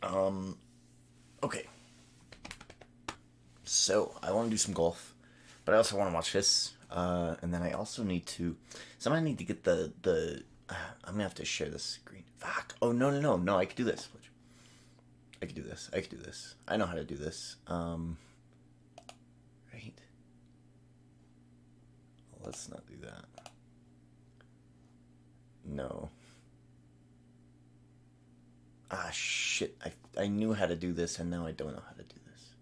Okay. So, I want to do some golf, but I also want to watch this. And then I also need to... Somebody need to get I'm gonna have to share this screen. Fuck. Oh, no, I could do this. I could do this. I know how to do this. Right? Let's not do that. No. Ah, shit. I knew how to do this, and now I don't know how to do this.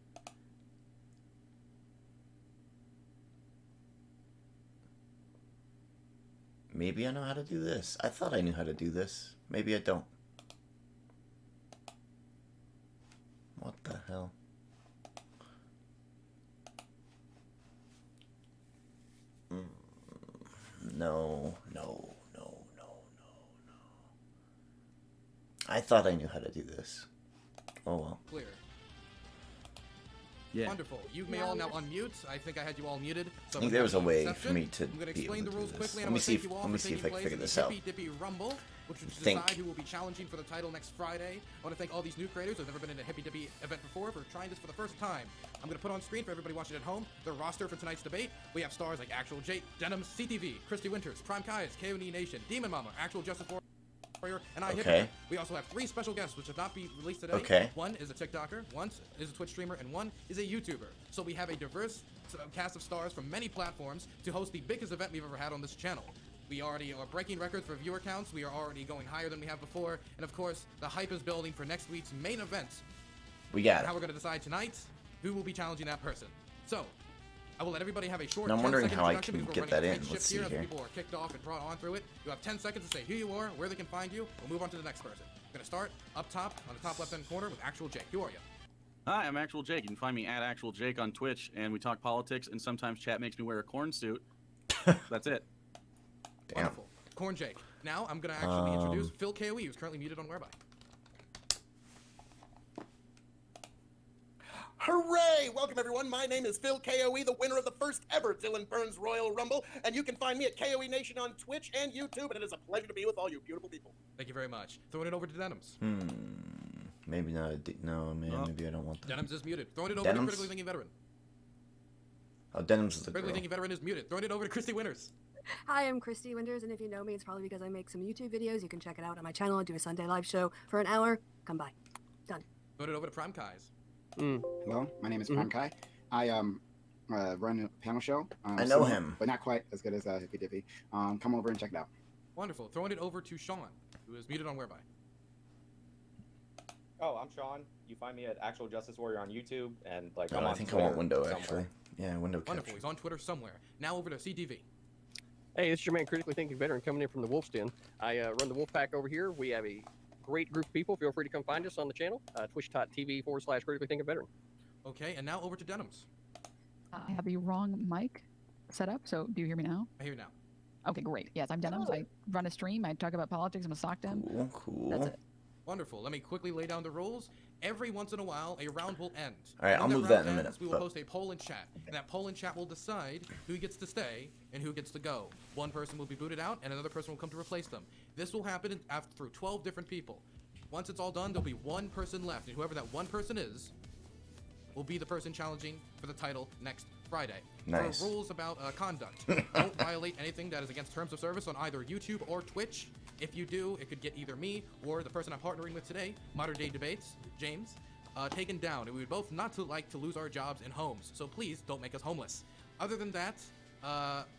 Maybe I know how to do this. I thought I knew how to do this. Maybe I don't. What the hell? No. I thought I knew how to do this. Oh well. Clear. Yeah. Wonderful. You may all now unmute. I think I had you all muted. So I think there was a way exception. for me to I'm going to be able explain to the do rules this. quickly. Let me see if I can figure this out. Hippy Dippy Rumble, which will Think. decide who will be challenging for the title next Friday. I want to thank all these new creators who have never been in a Hippy Dippy event before for trying this for the first time. I'm going to put on screen for everybody watching at home the roster for tonight's debate. We have stars like Actual Jake, Denim, CTV, Christy Winters, Prime Kai's, KOD Nation, Demon Mama, Actual Justice Warrior, and I Hippy. We also have 3 special guests which should not be released today. Okay. One is a TikToker, one is a Twitch streamer, and one is a YouTuber. So we have a diverse cast of stars from many platforms to host the biggest event we've ever had on this channel. We already are breaking records for viewer counts. We are already going higher than we have before. And of course, the hype is building for next week's main event. We got it. How we're going to decide tonight who will be challenging that person. So, I will let everybody have a short Now I'm wondering 10-second how I introduction can because we're get that running a in. tight Let's ship see as here. people are kicked off and brought on through it. You have 10 seconds to say who you are, where they can find you. We'll move on to the next person. We're going to start up top on the top left-hand corner with Actual Jake. Who are you? Hi, I'm Actual Jake. You can find me at Actual Jake on Twitch, and we talk politics, and sometimes chat makes me wear a corn suit. That's it. Damn. Wonderful. Corn Jake. Now I'm going to actually introduce Phil KOE, who's currently muted on Whereby. Hooray! Welcome everyone, my name is Phil KOE, the winner of the first ever Dylan Burns Royal Rumble, and you can find me at KOE Nation on Twitch and YouTube, and it is a pleasure to be with all you beautiful people. Thank you very much. Throwing it over to Denims. Maybe not. No, man. Oh. Maybe I don't want that. Denims is muted. Throwing it over Denims? to Critically Thinking Veteran. Oh, Denim's is the girl. Critically Thinking Veteran is muted. Throwing it over to Christy Winters. Hi, I'm Christy Winters, and if you know me, it's probably because I make some YouTube videos. You can check it out on my channel. I do a Sunday live show for an hour. Come by. Done. Throwing it over to Prime Kai's. Hello, my name is Prime Kai. I run a panel show. I know him. but not quite as good as Hippy Dippy. Come over and check it out. Wonderful. Throwing it over to Sean, who is muted on Whereby. Oh, I'm Sean. You find me at Actual Justice Warrior on YouTube, and like Oh, I'm I on think I Twitter want window somewhere. actually. Yeah, window Wonderful. capture. He's on Twitter somewhere. Now over to CTV. Hey, this is your man, Critically Thinking Veteran, coming in from the Wolf's Den. I run the Wolf Pack over here. We have a great group of people. Feel free to come find us on the channel, twitch.tv/Critically Thinking Veteran. Okay, and now over to Denims. I have the wrong mic set up, so do you hear me now? I hear you now. Okay, great. Yes, I'm Denims. I run a stream. I talk about politics. I'm a sock dem. Cool. That's it. Wonderful. Let me quickly lay down the rules. Every once in a while, a round will end. All right, When I'll move round that in a minute, ends, we will but- post a poll in chat, and that poll in chat will decide who gets to stay and who gets to go. One person will be booted out, and another person will come to replace them. This will happen after through 12 different people. Once it's all done, there'll be one person left, and whoever that one person is will be the person challenging for the title next Friday. Nice. For rules about conduct, don't violate anything that is against terms of service on either YouTube or Twitch. If you do, it could get either me or the person I'm partnering with today, Modern Day Debates, James, taken down, and we would both not to like to lose our jobs and homes, so please don't make us homeless. Other than that,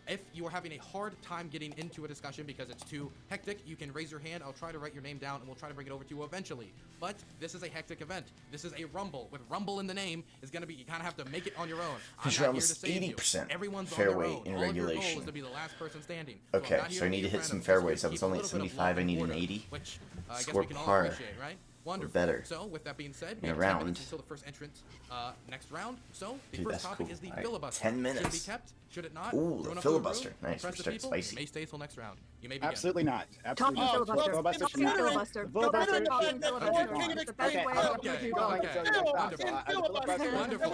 if you are having a hard time getting into a discussion because it's too hectic, you can raise your hand. I'll try to write your name down, and we'll try to bring it over to you eventually. But this is a hectic event. This is a rumble. With rumble in the name, is going to be, you kind of have to make it on your own. I'm Because not you're here to almost save you. 80% Everyone's on fairway their own. in All of your goal regulation. is to be the last person standing. Okay, I'm not here so I need be to your hit friend. some I'm just fairways. here I to was keep a only at little bit of 75. love I and need an order, 80. which I guess Score we can all par. appreciate, right? Wonderful. better. So, with that being said, In we a have 10 round. minutes until the first entrant next round. So, the Dude, first that's topic cool. is the All right, filibuster. 10 Should it be minutes. kept? Should it not? Ooh, Throw the enough filibuster. room? Nice, Press we're the starting people. spicy. May stay till next round. You may begin. Absolutely not. Talking Absolutely not. filibuster. Filibuster should Filibuster. not. Filibuster. Filibuster. Talking Filibuster. filibuster. King of It's the best Extreme. way Okay, to do okay. it. Wonderful. Wonderful.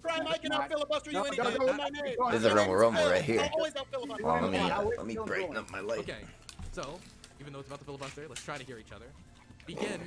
Brian, I can out filibuster you any day. Know my name. This is a rumble right here. I'll always out filibuster. Hold on, let me brighten up my light. Okay, so, even though it's about the filibuster, let's try to hear each other. Begin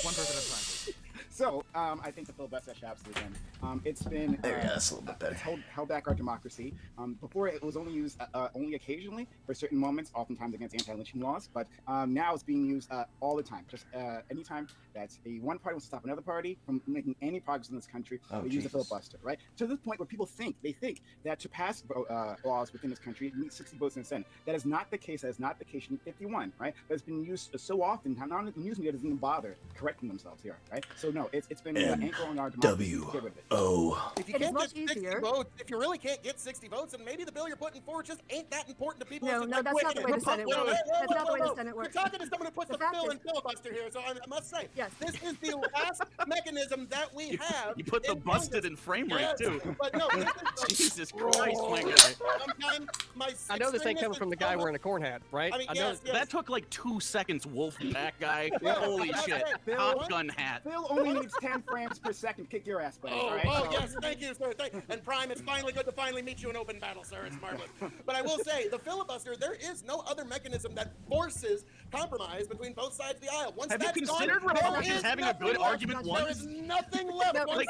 one person at a time, please. So, I think the filibuster should absolutely end. It's been There you go, that's a little bit better. It's held back our democracy. Before it was only used only occasionally for certain moments, oftentimes against anti-lynching laws. But now it's being used all the time. Just anytime that one party wants to stop another party from making any progress in this country, they use the filibuster, right? To the point where people think that to pass laws within this country, you need 60 votes in the Senate. That is not the case. That is not the case in 51, right? But it's been used so often. Not only the news media doesn't even bother correcting themselves here, right? So no, it's been an anchor on our democracy. W-O. If you can't get 60 votes, if you really can't get 60 votes, then maybe the bill you're putting forward just ain't that important to people. No, that's not the way the Senate works. That's not the way the Senate works. You're talking to someone who puts the bill in filibuster here, so I must say, yes, this is the last mechanism that we have. You put the busted in frame rate, too. But no, Jesus Christ, my guy. I know this ain't coming from the guy wearing a corn hat, right? I mean, yes. That took like 2 seconds, wolf pack guy. Holy shit. Top Gun hat. Phil only needs 10 frames per second to kick your ass, buddy. All right? Yes, thank you, sir. And Prime, it's finally good to finally meet you in open battle, sir. It's marvelous. But I will say, the filibuster, there is no other mechanism that forces compromise between both sides of the aisle. Once Have you that's considered gone, Republicans having a good argument There once? is nothing left. Wait,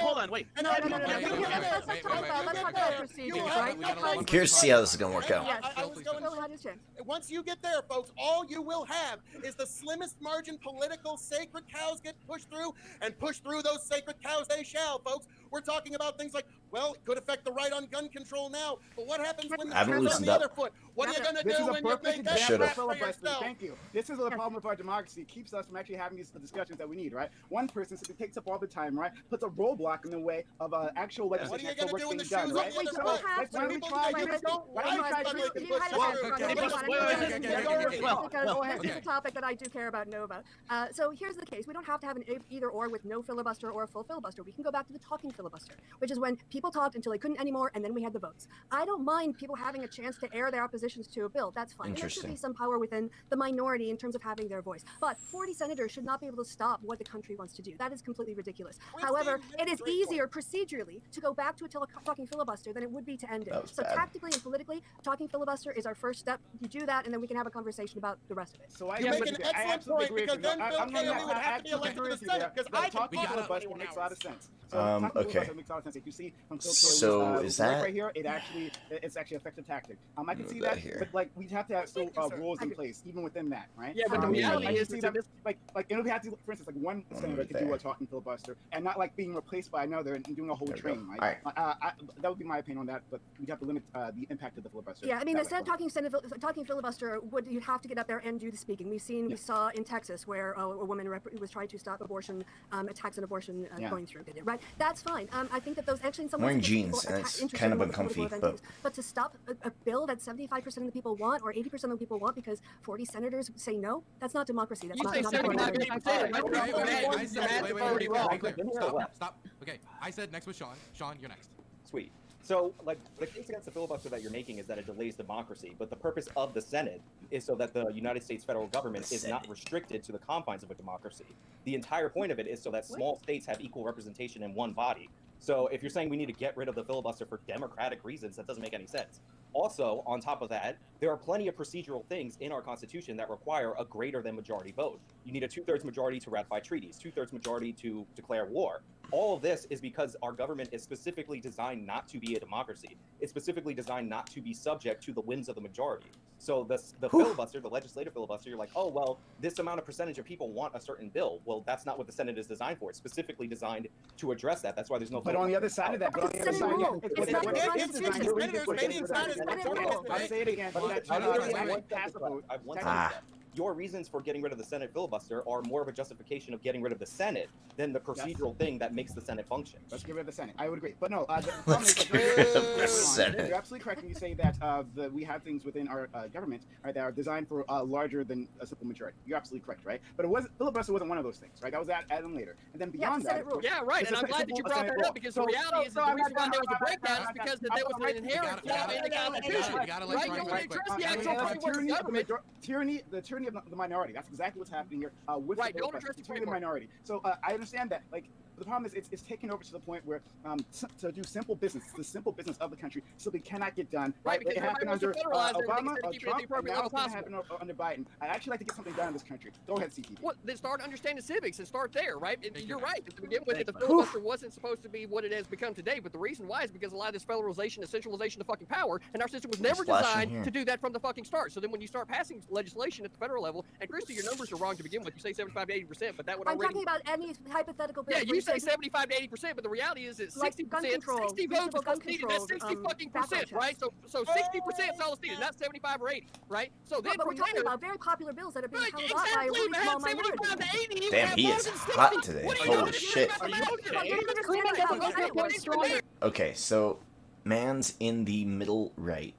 hold on, wait. No. Let's talk about procedures, right? I'm curious to see how this is going to work out. Yes. I was going Phil had his chance. Once you get there, folks, all you will have is the slimmest margin political sacred cows get pushed through, and push through those sacred cows they shall, folks. We're talking about things like, well, it could affect the right on gun control now, but what happens when the trigger's on the other foot? What are you going to do when you make that crap for yourself? Thank you. This is the problem with our democracy. It keeps us from actually having these discussions that we need, right? One person simply takes up all the time, right? Puts a roadblock in the way of actual legislation. What are you going to do when the shoes done, on right? the other So foot? have When people say you don't It's a topic that I do care about, know about. So here's the case. We don't have to have an either or with no filibuster or a full filibuster. We can go back to the talking filibuster, which is when people talked until they couldn't anymore, and then we had the votes. I don't mind people having a chance to air their oppositions to a bill. That's fine. There should be some power within the minority in terms of having their voice. But 40 senators should not be able to stop what the country wants to do. That is completely ridiculous. However, it is easier procedurally to go back to a talking filibuster than it would be to end it. So tactically and politically, talking filibuster is our first step. You do that, and then we can have a conversation about the rest of it. So you make an excellent point, because then Bill Cayley would have to be elected to the Senate, because I can filibuster makes a lot of sense. Okay. Makes a lot of sense. If you see from So is that right here? It's actually effective tactic. I can see that, but like we have to have still rules in place even within that, right? Yeah, but the reality is that like and we have to, for instance, like one senator could do a talking filibuster and not like being replaced by another and doing a whole train, right? That would be my opinion on that, but we have to limit the impact of the filibuster. Yeah, I mean, instead of talking filibuster, you'd have to get up there and do the speaking. We saw in Texas where a woman was trying to stop abortion, attacks on abortion going through. Right, that's fine. I think that those actually in some ways wearing jeans and it's kind of uncomfy, but to stop a bill that 75% of the people want or 80% of the people want because 40 senators say no, that's not democracy. That's not democracy. Stop. Okay, I said next was Sean. Sean, you're next. Sweet. So, like, the case against the filibuster that you're making is that it delays democracy, but the purpose of the Senate is so that the United States federal government is not restricted to the confines of a democracy. The entire point of it is so that small states have equal representation in one body. So if you're saying we need to get rid of the filibuster for democratic reasons, that doesn't make any sense. Also, on top of that, there are plenty of procedural things in our Constitution that require a greater than majority vote. You need a 2/3 majority to ratify treaties, 2/3 majority to declare war. All of this is because our government is specifically designed not to be a democracy. It's specifically designed not to be subject to the whims of the majority. So the filibuster, the legislative filibuster, you're like, oh, well, this amount of percentage of people want a certain bill. Well, that's not what the Senate is designed for. It's specifically designed to address that. That's why there's no. But on the other side of that, I say it again. Your reasons for getting rid of the Senate filibuster are more of a justification of getting rid of the Senate than the procedural thing that makes the Senate function. Let's get rid of the Senate. I would agree. But no, you're absolutely correct when you say that we have things within our government that are designed for larger than a simple majority. You're absolutely correct, right? But filibuster wasn't one of those things, right? That was added later. And then beyond that, yeah, right. And I'm glad that you brought that up because the reality is that the reason why there was a breakdown is because there was an inherent flaw in the Constitution. Right? You want to address the actual framework of government. The tyranny of the minority. That's exactly what's happening here with don't address the tyranny of the minority. So I understand that, like, the problem is it's taken over to the point where to do simple business, the simple business of the country simply cannot get done. Right, because It happened everybody under wants to federalize everything Obama, instead of keeping it at the Trump, and appropriate now level it's going to possible. happen under Biden. I'd actually like to get something done in this country. Go ahead, CTV. Well, then start understanding civics and start there, right? Thank You're you. right. To begin with, the Thanks, man. filibuster wasn't supposed to be what it has become today, but the reason why is because a lot of this federalization and centralization of fucking power, and our system was never flashing designed here. to do that from the fucking start. So then when you start passing legislation at the federal level, and Christy, your numbers are wrong to begin with. You say 75 to 80%, but that would I'm already... talking about any hypothetical bill. Yeah, where you say say 75 to 80%, but the reality is that 60%, Like gun control, 60 votes is reasonable gun what's needed. control, That's 60 fucking background percent, right? checks. So 60% is all that's needed, not 75 or 80, right? So then But we're from talking there, about very popular bills that are being right, held up by a exactly, really man, small 75 minority. to 80, you Damn, have he more is than 60. hot today. What are Holy doing? shit. Are you okay? You're not understanding how the Senate works. Okay, so man's in the middle right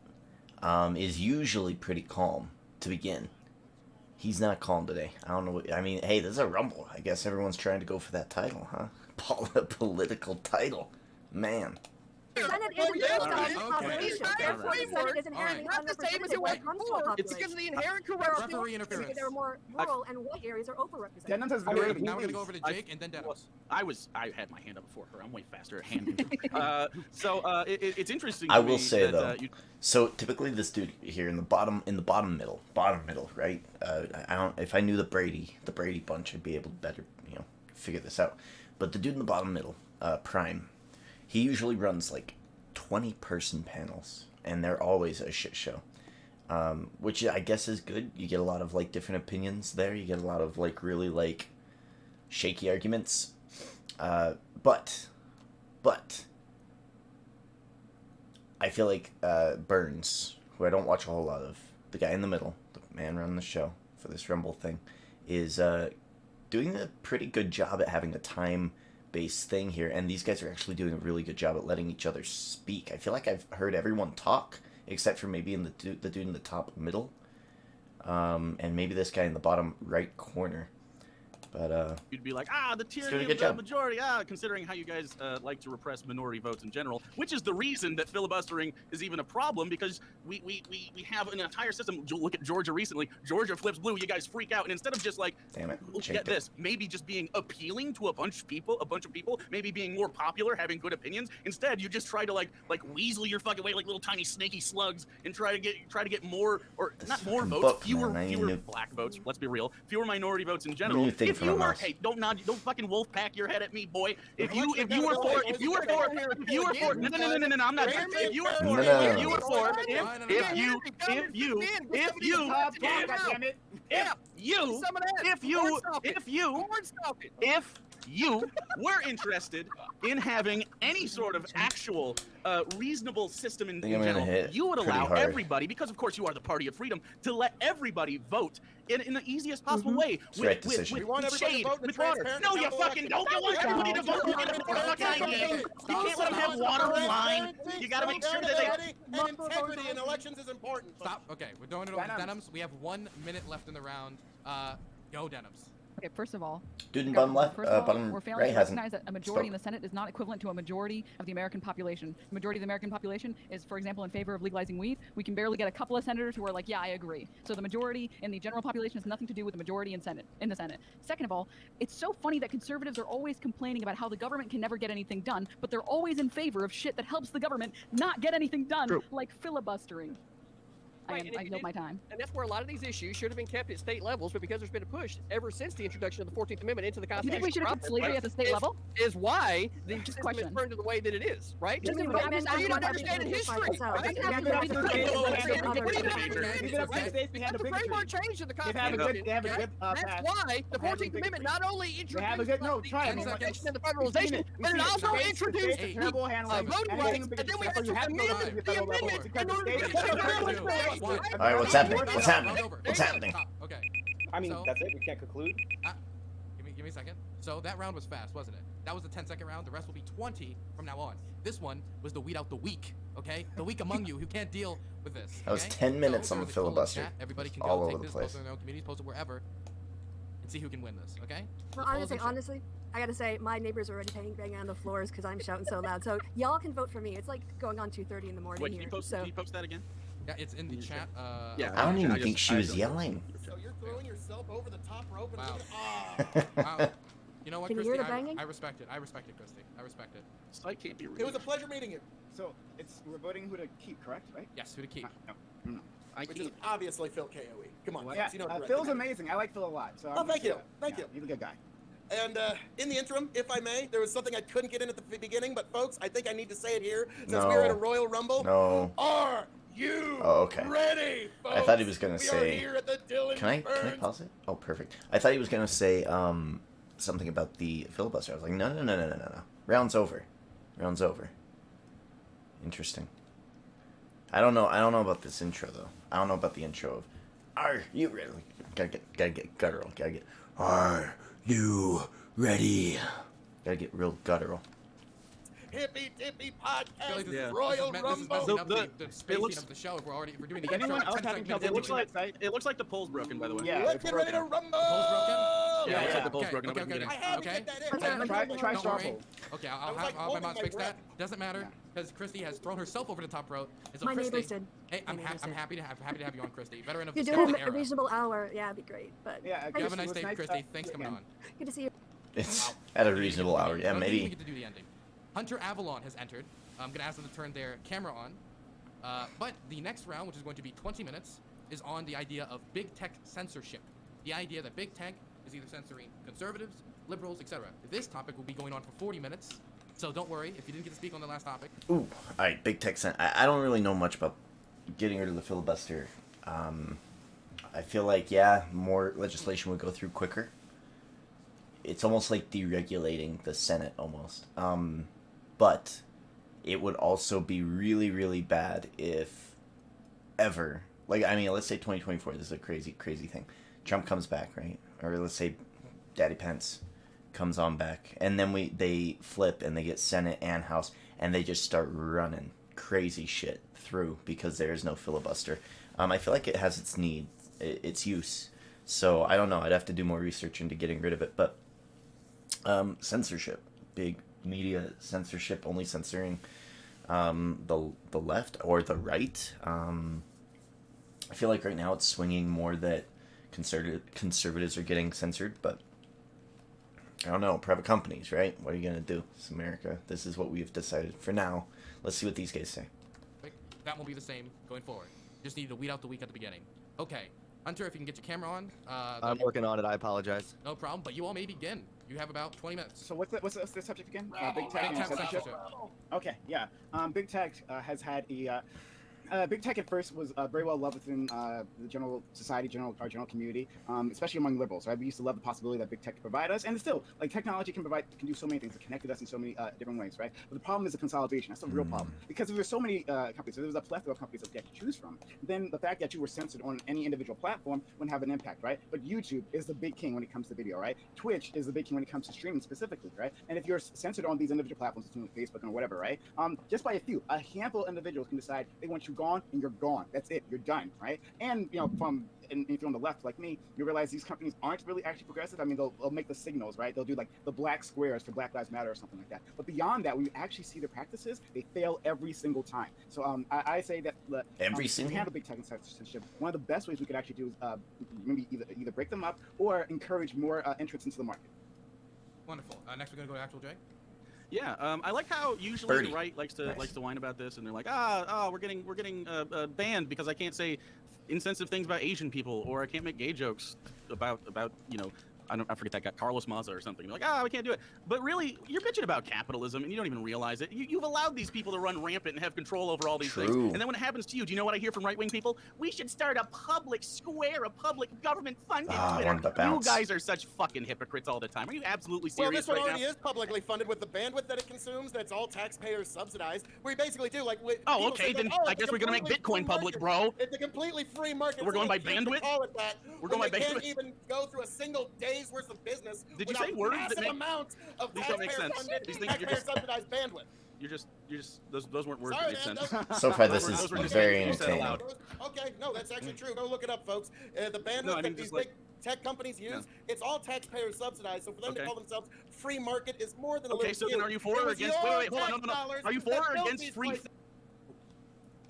is usually pretty calm to begin. He's not calm today. I don't know what, I mean, hey, this is a rumble. I guess everyone's trying to go for that title, huh? Political title. Man. The Senate is based on Okay. population. Okay. Therefore, the Senate is inherently Not the same as underrepresented it was when it comes to before. population. It's because of the inherent There are corruption. fewer- Referee interference. There are more rural and white areas are overrepresented. Denham has been Okay, rating. Now we're gonna go over to Jake and then Dennis. I had my hand up before her. I'm way faster at hand. It's interesting. I to will me say that, though, so typically this dude here in the bottom middle, right? I don't. If I knew the Brady bunch, I'd be able to better, figure this out. But the dude in the bottom middle, Prime, he usually runs like 20-person panels, and they're always a shit show. Which I guess is good. You get a lot of like different opinions there. You get a lot of like really like shaky arguments. But I feel like Burns, who I don't watch a whole lot of, the guy in the middle, the man running the show for this Rumble thing, is doing a pretty good job at having a time-based thing here, and these guys are actually doing a really good job at letting each other speak. I feel like I've heard everyone talk, except for maybe in the dude in the top middle, and maybe this guy in the bottom right corner. But you'd be like, the doing a tyranny good of the job. majority, considering how you guys like to repress minority votes in general, which is the reason that filibustering is even a problem, because we have an entire system. Look at Georgia recently. Georgia flips blue, you guys freak out, and instead of just like, damn it, get this, maybe just being appealing to a bunch of people, maybe being more popular, having good opinions, instead you just try to like weasel your fucking way like little tiny snaky slugs and try to get more, or This not more fucking votes, book, fewer man, I need a new- black votes, let's be real, fewer minority votes in general. new thing If for you my were, mouse. hey, don't fucking wolf pack your head at me, boy. If you were for, no, I'm not. If you were for, if you were interested in having any sort of actual reasonable system in think I'm gonna general, hit you would pretty allow hard. everybody, because of course you are the party of freedom, to let everybody vote in the easiest possible way. right decision. We want everybody to shade, vote in a with water. transparent No, you and fucking don't. You want everybody to vote in a fucking idea. You can't let them have water in line. You gotta make sure that they. And integrity in elections is important. Stop. Okay, we're doing it over to Denims. We have 1 minute left in the round. Go Denims. Okay, first of all, Dude in bottom left, first of all, bottom we're failing right to hasn't recognize that a majority in spoke. the Senate is not equivalent to a majority of the American population. The majority of the American population is, for example, in favor of legalizing weed. We can barely get a couple of senators who are like, yeah, I agree. So the majority in the general population has nothing to do with the majority in the Senate. Second of all, it's so funny that conservatives are always complaining about how the government can never get anything done, but they're always in favor of shit that helps the government not get anything done, like filibustering. Right, I yield my time. And that's where a lot of these issues should have been kept at state levels, but because there's been a push ever since the introduction of the 14th Amendment into the You Constitution. think we should have kept slavery at the state level? Is why the Just system question. is turned to the way that it is, right? Just Just a because moment, you don't I understand want history, everybody to right? decide That's itself. the framework change in the Constitution. They have a good That's pass. why the They have a 14th big Amendment three. not only They have a introduced good no. Try it. the man. annexation and the We've federalization, seen it. but it also States, introduced states, terrible handling. voting And rights, anything and then we big had you to have to go amend to the federal level amendment because in the order to states get have the to federal rights. All right, what's happening? What's happening? What's happening? Okay. I mean, So- that's it. We can't conclude. Give me a second. So that round was fast, wasn't it? That was the 10-second round. The rest will be 20 from now on. This one was the weed out the weak, okay? The weak among you who can't deal with this. That was okay? 10 minutes So on there the was a poll in filibuster. chat. Everybody can All go over take the this, place. post it in their own communities, post it wherever, and see who can win this, okay? Well, Polls in chat. honestly, I gotta say, my neighbors are already banging on the floors because I'm shouting so loud. So y'all can vote for me. It's like going on 2:30 in the morning Wait, here. can so you post that again? Yeah, it's in the chat. Yeah. I don't even I just- think she I was just- yelling. So you're throwing yourself over the top rope and Wow. looking- Wow. You know what, Can you Christy? hear the banging? I respect it. I respect it, Christy. I respect it. Site can't be real. It was a pleasure meeting you. So we're voting who to keep, correct? Right? Yes, who to keep. No. I Which is keep. obviously Phil KOE. Come on, Yeah, you know. Phil's amazing. I like Phil a lot. So Oh, thank you. Thank you. He's a good guy. And in the interim, if I may, there was something I couldn't get in at the beginning, but folks, I think I need to say it here since No. we're at a Royal Rumble. No. Are you okay. ready, folks? I thought he was gonna we say. Are here at the Dylan Can I Burns. pause it? Oh, perfect. I thought he was gonna say something about the filibuster. I was like, no. Round's over. Round's over. Interesting. I don't know about this intro though. I don't know about the intro of, are you ready? Gotta get guttural. Gotta get, are you ready? Gotta get real guttural. Hippy Dippy I feel like Podcast, Yeah. Royal this is Rumble. messing up The- the spacing looks- of the show if we're doing the Is intro. anyone else 10 having minutes trouble It into looks it. like site? it looks like the poll's broken, by the way. Yeah. Let's it's get ready to broken. rumble. The poll's broken? Yeah, it looks like the Yeah. poll's broken. Okay, Nobody can okay, get I in. had to Okay. get that in. Okay, man. Try Don't star worry. poll. Okay, I I'll was like have my holding mods my fix that. breath. Doesn't matter because Christy has thrown herself over the top rope. And so My Christy, neighbors did. hey, I'm My neighbors did. happy to have you on, Christy. Veteran of If the you're doing Stone a era. reasonable hour, yeah, it'd be great. But Yeah. You have a nice it was day, Christy. uh, Thanks for yeah. coming on. good to see you. It's at a reasonable hour. Yeah, I don't think we maybe. get to do the ending. Hunter Avalon has entered. I'm gonna ask them to turn their camera on. But the next round, which is going to be 20 minutes, is on the idea of big tech censorship. The idea that big tech is either censoring conservatives, liberals, etc. This topic will be going on for 40 minutes. So don't worry if you didn't get to speak on the last topic. Ooh, all right, big tech. I don't really know much about getting rid of the filibuster. I feel like more legislation would go through quicker. It's almost like deregulating the Senate almost. But it would also be really, really bad if ever, like, I mean, let's say 2024. This is a crazy thing. Trump comes back, right? Or let's say Daddy Pence comes on back, and then they flip and they get Senate and House, and they just start running crazy shit through because there is no filibuster. I feel like it has its use. So I don't know. I'd have to do more research into getting rid of it. But censorship, big media censorship, only censoring the left or the right. I feel like right now it's swinging more that conservatives are getting censored, but I don't know. Private companies, right? What are you gonna do? It's America. This is what we've decided for now. Let's see what these guys say. That will be the same going forward. Just need to weed out the weak at the beginning. Okay, Hunter, if you can get your camera on. I'm working on it. I apologize. No problem, but you all may begin. You have about 20 minutes. So what's the subject again? Big tech Big and tech censorship. censorship. Okay, yeah. Big tech has had Big tech at first was very well loved within the general society, our general community, especially among liberals. Right? We used to love the possibility that big tech could provide us, and still, like, technology can do so many things. It connected us in so many different ways, right? But the problem is the consolidation. That's the real problem, because if there's so many companies, if there's a plethora of companies that you have to choose from, then the fact that you were censored on any individual platform wouldn't have an impact, right? But YouTube is the big king when it comes to video, right? Twitch is the big king when it comes to streaming specifically, right? And if you're censored on these individual platforms, like Facebook or whatever, right? Just by a handful of individuals can decide they want you gone, and you're gone. That's it. You're done, right? And if you're on the left like me, you realize these companies aren't really actually progressive. I mean, they'll make the signals, right? They'll do like the black squares for Black Lives Matter or something like that. But beyond that, when you actually see their practices, they fail every single time. So I say that Every single. we have a big tech and censorship. One of the best ways we could actually do is maybe either break them up or encourage more entrance into the market. Wonderful. Next, we're gonna go to Actual J. Yeah, I like how usually Birdie. the right likes to Nice. whine about this, and they're like, we're getting banned because I can't say insensitive things about Asian people, or I can't make gay jokes about I forget that guy, Carlos Maza or something. They're like, we can't do it. But really, you're bitching about capitalism, and you don't even realize it. You've allowed these people to run rampant and have control over all these things. True. And then when it happens to you, do you know what I hear from right-wing people? We should start a public square, a public government-funded I Twitter. wanted to You bounce. guys are such fucking hypocrites all the time. Are you absolutely Well, serious this one right already now? is publicly funded with the bandwidth that it consumes. That's all taxpayers subsidized. We basically do like. Oh, people okay, say, then like, oh, I it's guess a we're gonna make completely free Bitcoin public, market. bro. It's a completely free market. We're going by so they can't bandwidth? Call it that. We're going when by they can't bandwidth? even go through a single day's worth of business. Did you without say words that massive make- amounts of These don't make sense. taxpayer-funded, These things you're just- taxpayer-subsidized bandwidth? You're just those weren't words Sorry, that made man, sense. So far, this Those is were just very things you said entertaining. aloud. Okay, no, that's actually true. Go look it up, folks. The bandwidth No, I mean, that these just like- big tech companies use, Yeah. it's all taxpayer subsidized. So for them to Okay. call themselves free market is more than a Okay, little so then cute. are you for It or was against? your Wait, hold on, tax no. dollars Are you for that or built against these free? places.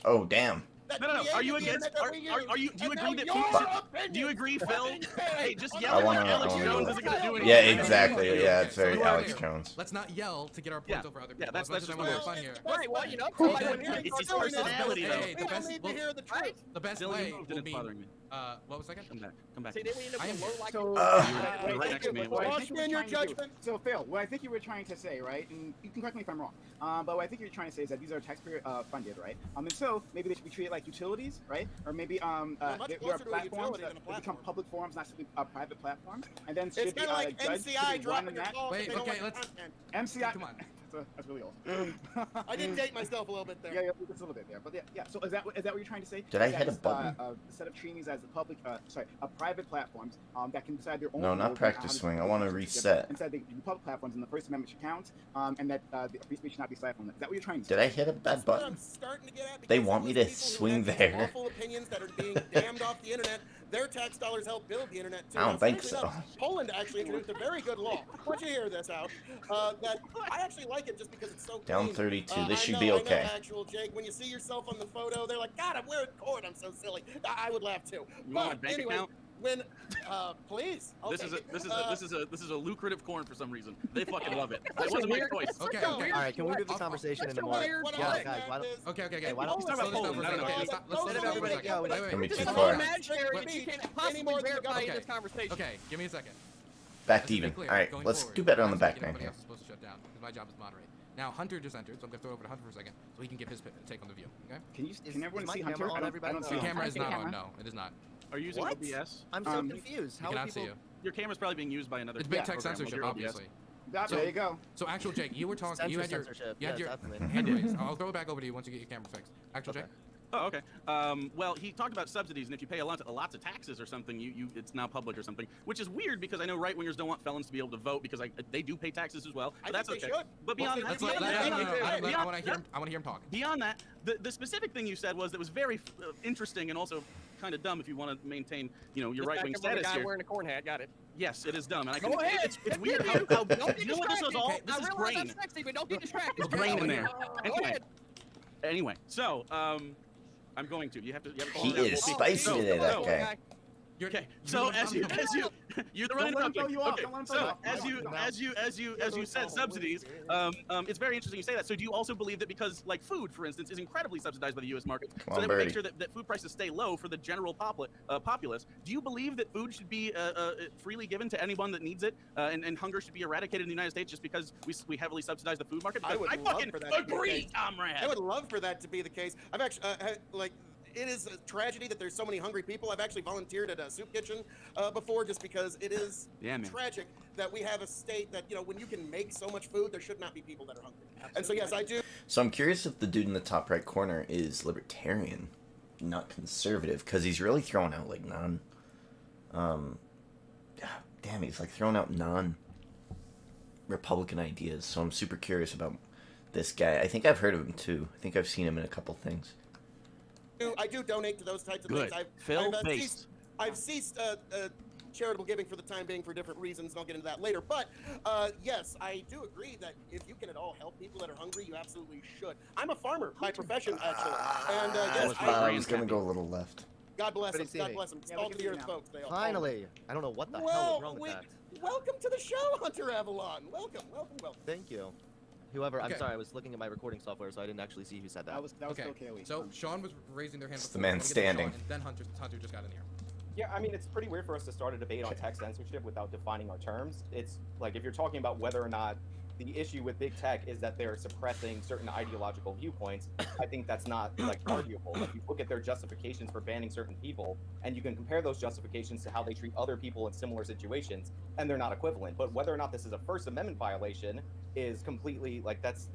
Oh, damn. that No. Are you created the against? internet that we use. Are you? Do you And agree now that your people? opinion Do you agree, Phil? Hey, just I yelling wanna- at Alex I wanna Jones go. isn't gonna do anything. Yeah, right? exactly. Yeah, it's so very we're Alex clear. Jones. Let's not yell to get our points Yeah. over other Yeah, people. that's As much as I just want to have what fun here. Right, well, you know, Hey, somebody when would you're be It's his talking about personality, stuff. though. Hey, We the all best, need to well, hear the Right? truth. the best Phil, way you moved will and it's be. bothering me. What was second? Come back. See, then we end up I am with low here. like. So, Right what I next think to me. what I Lost think you were in your trying to do- judgment. So, Phil, what I think you were trying to say, right, and you can correct me if I'm wrong, but what I think you're trying to say is that these are taxpayer funded, right? And so maybe they should be treated like utilities, right? Or maybe much there are closer to a platforms utility that than a become platform. public forums, not simply private platforms, and then It's should be kind of like judged MCI to be dropping run your that. calls. Wait, if they don't okay, like the let's- content. MCI. Come on. That's really old. I did date myself a little bit there. Yeah, just a little bit there, but yeah. So is that what you're trying to say? Did I That hit a is, button? Instead of treating these as private platforms that can decide their own. No, not rules practice on how swing. to I wanna do it. reset. Instead, they be public platforms, and the First Amendment should count, and that the free speech should not be stifled. Is that what you're trying to say? Did I hit a bad That's what button? I'm starting to get at. They because want those me to people who swing have these there. Awful opinions that are being damned off the internet. Their tax dollars help build the internet too. I don't Now, think strangely so. enough, Poland actually introduced a very good law. I want you to hear this out. That I actually like it just because it's so Down clean. 32. This I should know, be I know, okay. actual Jake, when you see yourself on the photo, they're like, God, I'm wearing cord. I'm so silly. I would laugh too. You want my But bank anyway, account? when please, I'll This take is it. this is a lucrative corn for some reason. They fucking love it. It That's wasn't my weird. choice. Okay, No, okay. All right, can we move this Off- conversation That's into a more? weird What one. I'm Yeah, saying guys, why don't? is- Okay, okay, okay. Hey, why don't we Slow start this down Poland? for a I don't second. know. Okay, Let's let's not- slow let's this down for a not second. make it- Wait, let's wait, Gonna be wait. too It's far. not Imaginary restricted that you speech can't possibly anymore than you verify in got- this conversation. Okay, give me a second. Back Let's to just be even. clear, All right, going let's forward, do better on the I'm back speaking, nine everybody here. else is supposed to shut down because my job is moderate. Now Hunter just entered, so I'm gonna throw it over to Hunter for a second so he can give his take on the view. Okay? Can everyone is my see camera Hunter? on, I don't everybody? see The him. camera is see not camera. on. No, it is not. Are you using What? OBS? I'm so Um, confused. We How cannot are see people? you. Your camera's probably being used by another. It's big tech program. censorship, Your OBS. obviously. There you go. So actual Jake, you were talking. You had your Censorship. you had Yes, your definitely. hand raised. I'll throw it back over to you once you get your camera fixed. Actual Okay. Jake. Oh, okay. Well, he talked about subsidies, and if you pay lots of taxes or something, it's now public or something, which is weird because I know right wingers don't want felons to be able to vote because they do pay taxes as well. But I that's think they okay. should. But beyond Let's that, let, beyond no, no, that, no, no, I beyond- want to hear him. I want to hear him talk. Beyond that, the specific thing you said was that was very interesting and also kind of dumb if you want to maintain, your Just right wing back up on the status guy here. wearing a corn hat. Got it. Yes, it is dumb, and I Go can. ahead. It's weird how. Don't be You know what this was distracted. all? I This is realize brain. I'm sexy, but don't be distracted. There's brain in there. Go Anyway. ahead. Anyway, so I'm going to. You have to. He call it out. is We'll see. spicy So- today, that so- guy. You're, Okay, you're so the one- you're the Don't running let him throw topic. you off, Okay, don't let him throw so you off. as you said subsidies, it's very interesting you say that. So do you also believe that because like food, for instance, is incredibly subsidized by the U.S. market, Come so on, that we make Birdie. sure that food prices stay low for the general populace? Do you believe that food should be freely given to anyone that needs it, and hunger should be eradicated in the United States just because we heavily subsidize the food market? I Because would I love fucking for that to be the agree, case. comrade. I would love for that to be the case. I've actually, it is a tragedy that there's so many hungry people. I've actually volunteered at a soup kitchen before just because it is Yeah, man. tragic that we have a state that, when you can make so much food, there should not be people that are hungry. And so, yes, I do. So I'm curious if the dude in the top right corner is libertarian, not conservative, because he's really throwing out like he's like throwing out non-Republican ideas. So I'm super curious about this guy. I think I've heard of him too. I think I've seen him in a couple things. I do donate to those types of Good. things. Phil-based. I've ceased charitable giving for the time being for different reasons, and I'll get into that later. But yes, I do agree that if you can at all help people that are hungry, you absolutely should. I'm a farmer by profession, actually, and yes, I was gonna go a little left. God bless Good them. to see God me. bless them. Yeah, All look to at the me earth, now. folks. They all Finally. I don't know what the hell Well, is wrong with that. welcome to the show, Hunter Avalon. Welcome. Thank you. Whoever, I'm Okay. sorry, I was looking at my recording software, so I didn't actually see who said that. That was Okay. Phil Cayley. So Sean was raising their hand. It's the before. man Let me get to Sean, standing. And then Hunter just got in here. Yeah, I mean, it's pretty weird for us to start a debate on tech censorship without defining our terms. It's like if you're talking about whether or not the issue with big tech is that they're suppressing certain ideological viewpoints, I think that's not like arguable. Like you look at their justifications for banning certain people, and you can compare those justifications to how they treat other people in similar situations, and they're not equivalent. But whether or not this is a First Amendment violation is completely like that's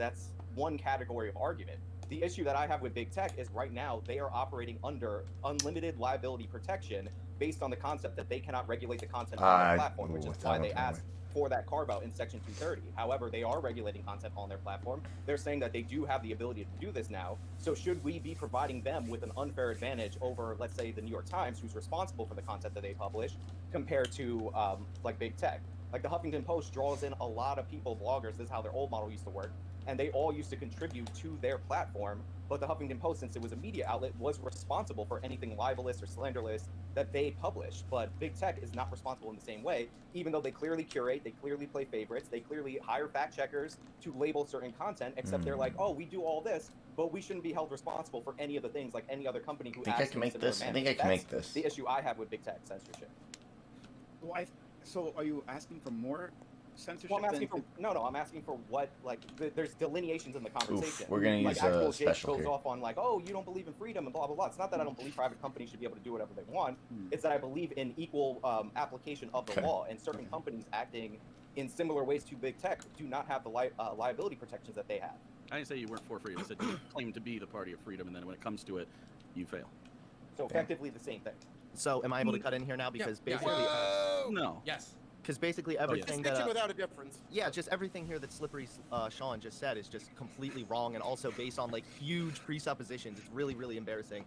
one category of argument. The issue that I have with big tech is right now they are operating under unlimited liability protection based on the concept that they cannot regulate the content on their platform, which is why they asked for that carve out in Section 230. However, they are regulating content on their platform. They're saying that they do have the ability to do this now. So should we be providing them with an unfair advantage over, let's say, the New York Times, who's responsible for the content that they publish, compared to like big tech? Like the Huffington Post draws in a lot of people, bloggers. This is how their old model used to work, and they all used to contribute to their platform. But the Huffington Post, since it was a media outlet, was responsible for anything libelous or slanderous that they published. But big tech is not responsible in the same way, even though they clearly curate, they clearly play favorites, they clearly hire fact checkers to label certain content, except they're like, oh, we do all this, but we shouldn't be held responsible for any of the things like any other company who I think I can make this. I think I can make this. The issue I have with big tech censorship. Well, so are you asking for more censorship? Well, I'm asking for I'm asking for what, like, there's delineations in the conversation. Oof, we're gonna use actual a special goes here. off on like, oh, you don't believe in freedom and blah blah blah. It's not that I don't believe private companies should be able to do whatever they want. It's that I believe in equal application of the law, and certain companies acting in similar ways to big tech do not have the liability protections that they have. I didn't say you weren't for freedom. I said you claim to be the party of freedom, and then when it comes to it, you fail. So effectively the same thing. So am I able to cut in here now? Because basically, no. Yes. Because basically everything Distinction without a difference. yeah, just everything here that Slippery Sean just said is just completely wrong, and also based on like huge presuppositions. It's really, really embarrassing.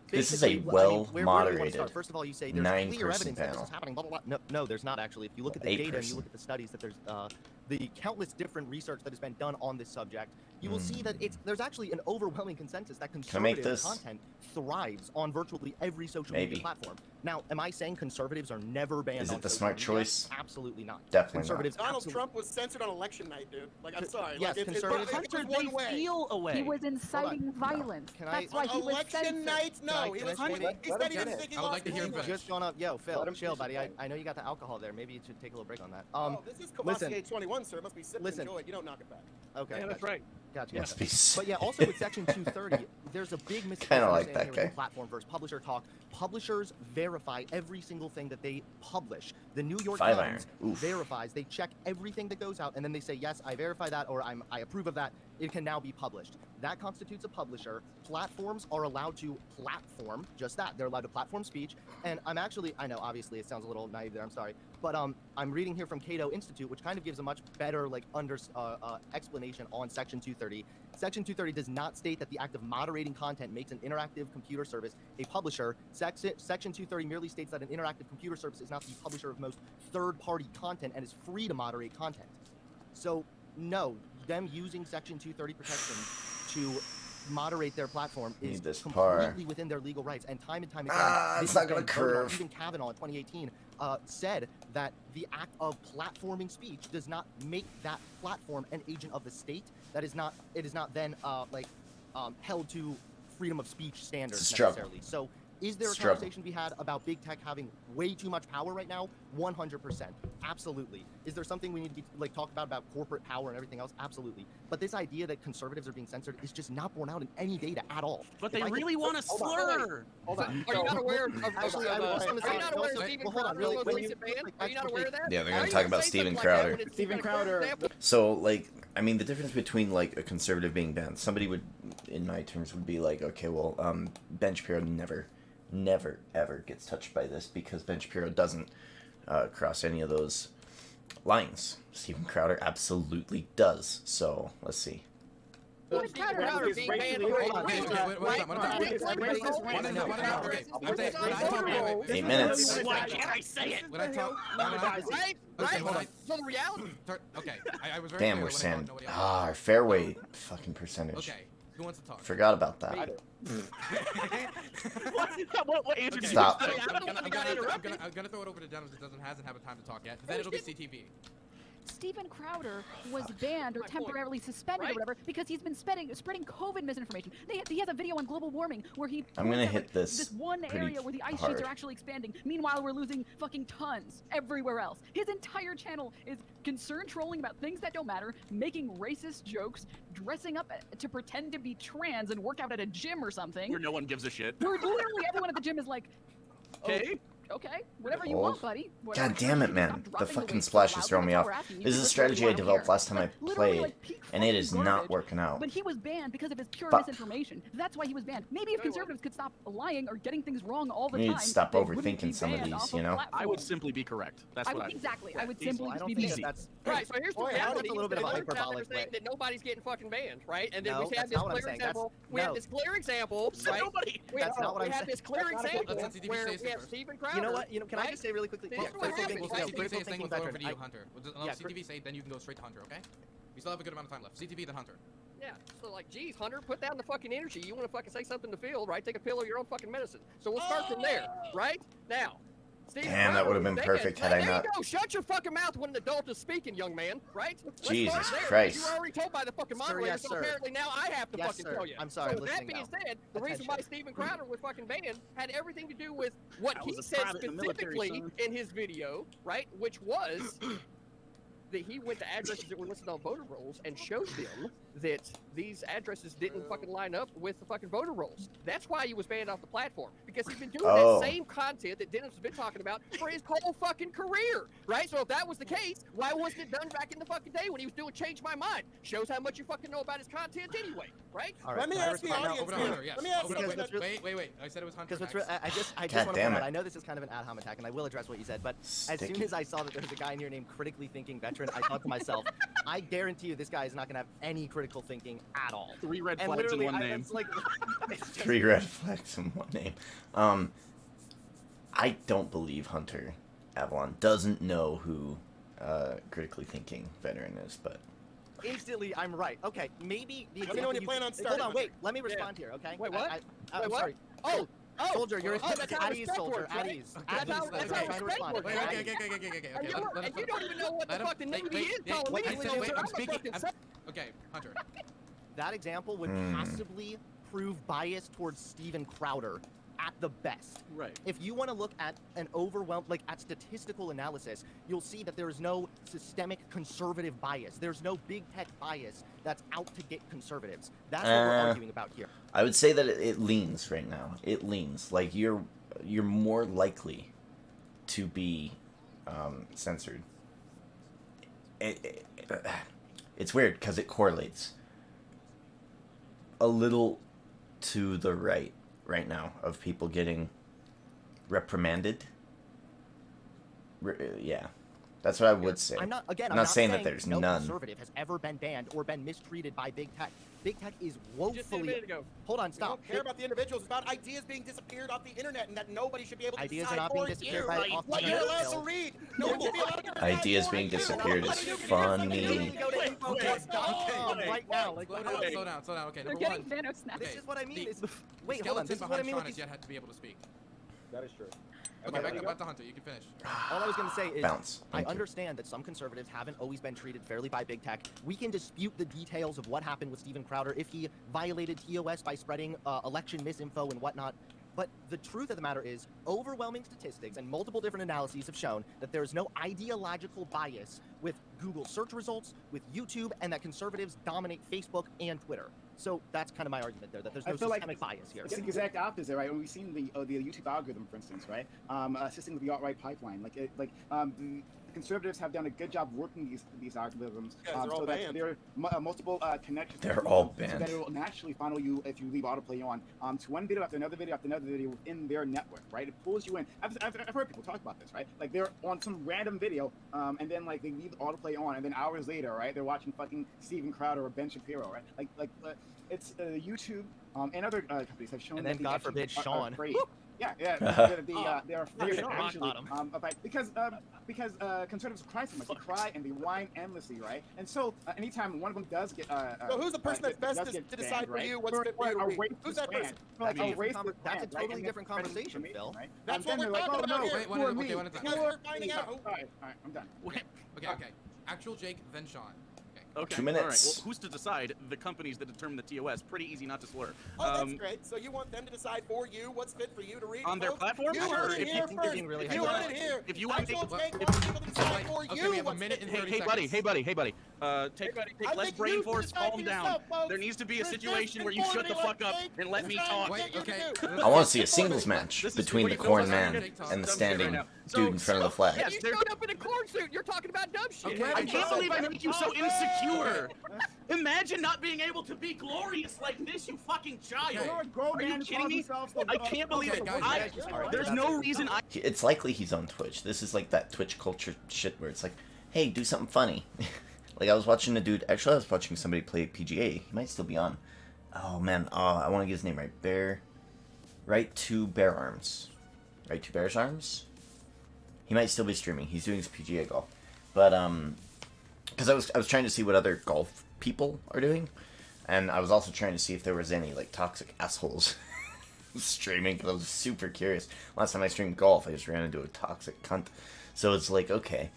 This is a Basically, well where do we wanna moderated start? First of all, you say there's clear 9-person evidence that this panel. is happening. Blah blah blah. No, there's not actually. If you look at the data and 8-person. you look at the studies that there's the countless different research that has been done on this subject, you will see that there's actually an overwhelming consensus that conservative content thrives on virtually every social media platform. Now, am I saying conservatives are never banned? Is on it the social smart media? choice? Absolutely not. Definitely conservatives. not. Donald Trump was censored on election night, dude. Like, I'm sorry. Yes, like, conservatives. it was one way. Feel away. He was inciting violence. Can That's I- why he was Election censored. night? No, he said he didn't think he I would lost like to hear him Cleveland. finish. Just gone up. Yo, Phil, Let him chill, finish buddy. his I know you got the alcohol there. Maybe you should take a little break on that. Oh, this is listen. Kowalski 21, sir. It must be sipped and Listen. enjoyed. You don't knock it back. Okay. Yeah, that's right. Gotcha. Must be But yeah, also with Section 230, there's a big Kinda like misunderstanding that here with guy. the platform versus publisher talk. Publishers verify every single thing that they publish. The New York 5 Times iron. Oof. verifies. They check everything that goes out, and then they say, yes, I verify that, or I approve of that. It can now be published. That constitutes a publisher. Platforms are allowed to platform just that. They're allowed to platform speech. And I know, obviously, it sounds a little naive there. I'm sorry. But I'm reading here from Cato Institute, which kind of gives a much better explanation on Section 230. Section 230 does not state that the act of moderating content makes an interactive computer service a publisher. Section 230 merely states that an interactive computer service is not the publisher of most third-party content and is free to moderate content. So, no, them using Section 230 protection to moderate their platform is completely within their legal rights. And time again, it's not gonna curve. Even Kavanaugh in 2018 said that the act of platforming speech does not make that platform an agent of the state. That is not. It is not then held to freedom of speech standards necessarily. So, is there a conversation to be had about big tech having way too much power right now? 100%. Absolutely. Is there something we need to be talk about corporate power and everything else? Absolutely. But this idea that conservatives are being censored is just not borne out in any data at all. But they really want to slur. Hold on. Are you not aware of Actually, I was gonna say- Are you not aware of Wait, Steven hold on, Crowder's really, most when recent you- ban? Are you not aware of that? Yeah, they're Why gonna do talk you about say Steven something like that Crowder. when it's Steven even a perfect Crowder. example? So, like, I mean, the difference between, like, a conservative being banned, somebody would, in my terms, would be like, okay, well, Ben Shapiro never, ever gets touched by this because Ben Shapiro doesn't cross any of those lines. Steven Crowder absolutely does. So, let's see. Steven Crowder being banned for a reason. 8 minutes. Why can't I say it? When I talk, Right? Okay, hold on. So the reality. Okay, I was very Damn, clear we're when I saying, told nobody else. our fairway fucking percentage. Okay, who wants to talk? Forgot about that. What answer did you Stop. say? I'm gonna throw it over to Dennis that hasn't had time to talk yet. Then it'll be CTV. Steven Crowder was banned or temporarily suspended or whatever because he's been spreading COVID misinformation. He has a video on global warming where he I'm gonna points out, hit this this one pretty area where the ice hard. sheets are actually expanding. Meanwhile, we're losing fucking tons everywhere else. His entire channel is concerned trolling about things that don't matter, making racist jokes, dressing up to pretend to be trans and work out at a gym or something. Where no one gives a shit. Where literally everyone at the gym is like, Okay. okay, whatever you want, buddy. Whatever. God damn it, man. Stop the dropping fucking weight so splash loud, is throwing me that's off. all we're asking you. This is a Just strategy do it, I don't developed care. last time I Literally, played. like, peak And it fucking is not garbage. working out. But he was banned because of his pure But- misinformation. That's why he was banned. Maybe if conservatives could stop lying or getting things wrong all the We need time, to stop they wouldn't overthinking be some of banned these, off you know? platforms. I would simply be correct. That's what I exactly. yeah, I would easy. simply I just don't be think mean. that's Right, so here's the Boy, reality. that's a little bit of a They're out there hyperbolic saying way. that nobody's getting fucking banned, right? And then No, we have that's this not what I'm clear saying. That's- example. We have no. this clear example, Said right? nobody. That's not what we I'm have saying. this clear example Let's let CTV where say we something have first. Stephen Crowder. You know what? Can I right? just say really quickly? Here's what Critical happened. thinking- We'll no, let CTV critical say things, thinking we'll go over veteran. to you, I- Hunter. We'll just Yeah, let CTV say, then you can go straight to Hunter, okay? We still have a good amount of time left. CTV, then Hunter. Yeah, so like, geez, Hunter, put down the fucking energy. You want to fucking say something to Phil, right? Take a pill of your own fucking medicine. So we'll start from there, right? Now, Stephen Damn, that Crowder would've been was perfect banned. had I There not- you go. Shut your fucking mouth when an adult is speaking, young man, right? Let's Jesus start there, 'cause Christ. You were already told by the fucking Sir, moderator, yes, so sir. apparently now I have to Yes, fucking sir. tell you. I'm sorry, So that listening being now. said, the reason why Attention. Stephen Crowder was fucking banned had everything to do with what I he was a said private in the military, specifically son. in his video, right? Which was that he went to addresses that were listed on voter rolls and showed them that these addresses didn't fucking line up with the fucking voter rolls. That's why he was banned off the platform, because he's been doing Oh. that same content that Dennis has been talking about for his whole fucking career, right? So if that was the case, why wasn't it done back in the fucking day when he was doing Change My Mind? Shows how much you fucking know about his content anyway, right? All right, Let me can I ask the respond now? audience Over to here. Hunter, yes. Let me ask Over you to- because this. wait, wait. I said it was Hunter Because next. I just God want to point damn out, it. I know this is kind of an ad hom attack, and I will address what you said, but as soon Sticky. as I saw that there was a guy in here named Critically Thinking Veteran, I thought to myself, I guarantee you this guy is not going to have any critical thinking at all. 3 red And flags in literally, one name. it's like, it's just- 3 red flags in one name. I don't believe Hunter Avalon doesn't know who critically thinking veteran is, but instantly I'm right. Okay, maybe the Let me know when you plan on Hold starting. on, wait. Let me respond here, okay? Wait, what? I'm Wait, what? sorry. Oh, Soldier, you're that's how at ease, respect soldier. works, At right? ease. That's At how- ease. that's I'm how trying to respect respond. works, Wait, right? okay. And Let you us- don't even know what the Let him- fucking Wait, Navy is wait, calling wait, me. I when said- I'm wait, I'm fucking speaking. son. Okay, Hunter. That example would possibly prove bias towards Steven Crowder at the best. Right. If you want to look at an overwhelmed, like at statistical analysis, you'll see that there is no systemic conservative bias. There's no big tech bias that's out to get conservatives. That's what we're arguing about here. I would say that it leans right now. It leans. Like you're more likely to be censored. It's weird because it correlates a little to the right now of people getting reprimanded. Yeah, that's what I would say. I'm not I'm not saying that there's no none. conservative has ever been banned or been mistreated by big tech. Big tech is Just a woefully. minute ago. Hold on, We stop. don't care about the individuals. It's about ideas being disappeared off the internet and that nobody should be able to Ideas decide are not being for disappeared you. by Right. off the What you're internet, allowed to Phil. read. No one should be allowed to decide Ideas for being you. disappeared is You funny. literally go to info.com right now. Like, Slow how- down. Okay, They're number getting one. nanosnaps. This is what I mean. The- Is wait, hold on. Skeleton This is what I behind mean Sean with has these. yet had to be able to speak. That is true. Okay, back to Hunter. You can finish. All I was going to say is, Bounce. I Thank you. understand that some conservatives haven't always been treated fairly by big tech. We can dispute the details of what happened with Steven Crowder if he violated TOS by spreading election misinfo and whatnot. But the truth of the matter is, overwhelming statistics and multiple different analyses have shown that there is no ideological bias with Google search results, with YouTube, and that conservatives dominate Facebook and Twitter. So that's kind of my argument there, that there's I no feel like systemic bias here. It's the exact opposite, right? When we've seen the YouTube algorithm, for instance, right, assisting with the alt-right pipeline, the conservatives have done a good job working these algorithms, Guys are all so that banned. there are multiple connections. They're to all them, banned. So that it will naturally funnel you if you leave autoplay on to one video after another video after another video within their network, right? It pulls you in. I've heard people talk about this, right? Like they're on some random video, and then like they leave the autoplay on, and then hours later, right, they're watching fucking Steven Crowder or Ben Shapiro, right? It's YouTube and other companies have shown And that then, the God actions forbid, are Sean. afraid. Yeah, they're afraid Sean. actually Rock bottom. because conservatives cry so much. They cry and they whine endlessly, right? And so anytime one of them does get So who's the person that's best does to get decide banned, for right? you what's fit for you to a read? racist Who's that ban, person? like a That's a racist that's a ban, right? totally And different then conversation, information, Phil. right? That's Then what we're they're like, talking oh, about no, here. Wait, one for at a- me, okay, one at a time. Because we're finding out. All right, I'm done. Okay. Actual Jake, then Sean. Okay. 2 All right. minutes. Well, who's to decide? The companies that determine the TOS. Pretty easy not to slur. Oh, that's great. So you want them to decide for you what's fit for you to read? On their folks? platform? You Sure. heard it If you here think they're being first. really You heard it here. If you want to Actual make- Jake wants people to decide for Okay, you we have a what's minute fit and for 30 you. Hey, seconds. buddy. Take I less think brain you force. decide for Calm down. yourself, folks. There needs to be a Resist situation where you shut the conformity fuck up like Jake and let me is talk. trying to Wait, get you to okay. do. I want to see a singles match This is between what the you corn know man about Jake and the Dumb shit standing right now. dude in front of the flag. And you showed up in a corn suit. You're talking about dumb shit. Okay, I can't believe I make you so insecure. Imagine not being able to be glorious like this, you fucking child. Okay. Are you kidding me? I can't believe Okay, it. guys, There's no reason I. It's likely he's on Twitch. This is like that Twitch culture shit where it's like, hey, do something funny. Like I was watching a dude. Actually, I was watching somebody play PGA. He might still be on. Oh man, I want to get his name right. Right to Bear Arms. Right to Bear's Arms. He might still be streaming. He's doing his PGA golf, but because I was trying to see what other golf people are doing, and I was also trying to see if there was any like toxic assholes streaming, because I was super curious. Last time I streamed golf, I just ran into a toxic cunt. So it's like, okay,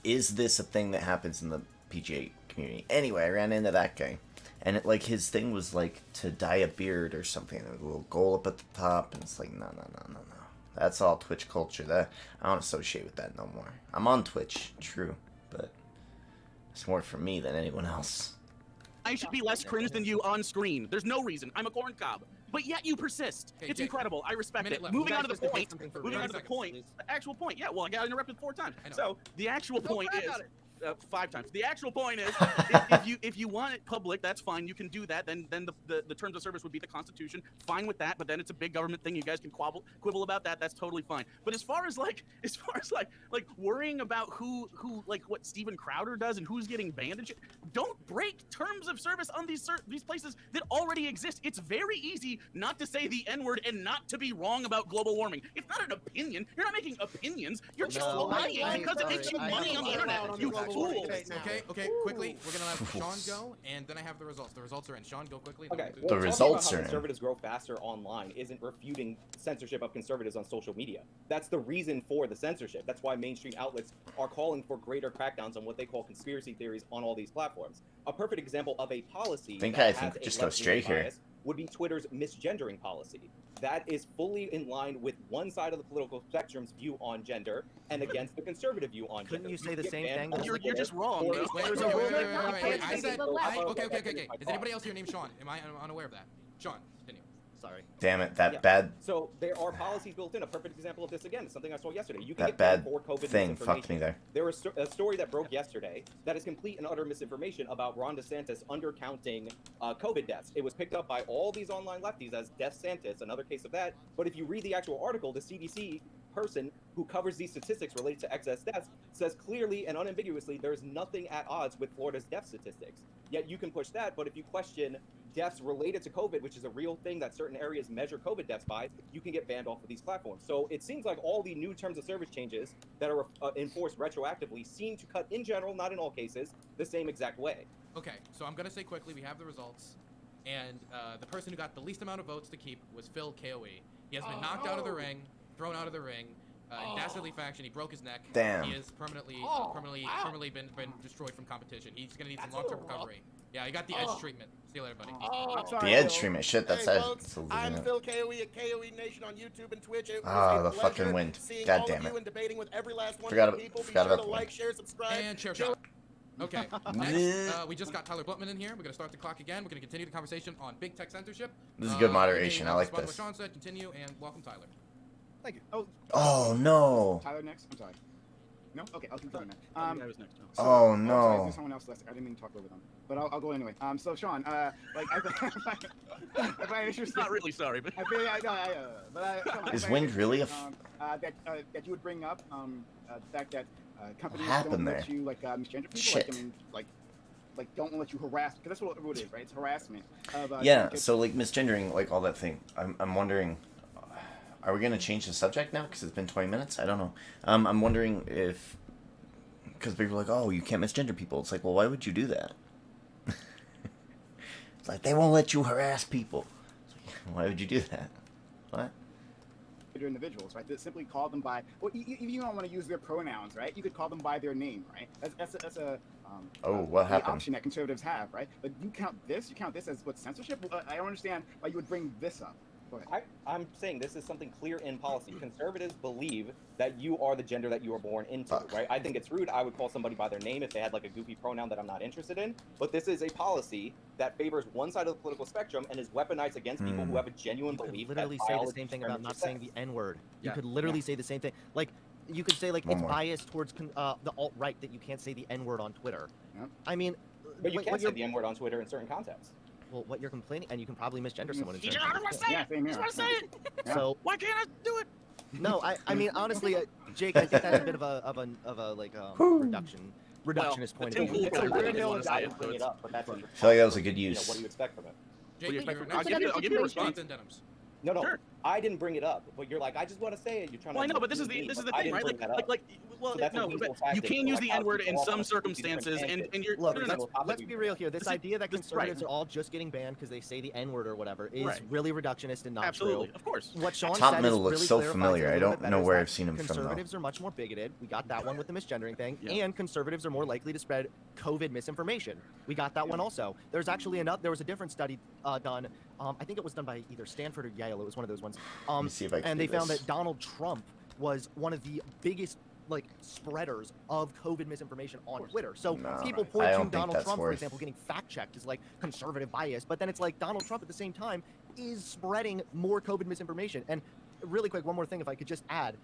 is this a thing that happens in the PGA community? Anyway, I ran into that guy, and it, like, his thing was like to dye a beard or something. There was a little goal up at the top, and it's like, no. That's all Twitch culture. That I don't associate with that no more. I'm on Twitch, true, but it's more for me than anyone else. I should be less cringe than you on screen. There's no reason. I'm a corn cob. But yet you persist. Okay, It's Jake, incredible. I respect minute it. left. Moving You on to guys the just point. something for Moving on to the 30 point. seconds, The actual point. Yeah, well, I got interrupted 4 times. I know. So the actual point crap is. on it. 5 times. The actual point is, if you want it public, that's fine. You can do that. Then the terms of service would be the Constitution. Fine with that. But then it's a big government thing. You guys can quibble about that. That's totally fine. But as far as like worrying about who like what Steven Crowder does and who's getting banned and shit, don't break terms of service on these places that already exist. It's very easy not to say the N-word and not to be wrong about global warming. It's not an opinion. You're not making opinions. You're just lying because it makes you money on the internet. You fool. Okay, quickly. We're gonna let Sean go, and then I have the results. The results are in. Sean, go quickly. Okay. The Well, results talking are about in. how conservatives grow faster online isn't refuting censorship of conservatives on social media. That's the reason for the censorship. That's why mainstream outlets are calling for greater crackdowns on what they call conspiracy theories on all these platforms. A perfect example of a policy I think that I has think a just go left-leaning straight here. bias would be Twitter's misgendering policy. That is fully in line with one side of the political spectrum's view on gender and against the conservative view on Couldn't gender. you say the get same banned thing? on You're Twitter just wrong, for bro. a Wait, specific- I said. Okay. Is anybody else here named Sean? Am I unaware of that? Sean, continue. Sorry. Damn it, that Yeah. bad So there are policies built in. A perfect example of this again is something I saw yesterday. You can that get banned bad for COVID thing fucked me misinformation. there. There was a story that broke yesterday that is complete and utter misinformation about Ron DeSantis undercounting COVID deaths. It was picked up by all these online lefties as Death Santis, another case of that. But if you read the actual article, the CDC person who covers these statistics related to excess deaths says clearly and unambiguously there's nothing at odds with Florida's death statistics. Yet you can push that, but if you question deaths related to COVID, which is a real thing that certain areas measure COVID deaths by, you can get banned off of these platforms. So it seems like all the new terms of service changes that are enforced retroactively seem to cut, in general, not in all cases, the same exact way. Okay, so I'm gonna say quickly, we have the results, and the person who got the least amount of votes to keep was Phil KOE. He has been knocked out of the ring, thrown out of the ring. In Dastardly faction, he broke his neck. Damn. He has permanently been destroyed from competition. He's gonna need some long-term recovery. Yeah, he got the edge treatment. See you later, buddy. I'm sorry, The edge Phil. treatment. Shit, that's Hey, it. folks, It's a I'm legit- Phil KOE at KOE Nation on YouTube and Twitch. It was Ah, a the pleasure fucking wind. seeing God all damn of you it. and debating with every last one Forgot of you ab- people. Be forgot sure about to the like, wind. share, subscribe. And chair shot. Okay, next, we just got Tyler Blutman in here. We're gonna start the clock again. We're gonna continue the conversation on big tech censorship. This is good Okay, moderation. I like respond to this. What Sean said. Continue and welcome, Tyler. Thank you. Oh, Oh no. Tyler next. I'm sorry. No? Okay, I'll continue now. I was next. So- Oh, sorry, no. there's someone else left. I didn't mean to talk over them, but I'll go anyway. So Sean, like I find interesting. Not really sorry, but I feel Sean, I Is find wind really a interesting, that you would bring up the fact that companies happened don't there? let you misgender people. Shit. Like don't let you harass, because that's what it is, right? It's harassment. Of, Yeah, kids. so like misgendering, like all that thing. I'm wondering, are we gonna change the subject now? Because it's been 20 minutes. I don't know. I'm wondering if, because people are like, oh, you can't misgender people. It's like, well, why would you do that? It's like they won't let you harass people. It's like, why would you do that? What? Individuals, right? That simply call them by, well, even you don't want to use their pronouns, right? You could call them by their name, right? That's a What the happened? option that conservatives have, right? But you count this as what, censorship? I don't understand why you would bring this up. Go ahead. I'm saying this is something clear in policy. Conservatives believe that you are the gender that you were born into, Fuck. right? I think it's rude. I would call somebody by their name if they had like a goofy pronoun that I'm not interested in. But this is a policy that favors one side of the political spectrum and is weaponized against people who have a genuine You could belief literally that say the biology same thing about not determines saying your the N-word. You Yeah. could literally say the same thing. Like, you could say, like, One it's more. biased towards the alt-right that you can't say the N-word on Twitter. Yep. I mean, But you what can say you're- the N-word on Twitter in certain contexts. Well, what you're complaining, and you can probably misgender someone in You certain just want to say Yeah, it. same You just here. want to say it. Yeah. So Why can't I do it? no, I mean honestly, Jake, I think that's a bit of a like reductionist point Tim of view. Pool guy Weird didn't deal want is to I say it, didn't so bring it it's. up, but that's I feel like that was a good you know, use. what do you expect from it? Jake, you you're expect an from- I'll expert give you- in I'll give you a situations response. and denims. No, Sure. I didn't bring it up, but you're like, I just want to say it. You're trying Well, I to. know, but this is the me, this is but the I thing, didn't right? bring that up. Well, So that's no, a reasonable but you tactic can for, use like, the how N-word people in walk some on completely different circumstances, and tangents. you're Look, no, no, that's let's be real here. This idea that this- conservatives right. are all just getting banned because they say the N-word or whatever is Right. really reductionist and not absolutely, true. of course. What Sean Top said Middle is looks really so clarifies it familiar. a I little don't bit know better, where is I've seen him that from, though. Conservatives are much more bigoted. We got that one with the misgendering thing, Yeah. and conservatives are more likely to spread COVID misinformation. We got that one also. There's actually there was a different study done. I think it was done by either Stanford or Yale. It was one of those ones. Let me see if I can And do they found this. that Donald Trump was one of the biggest spreaders of COVID misinformation on Twitter. So No, people I point don't to think Donald that's Trump, for worth- example, getting fact checked as like conservative bias, but then it's like Donald Trump at the same time is spreading more COVID misinformation. And really quick, one more thing, if I could just add.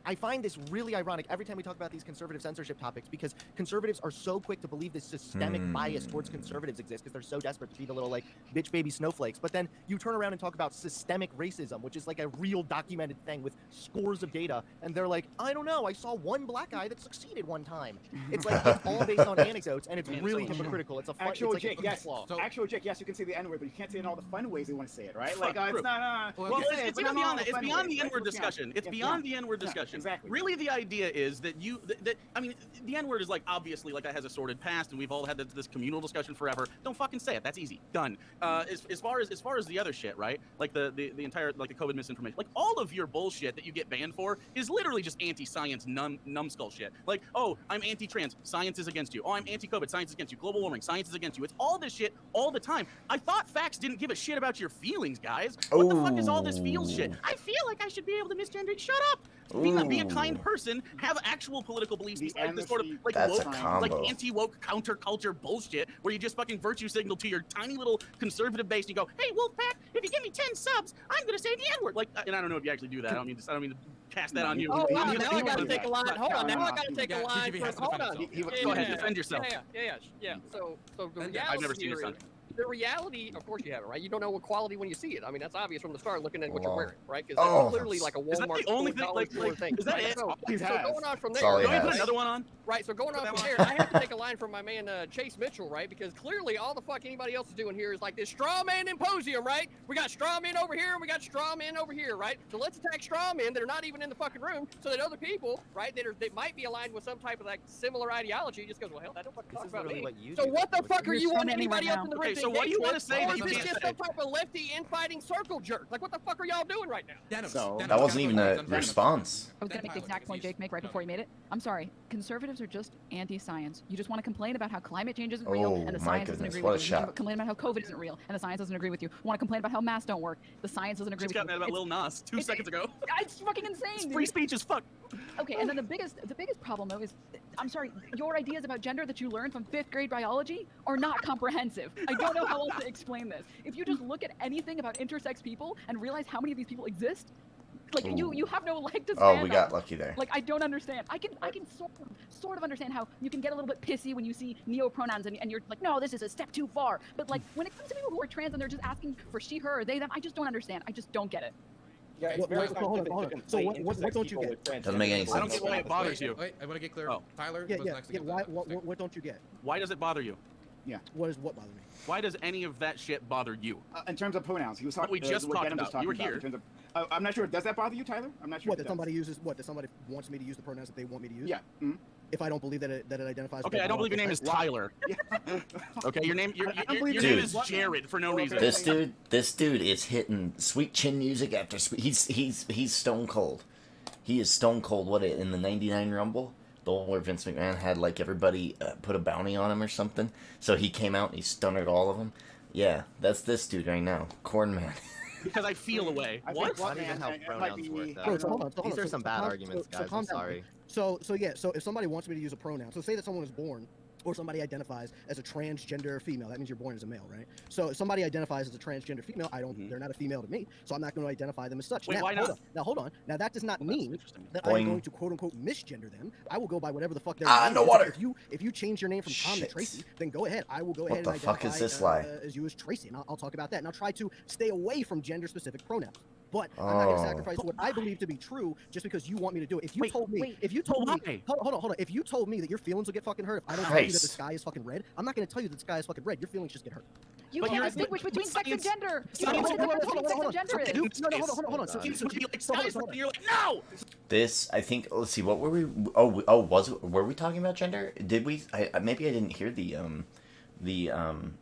I find this really ironic every time we talk about these conservative censorship topics because conservatives are so quick to believe this systemic bias towards conservatives exists because they're so desperate to be the little bitch baby snowflakes. But then you turn around and talk about systemic racism, which is like a real documented thing with scores of data, and they're like, I don't know, I saw one black guy that succeeded one time. It's like it's all based on anecdotes, and it's really hypocritical. It's a fun, Actual it's like Jake, a yes. flaw. So- Actual Jake, yes, you can say the N-word, but you can't say it in all the fun ways they want to say it, right? Like, True. it's not. Well, Well, Okay. it's but even not beyond all that. the It's fun beyond ways, the right? N-word It's beyond. discussion. It's It's beyond beyond. the N-word Yeah, discussion. exactly. Really, the idea is that I mean, the N-word is like obviously like that has a sordid past, and we've all had this communal discussion forever. Don't fucking say it. That's easy. Done. As far as the other shit, right? Like the entire like the COVID misinformation, like all of your bullshit that you get banned for is literally just anti-science, numbskull shit. Like, oh, I'm anti-trans, science is against you. Oh, I'm anti-COVID, science is against you. Global warming, science is against you. It's all this shit all the time. I thought facts didn't give a shit about your feelings, guys. What the fuck is all this feels shit? I feel like I should be able to misgender. Shut up. Be a kind person. Have actual political beliefs The besides this sort of amnesty- like That's a woke, combo. like anti-woke counterculture bullshit where you just fucking virtue signal to your tiny little conservative base and you go, hey, Wolfpack, if you give me 10 subs, I'm gonna say the N-word. Like, and I don't know if you actually do that. I don't mean to cast that on you. Oh, wow, He now was I gotta doing take a that. line. Hold on, now I No, gotta take yeah, a line. TGV has to Hold defend on. himself. Go ahead, defend yourself. Yeah. So the And reality I've never seen here his son. is- the reality, of course you have it, right? You don't know what quality when you see it. I mean, that's obvious from the start looking at what you're Wow. wearing, right? Because Oh, that's clearly like a Is that Walmart the only store, thing, dollar like, store thing. is that right? it? So He has. going on from That's there, all he Don't you put has. another one on? right? So going on Put from that there, I have to take a line from my man Chase Mitchell, right? Because clearly all the fuck anybody else is doing here is like this straw man symposium, right? We got straw men over here and we got straw men over here, right? So let's attack straw men that are not even in the fucking room, so that other people, right, that might be aligned with some type of like similar ideology, just goes, well, hell, that don't fucking This talk is about literally me. what you So do. what the fuck are You're you straw want manning right anybody else now. in the Okay, room to so what do you engage wanna with? say Or that is you this can't just say? some type of lefty infighting circle jerk? Like what the fuck are y'all doing right now? Denims. So- Denims. That wasn't Gotta even go a Denims. response. I was going to make the exact point Jake made right before he made it. I'm sorry. Conservatives are just anti-science. You just want to complain about how climate change isn't real Oh, and the my science doesn't goodness, agree what with a you. You want shot. to complain about how COVID isn't real and the science doesn't agree with you. Want to complain about how masks don't work. The science doesn't agree Just with got you. mad about Lil Nas 2 seconds ago. It's fucking insane. It's dude. free speech as fuck. Okay, and then the biggest problem though is, I'm sorry, your ideas about gender that you learned from 5th grade biology are not comprehensive. I don't know how else to explain this. If you just look at anything about intersex people and realize how many of these people exist, like you have no leg to stand Oh, we on. got lucky there. Like I don't understand. I can sort of understand how you can get a little bit pissy when you see neo pronouns and you're like, no, this is a step too far. But like when it comes to people who are trans and they're just asking for she, her, or they, them, I just don't understand. I just don't get it. Yeah, it's What- very what- scientific hold to on. So conflate what intersex don't you people get? with transgender Doesn't make any people. I don't sense. get why it bothers you. Wait, I want to get clear. Oh. Tyler Yeah, was yeah, next to yeah. give Why? the What, stick. what don't you get? Why does it bother you? What does what bother me? Why does any of that shit bother you? In terms of pronouns, he was talking. we just what talked Denim was about. You talking were about in terms of, I'm not sure. Does that bother you, Tyler? I'm not sure. What if that it does. somebody uses? What that somebody wants me to use the pronouns that they want me to use? Yeah. Mhm. If I don't believe that it identifies. with Okay, their I don't believe your name is biological Tyler. Okay, your name your I don't believe your it name is. is Jared for no reason. This dude is hitting sweet chin music after sweet. He's stone cold. He is stone cold. What in the '99 Rumble, the one where Vince McMahon had like everybody put a bounty on him or something. So he came out and he stunned all of them. Yeah, that's this dude right now, Corn Man. Because I feel away. I What? think Not even how it might pronouns be- work. I Though. Bro, so hold on, These are so some bad calm- arguments, so guys. calm I'm down. sorry. So if somebody wants me to use a pronoun, so say that someone is born or somebody identifies as a transgender female. That means you're born as a male, right? So if somebody identifies as a transgender female, they're not a female to me, so I'm not going to identify them as such. Wait, now, why not? Hold on. Now that does not mean interesting. that I'm Boing. going to quote unquote misgender them. I will go by whatever the fuck their Ah, name no is. water. If you change your name from Tom to Shit. Tracy, then go ahead. I will go What ahead the and fuck identify is this lie? as you as Tracy, and I'll talk about that. And I'll try to stay away from gender-specific pronouns. But I'm not going to sacrifice what I believe to be true just because you want me to do it. If you told me, hold on, if you told me that your feelings will get fucking hurt if I don't tell you that the sky is fucking red, I'm not going to tell you that the sky is fucking red. Your feelings just get hurt. You can't distinguish between sex and gender. You Hold don't know what sex and gender is. Hold on. You're like, no! This, I think. Let's see. What were we? Were we talking about gender? Did we? Maybe I didn't hear the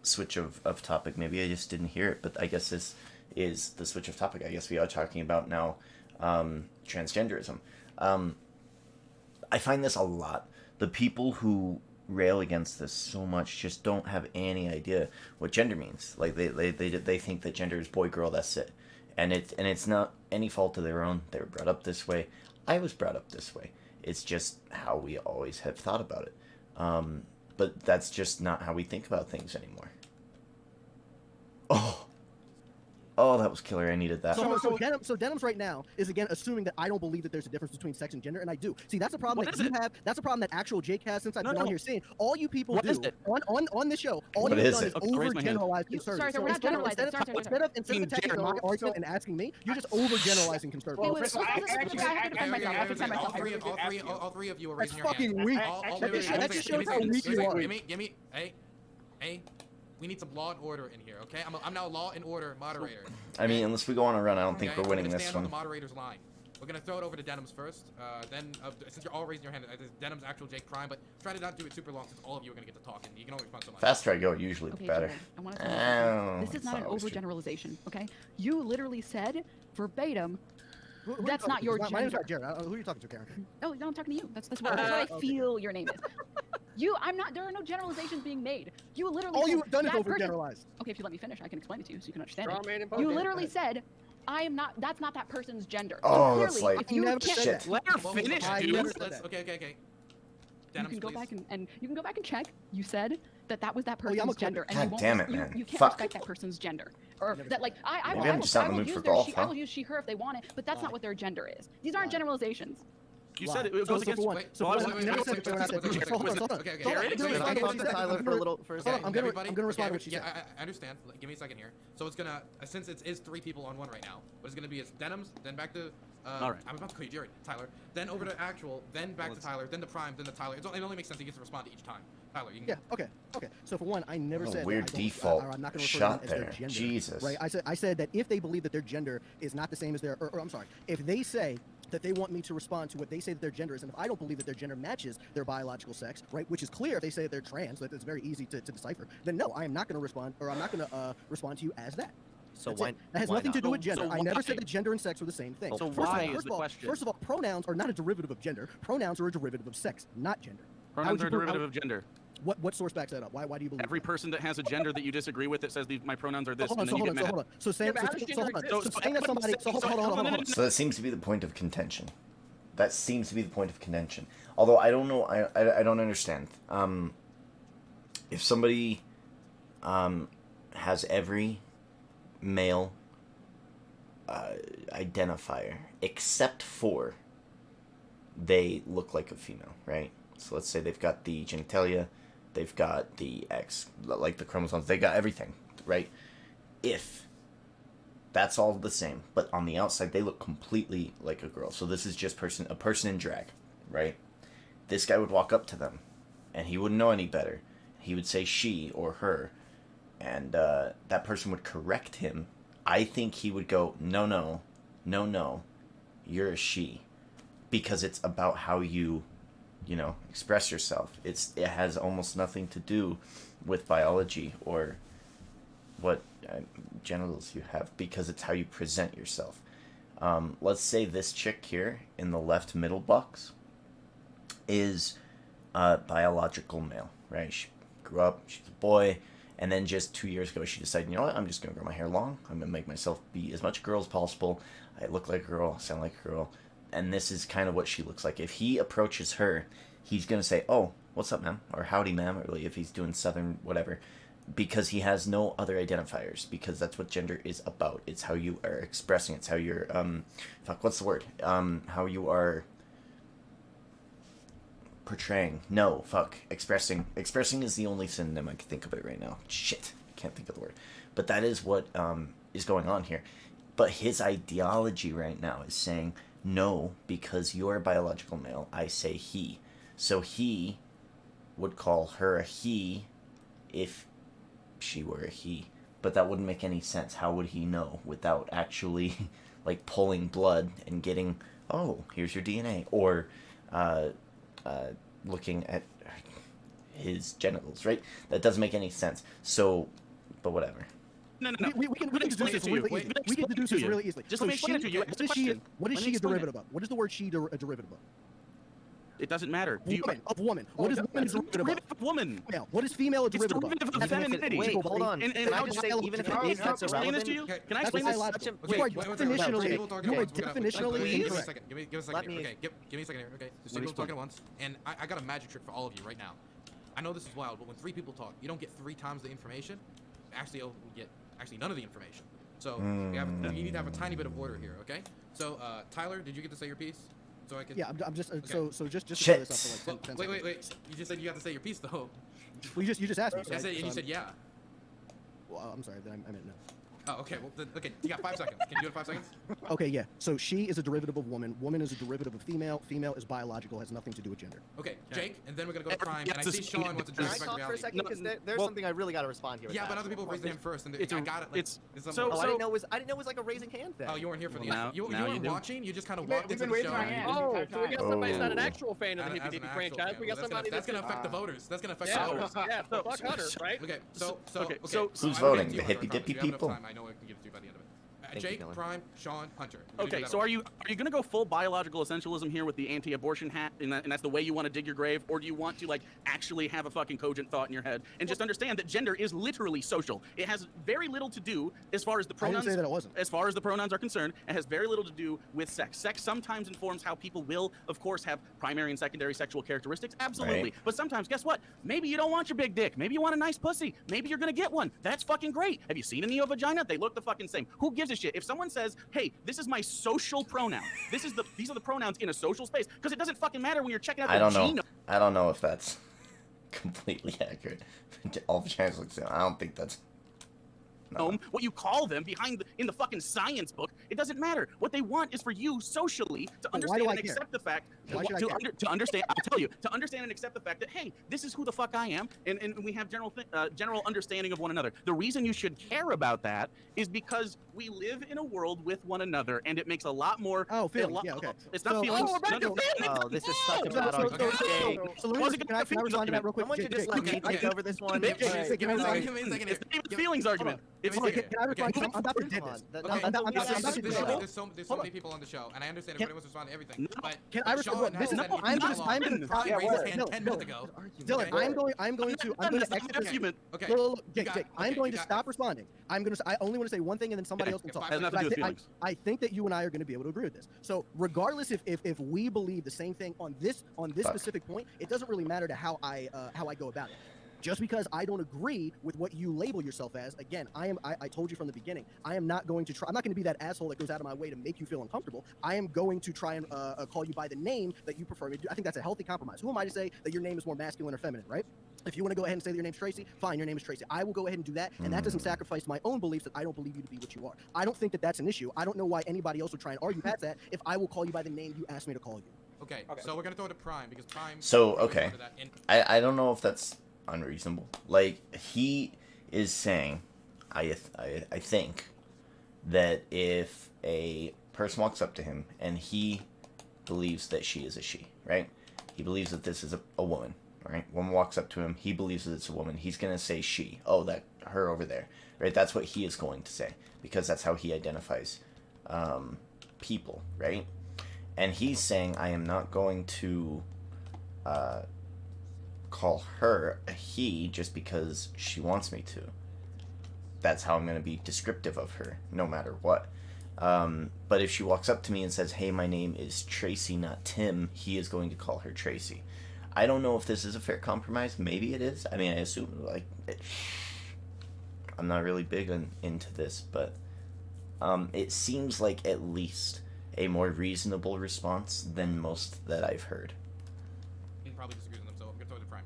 switch of topic. Maybe I just didn't hear it. But I guess this is the switch of topic. I guess we are talking about now transgenderism. I find this a lot. The people who rail against this so much just don't have any idea what gender means. Like they think that gender is boy girl, that's it. And it's not any fault of their own. They were brought up this way. I was brought up this way. It's just how we always have thought about it. But that's just not how we think about things anymore. Oh, that was killer. I needed that. So Denims right now is again assuming that I don't believe that there's a difference between sex and gender, and I do. See, that's a problem that you have. That's a problem that actual Jake has since I've been on here saying all you people do on this show. All you've done is overgeneralize conservatives. Sorry, we're not generalizing. Instead of attacking my argument and asking me, you're just overgeneralizing conservatives. All three of you are raising your That's hands. fucking weak. That just shows how weak you are. Give me, hey, we need some law and order in here, okay? I'm now law and order moderator. I mean, unless we go on a run, I don't think we're winning this stand one. on the moderator's line. We're gonna throw it over to Denims first. Then, since you're all raising your hand, Denims actual Jake Prime, but try to not do it super long since all of you are gonna get to talk, and you can only respond so much. Faster I go, usually Okay, better. Jordan, I want to tell you this is not an overgeneralization, okay? You literally said verbatim. That's not your gender. My name's not Jared. Who are you talking to, Karen? No, I'm talking to you. That's what I feel your name is. I'm not. There are no generalizations being made. You literally. All said you've done is that overgeneralize. Okay, if you let me finish, I can explain it to you so you can understand Straw man it. and poke You it. literally said, "I am not. That's not that person's gender." Oh, so that's clearly, like if you never can't, said that. Let her finish, dude. Okay. you Denims, can go please. back and you can go back and check. You said that was that person's I'm a gender, and God you won't. damn it, man. You can't Fuck. respect that person's gender, or that like I Maybe I'm just not in the mood use for their golf, she, huh? I will use she her if they want it, but that's not what their gender is. These aren't generalizations. You said it So goes for against. one, so for one, you never said that you're not that deep. Hold on. I talked to Tyler for a little. I'm gonna respond to what she said. I understand. Give me a second here. So it's gonna, since it is 3 people on one right now, what it's gonna be is Denims, then back to, All right. I'm about to call you Jared, Tyler, then over to Actual, then back to Tyler, then to Prime, then to Tyler. It only makes sense he gets to respond to each time. Tyler, you can. Yeah. Okay. So for one, I never said Weird that I don't, default or I'm not going to refer shot to them as there. their gender. Jesus. Right. I said that if they believe that their gender is not the same as their, or I'm sorry, if they say that they want me to respond to what they say that their gender is, and if I don't believe that their gender matches their biological sex, right, which is clear if they say that they're trans, that it's very easy to decipher, then no, I am not going to respond, or I'm not going to respond to you as that. So That's why? it. That has why nothing to not? do with gender. So I never why? said that gender and sex were the same thing. So First why of all, is the question? First of all, pronouns are not a derivative of gender. Pronouns are a derivative of sex, not gender. Pronouns are a derivative of gender. What source backs that up? Why do you believe Every that? person that has a gender that you disagree with that says my pronouns are this, Hold on, and then you get mad. So saying but how does gender that somebody. So hold on. So that seems to be the point of contention. That seems to be the point of contention. Although I don't know, I don't understand. If somebody has every male identifier except for they look like a female, right? So let's say they've got the genitalia, they've got the X, like the chromosomes, they got everything, right? If that's all the same, but on the outside they look completely like a girl. So this is just a person in drag, right? This guy would walk up to them, and he wouldn't know any better. He would say she or her, and that person would correct him. I think he would go, no, you're a she, because it's about how you express yourself. It has almost nothing to do with biology or what genitals you have, because it's how you present yourself. Let's say this chick here in the left middle box is biological male, right? She grew up, she's a boy, and then just 2 years ago she decided, you know what, I'm just going to grow my hair long, I'm going to make myself be as much a girl as possible, I look like a girl, sound like a girl, and this is kind of what she looks like. If he approaches her, he's going to say, oh, what's up, ma'am, or howdy, ma'am, or if he's doing Southern whatever, because he has no other identifiers, because that's what gender is about. It's how you are expressing. It's how you're what's the word? How you are portraying. No, expressing. Expressing is the only synonym I can think of it right now. Shit, can't think of the word. But that is what is going on here. But his ideology right now is saying, no, because you're a biological male, I say he. So he would call her a he if she were a he. But that wouldn't make any sense. How would he know without actually like pulling blood and getting, oh, here's your DNA, or looking at his genitals, right? That doesn't make any sense. So, but whatever. No. We can deduce this really easily. We can deduce this really easily. Just So let me explain it to you. what is she a derivative of? What is the word she a derivative of? It doesn't matter. Woman. What is woman a derivative of? Woman. Female. What is female a It's derivative of? derivative of femininity. Wait, hold on. And Can I just say, even if it is, that's irrelevant? Can I explain this? You are definitionally incorrect. Give me a second here. Okay, give me a second here. Okay, there's two people talking at once, and I got a magic trick for all of you right now. I know this is wild, but when 3 people talk, you don't get 3 times the information. Actually, you'll get none of the information. So you need to have a tiny bit of order here. Okay. So Tyler, did you get to say your piece? So I could. Yeah, I'm just okay. so just to clear this up for like 10 seconds. Wait. You just said you got to say your piece though. Well, you just asked me. So you said yeah. Well, I'm sorry. Then I meant no. Oh, okay. Well, okay. You got 5 seconds. Can you do it in 5 seconds? Okay, yeah. So she is a derivative of woman. Woman is a derivative of female. Female is biological. Has nothing to do with gender. Okay, Jake, and then we're gonna go to Prime. And I see Sean wants to Can address I back talk for a reality. second? Because there's something I really got to respond here. Yeah, but other people raised their hand first, and I got it. Like, I didn't know it was like a raising hand thing. Oh, you weren't here for the. Now You weren't watching. You just kind of walked into the waiting show. for our hand. Oh, so we got somebody who's not an actual fan of the Hippy Dippy franchise. We got somebody that's gonna affect the voters. That's gonna affect the Yeah, voters. yeah, so fuck Hunter, right? Okay, so Who's voting? The Hippy Dippy people? I know I can give it to you by the end of it. Thank you, Jake, Dylan. Prime, Sean, Hunter. Okay, so are you going to go full biological essentialism here with the anti-abortion hat, and that's the way you want to dig your grave, or do you want to like actually have a fucking cogent thought in your head and just understand that gender is literally social? It has very little to do as far as the pronouns. I didn't say that it wasn't. As far as the pronouns are concerned, it has very little to do with sex. Sex sometimes informs how people will, of course, have primary and secondary sexual characteristics. Absolutely, Right. but sometimes, guess what? Maybe you don't want your big dick. Maybe you want a nice pussy. Maybe you're going to get one. That's fucking great. Have you seen a neo-vagina? They look the fucking same. Who gives a shit? If someone says, hey, this is my social pronoun. These are the pronouns in a social space, because it doesn't fucking matter when you're checking out the genome. I don't know if that's completely accurate. All vaginas look the same. I don't think that's. No. What you call them in the fucking science book, it doesn't matter. What they want is for you socially to understand and accept the fact to understand. I'll tell you, to understand and accept the fact that, hey, this is who the fuck I am, and we have general understanding of one another. The reason you should care about that is because we live in a world with one another, and it makes a lot more. Oh, feelings. Yeah, okay. It's not feelings. Oh, this is such a bad argument. So can I respond to that real quick? I want you to just let me take over this one. Give me a second. It's the feelings argument. Can I respond? I'm about to dead this. There's so many people on the show, and I understand everybody wants to respond to everything. But Can I respond? Sean has I'm said just raised his hand 10 minutes ago. Dylan, I'm going to exit this. Okay. Look, Jake, I'm going to stop responding. I only want to say one thing, and then somebody else can talk. Has nothing to do with feelings. I think that you and I are going to be able to agree with this. So regardless if we believe the same thing on this specific point, it doesn't really matter to how I go about it. Just because I don't agree with what you label yourself as, again, I told you from the beginning, I'm not going to be that asshole that goes out of my way to make you feel uncomfortable. I am going to try and call you by the name that you prefer me to do. I think that's a healthy compromise. Who am I to say that your name is more masculine or feminine, right? If you want to go ahead and say that your name's Tracy, fine, your name is Tracy. I will go ahead and do that, and that doesn't sacrifice my own beliefs that I don't believe you to be what you are. I don't think that that's an issue. I don't know why anybody else would try and argue past that if I will call you by the name you asked me to call you. Okay, so we're going to throw it to Prime, because Prime... So, okay. I don't know if that's unreasonable. Like, he is saying, I think, that if a person walks up to him and he believes that she is a she, right? He believes that this is a woman, right? Woman walks up to him, he believes that it's a woman. He's going to say she. Oh, that her over there, right? That's what he is going to say, because that's how he identifies people, right? And he's saying, I am not going to call her a he just because she wants me to. That's how I'm going to be descriptive of her, no matter what. But if she walks up to me and says, hey, my name is Tracy, not Tim, he is going to call her Tracy. I don't know if this is a fair compromise. Maybe it is. I mean, I assume, like, I'm not really big into this, but it seems like at least a more reasonable response than most that I've heard. You can probably disagree with them, so I'm going to throw it to Prime.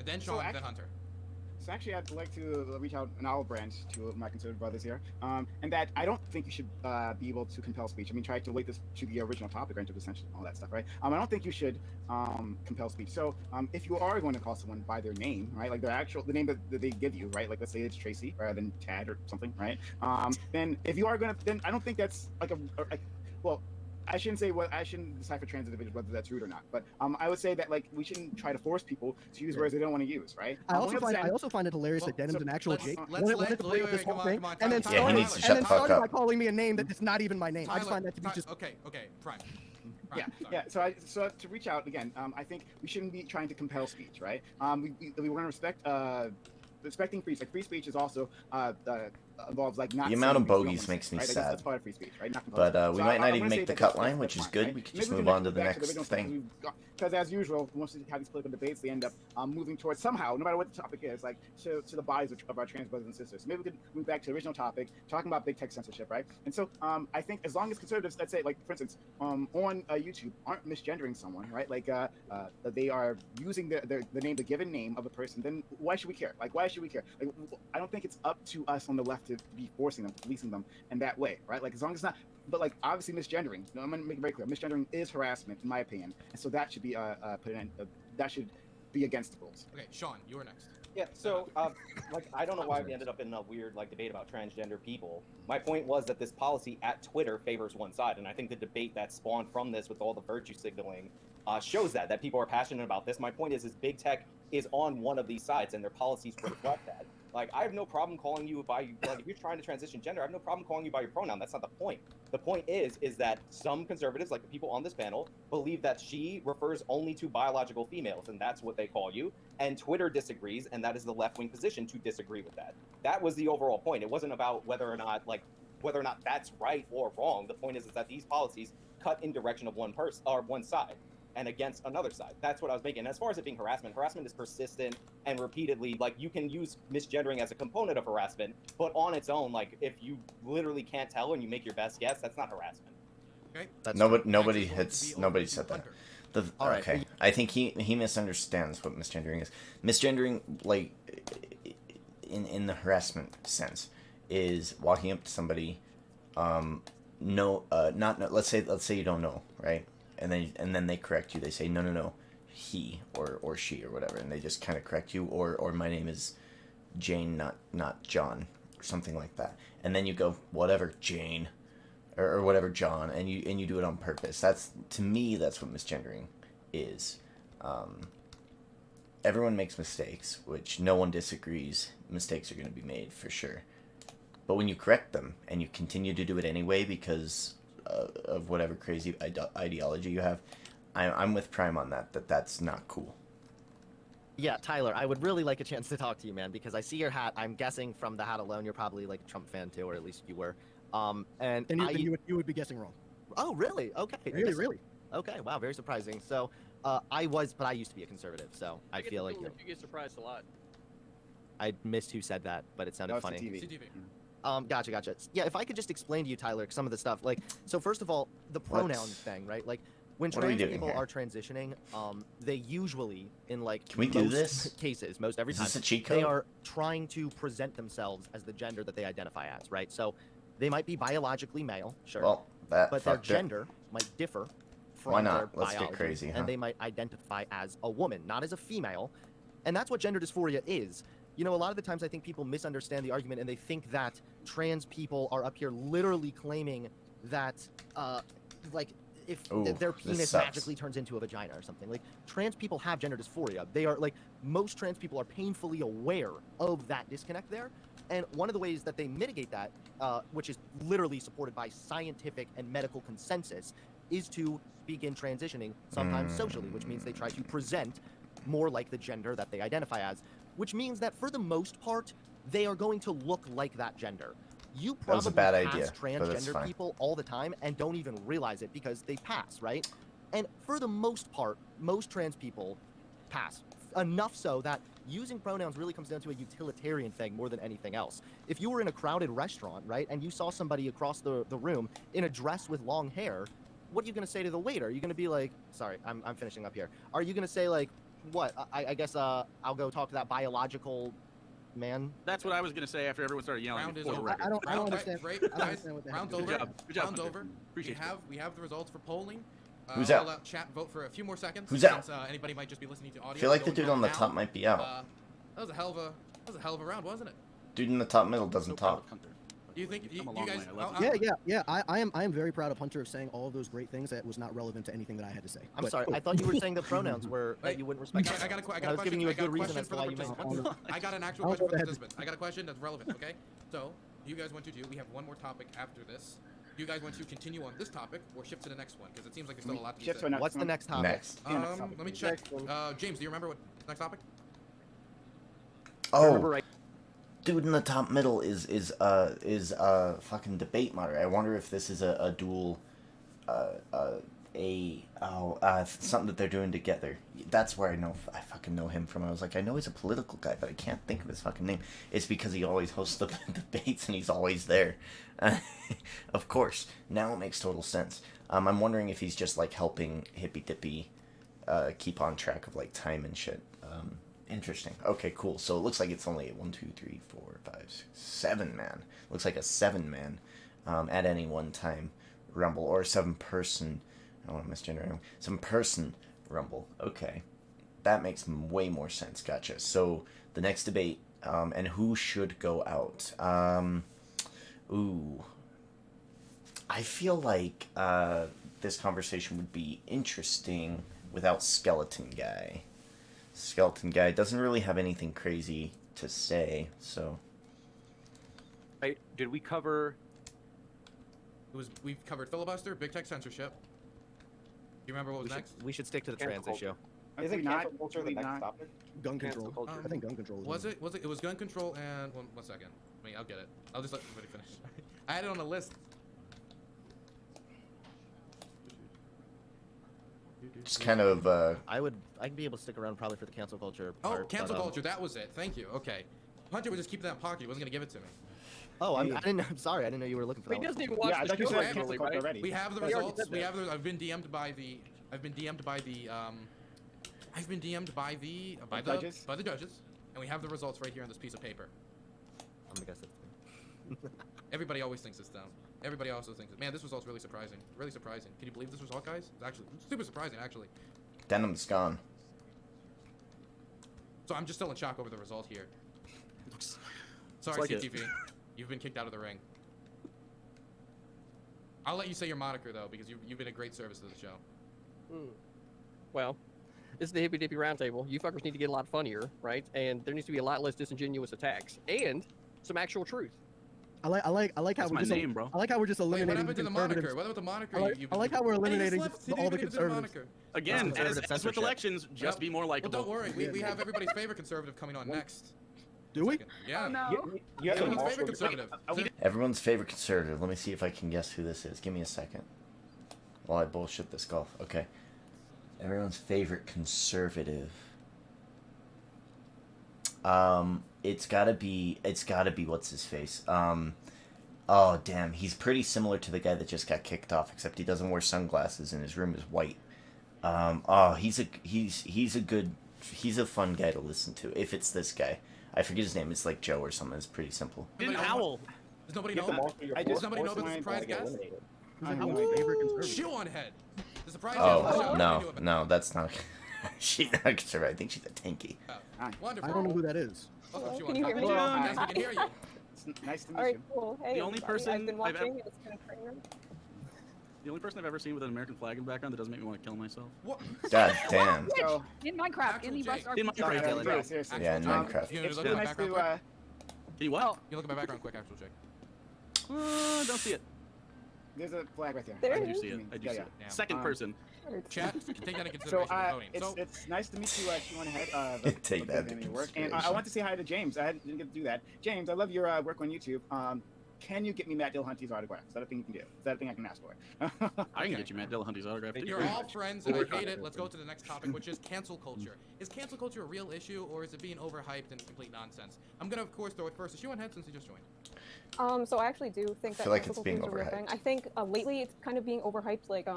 And then So Sean, act- then Hunter. So actually, I'd like to reach out an olive branch to my conservative brothers here, and that I don't think you should be able to compel speech. I mean, try to relate this to the original topic, right, to dissension, all that stuff, right? I don't think you should compel speech. So if you are going to call someone by their name, right, like the name that they give you, right, like let's say it's Tracy rather than Tad or something, right? Then if you are going to, then I don't think that's like well. I shouldn't decipher trans individuals whether that's rude or not, but I would say that like we shouldn't try to force people to use words they don't want to use, right? I also find it hilarious that Denim's an actual Jake. Wanted to bring up this whole thing, and then Yeah, he needs to shut the fuck started by up. calling me a name that is not even my name. I just Tyler, find that to be just. Okay, Prime. Yeah, Prime, yeah. So to reach out again, I think we shouldn't be trying to compel speech, right? We want to respect respecting free speech. Like free speech is also involves like not. The amount of saying things you don't bogies wanna makes say, me right? Like, sad. that's part of free speech, right? Not But compulsory. we So might not I'm even gonna make say the that cut that's line, which is fine, good. right? We can Maybe just we move can on to the back next original thing. Because as usual, once we have these political debates, they end up moving towards somehow, no matter what the topic is, like to the bodies of our trans brothers and sisters. So maybe we could move back to the original topic, talking about big tech censorship, right? And so I think as long as conservatives, let's say, like for instance, on YouTube, aren't misgendering someone, right? Like they are using the name, the given name of a person, then why should we care? Like why should we care? Like I don't think it's up to us on the left to be forcing them, policing them in that way, right? Like as long as it's not. But like obviously misgendering, I'm gonna make it very clear. Misgendering is harassment, in my opinion, and so that should be put in. That should be against the rules. Okay, Sean, you are next. Yeah, so like I don't know why we ended up in a weird like debate about transgender people. My point was that this policy at Twitter favors one side, and I think the debate that spawned from this with all the virtue signaling shows that people are passionate about this. My point is big tech is on one of these sides, and their policies reflect that. Like, I have no problem calling you by, like, if you're trying to transition gender, I have no problem calling you by your pronoun. That's not the point. The point is that some conservatives, like the people on this panel, believe that she refers only to biological females, and that's what they call you. And Twitter disagrees, and that is the left-wing position to disagree with that. That was the overall point. It wasn't about whether or not that's right or wrong. The point is that these policies cut in direction of one person or one side and against another side. That's what I was making. And as far as it being harassment is persistent and repeatedly, like, you can use misgendering as a component of harassment, but on its own, like, if you literally can't tell and you make your best guess, that's not harassment. Okay. Nobody said that. All right. Okay, I think he misunderstands what misgendering is. Misgendering, like, in the harassment sense, is walking up to somebody, let's say you don't know, right? And then they correct you. They say no, he or she or whatever, and they just kind of correct you. Or my name is Jane, not John, or something like that. And then you go whatever Jane, or whatever John, and you do it on purpose. To me that's what misgendering is. Everyone makes mistakes, which no one disagrees. Mistakes are going to be made for sure. But when you correct them and you continue to do it anyway because of whatever crazy ideology you have, I'm with Prime on that's not cool. Yeah, Tyler, I would really like a chance to talk to you, man, because I see your hat. I'm guessing from the hat alone, you're probably like a Trump fan too, or at least you were. And you would be guessing wrong. Oh, really? Okay. Really? Okay. Wow. Very surprising. So, but I used to be a conservative, so I feel like you get surprised a lot. I missed who said that, but it sounded funny. CTV. Gotcha. Yeah, if I could just explain to you, Tyler, some of the stuff. Like, so first of all, the pronoun thing, right? Like, when trans people are transitioning, they usually, in like Can we do this? cases, most every Is time, this a cheat code? they are trying to present themselves as the gender that they identify as, right? So they might be biologically male, sure, Well, but their gender might differ from Why their not? Let's biology, get crazy, huh? and they might identify as a woman, not as a female, and that's what gender dysphoria is. You know, a lot of the times I think people misunderstand the argument and they think that trans people are up here literally claiming that, like, if their penis magically turns into a vagina or something. Like, trans people have gender dysphoria. They are, like, most trans people are painfully aware of that disconnect there. And one of the ways that they mitigate that, which is literally supported by scientific and medical consensus, is to begin transitioning, sometimes socially, which means they try to present more like the gender that they identify as, which means that for the most part, they are going to look like that gender. You probably pass transgender people all the time and don't even realize it because they pass, right? And for the most part, most trans people pass. Enough so that using pronouns really comes down to a utilitarian thing more than anything else. If you were in a crowded restaurant, right, and you saw somebody across the room in a dress with long hair, what are you going to say to the waiter? Are you going to be like, sorry, I'm finishing up here. Are you going to say, like, what? I guess I'll go talk to that biological man? That's what I was going to say after everyone started yelling. Round is for the over. record. I don't Round- understand. Right, I don't guys, understand what the heck round's you're over. doing. Good job, Round's Hunter. over. Appreciate you. We have the results for polling. Who's I'll out? let chat vote for a few more seconds. Who's out? Since, anybody might just be listening to audio. I feel like the Going dude on the now. top might be out. That was a hell of a round, wasn't it? Dude in the top middle doesn't No problem talk. with Hunter. Do you think you I'm a long guys? way. I love Yeah, yeah, yeah. I am very proud of Hunter of saying all of those great things that was not relevant to anything that I had to say. I'm But- sorry. I thought you were saying the pronouns were Wait, that you wouldn't respect. I got a I was giving you a good reason as to why you made. I got an actual I question don't know for what the the heck- participants. I got a question that's relevant. Okay, so you guys want to do? We have one more topic after this. Do you guys want to continue on this topic or shift to the next one? Because it seems like there's still a lot to be Shift to said. next What's the one. next topic? Next. Yeah, next topic. Let me check. Next one. James, do you remember what next topic? Remember Oh, right. dude in the top middle is fucking debate moderator. I wonder if this is a dual, something that they're doing together. That's where I fucking know him from. I was like, I know he's a political guy, but I can't think of his fucking name. It's because he always hosts the debates and he's always there. Of course, now it makes total sense. I'm wondering if he's just like helping Hippy Dippy keep on track of like time and shit. Interesting. Okay, cool. So it looks like it's only 1, 2, 3, 4, 5, 6, 7 man. Looks like a 7 man at any one time rumble, or a 7 person. I don't want to misgender anyone. 7 person rumble. Okay, that makes way more sense. Gotcha. So the next debate, and who should go out? Ooh, I feel like this conversation would be interesting without Skeleton Guy. Skeleton Guy doesn't really have anything crazy to say, so... Right, did we cover... We've covered filibuster, big tech censorship. Do you remember what was next? We should stick to the Cancel trans issue. Isn't not, cancel culture the really next not. topic? Gun Cancel control. culture. I think gun control. Was it? It was gun control and one second. I mean, I'll get it. I'll just let everybody finish. I had it on the list. Just kind of, I'd be able to stick around probably for the cancel culture Oh, part, cancel but, culture. That was it. Thank you. Okay. Hunter would just keep that in pocket. He wasn't gonna give it to me. Oh, I didn't. I'm sorry. I didn't know you were looking for He that. doesn't even watch Yeah, I the thought you show said actually, cancel culture right? already. We have the We already results. said We that. have. I've been DM'd by the. I've been DM'd by the. I've been DM'd by the Judges? by the judges, and we have the results right here on this piece of paper. I'm gonna guess it. Everybody always thinks it's dumb. Everybody also thinks it. Man, this result's really surprising. Really surprising. Can you believe this result, guys? It's actually super surprising, actually. Denim's gone. So I'm just still in shock over the result here. Sorry, like it. CTV. You've been kicked out of the ring. I'll let you say your moniker, though, because you've been a great service to the show. Well, this is the Hippy Dippy Roundtable. You fuckers need to get a lot funnier, right? And there needs to be a lot less disingenuous attacks and some actual truth. I like how That's we're my just name, bro. I like how we're just Wait, what eliminating happened to the conservatives. moniker? What about the moniker? I like how we're eliminating He just left. He all the didn't even do the conservatives. moniker. Again, Conservative as with censorship. elections, just Yep. be more Well, likable. don't worry. We have everybody's favorite conservative coming on next. Do we? Yeah. You have to Everyone's also- favorite conservative. Everyone's favorite conservative. Let me see if I can guess who this is. Give me a second. While I bullshit this golf. Okay. Everyone's favorite conservative. It's gotta be what's his face. Oh damn, he's pretty similar to the guy that just got kicked off, except he doesn't wear sunglasses and his room is white. He's a fun guy to listen to. If it's this guy, I forget his name. It's like Joe or something. It's pretty simple. Didn't Anybody owl. Does nobody You have to know? mark your I force- just- Somebody know forces about the and surprise get guest? eliminated. Who's like my favorite conservative? Shoe on head. The surprise guest. of the show. Oh What do you do no, about that's not. She's not conservative. I think she's a tanky. that? Hi. Wonderful. I don't know who that is. Welcome, Hello, Shoe can on you Top. hear me? Yes, we can hear you. It's nice to meet All right, you. cool. Hey, The only everybody. person I've been I've ever- watching. It's kind of crazy. The only person I've ever seen with an American flag in the background that doesn't make me want to kill myself. What? God damn. So, In Minecraft, Actual in the Jake. Rust In RPG. Minecraft. Dylan. yeah, seriously. Yeah, in Actual Minecraft. Jake. You It's look really at my nice background to. quick? Can you what? You look at my background quick, Actual Jake. Don't see it. There's a flag right there. There I it do is. see it. I do Yeah, see yeah. it. Yeah. Second person. Chat, take that into So, consideration when voting. it's nice to meet you. She went ahead. Take that into your work. And I consideration. want to say hi to James. I didn't get to do that. James, I love your work on YouTube. can you get me Matt Dillahunty's autograph? Is that a thing you can do? Is that a thing I can ask for? I can get you Matt Dillahunty's autograph. too. You're all friends, and I hate it. Let's go to the next topic, which is cancel culture. Is cancel culture a real issue, or is it being overhyped and complete nonsense? I'm gonna, of course, throw it first to Sean Head since he just joined. So I actually do think that feel like cancel it's being culture is a real thing. overhyped. I think lately it's kind of being overhyped. Like,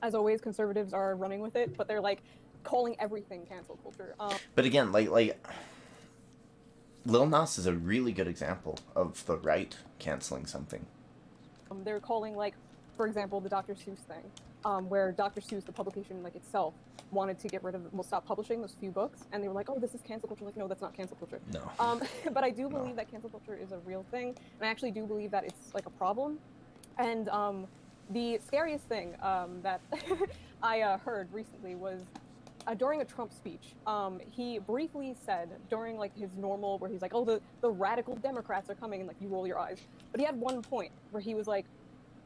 as always, conservatives are running with it, but they're like calling everything cancel culture. But again, like Lil Nas is a really good example of the right canceling something. They're calling, like, for example, the Dr. Seuss thing, where Dr. Seuss, the publication like itself, wanted to get rid of, stop publishing those few books, and they were like, oh, this is cancel culture. Like, no, that's not cancel culture. No. But I do believe that cancel culture is a real thing, and I actually do believe that it's like a problem. And the scariest thing that I heard recently was during a Trump speech. He briefly said during like his normal, where he's like, oh, the radical Democrats are coming, and like you roll your eyes. But he had one point where he was like,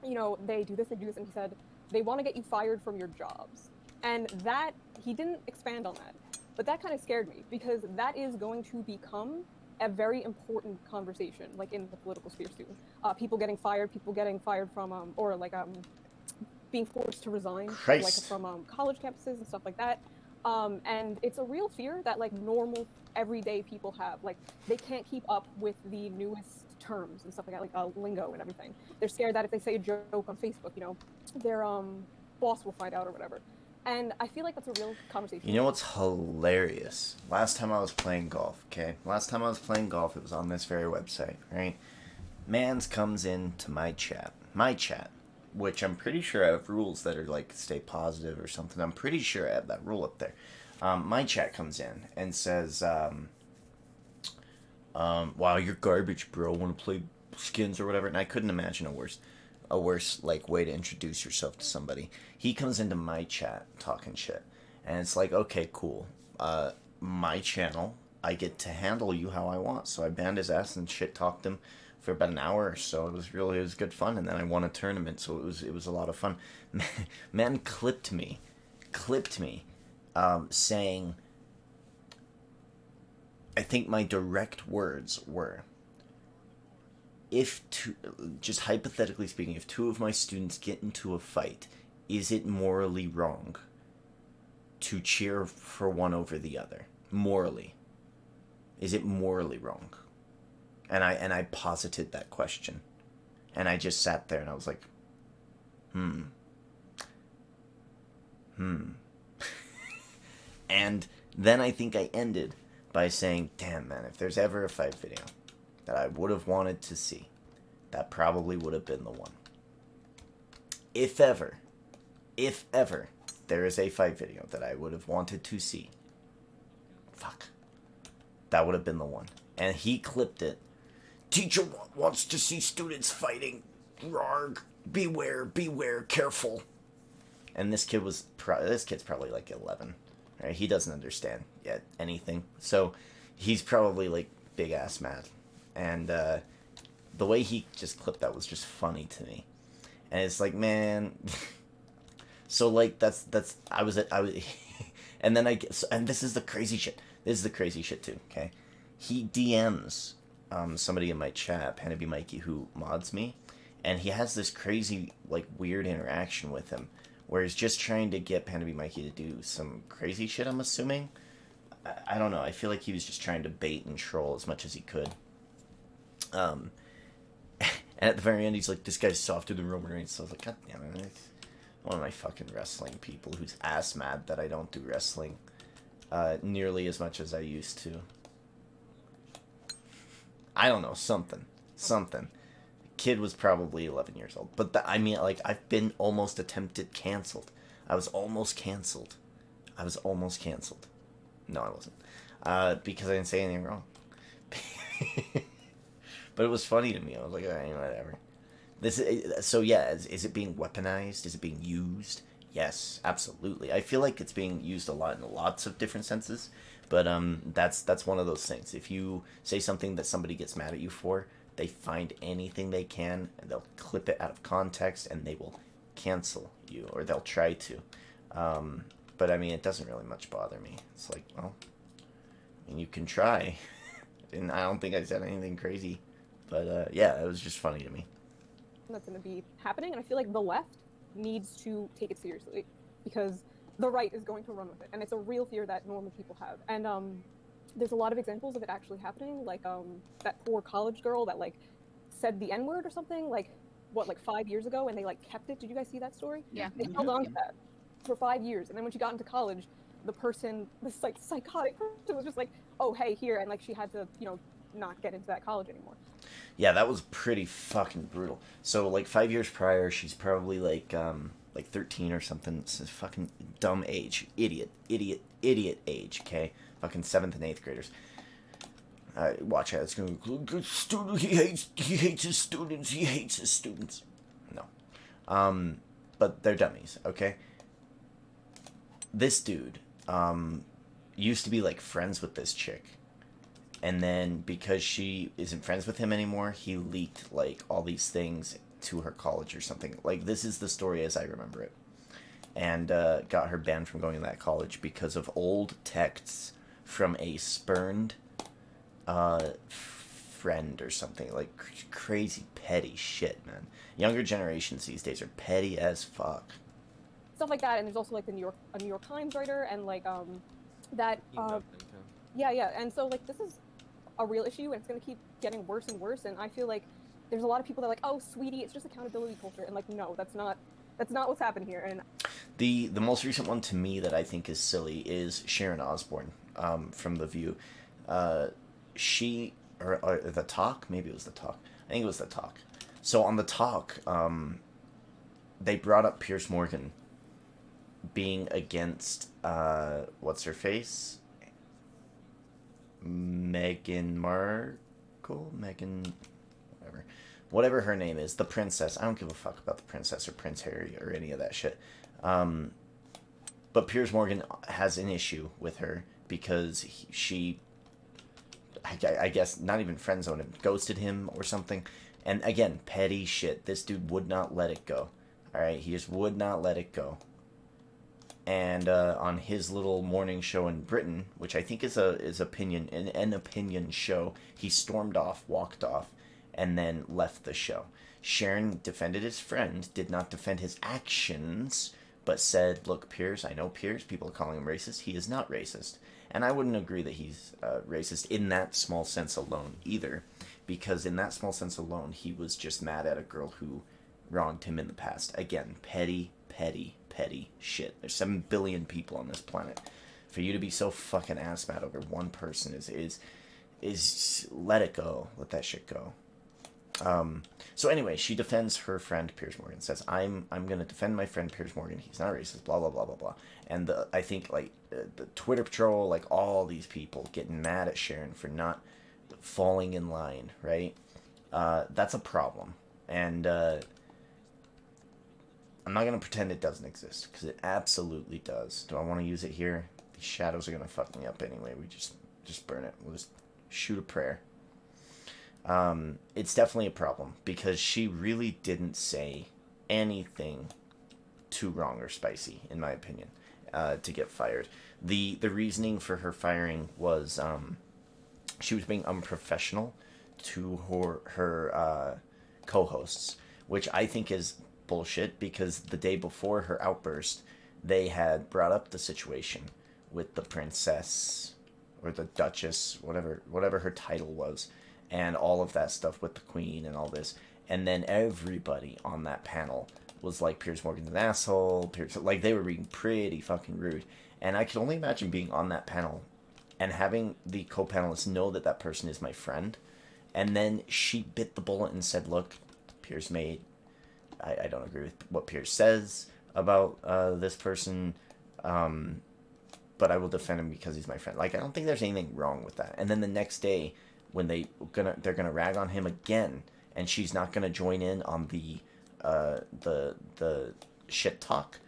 you know, they do this, and he said, they want to get you fired from your jobs. And that, he didn't expand on that. But that kind of scared me, because that is going to become a very important conversation, like in the political sphere soon. People getting fired from, or like being forced to resign, like from college campuses and stuff like that. And it's a real fear that like normal, everyday people have. Like, they can't keep up with the newest terms and stuff like that, like lingo and everything. They're scared that if they say a joke on Facebook, you know, their boss will find out or whatever. And I feel like that's a real conversation. You know what's hilarious? Last time I was playing golf, it was on this very website, right? Mans comes into my chat, which I'm pretty sure I have rules that are like stay positive or something. I'm pretty sure I have that rule up there. My chat comes in and says, wow, you're garbage, bro. Want to play skins or whatever? And I couldn't imagine a worse like way to introduce yourself to somebody. He comes into my chat talking shit, and it's like, okay, cool. My channel, I get to handle you how I want. So I banned his ass and shit talked him for about an hour or so. It was good fun, and then I won a tournament, so it was a lot of fun. Man clipped me, saying, I think my direct words were, just hypothetically speaking, if two of my students get into a fight, is it morally wrong to cheer for one over the other? Morally. Is it morally wrong? And I posited that question. And I just sat there and I was like, And then I think I ended by saying, damn, man, if there's ever a fight video that I would have wanted to see, that probably would have been the one. If ever there is a fight video that I would have wanted to see, that would have been the one. And he clipped it. Teacher wants to see students fighting. Rarg. Beware, careful. And this kid's probably like 11. Right? He doesn't understand yet anything. So he's probably like big ass mad. And the way he just clipped that was just funny to me. And it's like, man. So like I was and then and this is the crazy shit. This is the crazy shit too, okay? He DMs somebody in my chat, Panaby Mikey, who mods me, and he has this crazy, like, weird interaction with him, where he's just trying to get Panaby Mikey to do some crazy shit, I'm assuming. I don't know, I feel like he was just trying to bait and troll as much as he could. And at the very end, he's like, this guy's softer than Roman Reigns, so I was like, god damn it, it's one of my fucking wrestling people who's ass mad that I don't do wrestling nearly as much as I used to. I don't know, something. The kid was probably 11 years old. But, I mean, like, I've been almost attempted canceled. I was almost canceled. No, I wasn't. Because I didn't say anything wrong. But it was funny to me. I was like, alright, whatever. So, yeah, is it being weaponized? Is it being used? Yes, absolutely. I feel like it's being used a lot in lots of different senses. But that's one of those things. If you say something that somebody gets mad at you for, they find anything they can, and they'll clip it out of context, and they will cancel you, or they'll try to. But, I mean, it doesn't really much bother me. It's like, well, I mean, you can try. And I don't think I said anything crazy. But yeah, it was just funny to me. That's going to be happening, and I feel like the left needs to take it seriously because the right is going to run with it, and it's a real fear that normal people have. And there's a lot of examples of it actually happening, like that poor college girl that like said the N-word or something, like 5 years ago, and they like kept it. Did you guys see that story? Yeah. They held on to that for 5 years, and then when she got into college, the person, this like psychotic person, was just like, "Oh, hey, here," and like she had to, not get into that college anymore. Yeah, that was pretty fucking brutal. So like 5 years prior, she's probably like 13 or something. It's a fucking dumb age, idiot age. Okay, fucking 7th and 8th graders. Watch out, it's gonna be good student. He hates his students. He hates his students. No, but they're dummies. Okay. This dude used to be like friends with this chick. And then because she isn't friends with him anymore, he leaked like all these things to her college or something. Like this is the story as I remember it. And got her banned from going to that college because of old texts from a spurned friend or something. Like crazy petty shit, man. Younger generations these days are petty as fuck. Stuff like that, and there's also like a New York Times writer, and like that yeah, and so like this is a real issue, and it's going to keep getting worse and worse. And I feel like there's a lot of people that are like, "Oh, sweetie, it's just accountability culture," and like, no, that's not what's happened here. And the most recent one to me that I think is silly is Sharon Osbourne from The View. She or The Talk, maybe it was The Talk. I think it was The Talk. So on The Talk, they brought up Piers Morgan being against what's her face? Meghan Markle? Whatever her name is, the princess. I don't give a fuck about the princess or Prince Harry or any of that shit. But Piers Morgan has an issue with her because she, I guess, not even friend zoned him, ghosted him or something. And again, petty shit. This dude would not let it go. Alright, he just would not let it go. And on his little morning show in Britain, which I think is an opinion show, he stormed off, walked off, and then left the show. Sharon defended his friend, did not defend his actions, but said, "Look, Piers, I know Piers. People are calling him racist. He is not racist." And I wouldn't agree that he's racist in that small sense alone either, because in that small sense alone, he was just mad at a girl who wronged him in the past. Again, petty shit. There's 7 billion people on this planet. For you to be so fucking ass mad over one person is let it go. Let that shit go. So anyway, she defends her friend Piers Morgan. Says, I'm gonna defend my friend Piers Morgan. He's not racist. Blah blah blah blah blah. And I think like the Twitter patrol, like all these people getting mad at Sharon for not falling in line. Right? That's a problem. And I'm not going to pretend it doesn't exist, because it absolutely does. Do I want to use it here? These shadows are going to fuck me up anyway. We just burn it. We'll just shoot a prayer. It's definitely a problem, because she really didn't say anything too wrong or spicy, in my opinion, to get fired. The reasoning for her firing was she was being unprofessional to her co-hosts, which I think is bullshit, because the day before her outburst, they had brought up the situation with the princess or the duchess, whatever her title was, and all of that stuff with the queen and all this. And then everybody on that panel was like, Piers Morgan's an asshole. Like, they were being pretty fucking rude. And I could only imagine being on that panel and having the co-panelists know that that person is my friend. And then she bit the bullet and said, look, Piers made... I don't agree with what Piers says about this person, but I will defend him because he's my friend. Like, I don't think there's anything wrong with that. And then the next day, when they're gonna rag on him again, and she's not gonna join in on the shit talk,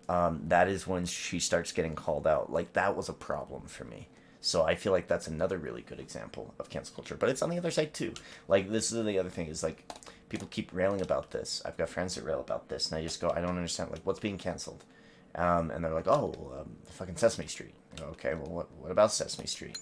that is when she starts getting called out. Like, that was a problem for me. So I feel like that's another really good example of cancel culture. But it's on the other side too. Like, this is the other thing, is like, people keep railing about this. I've got friends that rail about this, and I just go, I don't understand, like, what's being canceled? And they're like, fucking Sesame Street. I go, okay, well, what about Sesame Street?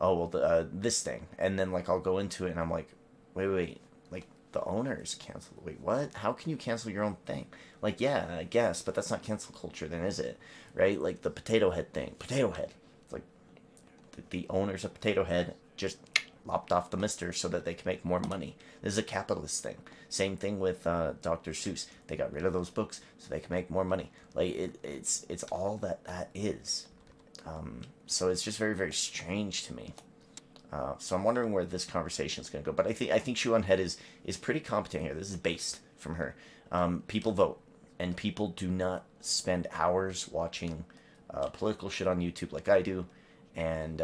Oh, well, this thing. And then, like, I'll go into it, and I'm like, wait. Like, the owners canceled. Wait, what? How can you cancel your own thing? Like, yeah, I guess, but that's not cancel culture then, is it? Right? Like, the Potato Head thing. Potato Head. It's like, the owners of Potato Head just lopped off the mister so that they can make more money. This is a capitalist thing. Same thing with Dr. Seuss. They got rid of those books so they can make more money. Like, it's all that is. So it's just very, very strange to me. So I'm wondering where this conversation is going to go. But I think Shuan Head is pretty competent here. This is based from her. People vote, and people do not spend hours watching political shit on YouTube like I do, and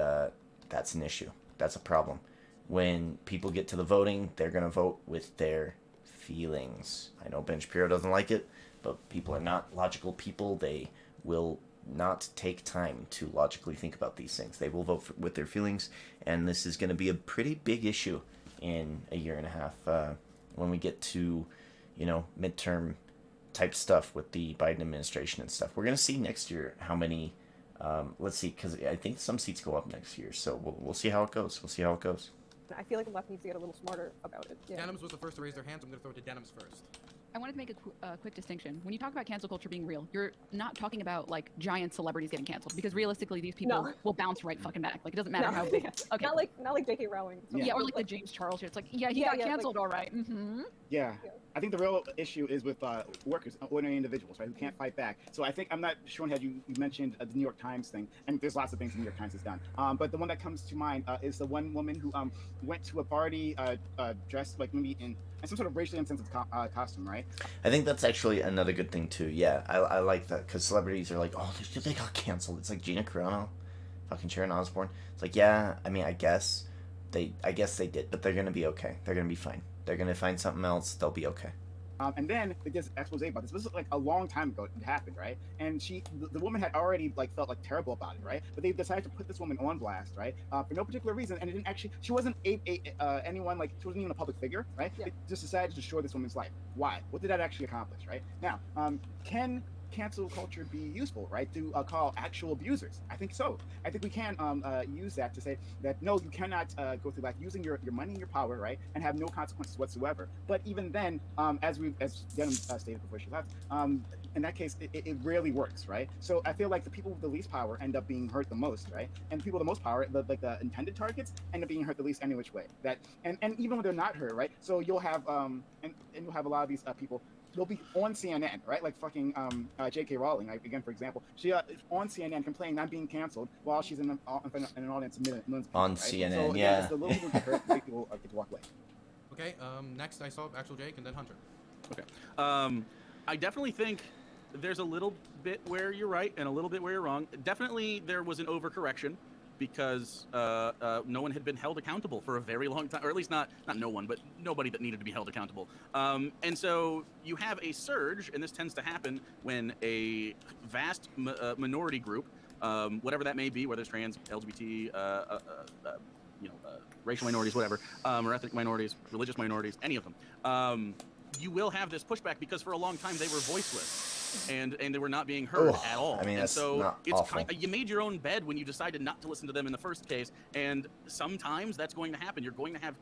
that's an issue. That's a problem. When people get to the voting, they're going to vote with their feelings. I know Ben Shapiro doesn't like it, but people are not logical people. They will not take time to logically think about these things. They will vote with their feelings, and this is going to be a pretty big issue in a year and a half when we get to, midterm type stuff with the Biden administration and stuff. We're going to see next year how many, let's see, because I think some seats go up next year, so we'll see how it goes. I feel like the left needs to get a little smarter about it. Yeah. Denims was the first to raise their hands. I'm going to throw it to Denims first. I wanted to make a quick distinction. When you talk about cancel culture being real, you're not talking about like giant celebrities getting canceled, because realistically, these people will bounce right fucking back. Like, it doesn't matter how big. Okay. Not like J.K. Rowling. Yeah, or like the James Charles shit. It's like, he got canceled, all right. Mm-hmm. Yeah. I think the real issue is with workers, ordinary individuals, right, who can't fight back. So I think, I'm not sure, you mentioned the New York Times thing, and there's lots of things the New York Times has done. But the one that comes to mind is the one woman who went to a party dressed like maybe in some sort of racially insensitive costume, right? I think that's actually another good thing too. Yeah, I like that, because celebrities are like, oh, they got canceled. It's like Gina Carano, fucking Sharon Osbourne. It's like, yeah, I mean, I guess they did, but they're gonna be okay. They're gonna be fine. They're gonna find something else. They'll be okay. And then they did this expose about this. This was like a long time ago it happened, right? And the woman had already felt like terrible about it, right? But they decided to put this woman on blast, right? For no particular reason, and it didn't actually. She wasn't anyone, like, she wasn't even a public figure, right? Yeah. They just decided to destroy this woman's life. Why? What did that actually accomplish, right? Now, can cancel culture be useful, right, to call actual abusers? I think so. I think we can use that to say that, no, you cannot go through life using your money and your power, right, and have no consequences whatsoever. But even then, as Denim stated before she left, in that case, it rarely works, right? So I feel like the people with the least power end up being hurt the most, right? And the people with the most power, the intended targets, end up being hurt the least any which way. And even when they're not hurt, right? So you'll have and you'll have a lot of these people. They'll be on CNN, right? Like fucking J.K. Rowling, again, for example. She on CNN complaining, I'm being canceled, while she's in an audience of millions of people. On right? CNN, so, yeah. It's the little people get hurt, the big people get to walk away. Okay, next I saw Actual Jake and then Hunter. Okay. I definitely think there's a little bit where you're right and a little bit where you're wrong. Definitely there was an overcorrection, because no one had been held accountable for a very long time, or at least not no one, but nobody that needed to be held accountable. And so you have a surge, and this tends to happen when a vast minority group, whatever that may be, whether it's trans, LGBT, racial minorities, whatever, or ethnic minorities, religious minorities, any of them, you will have this pushback, because for a long time they were voiceless. And they were not being heard at all. I mean, and that's so not it's awful. you made your own bed when you decided not to listen to them in the first case, and sometimes that's going to happen. You're going to have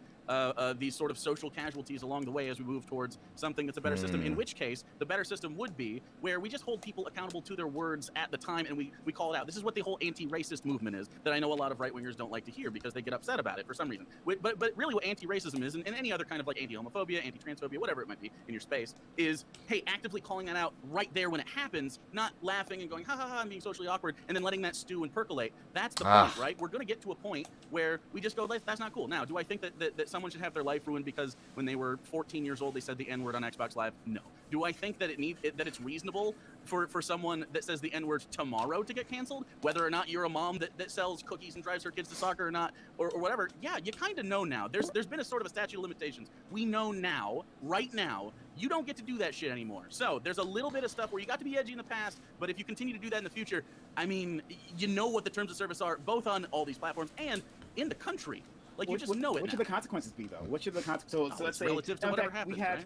these sort of social casualties along the way as we move towards something that's a better system, in which case the better system would be where we just hold people accountable to their words at the time, and we call it out. This is what the whole anti-racist movement is, that I know a lot of right-wingers don't like to hear because they get upset about it for some reason. But really what anti-racism is, and any other kind of like anti-homophobia, anti-transphobia, whatever it might be in your space, is, hey, actively calling that out right there when it happens, not laughing and going, ha ha ha, I'm being socially awkward, and then letting that stew and percolate. That's the point, right? We're going to get to a point where we just go, that's not cool. Now, do I think that someone should have their life ruined because when they were 14 years old they said the N-word on Xbox Live? No. Do I think that that it's reasonable for someone that says the N-word tomorrow to get canceled, whether or not you're a mom that sells cookies and drives her kids to soccer or not, or whatever? Yeah, you kind of know now. There's been a sort of a statute of limitations. We know now, right now, you don't get to do that shit anymore. So there's a little bit of stuff where you got to be edgy in the past, but if you continue to do that in the future, I mean, you know what the terms of service are, both on all these platforms and in the country. Like you just know it. What should the consequences be though? What should the consequences? So let's say relative to whatever happens. we had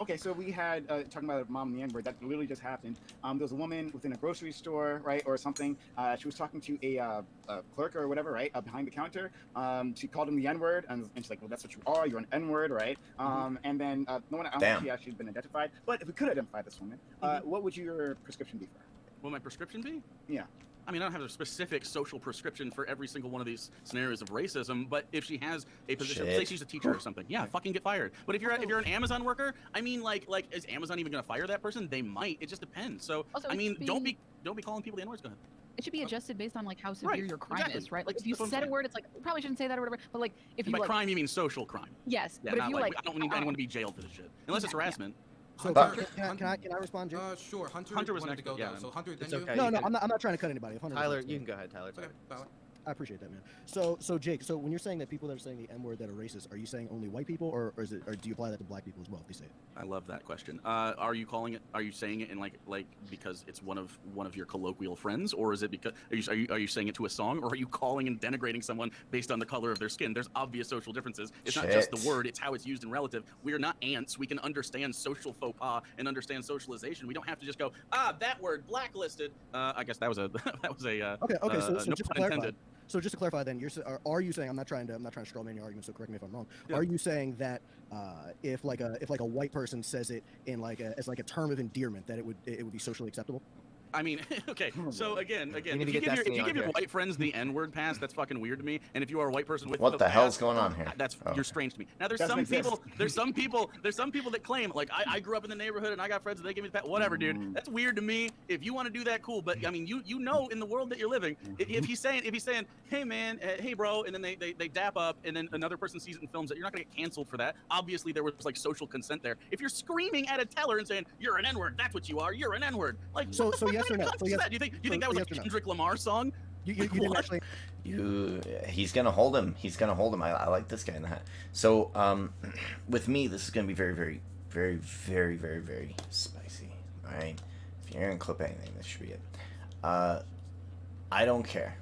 right? so we had talking about mom and the N-word that literally just happened. There was a woman within a grocery store, right, or something. She was talking to a clerk or whatever, right, behind the counter. She called him the N-word, and she's like, "Well, that's what you are. You're an N-word, right?" And then no one, I don't know if she actually been identified, but if we could identify this woman, what would your prescription be for her? Will my prescription be? Yeah. I mean, I don't have a specific social prescription for every single one of these scenarios of racism, but if she has a position, say she's a teacher or something, yeah, fucking get fired. But if you're an Amazon worker, I mean, like is Amazon even gonna fire that person? They might. It just depends. So Also, I mean, don't be calling people the N-words. Go ahead. It should be adjusted based on like how severe Right, your crime exactly. is, right? Like That's if you what I'm said a saying. word, it's like you probably shouldn't say that or whatever. But like if And you by like, crime, you mean social crime. yes, Yeah, but if not you like, like, I don't need anyone to be jailed for this shit, unless it's harassment. So Hunter, can I respond, Jay? Sure. Hunter Hunter was wanted to next, go yeah. though. So Hunter, then It's you. okay. No, you no, can- I'm not trying to cut anybody. If Hunter Tyler, was you can go ahead, Tyler. It's okay. Tyler. I appreciate that, man. So Jake, so when you're saying that people that are saying the N-word that are racist, are you saying only white people, or do you apply that to black people as well? If they say it. I love that question. Are you calling it? Are you saying it in like because it's one of your colloquial friends, or is it because are you saying it to a song, or are you calling and denigrating someone based on the color of their skin? There's obvious social differences. It's not just the word; it's how it's used and relative. We are not ants. We can understand social faux pas and understand socialization. We don't have to just go that word blacklisted. I guess that was a Okay. So no just to pun clarify. intended. So just to clarify, then, are you saying, I'm not trying to straw man your argument, so correct me if I'm wrong. Yeah. Are you saying that if like a white person says it in as a term of endearment, that it would be socially acceptable? I mean, okay. So again, need if to you get give Destiny your on here. white friends the N-word pass, that's fucking weird to me. And if you are a white person with What the hell's going on here? That's you're strange to me. Now there's Doesn't some exist. people, there's some people that claim like I grew up in the neighborhood and I got friends and they give me the pass. Whatever, dude. That's weird to me. If you want to do that, cool. But I mean, you know, in the world that you're living, if he's saying, hey man, hey bro, and then they dap up, and then another person sees it and films it, you're not gonna get canceled for that. Obviously, there was like social consent there. If you're screaming at a teller and saying you're an N-word, that's what you are. You're an N-word. Like So yes or no? Do you think that was yes a or no? Kendrick Lamar song? You didn't actually. He's gonna hold him. I like this guy in the hat. So with me, this is gonna be very, very, very, very, very, very spicy. All right. If you're gonna clip anything, this should be it. I don't care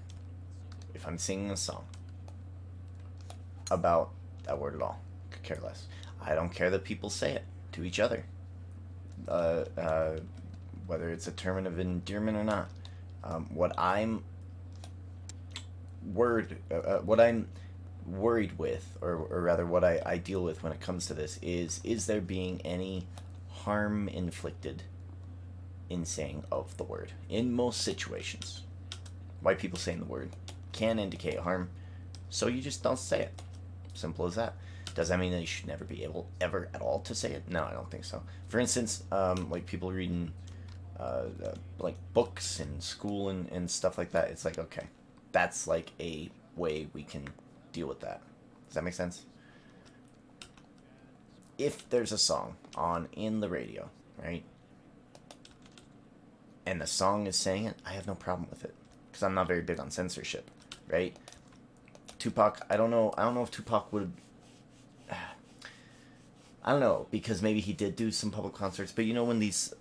if I'm singing a song about that word at all. Could care less. I don't care that people say it to each other. Whether it's a term of endearment or not. What I'm worried with, or rather what I deal with when it comes to this is there being any harm inflicted in saying of the word? In most situations, white people saying the word can indicate harm, so you just don't say it. Simple as that. Does that mean that you should never be able ever at all to say it? No, I don't think so. For instance, like people reading like books in school and stuff like that, it's like, okay, that's like a way we can deal with that. Does that make sense? If there's a song on in the radio, right, and the song is saying it, I have no problem with it, because I'm not very big on censorship, right? Tupac, I don't know if Tupac would, I don't know, because maybe he did do some public concerts, but you know when these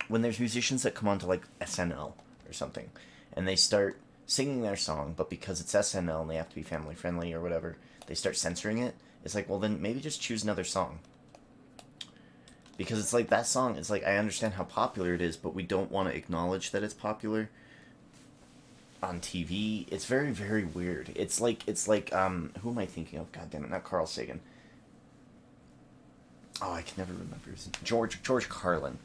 when there's musicians that come on to like SNL or something, and they start singing their song, but because it's SNL and they have to be family friendly or whatever, they start censoring it. It's like, well, then maybe just choose another song. Because it's like that song, it's like, I understand how popular it is, but we don't want to acknowledge that it's popular on TV. It's very, very weird. It's like who am I thinking of? God damn it, not Carl Sagan. Oh, I can never remember his name. George Carlin.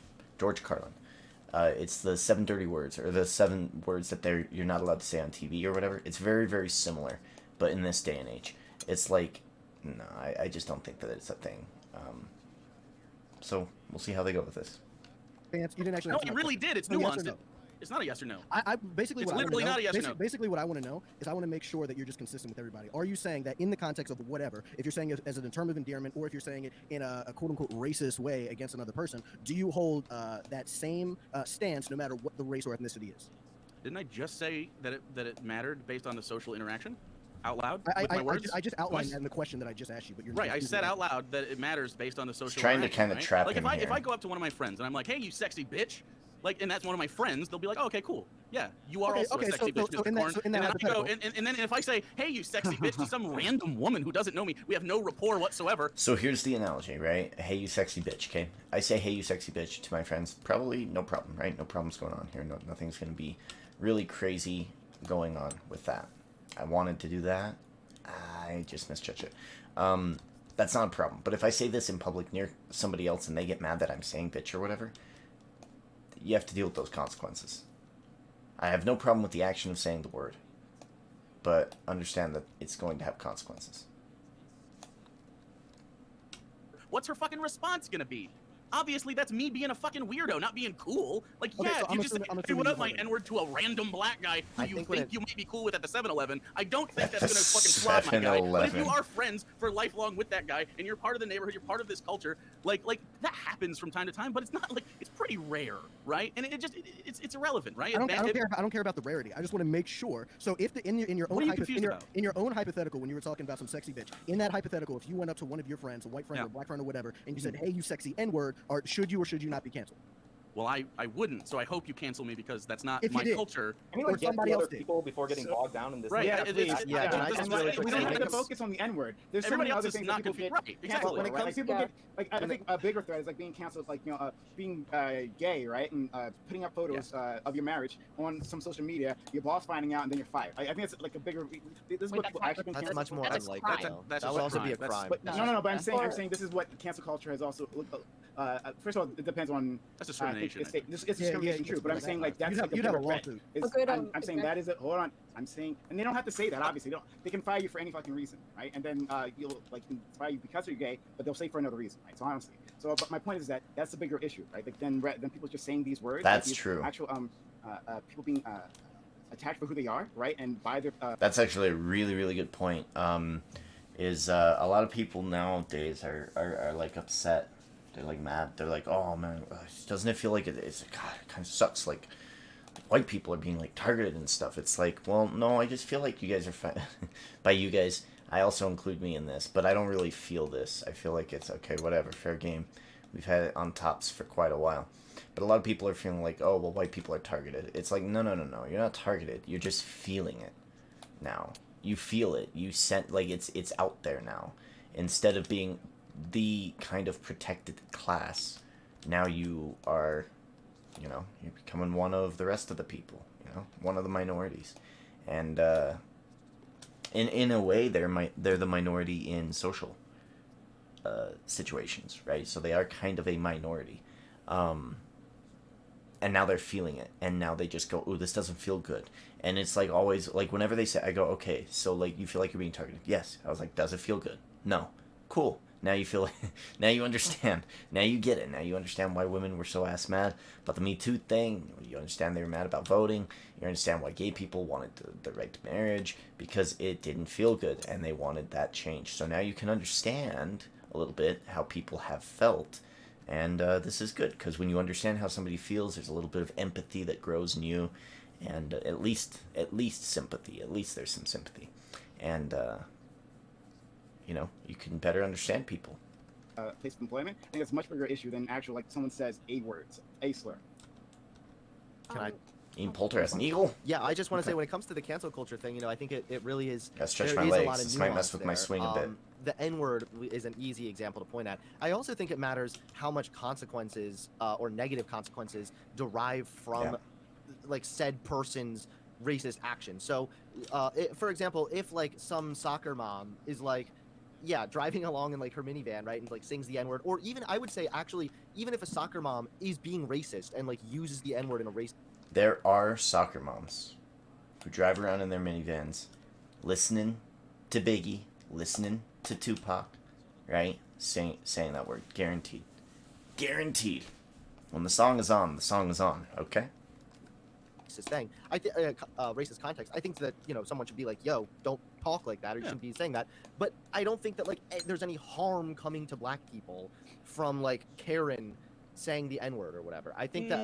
It's the 7 dirty words, or the 7 words that you're not allowed to say on TV or whatever. It's very, very similar, but in this day and age, it's like, no, I just don't think that it's a thing. So we'll see how they go with this. You didn't actually. No, you really did. It's nuanced. It's not a yes or no. I basically. It's what literally I not a yes or no. Basically, what I want to know is I want to make sure that you're just consistent with everybody. Are you saying that in the context of whatever, if you're saying it as a term of endearment, or if you're saying it in a quote unquote racist way against another person, do you hold that same stance no matter what the race or ethnicity is? Didn't I just say that it mattered based on the social interaction? Out loud? With my words? I just outlined that in the question that I just asked you, but you're right. I said out loud that it matters based on the social. Trying to kind of trap like him if I go up to one of my friends and I'm like, "Hey, you sexy bitch," like, and that's one of my friends, they'll be like, oh, okay, cool. Yeah, you are also a sexy bitch, so Mr. in that, Corn. so in that And then I go, hypothetical, and then if I say, hey, you sexy bitch, to some random woman who doesn't know me, we have no rapport whatsoever. So here's the analogy, right? Hey, you sexy bitch, okay? I say, hey, you sexy bitch to my friends. Probably no problem, right? No problems going on here. No, nothing's going to be really crazy going on with that. I wanted to do that. I just misjudged it. That's not a problem. But if I say this in public near somebody else and they get mad that I'm saying bitch or whatever, you have to deal with those consequences. I have no problem with the action of saying the word, but understand that it's going to have consequences. What's her fucking response gonna be? Obviously, that's me being a fucking weirdo, not being cool. Like, Okay, yeah, so if I'm you just assuming say, what up, my you- N-word to a random black guy who you think you might be cool with at the 7-Eleven, I don't think that's the gonna fucking flop my guy. But if you 7-Eleven. are friends for lifelong with that guy, and you're part of the neighborhood, you're part of this culture, like that happens from time to time, but it's not like, it's pretty rare, right? And it's irrelevant, right? I don't care about the rarity. I just want to make sure. So if in your own What are you confused about? in your own hypothetical, when you were talking about some sexy bitch, in that hypothetical, if you went up to one of your friends, a white friend or a black friend or whatever, and you said, "Hey, you sexy N-word," or should you not be canceled? Well, I wouldn't, so I hope you cancel me because that's not If you my did. culture. I mean, Or like, get somebody to other else did. people before getting bogged down in this. Right, Yeah, it's- please. Yeah, can I just really we quick don't say have have to to focus on the N-word. There's so Everybody many else other is things not that people confused. get Right, canceled exactly. for, When it right? comes- Like people Yeah. get, like I think a bigger threat is like being canceled, like being gay, right? And putting up photos of your marriage on some social media, your boss finding out, and then you're fired. I think it's like a bigger. This is what people actually been That's canceled much more for. That's unlikely. crime. though. That's That just would a also be a crime. crime. But no, this Or- is what cancel culture has also. First of all, it depends on. That's discrimination. It's discrimination, true. But I'm saying like that's you'd have a lawsuit. I'm saying that is it. Hold on. I'm saying, and they don't have to say that. Obviously, they can fire you for any fucking reason, right? And then you'll like fire you because you're gay, but they'll say for another reason, right? So honestly, but my point is that that's the bigger issue, right? Like then people just saying these words. That's like, these true. Actual people being attacked for who they are, right? And by their That's actually a really, really good point. Is a lot of people nowadays are like upset. They're like mad. They're like, oh man, doesn't it feel like it's God, it kind of sucks. Like white people are being like targeted and stuff. It's like, well, no, I just feel like you guys are fine. By you guys, I also include me in this, but I don't really feel this. I feel like it's okay, whatever, fair game. We've had it on tops for quite a while. But a lot of people are feeling like, oh, well, white people are targeted. It's like, no. You're not targeted. You're just feeling it now. You feel it. You sent, like, it's out there now. Instead of being the kind of protected class, now you are, you're becoming one of the rest of the people, one of the minorities. And in a way, they're the minority in social situations, right? So they are kind of a minority. And now they're feeling it, and now they just go, ooh, this doesn't feel good. And it's like always, like whenever they say, I go, okay, so like you feel like you're being targeted. Yes. I was like, does it feel good? No. Cool. Now you feel, now you understand. Now you get it. Now you understand why women were so ass mad about the Me Too thing. You understand they were mad about voting. You understand why gay people wanted the right to marriage, because it didn't feel good, and they wanted that change. So now you can understand a little bit how people have felt. And this is good, because when you understand how somebody feels, there's a little bit of empathy that grows in you, and at least sympathy. At least there's some sympathy, and you can better understand people. place of employment. I think it's a much bigger issue than actual like someone says a words, a slur. Can I? Ian Poulter as an eagle? Yeah, I just want to say when it comes to the cancel culture thing, I think it really is. Gotta stretch there my is legs. a lot of This might mess nuance with my there. swing a bit. The N-word is an easy example to point at. I also think it matters how much consequences or negative consequences derive from like said person's racist action. So, for example, if like some soccer mom is like, driving along in like her minivan, right, and like sings the N-word, or even I would say actually, even if a soccer mom is being racist and like uses the N-word in a race. There are soccer moms who drive around in their minivans, listening to Biggie, listening to Tupac, right? Saying that word, guaranteed. Guaranteed. When the song is on, the song is on, okay? Racist thing. I think racist context. I think that someone should be like, "Yo, don't talk like that," or you shouldn't be saying that. But I don't think that like there's any harm coming to black people from like Karen saying the N-word or whatever. I think that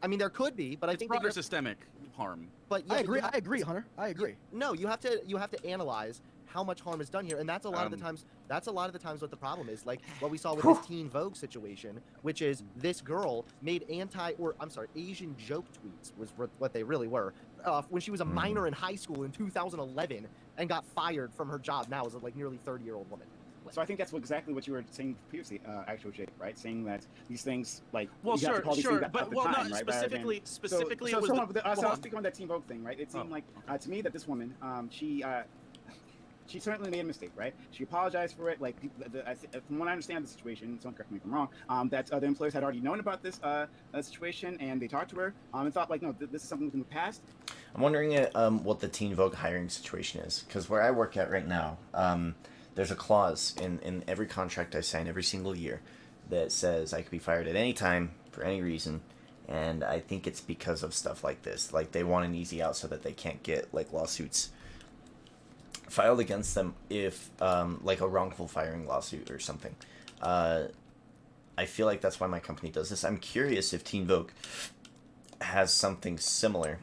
I mean there could be, but I think broader systemic harm. But I yeah, agree. you ha- I agree, Hunter. I agree. No, you have to analyze how much harm is done here, and that's a lot of the times. That's a lot of the times what the problem is. Like what we saw with this Teen Vogue situation, which is this girl made Asian joke tweets was what they really were when she was a minor in high school in 2011 and got fired from her job now as a nearly 30-year-old woman. So I think that's exactly what you were saying previously, actually, Jake, right? Saying that these things, like, Well, you have to call these things but at the well, time, no, right? specifically, So it was. I'll speak on that Team Vogue thing, right? It seemed like to me that this woman, she certainly made a mistake, right? She apologized for it. Like, from what I understand the situation, someone correct me if I'm wrong, that the employers had already known about this situation, and they talked to her and thought, like, no, this is something we can move past. I'm wondering what the Teen Vogue hiring situation is, because where I work at right now, there's a clause in every contract I sign every single year that says I could be fired at any time for any reason, and I think it's because of stuff like this. Like, they want an easy out so that they can't get, like, lawsuits filed against them if, like, a wrongful firing lawsuit or something. I feel like that's why my company does this. I'm curious if Teen Vogue has something similar,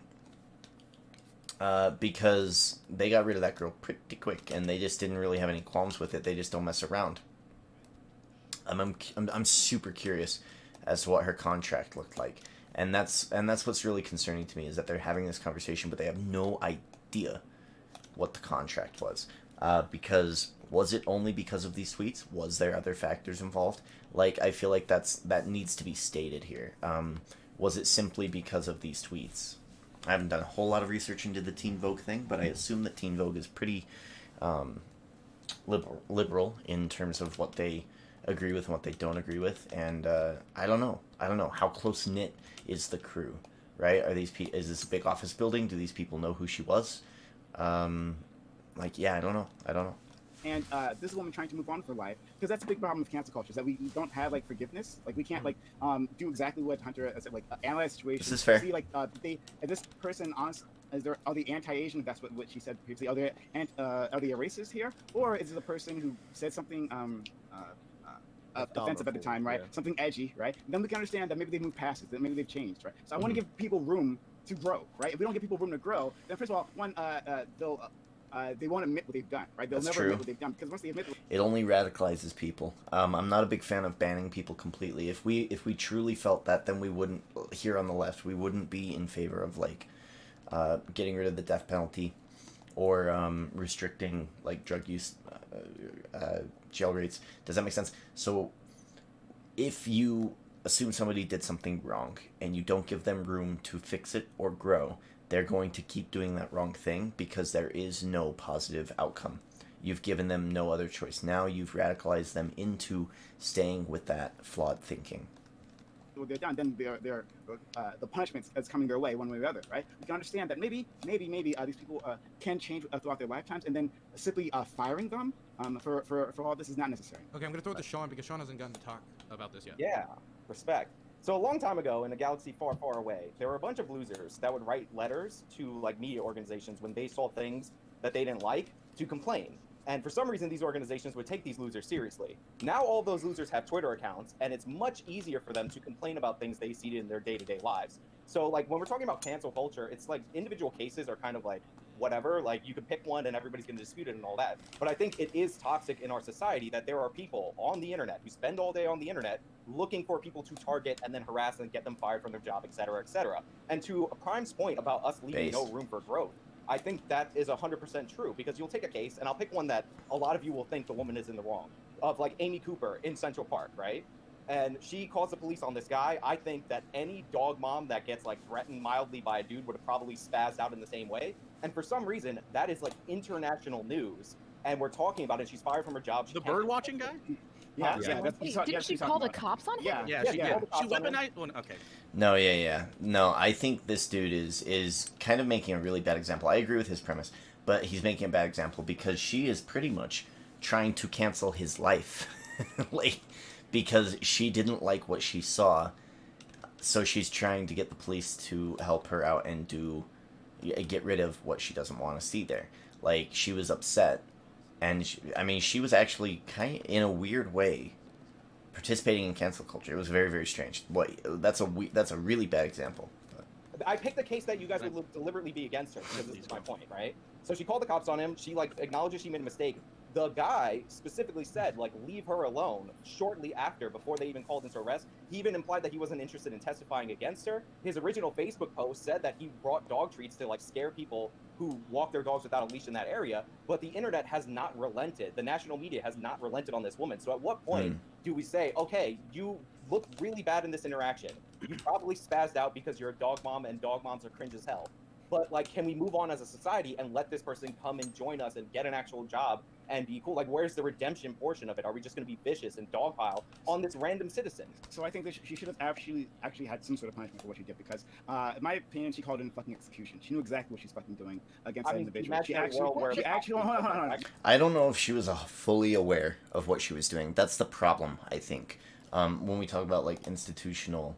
because they got rid of that girl pretty quick, and they just didn't really have any qualms with it. They just don't mess around. I'm super curious as to what her contract looked like, and that's what's really concerning to me, is that they're having this conversation, but they have no idea what the contract was. Because was it only because of these tweets? Was there other factors involved? Like, I feel like that needs to be stated here. Was it simply because of these tweets? I haven't done a whole lot of research into the Teen Vogue thing, but I assume that Teen Vogue is pretty liberal in terms of what they agree with and what they don't agree with. And I don't know how close knit is the crew, right? Is this a big office building? Do these people know who she was? I don't know. And this is a woman trying to move on for life, because that's a big problem with cancel culture, is that we don't have, like, forgiveness. Like, we can't, like, do exactly what Hunter said, like, analyze situations. This is fair. See, like, is this person honest? Are they anti-Asian? If that's what she said previously. Are they a racist here, or is it a person who said something offensive at the time, right? Yeah. Something edgy, right? Then we can understand that maybe they've moved past it, that maybe they've changed, right? So I want to give people room to grow, right? If we don't give people room to grow, then first of all, they won't admit what they've done, right? They'll never admit what they've done, because once they admit it only radicalizes people. I'm not a big fan of banning people completely. If we truly felt that, then we wouldn't, here on the left, we wouldn't be in favor of, like, getting rid of the death penalty or restricting, like, drug use, jail rates. Does that make sense? So if you assume somebody did something wrong and you don't give them room to fix it or grow, they're going to keep doing that wrong thing, because there is no positive outcome. You've given them no other choice. Now you've radicalized them into staying with that flawed thinking. what they've done, then the punishment is coming their way one way or the other, right? We can understand that maybe these people can change throughout their lifetimes, and then simply firing them for all this is not necessary. Okay, I'm gonna throw it to Sean because Sean hasn't gotten to talk about this yet. Yeah, respect. So a long time ago, in a galaxy far, far away, there were a bunch of losers that would write letters to like media organizations when they saw things that they didn't like to complain. And for some reason, these organizations would take these losers seriously. Now all those losers have Twitter accounts, and it's much easier for them to complain about things they see in their day-to-day lives. So like when we're talking about cancel culture, it's like individual cases are kind of like whatever, like you could pick one and everybody's going to dispute it and all that. But I think it is toxic in our society that there are people on the internet who spend all day on the internet looking for people to target and then harass and get them fired from their job, et cetera, et cetera. And to a Prime's point about us leaving no room for growth, I think that is 100% true, because you'll take a case, and I'll pick one that a lot of you will think the woman is in the wrong, of like Amy Cooper in Central Park, right? And she calls the police on this guy. I think that any dog mom that gets like threatened mildly by a dude would have probably spazzed out in the same way. And for some reason, that is like international news, and we're talking about it. She's fired from her job. The bird watching guy? Yeah, Didn't she call the cops on him? Yeah, she did. She weaponized. Oh, okay. No, yeah. No, I think this dude is kind of making a really bad example. I agree with his premise, but he's making a bad example because she is pretty much trying to cancel his life, like, because she didn't like what she saw, so she's trying to get the police to help her out and get rid of what she doesn't want to see there. Like, she was upset. And she was actually kind of, in a weird way, participating in cancel culture. It was very, very strange. That's a really bad example. But. I picked the case that you guys would deliberately be against her, because this is my point, right? So she called the cops on him. She like acknowledges she made a mistake. The guy specifically said, like, leave her alone shortly after, before they even called into arrest. He even implied that he wasn't interested in testifying against her. His original Facebook post said that he brought dog treats to like scare people who walk their dogs without a leash in that area. But the internet has not relented. The national media has not relented on this woman. So at what point do we say, okay, you look really bad in this interaction. You probably spazzed out because you're a dog mom and dog moms are cringe as hell. But like, can we move on as a society and let this person come and join us and get an actual job and be cool? Like, where's the redemption portion of it? Are we just going to be vicious and dogpile on this random citizen? So I think that she should have actually had some sort of punishment for what she did, because in my opinion, she called it a fucking execution. She knew exactly what she's fucking doing against that individual. She actually hold on. I don't know if she was fully aware of what she was doing. That's the problem, I think. When we talk about like institutional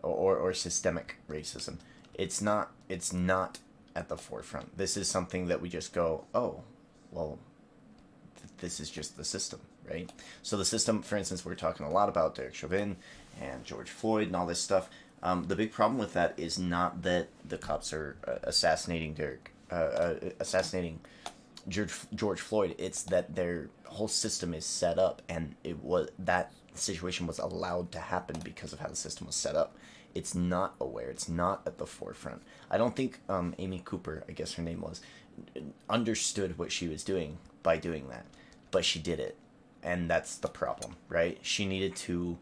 or systemic racism, it's not at the forefront. This is something that we just go, oh, well, this is just the system, right? So the system, for instance, we're talking a lot about Derek Chauvin and George Floyd and all this stuff. The big problem with that is not that the cops are assassinating George Floyd. It's that their whole system is set up, and that situation was allowed to happen because of how the system was set up. It's not aware. It's not at the forefront. I don't think Amy Cooper, I guess her name was, understood what she was doing by doing that. But she did it. And that's the problem, right? She needed to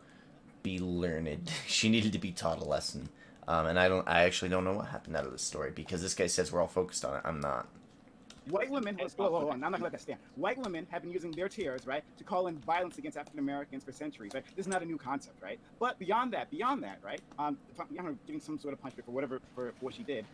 be learned. She needed to be taught a lesson. And I actually don't know what happened out of this story, because this guy says we're all focused on it. I'm not. White women, hold on, I'm not gonna let that stand. White women have been using their tears, right, to call in violence against African Americans for centuries, right? This is not a new concept, right? But beyond that, right, beyond her getting some sort of punishment for what she did,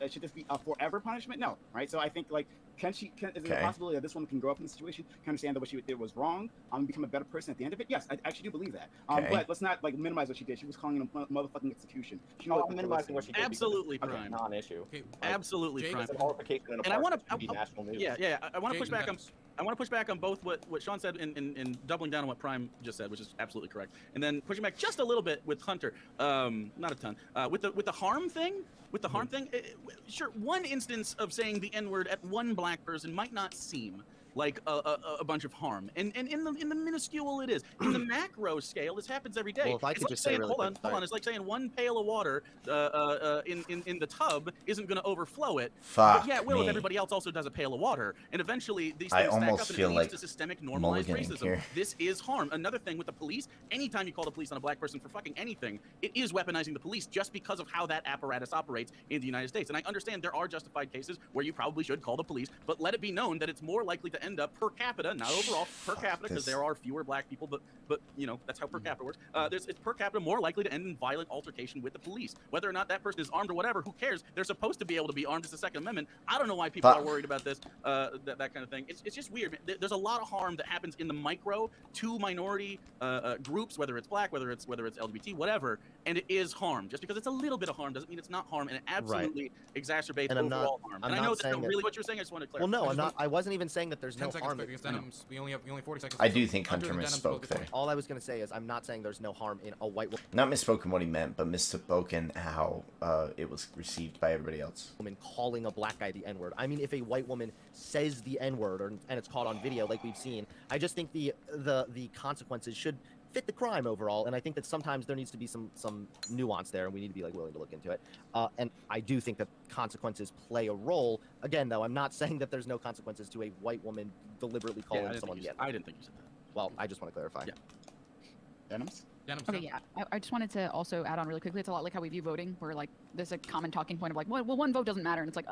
should this be a forever punishment? No, right? So I think, like, is there a possibility that this woman can grow up in the situation, can understand that what she did was wrong, become a better person at the end of it? Yes, I actually do believe that. But let's not like minimize what she did. She was calling it a motherfucking execution. She minimizing what she did. Absolutely prime. Non-issue. Okay, absolutely prime. It's an altercation And I want to national news. Yeah. I want to push back on. I want to push back on both what Sean said and doubling down on what Prime just said, which is absolutely correct, and then pushing back just a little bit with Hunter, not a ton, with the harm thing. Sure, one instance of saying the N-word at one black person might not seem like a bunch of harm, and in the minuscule it is. In the macro scale, this happens every day. Well, if I could just say really hold on, it's like saying one pail of water in the tub isn't going to overflow it. But yeah, it will if everybody else also does a pail of water, and eventually these things stack up and it leads to systemic normalized racism. Here. This is harm. Another thing with the police, anytime you call the police on a black person for fucking anything, it is weaponizing the police just because of how that apparatus operates in the United States. And I understand there are justified cases where you probably should call the police, but let it be known that it's more likely to end up per capita, not overall, per capita, because there are fewer black people, but you know, that's how per capita works. It's per capita more likely to end in violent altercation with the police. Whether or not that person is armed or whatever, who cares? They're supposed to be able to be armed. It's the Second Amendment. I don't know why people are worried about this, that kind of thing. It's just weird. There's a lot of harm that happens in the micro to minority groups, whether it's black, whether it's LGBT, whatever, and it is harm. Just because it's a little bit of harm doesn't mean it's not harm, and it absolutely exacerbates overall harm. And I know that's really what you're saying. I just want to clarify. Well, no, I'm not. I wasn't even saying that there's no harm. We only have 40 seconds. I do think Hunter misspoke there. All I was going to say is I'm not saying there's no harm in a white woman. Not misspoken what he meant, but misspoken how it was received by everybody else. Woman calling a black guy the N-word. I mean, if a white woman says the N-word and it's caught on video like we've seen, I just think the consequences should fit the crime overall, and I think that sometimes there needs to be some nuance there, and we need to be like willing to look into it. And I do think that consequences play a role. Again, though, I'm not saying that there's no consequences to a white woman deliberately calling someone the N-word. I didn't think you said that. Well, I just want to clarify. Yeah. Denims? Okay, yeah. I just wanted to also add on really quickly. It's a lot like how we view voting, where like there's a common talking point of like, well, one vote doesn't matter, and it's like,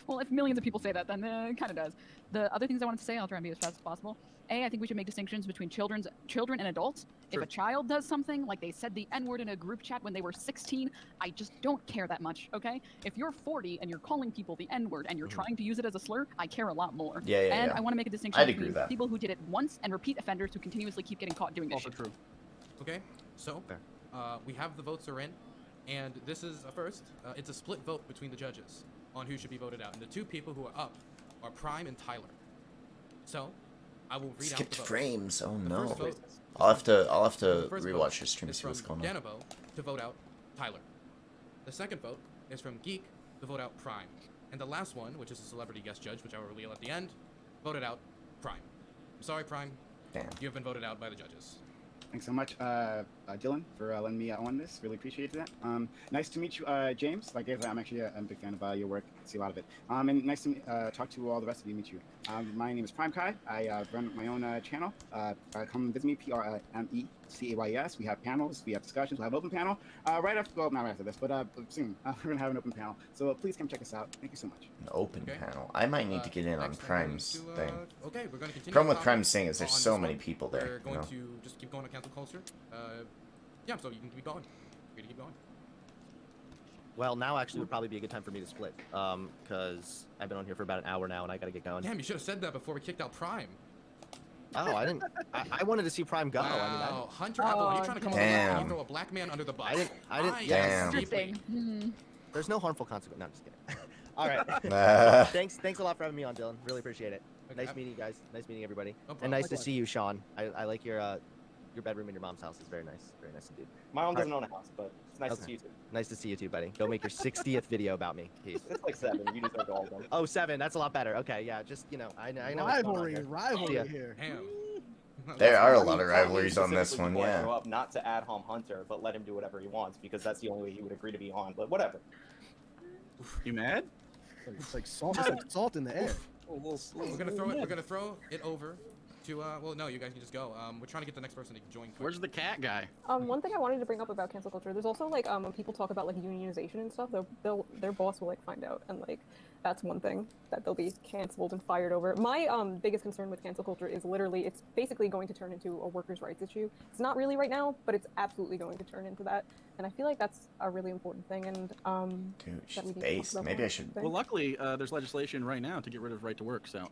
well, if millions of people say that, then it kind of does. The other things I wanted to say, I'll try and be as fast as possible. I think we should make distinctions between children and adults. Sure. If a child does something, like they said the N-word in a group chat when they were 16, I just don't care that much, okay? If you're 40 and you're calling people the N-word and you're trying to use it as a slur, I care a lot more. And I want to make a distinction between people who did it once and repeat offenders who continuously keep getting caught doing this shit. Also true. Okay, so we have the votes are in, and this is a first. It's a split vote between the judges on who should be voted out, and the two people who are up are Prime and Tyler. So I will read out the votes. Frames. Oh the no! Vote, I'll have to rewatch your stream to see what's going on. Danabo to vote out Tyler. The second vote is from Geek, who voted out Prime. And the last one, which is a celebrity guest judge, which I will reveal at the end, voted out Prime. I'm sorry, Prime. Damn. You have been voted out by the judges. Thanks so much, Dylan, for letting me on this. Really appreciate that. Nice to meet you, James. Like I said, I'm actually a big fan of your work. I see a lot of it. And nice to talk to all the rest of you. Meet you. My name is Prime Kai. I run my own channel. Come visit me. PRMECAYES. We have panels. We have discussions. We'll have an open panel not after this, but soon. We're gonna have an open panel. So please come check us out. Thank you so much. An open panel. I might need to get in on Prime's thing. Okay, we're going to continue. Problem with Prime's thing is there's so many people there. We're going to just keep going to cancel culture. Yeah, so you can keep going. You're gonna keep going. Well, now actually would probably be a good time for me to split, because I've been on here for about an hour now, and I gotta get going. Damn, you should have said that before we kicked out Prime. Oh, I didn't. I wanted to see Prime go. Wow, Hunter Apple, are you trying to come over and throw a black man under the bus? I didn't. Damn. There's no harmful consequence. No, I'm just kidding. All right. Thanks a lot for having me on, Dylan. Really appreciate it. Okay. Nice meeting you guys. Nice meeting everybody. No And nice to see you, Sean. I like your bedroom in your mom's house. Is very nice. Very nice indeed. My mom doesn't own a house, but it's nice to see you too. Nice to see you too, buddy. Go make your 60th video about me. Peace. It's like 7. You deserve all of them. Oh, 7. That's a lot better. Okay, yeah. Just I know. Rivalry here. Damn. There are a lot of rivalries You on this specifically one, brought yeah. Grow up not to ad hom Hunter, but let him do whatever he wants because that's the only way he would agree to be on. But whatever. You mad? It's like salt in the air. We're gonna throw it. We're gonna throw it over to. Well, no, you guys can just go. We're trying to get the next person to join. Quick. Where's the cat guy? One thing I wanted to bring up about cancel culture, there's also like when people talk about like unionization and stuff, their boss will like find out, and like that's one thing that they'll be canceled and fired over. My biggest concern with cancel culture is literally it's basically going to turn into a workers' rights issue. It's not really right now, but it's absolutely going to turn into that, and I feel like that's a really important thing. And Dude, that she's we need to talk based. about Maybe more. I should. Well, luckily, there's legislation right now to get rid of right to work, so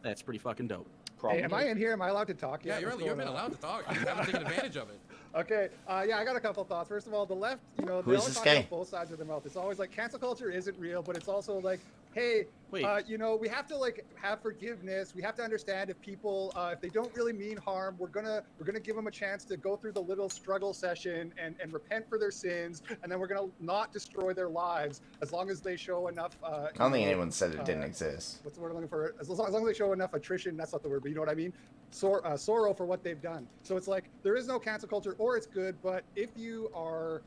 that's pretty fucking dope. Hey, am I in here? Am I allowed to talk? Yeah, you've been allowed to talk. You haven't taken advantage of it. Okay, yeah, I got a couple thoughts. First of all, the left, they always talk about both sides of their mouth. It's always like cancel culture isn't real, but it's also like, hey, we have to like have forgiveness. We have to understand if people, if they don't really mean harm, we're gonna give them a chance to go through the little struggle session and repent for their sins, and then we're gonna not destroy their lives as long as they show enough. I don't think anyone said it didn't exist. What's the word I'm looking for? As long as they show enough attrition, that's not the word, but you know what I mean? Sorrow for what they've done. So it's like there is no cancel culture, or it's good, but if you are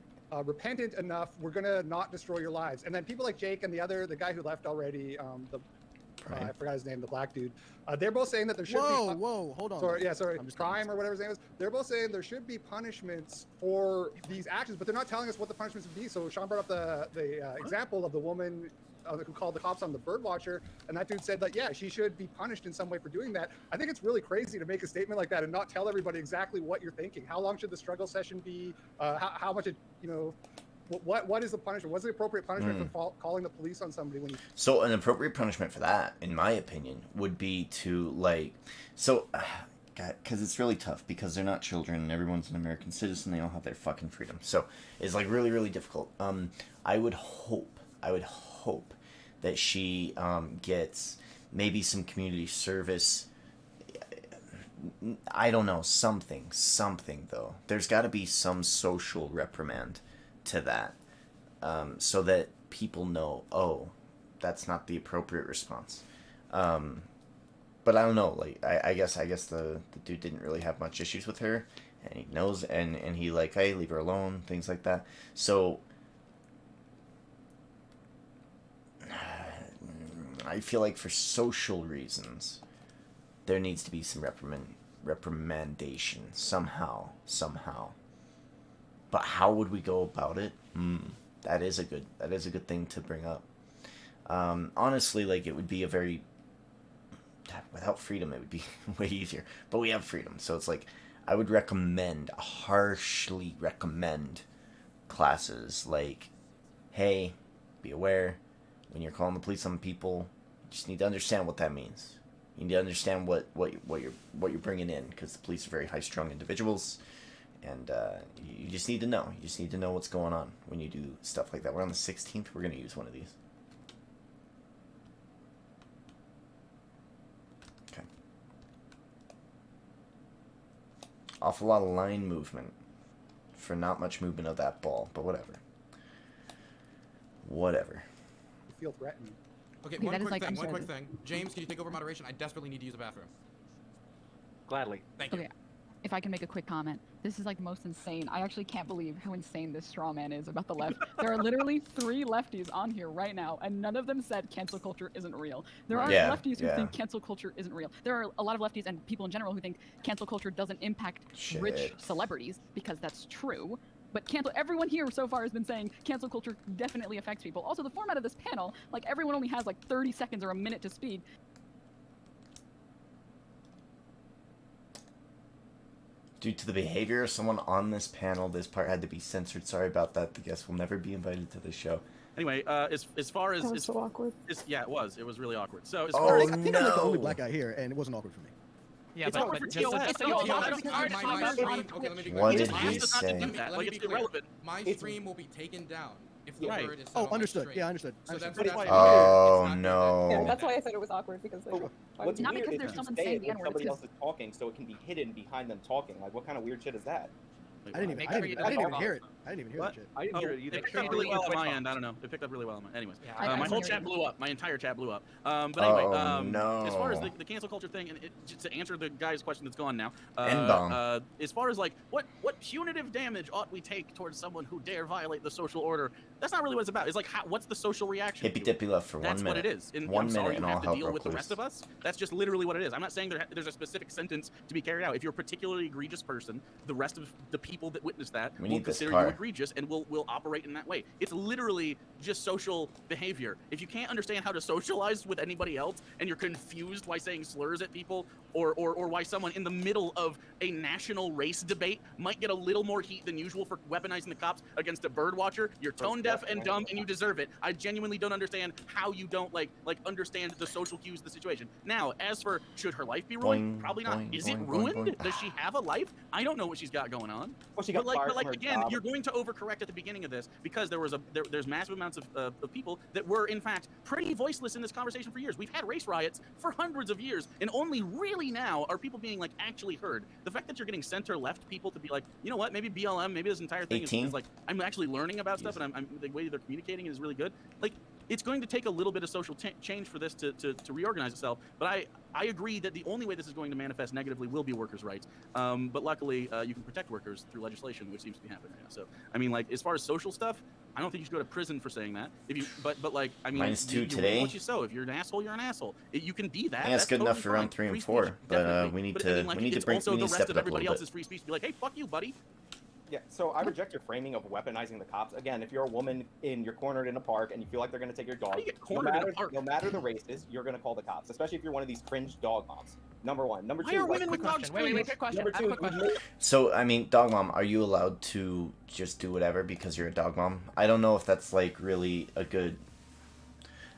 repentant enough, we're gonna not destroy your lives. And then people like Jake and the guy who left already, I forgot his name, the black dude. They're both saying that there should be. Whoa, hold on. Sorry, Prime or whatever his name is. They're both saying there should be punishments for these actions, but they're not telling us what the punishments would be. So Sean brought up the example of the woman who called the cops on the bird watcher, and that dude said that, yeah, she should be punished in some way for doing that. I think it's really crazy to make a statement like that and not tell everybody exactly what you're thinking. How long should the struggle session be? How much, what is the punishment? What's the appropriate punishment for calling the police on somebody when you... So an appropriate punishment for that, in my opinion, would be to because it's really tough because they're not children and everyone's an American citizen. They all have their fucking freedom. So it's like really, really difficult. I would hope that she gets maybe some community service. I don't know, something though. There's got to be some social reprimand to that, so that people know, oh, that's not the appropriate response. But I don't know, like I guess the dude didn't really have much issues with her, and he knows, and he like, hey, leave her alone, things like that. So I feel like for social reasons, there needs to be some reprimandation somehow. But how would we go about it? That is a good thing to bring up. Honestly, like it would be without freedom, it would be way easier. But we have freedom, so it's like I would harshly recommend classes like, hey, be aware. When you're calling the police on people, you just need to understand what that means. You need to understand what you're bringing in, because the police are very high-strung individuals, and you just need to know. You just need to know what's going on when you do stuff like that. We're on the 16th. We're going to use one of these. Okay. Awful lot of line movement for not much movement of that ball, but whatever. Whatever. You feel threatened. Okay, Okay, one that is quick like thing. One quick absurd. thing. James, can you take over moderation? I desperately need to use the bathroom. Gladly. Thank you. Okay, if I can make a quick comment. This is like the most insane. I actually can't believe how insane this straw man is about the left. There are literally 3 lefties on here right now, and none of them said cancel culture isn't real. There are Yeah, lefties who yeah. think cancel culture isn't real. There are a lot of lefties and people in general who think cancel culture doesn't impact rich Shit. celebrities, because that's true. But everyone here so far has been saying cancel culture definitely affects people. Also, the format of this panel, like everyone only has like 30 seconds or a minute to speak. Due to the behavior of someone on this panel, this part had to be censored. Sorry about that. The guest will never be invited to the show. Anyway, as far as That was so awkward. yeah, it was really awkward. So as Oh, far as I think I'm like the only no. black guy here, and it wasn't awkward for me. Yeah, It's but, awkward but for just so, TOS. just so No, y'all no, know, I that's don't- because My you're stream. talking Okay, let me be clear. What It's did asked he us not to say? do that. Let Like, me it's be clear. irrelevant. My It's- stream will be taken down if the Right. word is said Oh, on my understood. stream. Yeah, understood. So that's But it's why like- Oh, Yeah, no. that's why I said it was awkward because like. But why what's would you- Not weird because is there's you someone say saying it the when N-word, somebody it's else is talking, so it can be hidden behind them talking. Like, what kind of weird shit is that? Like, I didn't even, Make I sure didn't, you I didn't don't even talk. hear it. I didn't even hear What? that shit. I didn't hear it either. It picked sure up you really delete well your on my Twitch end. I box. don't know. It picked up really well on my. Anyways, Yeah, I my didn't whole hear chat it. blew up. My entire chat blew up. But anyway, Oh, no. as far as the cancel culture thing, and just to answer the guy's question that's gone now, N-bomb. as far as like what punitive damage ought we take towards someone who dare violate the social order, that's not really what it's about. It's like what's the social reaction? Hippy to it? Dippy left for That's 1 minute. what it is. And 1 I'm sorry minute you and have all to hell deal broke with the loose. rest of us. That's just literally what it is. I'm not saying there's a specific sentence to be carried out. If you're a particularly egregious person, the rest of the people that witness that We will need this consider car. you egregious and will operate in that way. It's literally just social behavior. If you can't understand how to socialize with anybody else and you're confused why saying slurs at people or why someone in the middle of a national race debate might get a little more heat than usual for weaponizing the cops against a bird watcher, you're tone deaf and dumb and you deserve it. I genuinely don't understand how you don't like understand the social cues of the situation. Now, as for should her life be ruined? Boing, Probably not. boing, Is boing, it boing, ruined? boing. Does she have a life? I don't know what she's got going on. Well, she got fired But from her again, job. you're going to overcorrect at the beginning of this because there's massive amounts of people that were in fact pretty voiceless in this conversation for years. We've had race riots for hundreds of years, and only really now are people being like actually heard. The fact that you're getting center left people to be like, you know what, maybe BLM, maybe this entire thing 18? is like I'm actually learning about stuff, and I'm the way they're communicating is really good. Like it's going to take a little bit of social change for this to reorganize itself. But I agree that the only way this is going to manifest negatively will be workers' rights. But luckily, you can protect workers through legislation, which seems to be happening right now. So, I mean, like, as far as social stuff, I don't think you should go to prison for saying that. If you, but like, I mean, -2 you reap today. what you sow. If you're an asshole, you're an asshole. You can be that. I think that's good enough for round 3 and 4, but we need to it's bring also we need the to rest step of it up a everybody little else's bit. free speech to be like, hey, fuck you, buddy. Yeah, so I reject your framing of weaponizing the cops. Again, if you're a woman you're cornered in a park and you feel like they're going to take your dog, do you get cornered in a park? no matter the races, you're going to call the cops, especially if you're one of these cringe dog moms. Number one. Number Why two, are like, women with dogs Wait, quick question. Number I have two, a quick you question. So, I mean, dog mom, are you allowed to just do whatever because you're a dog mom? I don't know if that's like really a good.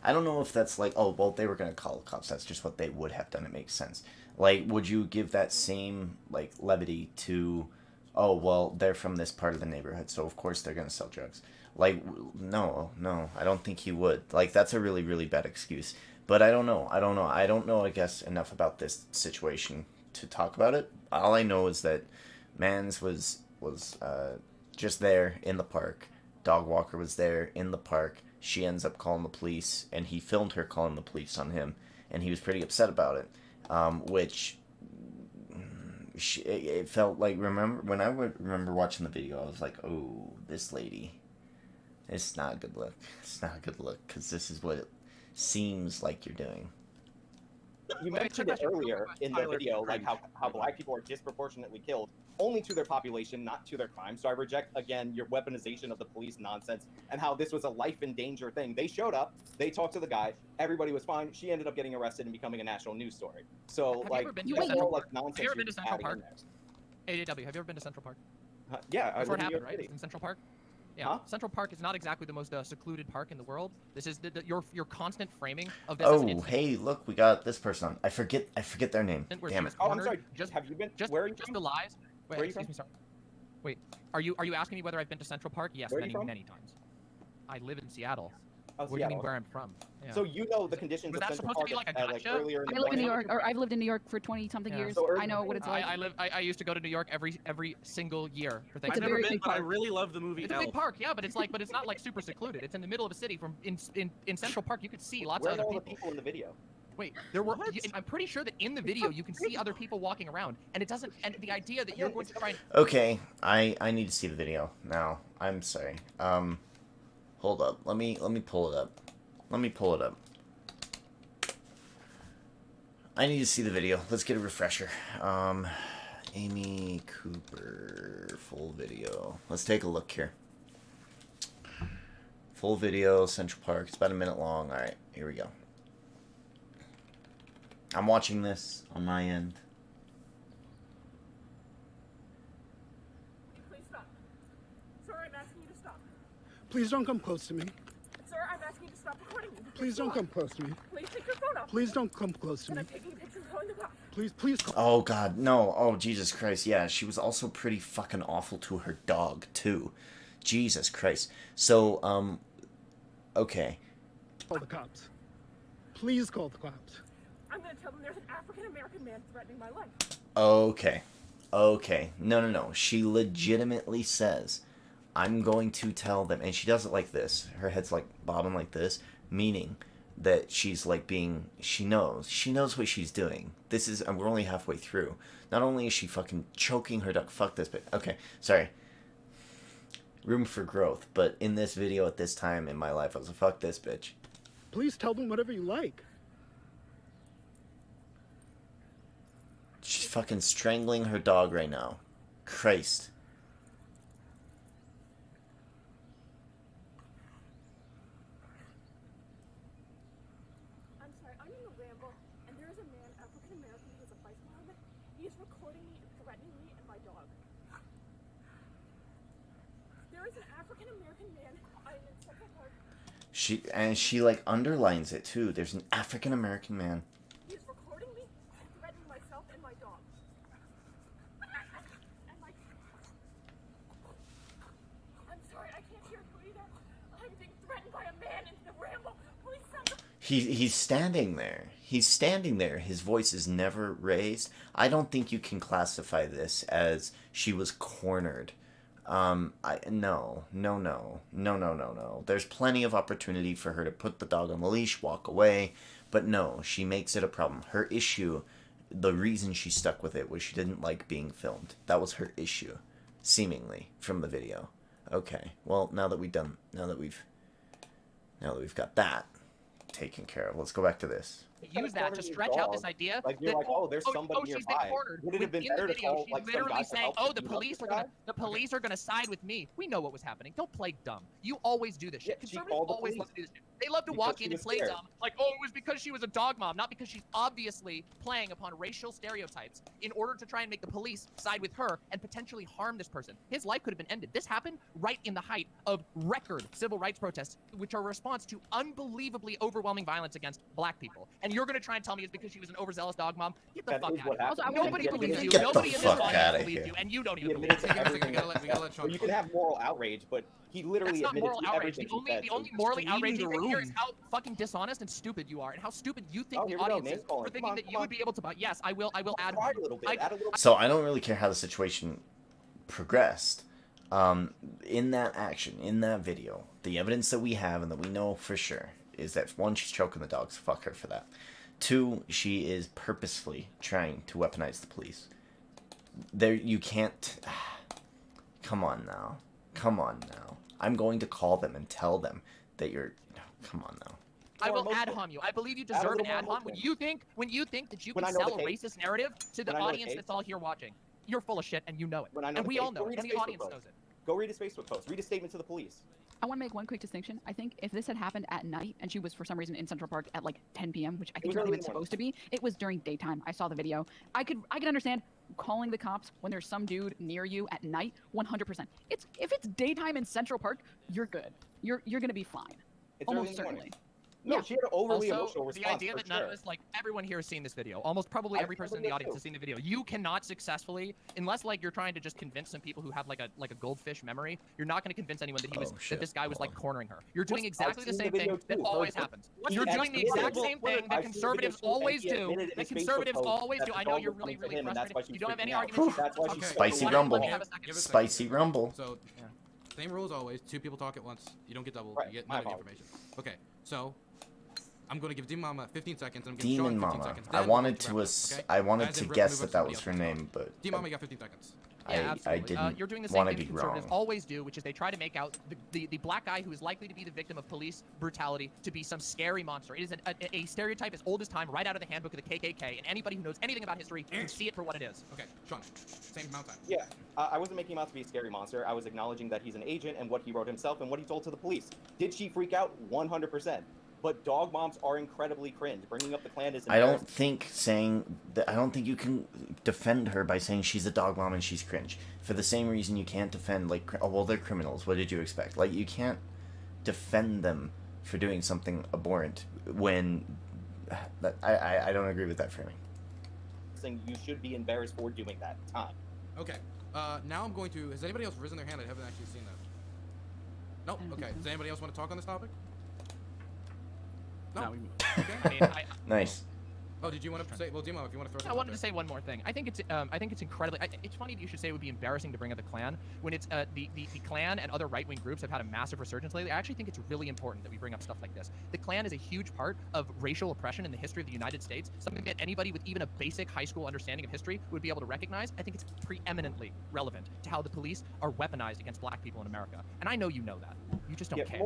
I don't know if that's like, oh, well, they were gonna call the cops. That's just what they would have done. It makes sense. Like, would you give that same like levity to, oh, well, they're from this part of the neighborhood, so of course they're gonna sell drugs? Like, no, I don't think he would. Like, that's a really, really bad excuse. But I don't know. I don't know, I guess, enough about this situation to talk about it. All I know is that Mans was just there in the park. Dog Walker was there in the park. She ends up calling the police, and he filmed her calling the police on him, and he was pretty upset about it, which it felt like, remember watching the video, I was like, oh, this lady, it's not a good look. It's not a good look, because this is what it seems like you're doing. You mentioned it earlier in the video, like how black people are disproportionately killed only to their population, not to their crime. So I reject, again, your weaponization of the police nonsense and how this was a life in danger thing. They showed up, they talked to the guy, everybody was fine. She ended up getting arrested and becoming a national news story. So, Have like, you ever been to that's Central all, like, Park? nonsense Have you ever been you're to Central adding in Park? there. ADW, have you ever been to Central Park? Yeah, I Before live it in New happened, York right? City. In Central Park? Yeah, Huh? Central Park is not exactly the most secluded park in the world. This is your constant framing of this as an Oh, incident. hey, look, we got this person on. I forget their name. Where Damn she it. was Oh, I'm cornered. sorry. Just, Have you been? just, Where are you just from? the lies. Wait, Where are you excuse from? me, sorry. Wait, are you asking me whether I've been to Central Park? Yes, Where are you many from? many times. I live in Seattle. Oh, What do you mean Seattle. where I'm from? Yeah. So you know the conditions Was of that Central supposed to Park be like a like gotcha? earlier in the I live in New morning? York, or I've lived in New York for 20-something Yeah. years. So I know what it's like. I used to go to New York every single year for It's I've a Thanksgiving. never very been, big but I park. really love the movie. It's a big park, yeah, but it's not like super secluded. It's in the middle of a city. From in Central Park, you could see lots Where of are other all the people. people in the video? Wait, I'm pretty sure that in the video you can see other people walking around, and it doesn't. And the idea that you're going to try and Okay, I need to see the video now. I'm sorry. Hold up. Let me pull it up. Let me pull it up. I need to see the video. Let's get a refresher. Amy Cooper full video. Let's take a look here. Full video, Central Park. It's about a minute long. All right, here we go. I'm watching this on my end. Please stop. Sir, I'm asking you to stop. Please don't come close to me. Sir, I'm asking you to stop recording me. Please don't come close to me. Please take your phone off. Please don't come close to And me. I'm taking pictures going the back. Please. Oh God, no. Oh Jesus Christ. Yeah, she was also pretty fucking awful to her dog too. Jesus Christ. So, okay. Call the cops. Please call the cops. I'm gonna tell them there's an African American man threatening my life. Okay. Okay. No. She legitimately says, I'm going to tell them, and she does it like this. Her head's like bobbing like this, meaning that she's like being, she knows what she's doing. This is, and we're only halfway through. Not only is she fucking choking her duck, fuck this bitch. Okay, sorry. Room for growth, but in this video at this time in my life, I was like, fuck this bitch. Please tell them whatever you like. She's fucking strangling her dog right now. Christ. I'm sorry, I'm in a ramble, and there is a man, African American, who has a bicycle helmet. He is recording me and threatening me and my dog. There is an African American man. I'm in Central Park. She like underlines it too. There's an African American man. He is recording me and threatening myself and my dog. And my... I'm sorry, I can't hear you either. I'm being threatened by a man in the ramble. Please stop. He's standing there. He's standing there. His voice is never raised. I don't think you can classify this as she was cornered. No. There's plenty of opportunity for her to put the dog on the leash, walk away, but no, she makes it a problem. Her issue, the reason she stuck with it was she didn't like being filmed. That was her issue, seemingly, from the video. Okay, well, now that we've got that taken care of, let's go back to this. use that to stretch out this idea Like you're that, like, oh, there's somebody she's been nearby. cornered. Would it have been Within better the to video, call she's like some literally guy to saying, help "Oh, you the up police the are gonna guy? the police are gonna side with me." We know what was happening. Don't play dumb. You always do this shit. Yeah, she Conservatives called the always police. love to do this shit. They love to Because walk she in and was play scared. dumb, like, "Oh, it was because she was a dog mom," not because she's obviously playing upon racial stereotypes in order to try and make the police side with her and potentially harm this person. His life could have been ended. This happened right in the height of record civil rights protests, which are a response to unbelievably overwhelming violence against black people. And you're gonna try and tell me it's because she was an overzealous dog mom? Get the That fuck is out what of happened. here. Nobody believes you. Get the Nobody in this fuck audience outta believes here. you, and you don't He even believe admitted to everything. we gotta let Sean So you can have moral outrage, but he literally That's not admitted moral to outrage. everything The only, he said. the so only just morally leave outraging the thing here room. is how fucking dishonest and stupid you are, and how stupid you think Oh, the here we go, audience name is calling. for Come thinking on, that come you on. would be able to. But yes, I will add. Try a little bit. Add a little. So I don't really care how the situation progressed. In that action, in that video, the evidence that we have and that we know for sure is that one, she's choking the dogs. Fuck her for that. Two, she is purposefully trying to weaponize the police. There, you can't. Come on now. I'm going to call them and tell them that you're. Come on now. I will ad hom you. I believe you Add a deserve an little more ad hom. When you think that you When can I know sell the a case. racist narrative to the When I know the audience case. that's all here watching, you're full of shit and you know it. When I know And the we case, all know go it. read And his the Facebook audience post. knows it. Go read his Facebook post. Read a statement to the police. I want to make one quick distinction. I think if this had happened at night and she was for some reason in Central Park at like 10 p.m., which I think was is not early even in the morning. supposed to be, it was during daytime. I saw the video. I could understand calling the cops when there's some dude near you at night. 100%. If it's daytime in Central Park, you're good. You're gonna be fine. It's early Almost in the morning. certainly. No, she had an overly Also, emotional the response. idea for that none of sure. us, like everyone here has seen this video, almost probably every person in the audience has seen the video. You cannot successfully, unless like you're trying to just convince some people who have like a goldfish memory, you're not going to convince anyone that that this guy was like cornering her. You're doing exactly the same thing that always happens. You're doing the exact same thing that conservatives always do. That conservatives always do. I know you're really, really frustrated. You don't have any arguments. Spicy Rumble. Spicy Rumble. So, same rules always. 2 people talk at once. You don't get double. Right, You get my none of the apologies. information. Okay, so I'm going to give Demon Mama 15 seconds. And I'm giving Demon Sean 15 Mama. seconds. I Then wanted we'll to wrap it up, okay? I wanted As to in, guess move that on to that somebody was else her to talk. name, but Demon Mama, you got 15 seconds. Yeah, I absolutely. didn't You're doing the same want to thing be that conservatives wrong. always do, which is they try to make out the black guy who is likely to be the victim of police brutality to be some scary monster. It is a stereotype as old as time, right out of the handbook of the KKK, and anybody who knows anything about history can see it for what it is. Okay, Sean, same amount of time. Yeah, I wasn't making him out to be a scary monster. I was acknowledging that he's an agent and what he wrote himself and what he told to the police. Did she freak out? 100%. But dog moms are incredibly cringe. Bringing up the Klan is I don't think saying that. I don't think you can defend her by saying she's a dog mom and she's cringe. For the same reason you can't defend oh well, they're criminals. What did you expect? Like, you can't defend them for doing something abhorrent when I don't agree with that framing. Saying you should be embarrassed for doing that time. Okay. Now I'm going to. Has anybody else risen their hand? I haven't actually seen that. Nope. Okay. Does anybody else want to talk on this topic? No. Okay. Nice. Oh, did you want to say? Well, Demo, if you want to throw. I wanted to say one more thing. I think it's incredibly. It's funny that you should say it would be embarrassing to bring up the Klan when it's the Klan and other right-wing groups have had a massive resurgence lately. I actually think it's really important that we bring up stuff like this. The Klan is a huge part of racial oppression in the history of the United States. Something that anybody with even a basic high school understanding of history would be able to recognize. I think it's preeminently relevant to how the police are weaponized against black people in America. And I know you know that. You just don't care.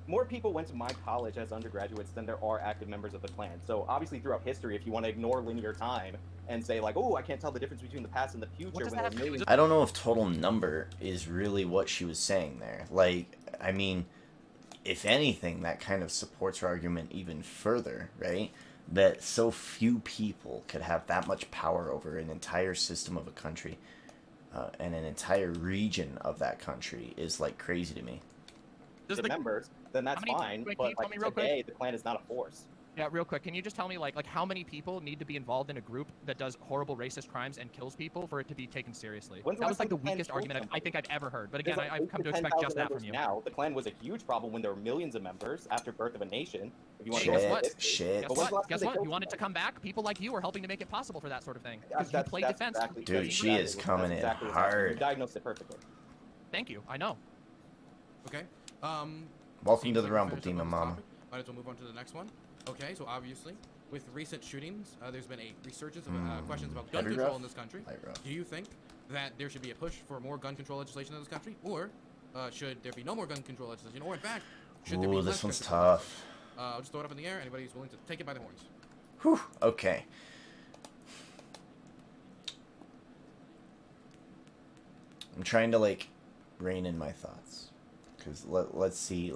More people went to my college as undergraduates than there are active members of the Klan. So obviously throughout history, if you want to ignore linear time and say like, oh, I can't tell the difference between the past and the future when there are millions. I don't know if total number is really what she was saying there. Like, I mean, if anything, that kind of supports her argument even further, right? That so few people could have that much power over an entire system of a country and an entire region of that country is like crazy to me. The members, then that's fine. But like today, the Klan is not a force. Yeah, real quick, can you just tell me like how many people need to be involved in a group that does horrible racist crimes and kills people for it to be taken seriously? That was like the weakest argument I think I've ever heard. But again, I've come to expect just that from you. Now, the Klan was a huge problem when there were millions of members after birth of a nation. If you want to guess what? Guess what? You want it to come back? People like you are helping to make it possible for that sort of thing. Because you play defense. Exactly, dude, she is coming in hard. You diagnosed it perfectly. Thank you. I know. Okay. Welcome to the Rumble, Demon Mama. Might as well move on to the next one. Okay, so obviously, with recent shootings, there's been a resurgence of questions about gun control in this country. Do you think that there should be a push for more gun control legislation in this country, or should there be no more gun control legislation, or in fact, should there be less this one's gun control tough. legislation? I'll just throw it up in the air. Anybody who's willing to take it by the horns. Whew. Okay. I'm trying to like rein in my thoughts because let's see.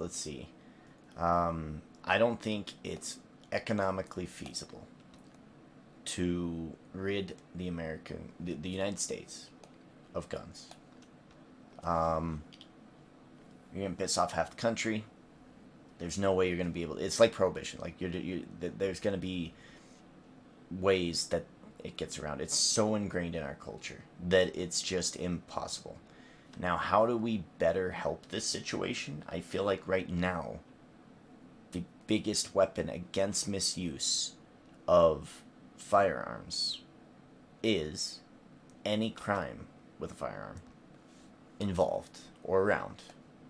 I don't think it's economically feasible to rid the United States of guns. You're gonna piss off half the country. There's no way you're gonna be able to. It's like prohibition. Like there's gonna be ways that it gets around. It's so ingrained in our culture that it's just impossible. Now, how do we better help this situation? I feel like right now, the biggest weapon against misuse of firearms is any crime with a firearm involved or around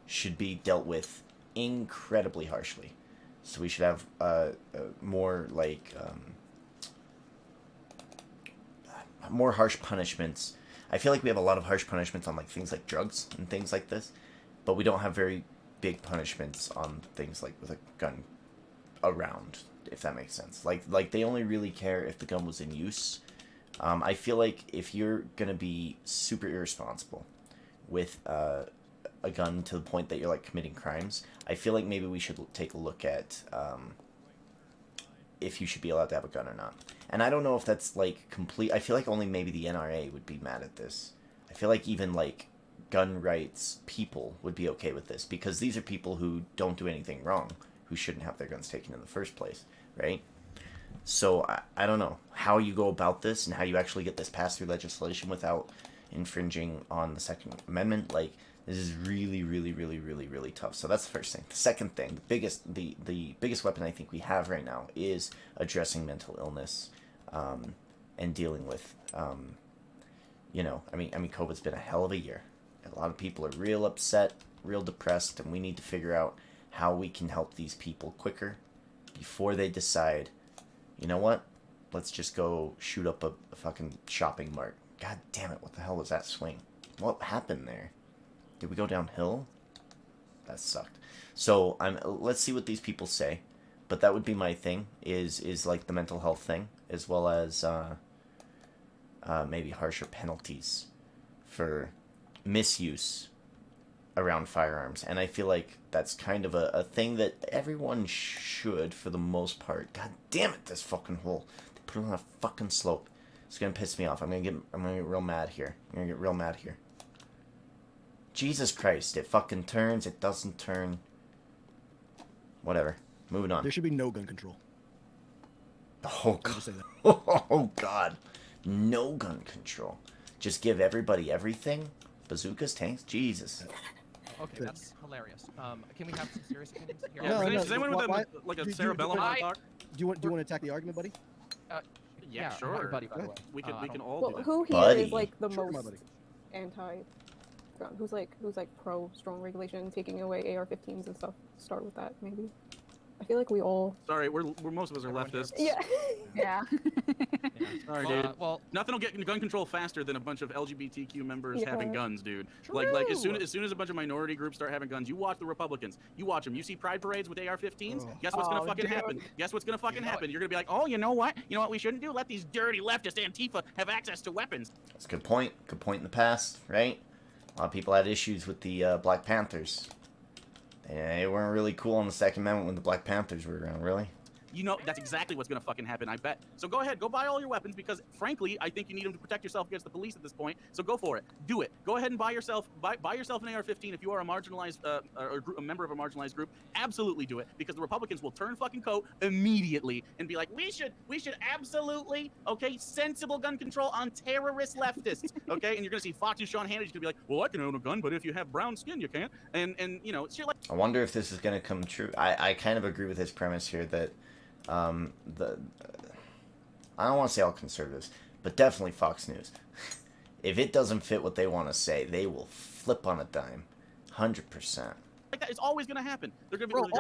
should be dealt with incredibly harshly. So we should have more like more harsh punishments. I feel like we have a lot of harsh punishments on like things like drugs and things like this, but we don't have very big punishments on things like with a gun around, if that makes sense. Like they only really care if the gun was in use. I feel like if you're gonna be super irresponsible with a gun to the point that you're like committing crimes, I feel like maybe we should take a look at if you should be allowed to have a gun or not. And I don't know if that's like complete. I feel like only maybe the NRA would be mad at this. I feel like even like gun rights people would be okay with this because these are people who don't do anything wrong, who shouldn't have their guns taken in the first place, right? So I don't know how you go about this and how you actually get this passed through legislation without infringing on the Second Amendment. Like, this is really, really, really, really, really tough. So that's the first thing. The second thing, the biggest weapon I think we have right now is addressing mental illness, and dealing with, you know, I mean, COVID's been a hell of a year. A lot of people are real upset, real depressed, and we need to figure out how we can help these people quicker before they decide, you know what, let's just go shoot up a fucking shopping mart. God damn it, what the hell was that swing? What happened there? Did we go downhill? That sucked. So let's see what these people say. But that would be my thing, is like the mental health thing, as well as maybe harsher penalties for misuse around firearms. And I feel like that's kind of a thing that everyone should, for the most part. God damn it, this fucking hole. They put it on a fucking slope. It's gonna piss me off. I'm gonna get real mad here. Jesus Christ, it fucking turns, it doesn't turn. Whatever. Moving on. There should be no gun control. Oh god. Oh god. No gun control. Just give everybody everything. Bazookas, tanks, Jesus. Okay, that's hilarious. Can we have some serious opinions here? Yeah, does anyone with like a cerebellum on talk? Do you want to attack the argument, buddy? Yeah, sure. Buddy, by the way. We can all do that. Who here Buddy. is like the Sure, my most buddy. anti-gun? Who's like pro strong regulation, taking away AR-15s and stuff? Start with that, maybe. I feel like we all. Sorry, we're most of us are leftists. Yeah. Yeah. Sorry, dude. Well, nothing will get gun control faster than a bunch of LGBTQ members having guns, dude. True. Like as soon as a bunch of minority groups start having guns, you watch the Republicans. You watch them. You see pride parades with AR-15s. Guess what's gonna fucking happen? Guess what's gonna fucking happen? You're gonna be like, oh, you know what? You know what we shouldn't do? Let these dirty leftist Antifa have access to weapons. That's a good point. Good point in the past, right? A lot of people had issues with the Black Panthers. They weren't really cool on the Second Amendment when the Black Panthers were around, really. You know, that's exactly what's gonna fucking happen, I bet. So go ahead, go buy all your weapons, because frankly, I think you need them to protect yourself against the police at this point. So go for it, do it. Go ahead and buy yourself an AR-15 if you are a marginalized, a member of a marginalized group. Absolutely do it, because the Republicans will turn fucking coat immediately and be like, we should absolutely, okay, sensible gun control on terrorist leftists, okay? And you're gonna see Fox and Sean Hannity's gonna be like, well, I can own a gun, but if you have brown skin, you can't. And you know, shit like. I wonder if this is gonna come true. I kind of agree with his premise here that. I don't want to say all conservatives, but definitely Fox News. If it doesn't fit what they want to say, they will flip on a dime, 100%. Like that, it's always gonna happen. They're gonna be. Bro,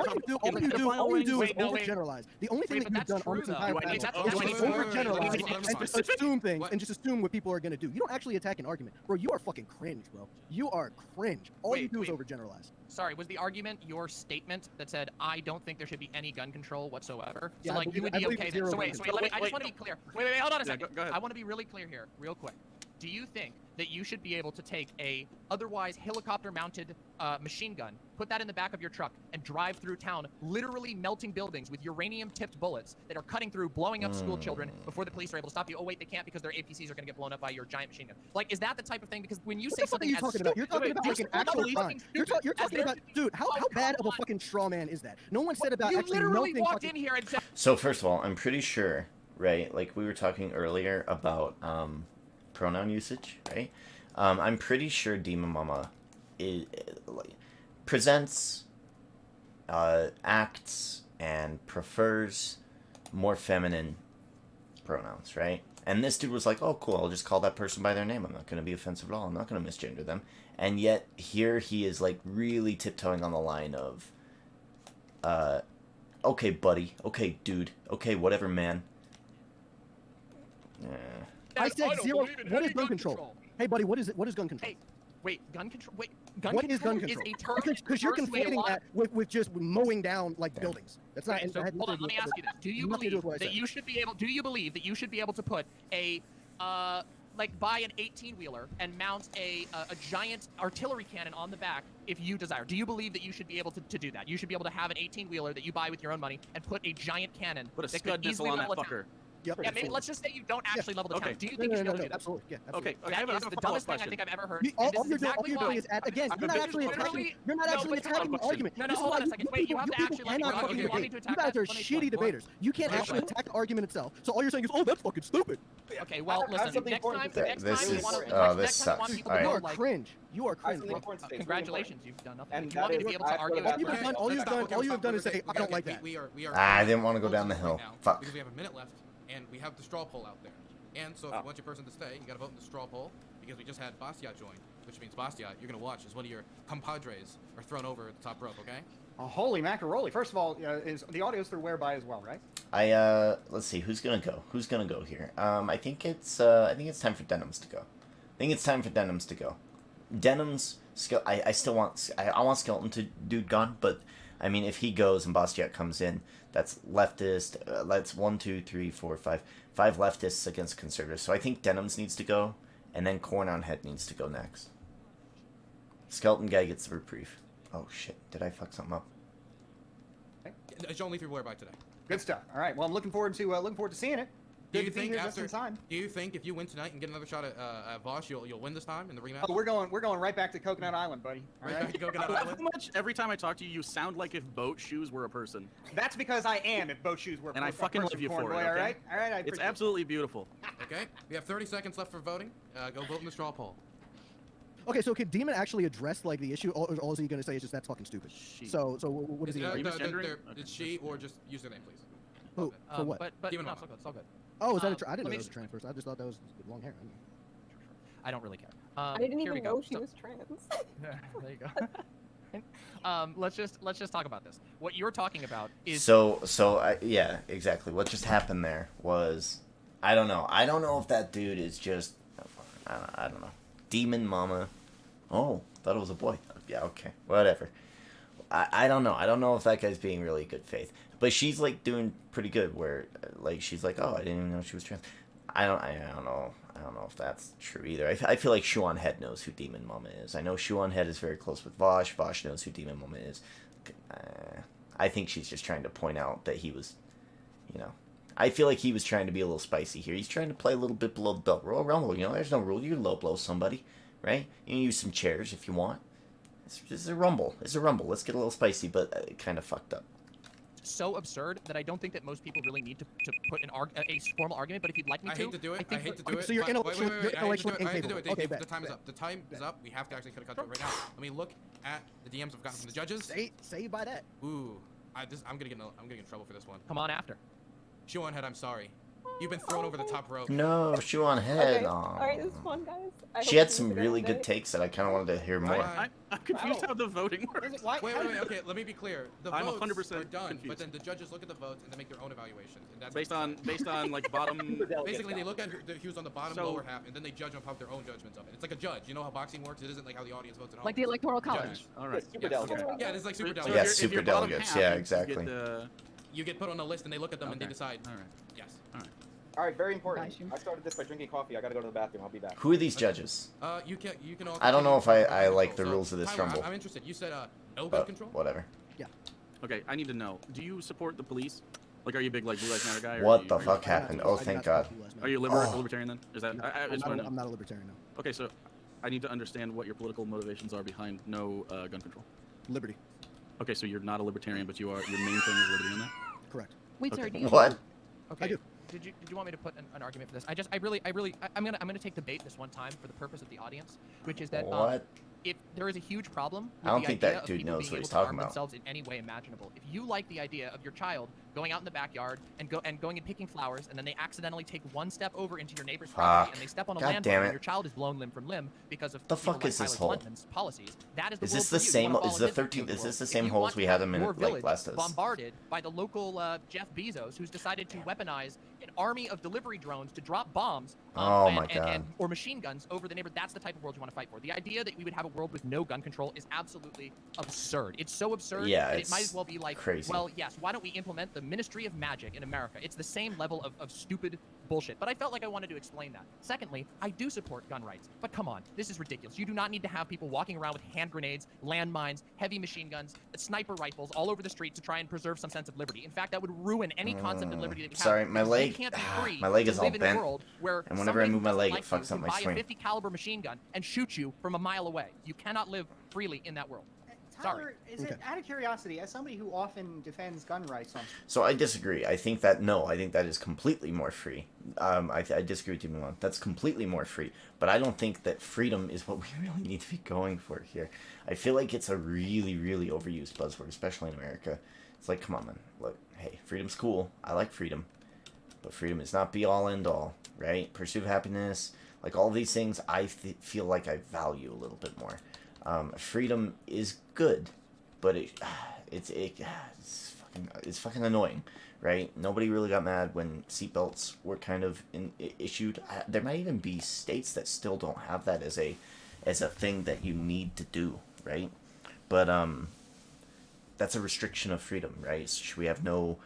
all you do is overgeneralize. The only thing that you've done on this entire panel is overgeneralize and just assume things and just assume what people are gonna do. You don't actually attack an argument, bro. You are fucking cringe, bro. You are cringe. All you do is overgeneralize. Sorry, was the argument your statement that said I don't think there should be any gun control whatsoever? Yeah, so like you would be okay then. So wait, I just want to be clear. Wait, hold on a second. Go ahead. I want to be really clear here, real quick. Do you think that you should be able to take a otherwise helicopter-mounted machine gun, put that in the back of your truck, and drive through town, literally melting buildings with uranium-tipped bullets that are cutting through, blowing up school children before the police are able to stop you? Oh wait, they can't because their APCs are going to get blown up by your giant machine gun. Like, is that the type of thing? Because when you say something, You're talking about like an actual crime. You're talking about, dude. How bad of a fucking straw man is that? No one said about you actually literally melting. walked in here and said. So first of all, I'm pretty sure, right? Like we were talking earlier about pronoun usage, right? I'm pretty sure Demon Mama presents, acts, and prefers more feminine pronouns, right? And this dude was like, oh, cool, I'll just call that person by their name. I'm not going to be offensive at all. I'm not going to misgender them. And yet, here he is, like, really tiptoeing on the line of, okay, buddy, okay, dude, okay, whatever, man. I said zero. What is gun control? Hey, buddy, what is it? What is gun control? Hey, wait, gun control. Wait, gun what control is gun control? Is a term. Because you're conflating that with just mowing down like buildings. That's not. Okay, so hold on, let me ask you this: Do you believe that you should be able? Do you believe that you should be able to put a like buy an 18-wheeler and mount a giant artillery cannon on the back if you desire? Do you believe that you should be able to do that? You should be able to have an 18-wheeler that you buy with your own money and put a giant cannon. Put a Scud missile on that fucker. Yep. Yeah, maybe let's just say you don't actually level the Okay. town. Do you think you should be able to do that? Absolutely. Yeah. Okay. Absolutely. I have a That is the follow-up dumbest thing I question. think I've ever heard. All And this you're is doing, exactly you're why. doing is again, I'm you're a not bit actually confused. attacking. You're not No, actually but- attacking the question. argument. No, This is hold why on a second. Wait, you have to people actually, like, cannot okay, fucking you want me debate. to You attack guys that? are Let me- shitty what? debaters. You can't Wait, actually what? attack the argument itself. So all you're saying is, oh, that's fucking stupid. Okay, well, I have listen. something Next important time, to say. next This time you is- want to, oh, this next time you want sucks. people All to right. know, You are like, cringe. You are I have cringe. something important to say. It's really congratulations, you've done nothing. And If you want me that to be is- able I to have to argue go that back point, to- all you've done is say, I don't like that. We are I didn't want to go closing down the right hill. now Fuck. Because we have a minute left, and we have the straw poll out there. And so if you want your person to stay, you got to vote in the straw poll, because we just had Bastia join, which means Bastia, you're going to watch as one of your compadres are thrown over at the top rope, okay? Oh, holy macaroni. First of all, is the audio's through whereby as well, right? Let's see who's gonna go. Who's gonna go here? I think it's time for Denims to go. I think it's time for Denims to go. Denims, I still want I want Skeleton to dude gone, but I mean if he goes and Bastiat comes in, that's leftist. That's 1, 2, 3, 4, 5 leftists against conservatives. So I think Denims needs to go, and then Corn on Head needs to go next. Skeleton guy gets the reprieve. Oh shit! Did I fuck something up? Don't leave your whereby today. Good stuff. All right. Well, I'm looking forward to seeing it. Do Good you to be think here after? just in time. Do you think if you win tonight and get another shot at Vosh, you'll win this time in the rematch? Oh, we're going right back to Coconut Island, buddy. All Right right. back to Coconut How Island. much every time I talk to you, you sound like if boat shoes were a person. That's because I am. If both shoes were. And I a fucking person, love you Corn for boy, it. All Okay? right. All right. I It's appreciate it. absolutely beautiful. Okay, we have 30 seconds left for voting. Go vote in the straw poll. Okay, so can Demon actually address like the issue, or all is he gonna say is just that's fucking stupid? So what is he? It's she or just use their name, please. Who? For what? But Demon no, Mama. it's all good. Oh, is that a I didn't let know me it was just- a trans person. I just thought that was long hair. I don't really care. I didn't here we even go. know she So- was trans. there you go. Let's just talk about this. What you're talking about is Yeah, exactly. What just happened there was, I don't know. I don't know if that dude is just, I don't know. Demon Mama. Oh, thought it was a boy. Yeah, okay, whatever. I don't know. I don't know if that guy's being really good faith. But she's like doing pretty good. Where like she's like, oh, I didn't even know she was trans. I don't know. I don't know if that's true either. I feel like Shuan Head knows who Demon Mama is. I know Shuan Head is very close with Vosh. Vosh knows who Demon Mama is. I think she's just trying to point out that he was, I feel like he was trying to be a little spicy here. He's trying to play a little bit below the belt. Royal Rumble, there's no rule. You can low blow somebody, right? You can use some chairs if you want. It's a rumble. It's a rumble. Let's get a little spicy, but kind of fucked up. so absurd that I don't think that most people really need to put a formal argument. But if you'd like me I to, hate to do it. I hate to do it. So you're but- intellectually- wait, you're I hate to do intellectually it. I hate to do it. incapable. Okay, The bet, time is bet. up. The time is up. We have to actually cut it right now. Let me look at the DMs I've gotten from the judges. Say by that. Ooh, I'm gonna get in trouble for this one. Come on after. Shuan Head, I'm sorry. You've been thrown over the top rope. No, Shuan Head. Okay. Aw. All right, this is fun, guys. I She hope had you some enjoyed really it. good takes that I kind of wanted to hear more. I'm confused how the voting works. Wait. Okay, let me be clear. The I'm votes 100% are done, confused. but then the judges look at the votes and they make their own evaluations. And that's Based on like bottom. Basically, they look at who's on the bottom, So- lower half, and then they judge them, have their own judgments of it. It's like a judge. You know how boxing works? It isn't like how the audience votes at home. Like the Electoral Judge. College. All right. Super delegates. Yeah, it's like super So delegates. Yeah, if you're super bottom delegates. half, Yeah, you exactly. You get put on a list and they look at them and they Okay. decide. All right. Yes. All right. All right, very important. Gosh, you- I started this by drinking coffee. I gotta go to the bathroom. I'll be back. Who are these judges? You can. All I don't know if I control. like the So, rules of this Tyler, rumble. I'm interested. You said no gun But control. whatever. Okay, I need to know. Do you support the police? Like, are you a big like Blue Lives Matter guy? Or What are the you, fuck happened? Oh, thank God. Are you a libertarian then? Is that? I just wanna know. I'm not a libertarian. No. Okay, so I need to understand what your political motivations are behind no gun control. Liberty. Okay, so you're not a libertarian, but your main thing is liberty on that. Correct. Wait, sir, Okay. do you What? Okay. I do. Did you want me to put an argument for this? I'm gonna take the bait this one time for the purpose of the audience, which is that What? if there is a huge problem with I don't the think idea that of dude people knows being what able he's to harm talking about. themselves in any way imaginable. If you like the idea of your child going out in the backyard and going and picking flowers, and then they accidentally take one step over into your neighbor's property Fuck. and they step on a God landmine damn and it. your child is blown limb from limb because of The people fuck like is this Tyler hole? Clinton's policies. That is the Is world this for the you. You same? wanna Is follow the his 13th? view Is this the If same you holes want we to had have them in your like village last us? bombarded by the local Jeff Bezos, who's decided to weaponize an army of delivery drones to drop bombs Oh my God. or machine guns over the neighborhood. That's the type of world you want to fight for. The idea that we would have a world with no gun control is absolutely absurd. It's so absurd Yeah, that it it's might as well be like, crazy. well, yes, why don't we implement the Ministry of Magic in America? It's the same level of stupid bullshit. But I felt like I wanted to explain that. Secondly, I do support gun rights. But come on, this is ridiculous. You do not need to have people walking around with hand grenades, landmines, heavy machine guns, sniper rifles all over the street to try and preserve some sense of liberty. In fact, that would ruin any concept of liberty that we have. Sorry, my because leg- You can't be free my leg to is all live in a bent, world where and whenever I somebody who move my doesn't leg, it like fucks you up my can buy swing. a 50 caliber machine gun and shoot you from a mile away. You cannot live freely in that world. Tyler, is it out of curiosity, as somebody who often defends gun rights on So I disagree. I think that is completely more free. I disagree with you, Milan. That's completely more free. But I don't think that freedom is what we really need to be going for here. I feel like it's a really, really overused buzzword, especially in America. It's like, come on, man. Look, hey, freedom's cool. I like freedom. But freedom is not be all end all, right? Pursuit of happiness, like all these things, I feel like I value a little bit more. Freedom is good, but it's fucking annoying, right? Nobody really got mad when seatbelts were kind of issued. There might even be states that still don't have that as a thing that you need to do, right? But that's a restriction of freedom, right? So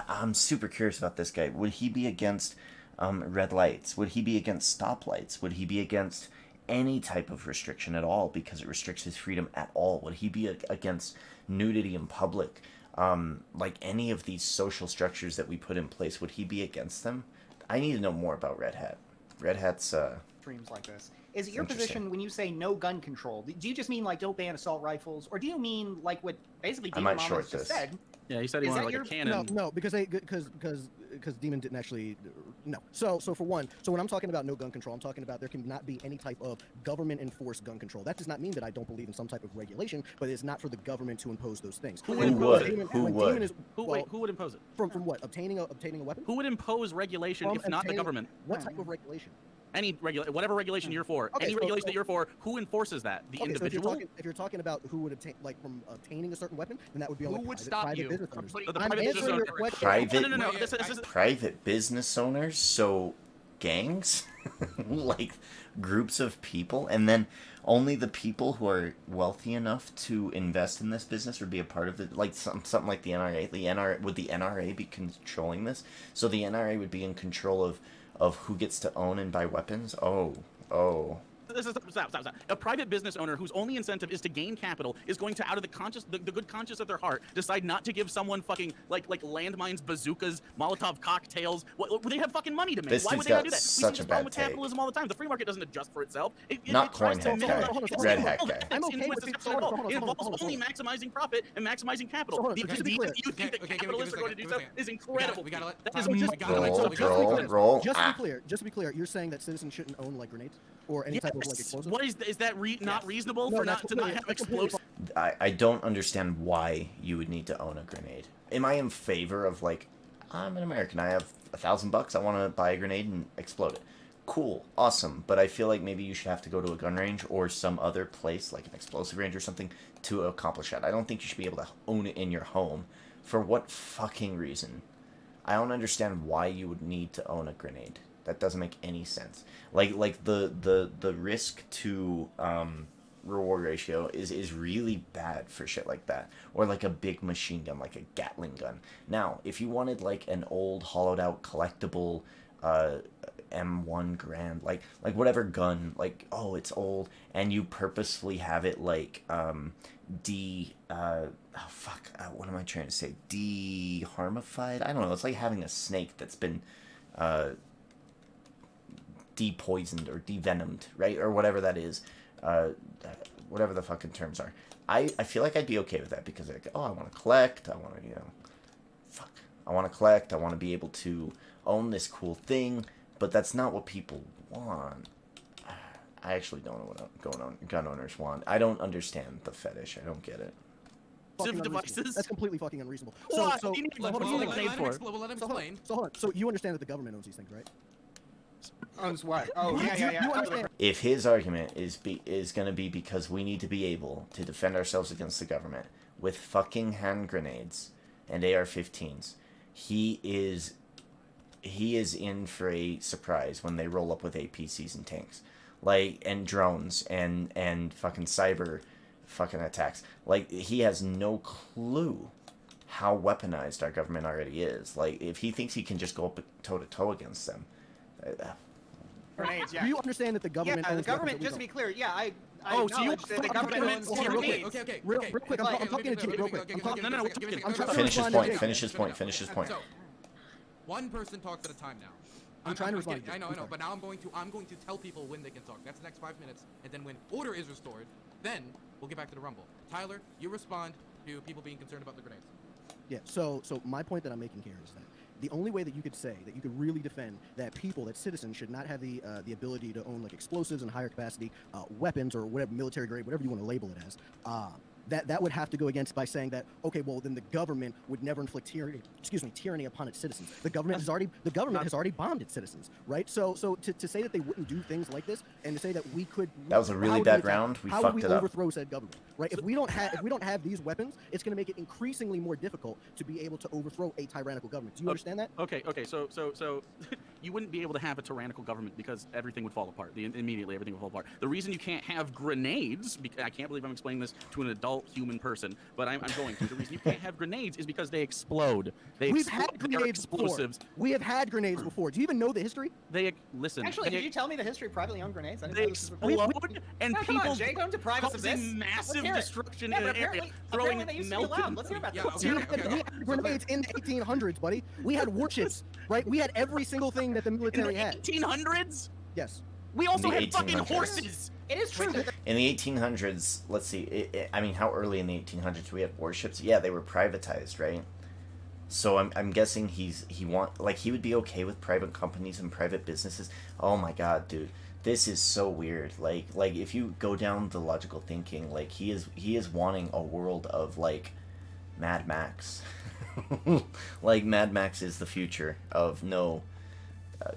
I'm super curious about this guy. Would he be against red lights? Would he be against stoplights? Would he be against any type of restriction at all because it restricts his freedom at all? Would he be against nudity in public? Like any of these social structures that we put in place, would he be against them? I need to know more about Red Hat. Red Hat's streams like this. Is it your Interesting. position when you say no gun control? Do you just mean like don't ban assault rifles, or do you mean like what basically I might Demon Mama short just this. said? Yeah, he said he Is wanted that like a your- cannon. No, because Demon didn't actually. No. So for one, when I'm talking about no gun control, I'm talking about there can not be any type of government enforced gun control. That does not mean that I don't believe in some type of regulation, but it's not for the government to impose those things. Who When would? Demon- Who when would? Demon is- Who would impose it? From what? Obtaining a weapon? Who would impose regulation From if not the obtaining- government? What type of regulation? Any whatever regulation you're for, Okay, any so- regulation that you're for, who enforces that? The Okay, so individual. if you're talking about who would obtain, like from obtaining a certain weapon, then that would be on Who like, would private, stop private you business from owners. putting The I'm private business answering your owner. question. Private, This is private business owners, so gangs, like groups of people, and then only the people who are wealthy enough to invest in this business or be a part of it, like something like the NRA. Would the NRA be controlling this? So the NRA would be in control of who gets to own and buy weapons? Oh. Stop. A private business owner whose only incentive is to gain capital is going to, out of the good conscience of their heart, decide not to give someone fucking like landmines, bazookas, Molotov cocktails. They have fucking money to make. This Why dude's would they not got do that? We such see a this problem bad with take. capitalism all the time. The free market doesn't adjust for itself. It Not tries to Coinhead minimize- guy. it's Red not- Hat guy. it's I'm okay in with this it. system at all. Hold on, It hold on, involves hold on. only maximizing profit and maximizing capital. So hold on, The just to be idea clear. that you think that Okay, give me capitalists a are going to do second, so is incredible. We gotta let- That is we just gotta let- roll. Just to be clear, you're saying that citizens shouldn't own like grenades or any type of like explosives. What is that not reasonable No, for that's not to not completely- have that's completely explosives? I don't understand why you would need to own a grenade. Am I in favor of like, I'm an American, I have $1,000, I want to buy a grenade and explode it? Cool, awesome, but I feel like maybe you should have to go to a gun range or some other place, like an explosive range or something, to accomplish that. I don't think you should be able to own it in your home. For what fucking reason? I don't understand why you would need to own a grenade. That doesn't make any sense. Like the risk to reward ratio is really bad for shit like that, or like a big machine gun, like a Gatling gun. Now, if you wanted like an old hollowed out collectible M1 Grand, like whatever gun, like, oh, it's old, and you purposefully have it like what am I trying to say? De-harmified? I don't know. It's like having a snake that's been de-poisoned or de-venomed, right? Or whatever that is. Whatever the fucking terms are. I feel like I'd be okay with that because like, oh, I want to collect. I want to, I want to collect. I want to be able to own this cool thing. But that's not what people want. I actually don't know what gun owners want. I don't understand the fetish. I don't get it. Fucking Devices? unreasonable. That's completely fucking unreasonable. What? So You need to hold on, explain hold on. it for. We'll let him So hold on, explain. So hold on. So you understand that the government owns these things, right? Owns what? Oh, You- yeah. you understand? If his argument is going to be because we need to be able to defend ourselves against the government with fucking hand grenades and AR-15s, he is in for a surprise when they roll up with APCs and tanks, like, and drones and fucking cyber fucking attacks. Like, he has no clue how weaponized our government already is. Like, if he thinks he can just go up toe to toe against them. Grenades, yeah. Do you understand that the government Yeah, the owns government, weapons just to that be clear, yeah, I Oh, so you- acknowledge that the I'm government talking- owns hold on, real quick. grenades. Okay. Real quick, I'm talking to Jake real quick. I'm talking- No, Finish his point. Finish his point. Finish his point. So, one person talks at a time now. I'm trying to respond. I know, but now I'm going to tell people when they can talk. That's the next 5 minutes, and then when order is restored, then we'll get back to the Rumble. Tyler, you respond to people being concerned about the grenades. Yeah, so my point that I'm making here is that the only way that you could say that you could really defend that citizens should not have the ability to own like explosives and higher capacity weapons or whatever, military grade, whatever you want to label it as, that would have to go against by saying that, okay, well then the government would never inflict tyranny upon its citizens. The government has already bombed its citizens, right? So to say that they wouldn't do things like this and to say that we could, That was a really bad round. We how fucked would it we up. overthrow said government, right? If we don't have these weapons, it's going to make it increasingly more difficult to be able to overthrow a tyrannical government. Do you understand that? Okay. So you wouldn't be able to have a tyrannical government because everything would fall apart. Immediately, everything would fall apart. The reason you can't have grenades, I can't believe I'm explaining this to an adult human person, but I'm going to. The reason you can't have grenades is because they explode. We've had grenades explosives. before. We have had grenades before. Do you even know the history? Listen. Actually, did you tell me the history of privately owned grenades? I didn't They know this was explode, and No, come on, people Jake, don't deprive us of this. causing Let's massive hear it. destruction Yeah, in but an area, apparently throwing they used to be melted. allowed. Let's hear about that. We had grenades in the 1800s, buddy. We had warships, right? We had every single thing that the military In the had. 1800s? Yes. We also In the had fucking 1800s. horses. It is true. In the 1800s, let's see. I mean, how early in the 1800s we had warships? Yeah, they were privatized, right? So I'm guessing he would be okay with private companies and private businesses. Oh my god, dude, this is so weird. Like if you go down the logical thinking, like he is wanting a world of like Mad Max. Like Mad Max is the future of no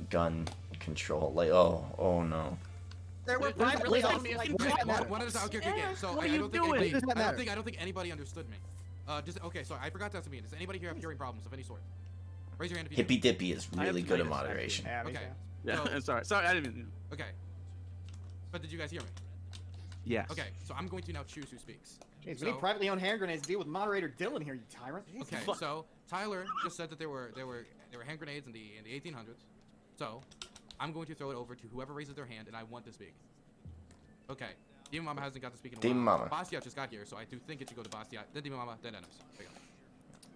gun control. Like oh no. There were privately owned. So What are I you don't think doing? I don't think anybody understood me. Okay, so I forgot to ask me. Does anybody here have hearing problems of any sort? Raise your hand if you do. Hippy Dippy is really good at moderation. Okay. Yeah, sorry, I didn't mean. Okay. But did you guys hear me? Yes. Okay, so I'm going to now choose who speaks. Jeez, we need privately owned hand grenades to deal with moderator Dylan here, you tyrant. Okay, so Tyler just said that there were hand grenades in the 1800s. So I'm going to throw it over to whoever raises their hand, and I want to speak. Okay. Demon Mama hasn't got to speak in a while. Demon Mama. Bastiat just got here, so I do think it should go to Bastiat, then Demon Mama, then Enos. There you go.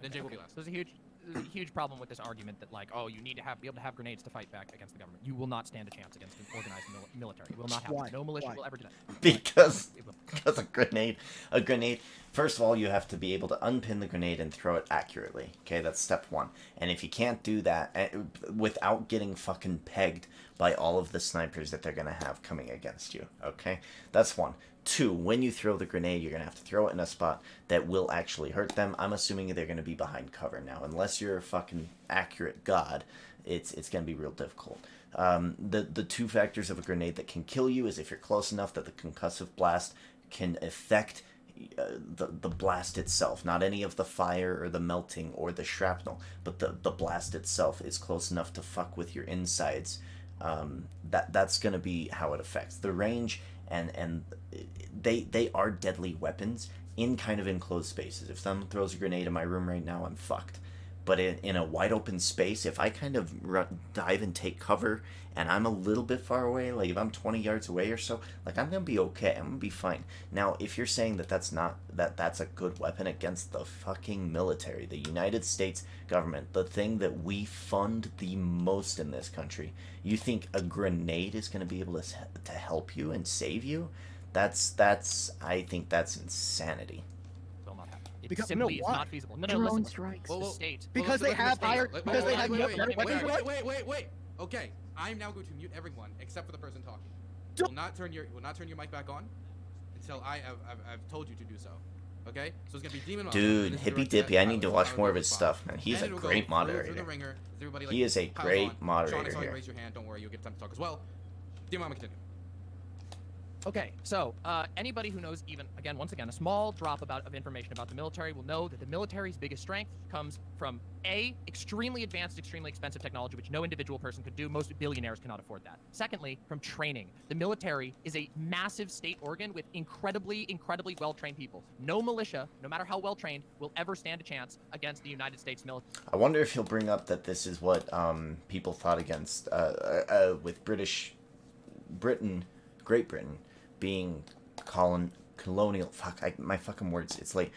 Then Jake will be last. There's a huge problem with this argument that like, oh, you need to be able to have grenades to fight back against the government. You will not stand a chance against an organized military. It will not happen. Why? No militia Why? will ever do that. Because a grenade, first of all, you have to be able to unpin the grenade and throw it accurately. Okay, that's step one. And if you can't do that without getting fucking pegged by all of the snipers that they're going to have coming against you, okay, that's one. Two, when you throw the grenade, you're going to have to throw it in a spot that will actually hurt them. I'm assuming they're going to be behind cover now. Unless you're a fucking accurate god, it's going to be real difficult. The two factors of a grenade that can kill you is if you're close enough that the concussive blast can affect the blast itself. Not any of the fire or the melting or the shrapnel, but the blast itself is close enough to fuck with your insides. That's going to be how it affects. The range and they are deadly weapons in kind of enclosed spaces. If someone throws a grenade in my room right now, I'm fucked. But in a wide open space, if I kind of dive and take cover and I'm a little bit far away, like if I'm 20 yards away or so, like I'm going to be okay. I'm going to be fine. Now, if you're saying that that's a good weapon against the fucking military, the United States government, the thing that we fund the most in this country, you think a grenade is going to be able to help you and save you? I think that's insanity. Will not happen. It Because- simply no, is why? not feasible. No, Drone listen. strikes. The state. Because they have higher. Because they have Wait. Okay, I'm now going to mute everyone except for the person talking. Will not turn your mic back on until I've told you to do so. Okay? So it's gonna be Demon Mama. Dude, and this is Hippy directed Dippy, at I need to Tyler. watch Tyler more of will his respond. stuff, man. He's Then a it'll go great through moderator. the ringer. Everybody, He is a piles great on. moderator Sean, I saw you here. raise your hand. Don't worry, you'll get time to talk as well. Demon Mama, continue. Okay, so anybody who knows even, again, once again, a small drop of information about the military will know that the military's biggest strength comes from A, extremely advanced, extremely expensive technology, which no individual person could do. Most billionaires cannot afford that. Secondly, from training. The military is a massive state organ with incredibly, incredibly well-trained people. No militia, no matter how well-trained, will ever stand a chance against the United States military. I wonder if he'll bring up that this is what people thought against with Great Britain being colonial. Fuck, my fucking words. It's like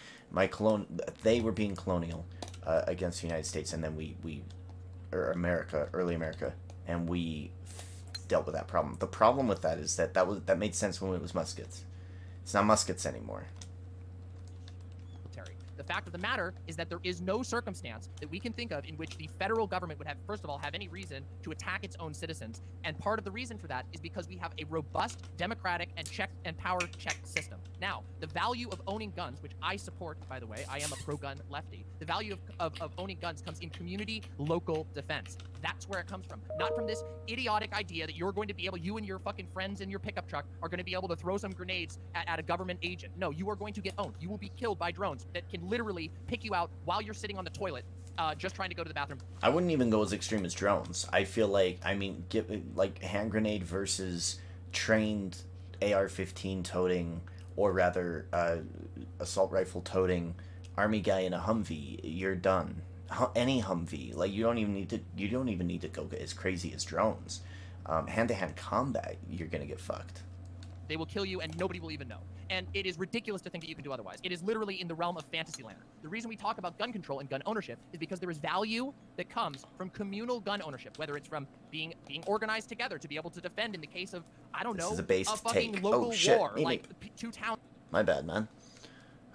they were being colonial against the United States, and then or early America, and we dealt with that problem. The problem with that is that made sense when it was muskets. It's not muskets anymore. The fact of the matter is that there is no circumstance that we can think of in which the federal government would have, first of all, have any reason to attack its own citizens. And part of the reason for that is because we have a robust, democratic, and power check system. Now, the value of owning guns, which I support, by the way, I am a pro-gun lefty. The value of owning guns comes in community, local defense. That's where it comes from. Not from this idiotic idea that you're going to be able, you and your fucking friends in your pickup truck are going to be able to throw some grenades at a government agent. No, you are going to get owned. You will be killed by drones that can literally pick you out while you're sitting on the toilet, just trying to go to the bathroom. I wouldn't even go as extreme as drones. I feel like, hand grenade versus trained AR-15 toting, or rather, assault rifle toting army guy in a Humvee. You're done. Any Humvee, like you don't even need to go as crazy as drones. Hand-to-hand combat, you're gonna get fucked. They will kill you and nobody will even know. And it is ridiculous to think that you can do otherwise. It is literally in the realm of fantasy land. The reason we talk about gun control and gun ownership is because there is value that comes from communal gun ownership, whether it's from being organized together to be able to defend in the case of, I don't know, a fucking local war, like two towns. My bad, man.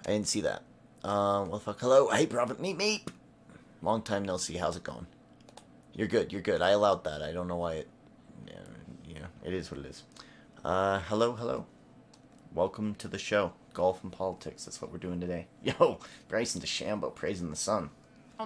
I didn't see that. Well, fuck. Hello. Hey, Prophet. Meep. Long time no see. How's it going? You're good. You're good. I allowed that. I don't know why it... Yeah, it is what it is. Hello. Welcome to the show. Golf and politics. That's what we're doing today. Yo, Bryson DeChambeau praising the sun.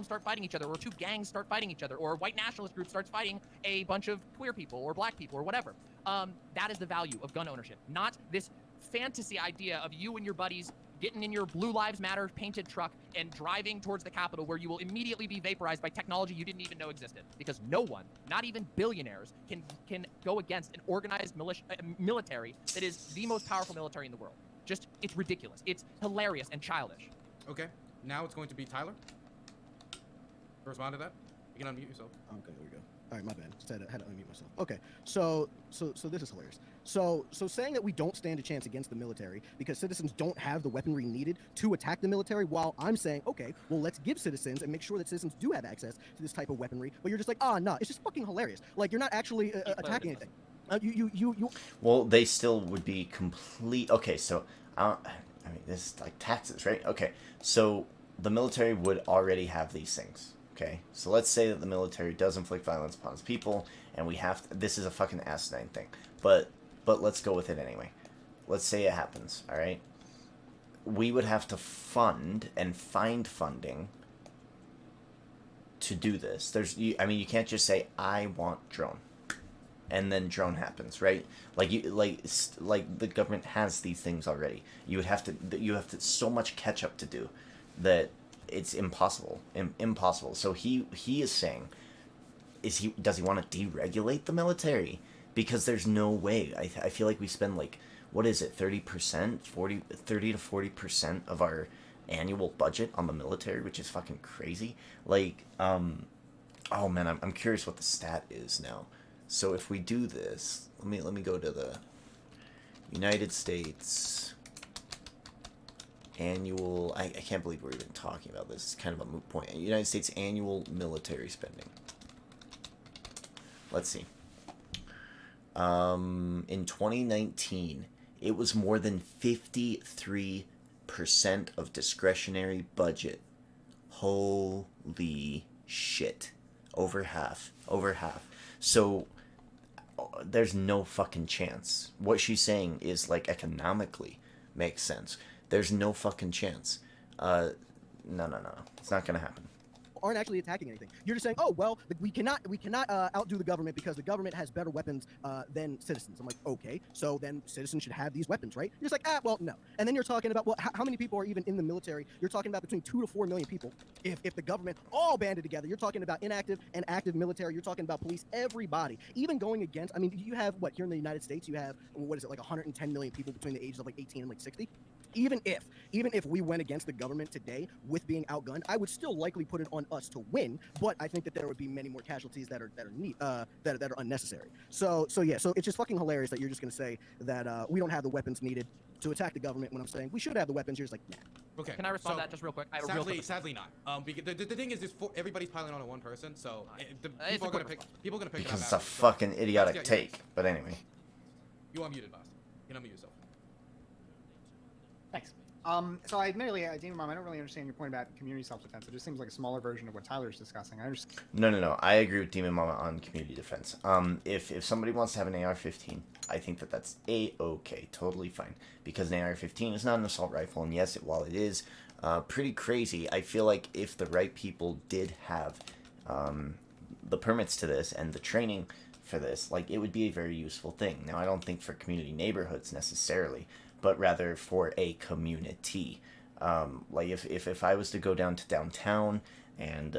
Start fighting each other, or two gangs start fighting each other, or a white nationalist group starts fighting a bunch of queer people or black people or whatever. That is the value of gun ownership, not this fantasy idea of you and your buddies getting in your Blue Lives Matter painted truck and driving towards the Capitol, where you will immediately be vaporized by technology you didn't even know existed. Because no one, not even billionaires, can go against an organized military that is the most powerful military in the world. Just, it's ridiculous. It's hilarious and childish. Okay, now it's going to be Tyler. Respond to that. You can unmute yourself. Okay, there we go. All right, my bad. Just had to unmute myself. Okay, so this is hilarious. So saying that we don't stand a chance against the military because citizens don't have the weaponry needed to attack the military, while I'm saying, okay, well, let's give citizens and make sure that citizens do have access to this type of weaponry. But you're just like, no, it's just fucking hilarious. Like, you're not actually attacking anything. You. Well, they still would be complete. Okay, so this is like taxes, right? Okay, so the military would already have these things. Okay, so let's say that the military does inflict violence upon its people, and we have to, this is a fucking asinine thing, but let's go with it anyway. Let's say it happens, all right? We would have to fund and find funding to do this. You can't just say, I want drone, and then drone happens, right? Like the government has these things already. You have to so much catch up to do that it's impossible. Impossible. So he is saying, does he want to deregulate the military? Because there's no way. I feel like we spend like, what is it, 30% to 40% of our annual budget on the military, which is fucking crazy. Like, oh man, I'm curious what the stat is now. So if we do this, let me go to the United States annual, I can't believe we're even talking about this. It's kind of a moot point. United States annual military spending. Let's see. In 2019, it was more than 53% of discretionary budget. Holy shit. Over half. So there's no fucking chance. What she's saying is, like, economically makes sense. There's no fucking chance. No. It's not gonna happen. aren't actually attacking anything. You're just saying, oh well, we cannot outdo the government because the government has better weapons than citizens. I'm like, okay, so then citizens should have these weapons, right? You're just like, well, no. And then you're talking about, well, how many people are even in the military? You're talking about between 2 to 4 million people. If the government all banded together, you're talking about inactive and active military. You're talking about police, everybody, even going against. I mean, you have what here in the United States? You have what is it, like 110 million people between the ages of like 18 and like 60. Even if we went against the government today with being outgunned, I would still likely put it on us to win. But I think that there would be many more casualties that are unnecessary. So it's just fucking hilarious that you're just gonna say that we don't have the weapons needed to attack the government when I'm saying we should have the weapons. You're just like, nah. Okay. Can I respond to that just real quick? Sadly not. Because the thing is everybody's piling on one person, so people are gonna pick it up. Because it's a fucking idiotic take. But anyway. You are muted, boss. You can unmute yourself. Thanks. So I admittedly, Demon Mom, I don't really understand your point about community self-defense. It just seems like a smaller version of what Tyler's discussing. I understand. No. I agree with Demon Mama on community defense. If somebody wants to have an AR-15, I think that's A-okay, totally fine. Because an AR-15 is not an assault rifle, and yes, while it is pretty crazy, I feel like if the right people did have the permits to this and the training for this, like, it would be a very useful thing. Now, I don't think for community neighborhoods necessarily, but rather for a community. Like if I was to go down to downtown and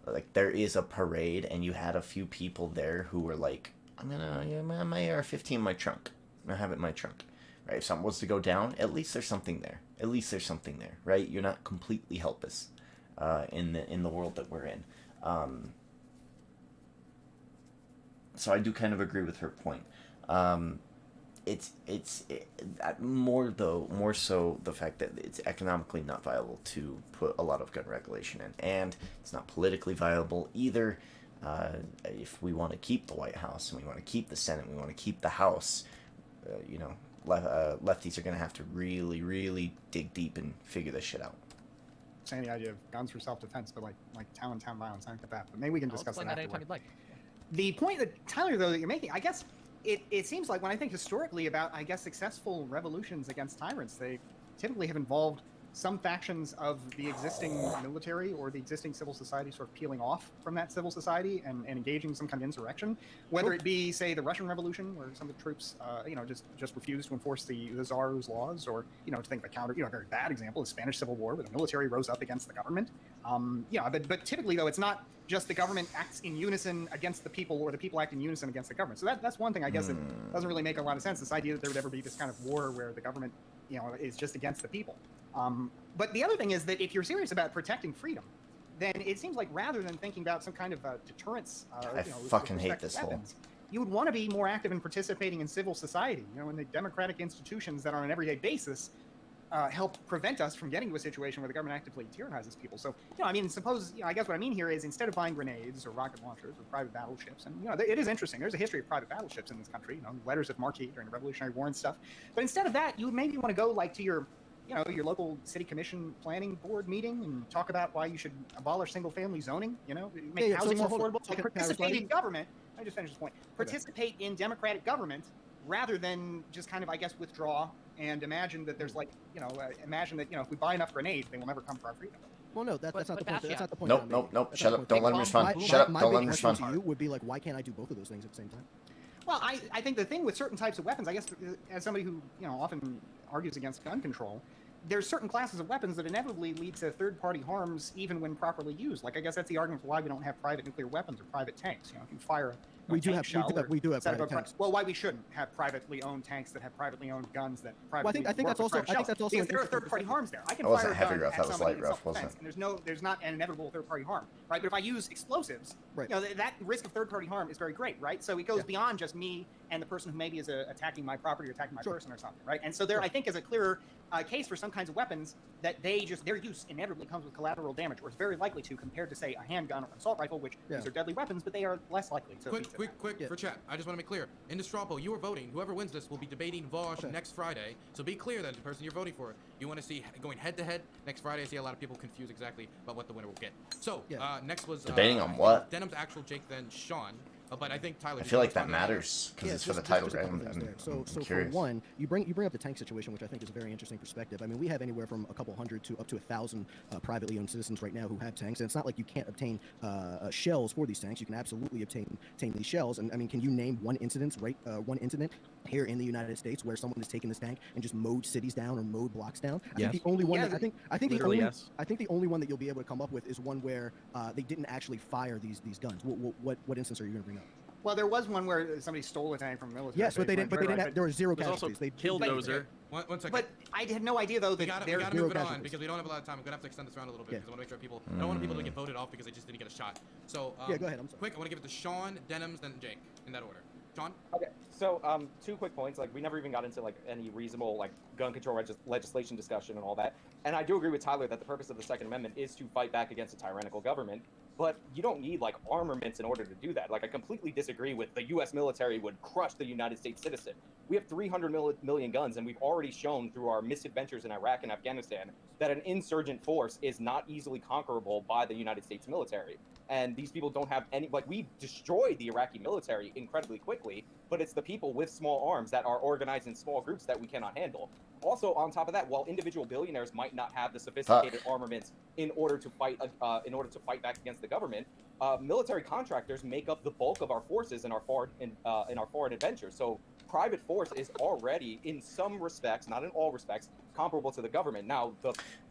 like there is a parade and you had a few people there who were like, I'm gonna my AR-15 in my trunk. I'm gonna have it in my trunk. Right? If something was to go down, at least there's something there. At least there's something there, right? You're not completely helpless in the world that we're in. So I do kind of agree with her point. It's more so the fact that it's economically not viable to put a lot of gun regulation in, and it's not politically viable either. If we want to keep the White House and we want to keep the Senate, we want to keep the House, lefties are going to have to really, really dig deep and figure this shit out. Saying the idea of guns for self-defense, but like town violence, I think that. But maybe we can discuss that afterward. Like. The point that Tyler, though, that you're making, I guess. It seems like when I think historically about, I guess, successful revolutions against tyrants, they typically have involved some factions of the existing military or the existing civil society sort of peeling off from that civil society and engaging some kind of insurrection, whether it be, say, the Russian Revolution, where some of the troops, just refused to enforce the Tsar's laws, or, to think of a very bad example, the Spanish Civil War, where the military rose up against the government. But typically, though, it's not just the government acts in unison against the people, or the people act in unison against the government. So that's one thing, I guess, that doesn't really make a lot of sense, this idea that there would ever be this kind of war where the government, is just against the people. But the other thing is that if you're serious about protecting freedom, then it seems like rather than thinking about some kind of deterrence, I fucking hate this weapons, you would want to be more active in participating in civil society, in the democratic institutions that on an everyday basis help prevent us from getting to a situation where the government actively tyrannizes people. So, suppose, I guess what I mean here is instead of buying grenades or rocket launchers or private battleships, and, it is interesting, there's a history of private battleships in this country, letters of marque during the Revolutionary War and stuff. But instead of that, you would maybe want to go, like, to your local city commission planning board meeting and talk about why you should abolish single-family zoning, make housing more affordable. So participate in government. Let me just finish this point. Participate in democratic government rather than just kind of, I guess, withdraw and imagine that there's imagine that, if we buy enough grenades, they will never come for our freedom. Well, no, that's not the point. That's not the point. Nope. Shut up. Don't let him respond. Shut up. Don't let him respond. To you would be like, why can't I do both of those things at the same time? Well, I think the thing with certain types of weapons, I guess, as somebody who, often argues against gun control, there's certain classes of weapons that inevitably lead to third-party harms even when properly used. Like, I guess that's the argument for why we don't have private nuclear weapons or private tanks. If you fire we do have private tanks. Well, why we shouldn't have privately owned tanks that have privately owned guns that privately. Well, I think that's also. Because there are third-party harms there. I can fire a gun at somebody in self-defense, and there's not an inevitable third-party harm, right? But if I use explosives, that risk of third-party harm is very great, right? So it goes beyond just me and the person who maybe is attacking my property or attacking my person or something, right? And so there, I think, is a clearer case for some kinds of weapons that their use inevitably comes with collateral damage, or is very likely to, compared to, say, a handgun or an assault rifle, which these are deadly weapons, but they are less likely to. Quick for chat. I just want to make clear. In Distrapo, you are voting. Whoever wins this will be debating Vosh next Friday. So be clear that the person you're voting for, you want to see going head-to-head next Friday. I see a lot of people confused exactly about what the winner will get. So next was debating on what? Denim's actual Jake, then Sean. But I think Tyler. I feel like that matters because it's for the title, right? So for curious. one, you bring up the tank situation, which I think is a very interesting perspective. I mean, we have anywhere from a couple hundred to up to 1,000 privately owned citizens right now who have tanks, and it's not like you can't obtain shells for these tanks. You can absolutely obtain these shells. And I mean, can you name one incident here in the United States where someone has taken this tank and just mowed cities down or mowed blocks down? I think the only one that, I think the only one that you'll be able to come up with is one where they didn't actually fire these guns. What instance are you going to bring up? Well, there was one where somebody stole a tank from a military. Yes, but they didn't. But they didn't. There were zero casualties. They killed Dozer. One second. But I had no idea though that we gotta there's move it on because we don't have a lot of time. I'm gonna have to extend this around a little bit because I want to make sure people. I don't want people to get voted off because they just didn't get a shot. So yeah, go ahead. I'm sorry. Quick, I want to give it to Sean, Denims, then Jake in that order. Sean. Okay. So 2 quick points. Like we never even got into like any reasonable like gun control legislation discussion and all that. And I do agree with Tyler that the purpose of the Second Amendment is to fight back against a tyrannical government. But you don't need like armaments in order to do that. Like I completely disagree with the U.S. military would crush the United States citizen. We have 300 million guns, and we've already shown through our misadventures in Iraq and Afghanistan that an insurgent force is not easily conquerable by the United States military. And these people don't have any, like we destroyed the Iraqi military incredibly quickly, but it's the people with small arms that are organized in small groups that we cannot handle. Also, on top of that, while individual billionaires might not have the sophisticated armaments in order to fight back against the government, military contractors make up the bulk of our forces in our foreign adventures. So private force is already, in some respects, not in all respects, comparable to the government. Now,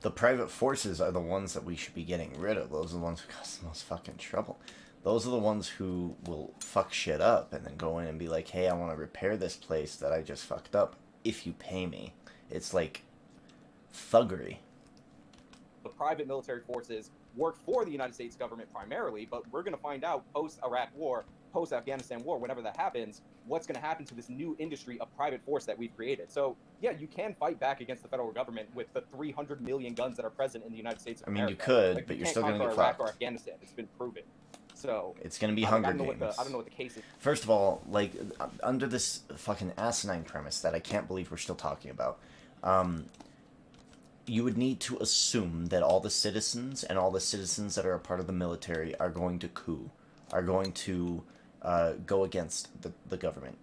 the private forces are the ones that we should be getting rid of. Those are the ones who cause the most fucking trouble. Those are the ones who will fuck shit up and then go in and be like, hey, I want to repair this place that I just fucked up if you pay me. It's like thuggery. The private military forces work for the United States government primarily, but we're going to find out post-Iraq war, post-Afghanistan war, whenever that happens, what's going to happen to this new industry of private force that we've created. So, yeah, you can fight back against the federal government with the 300 million guns that are present in the United States of America. I mean, you could, like, but you you're still going to get Iraq fucked. or Afghanistan. It's been proven. So it's going to be Hunger Games. I don't know what the case is. First of all, like, under this fucking asinine premise that I can't believe we're still talking about, you would need to assume that all the citizens and all the citizens that are a part of the military are going to coup, are going to go against the government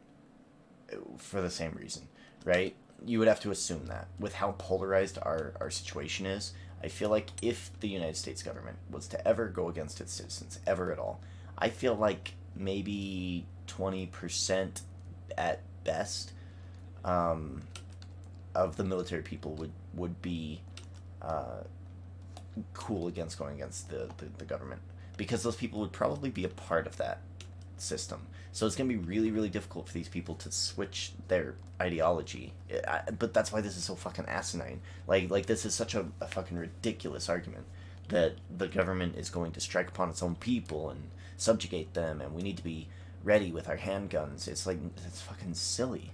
for the same reason, right? You would have to assume that. With how polarized our situation is, I feel like if the United States government was to ever go against its citizens, ever at all, I feel like maybe 20% at best of the military people would be cool against going against the government, because those people would probably be a part of that system. So it's going to be really, really difficult for these people to switch their ideology. But that's why this is so fucking asinine. Like this is such a fucking ridiculous argument that the government is going to strike upon its own people and subjugate them, and we need to be ready with our handguns. It's like, it's fucking silly.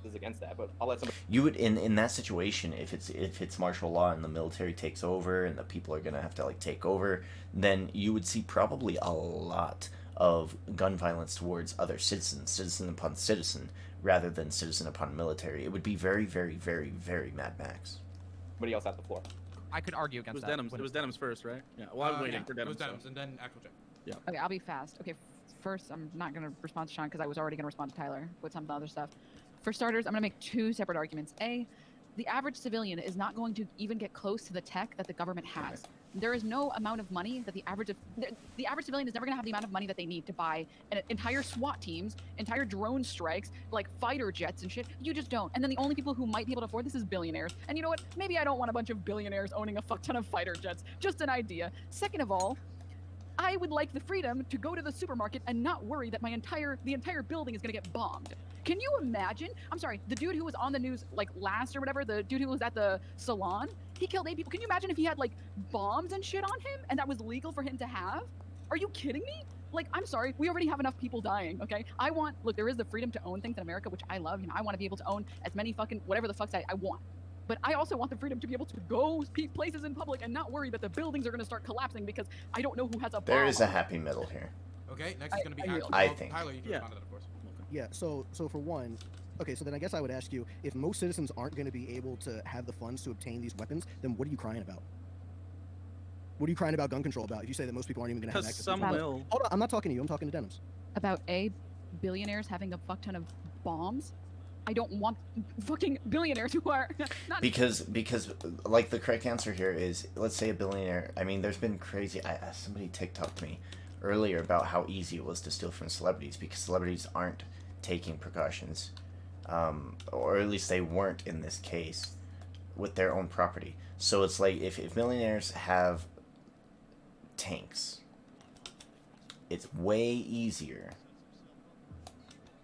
Is against that, but I'll let somebody. You would in that situation, if it's martial law and the military takes over and the people are gonna have to like take over, then you would see probably a lot of gun violence towards other citizens, citizen upon citizen, rather than citizen upon military. It would be very, very, very, very Mad Max. Somebody else has the floor. I could argue against that. It was Denims first, right? Yeah. Well, I'm waiting for Denims. It was Denims, and then actual check. Yeah. Okay, I'll be fast. Okay, first, I'm not going to respond to Sean because I was already going to respond to Tyler with some of the other stuff. For starters, I'm going to make two separate arguments. A, the average civilian is not going to even get close to the tech that the government has. There is no amount of money that the average civilian is never going to have the amount of money that they need to buy an entire SWAT teams, entire drone strikes, like fighter jets and shit. You just don't. And then the only people who might be able to afford this is billionaires. And you know what? Maybe I don't want a bunch of billionaires owning a fuck ton of fighter jets. Just an idea. Second of all, I would like the freedom to go to the supermarket and not worry that the entire building is going to get bombed. Can you imagine? I'm sorry, the dude who was on the news like last or whatever, the dude who was at the salon, he killed 8 people. Can you imagine if he had like bombs and shit on him and that was legal for him to have? Are you kidding me? Like, I'm sorry, we already have enough people dying, okay? Look, there is the freedom to own things in America, which I love. You know, I want to be able to own as many fucking whatever the fuck I want. But I also want the freedom to be able to go places in public and not worry that the buildings are going to start collapsing because I don't know who has a bomb. There is a happy middle here. Okay, next is going to be I think. Tyler, you can respond to that, of course. Yeah, so for one, okay, so then I guess I would ask you, if most citizens aren't going to be able to have the funds to obtain these weapons, then what are you crying about? What are you crying about gun control about if you say that most people aren't even going to have access to some will. Hold on, I'm not talking to you, I'm talking to Denims. about billionaires having a fuck ton of bombs. I don't want fucking billionaires who are not. Because like the correct answer here is, let's say a billionaire. I mean, there's been crazy. Somebody TikToked me earlier about how easy it was to steal from celebrities because celebrities aren't taking precautions, or at least they weren't in this case with their own property. So it's like if millionaires have tanks, it's way easier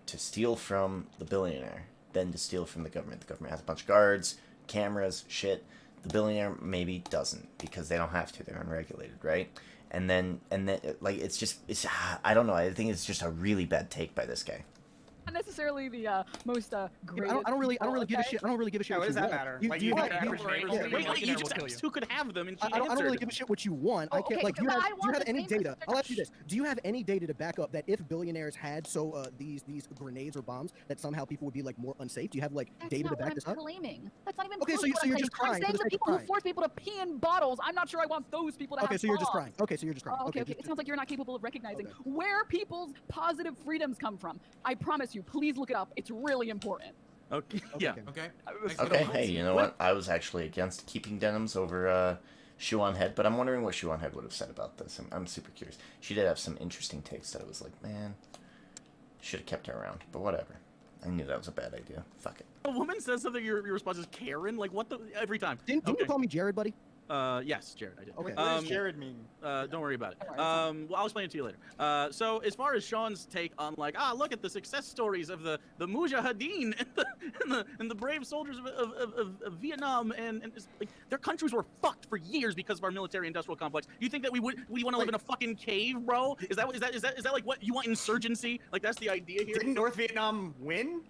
to steal from the billionaire than to steal from the government. The government has a bunch of guards, cameras, shit. The billionaire maybe doesn't because they don't have to. They're unregulated, right? And then like it's I don't know. I think it's just a really bad take by this guy. Not necessarily the most great. I don't really give a shit. I don't really give a shit. What does that matter? Like, you just asked who could have them, and she I don't really give a shit what you want. I can't. okay, Like, do you but have any data? I'll ask you this: do you have any data to back up that if billionaires had these grenades or bombs, that somehow people would be like more unsafe? Do you have like data to back this up? Claiming. That's not even. Okay, so you're just crying. I'm saying the people who force people to pee in bottles. I'm not sure I want those people to have. Okay, so you're just crying. Okay, so you're just crying. Okay. It sounds like you're not capable of recognizing where people's positive freedoms come from. I promise you. Please look it up. It's really important. Okay. Yeah. Okay. Okay. Hey, you know what? I was actually against keeping denims over Shoe on Head, but I'm wondering what Shoe on Head would have said about this. I'm super curious. She did have some interesting takes that I was like, man, should have kept her around, but whatever. I knew that was a bad idea. Fuck it. A woman says something, your response is Karen. Like what the every time. Didn't you call me Jared, buddy? Yes, Jared, I did. Okay. What does Jared mean? Don't worry about it. Well, I'll explain it to you later. So as far as Sean's take on like, look at the success stories of the Mujahideen and the brave soldiers of Vietnam and like, their countries were fucked for years because of our military-industrial complex. You think that we want to live in a fucking cave, bro? Is that like what you want, insurgency? Like that's the idea here? Didn't North Vietnam win?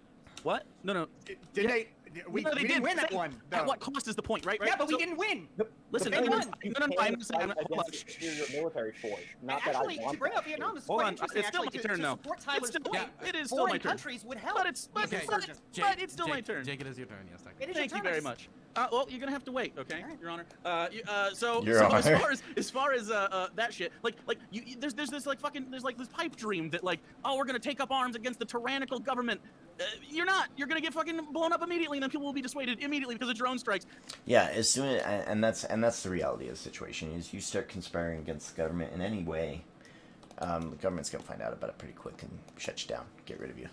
What? No. Did they? We didn't win that one. At what cost is the point, right? Yeah, but we didn't win. Listen, I'm just saying. Superior military force. Not that actually, I want to bring that up Vietnam, this is Hold quite on, interesting. it's still my turn to now. support Tyler's point. It is still my Foreign turn. countries would help. But it's still my turn. Jake, it is your turn. Yes, thank you. It is your Thank you turn. very much. Well, you're gonna have to wait, okay, Your Honor. So Your Honor. as far as that shit, there's this like fucking there's like this pipe dream that like, oh, we're gonna take up arms against the tyrannical government. You're not. You're gonna get fucking blown up immediately, and then people will be dissuaded immediately because of drone strikes. Yeah, as soon as, and that's the reality of the situation is you start conspiring against the government in any way, the government's gonna find out about it pretty quick and shut you down, get rid of you.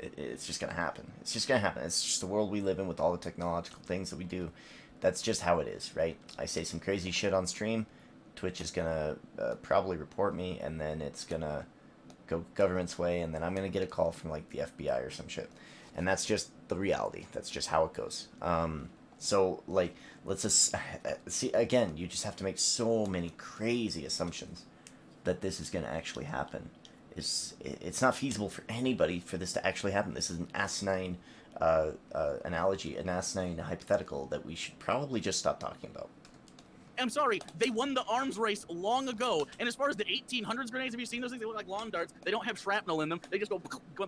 It's just gonna happen. It's just gonna happen. It's just the world we live in with all the technological things that we do. That's just how it is, right? I say some crazy shit on stream, Twitch is gonna probably report me, and then it's gonna go government's way, and then I'm gonna get a call from like the FBI or some shit. And that's just the reality. That's just how it goes. So like, let's just see again. You just have to make so many crazy assumptions that this is gonna actually happen. It's not feasible for anybody for this to actually happen. This is an asinine analogy, an asinine hypothetical that we should probably just stop talking about. I'm sorry, they won the arms race long ago. And as far as the 1800s grenades, have you seen those things? They look like lawn darts. They don't have shrapnel in them. They just go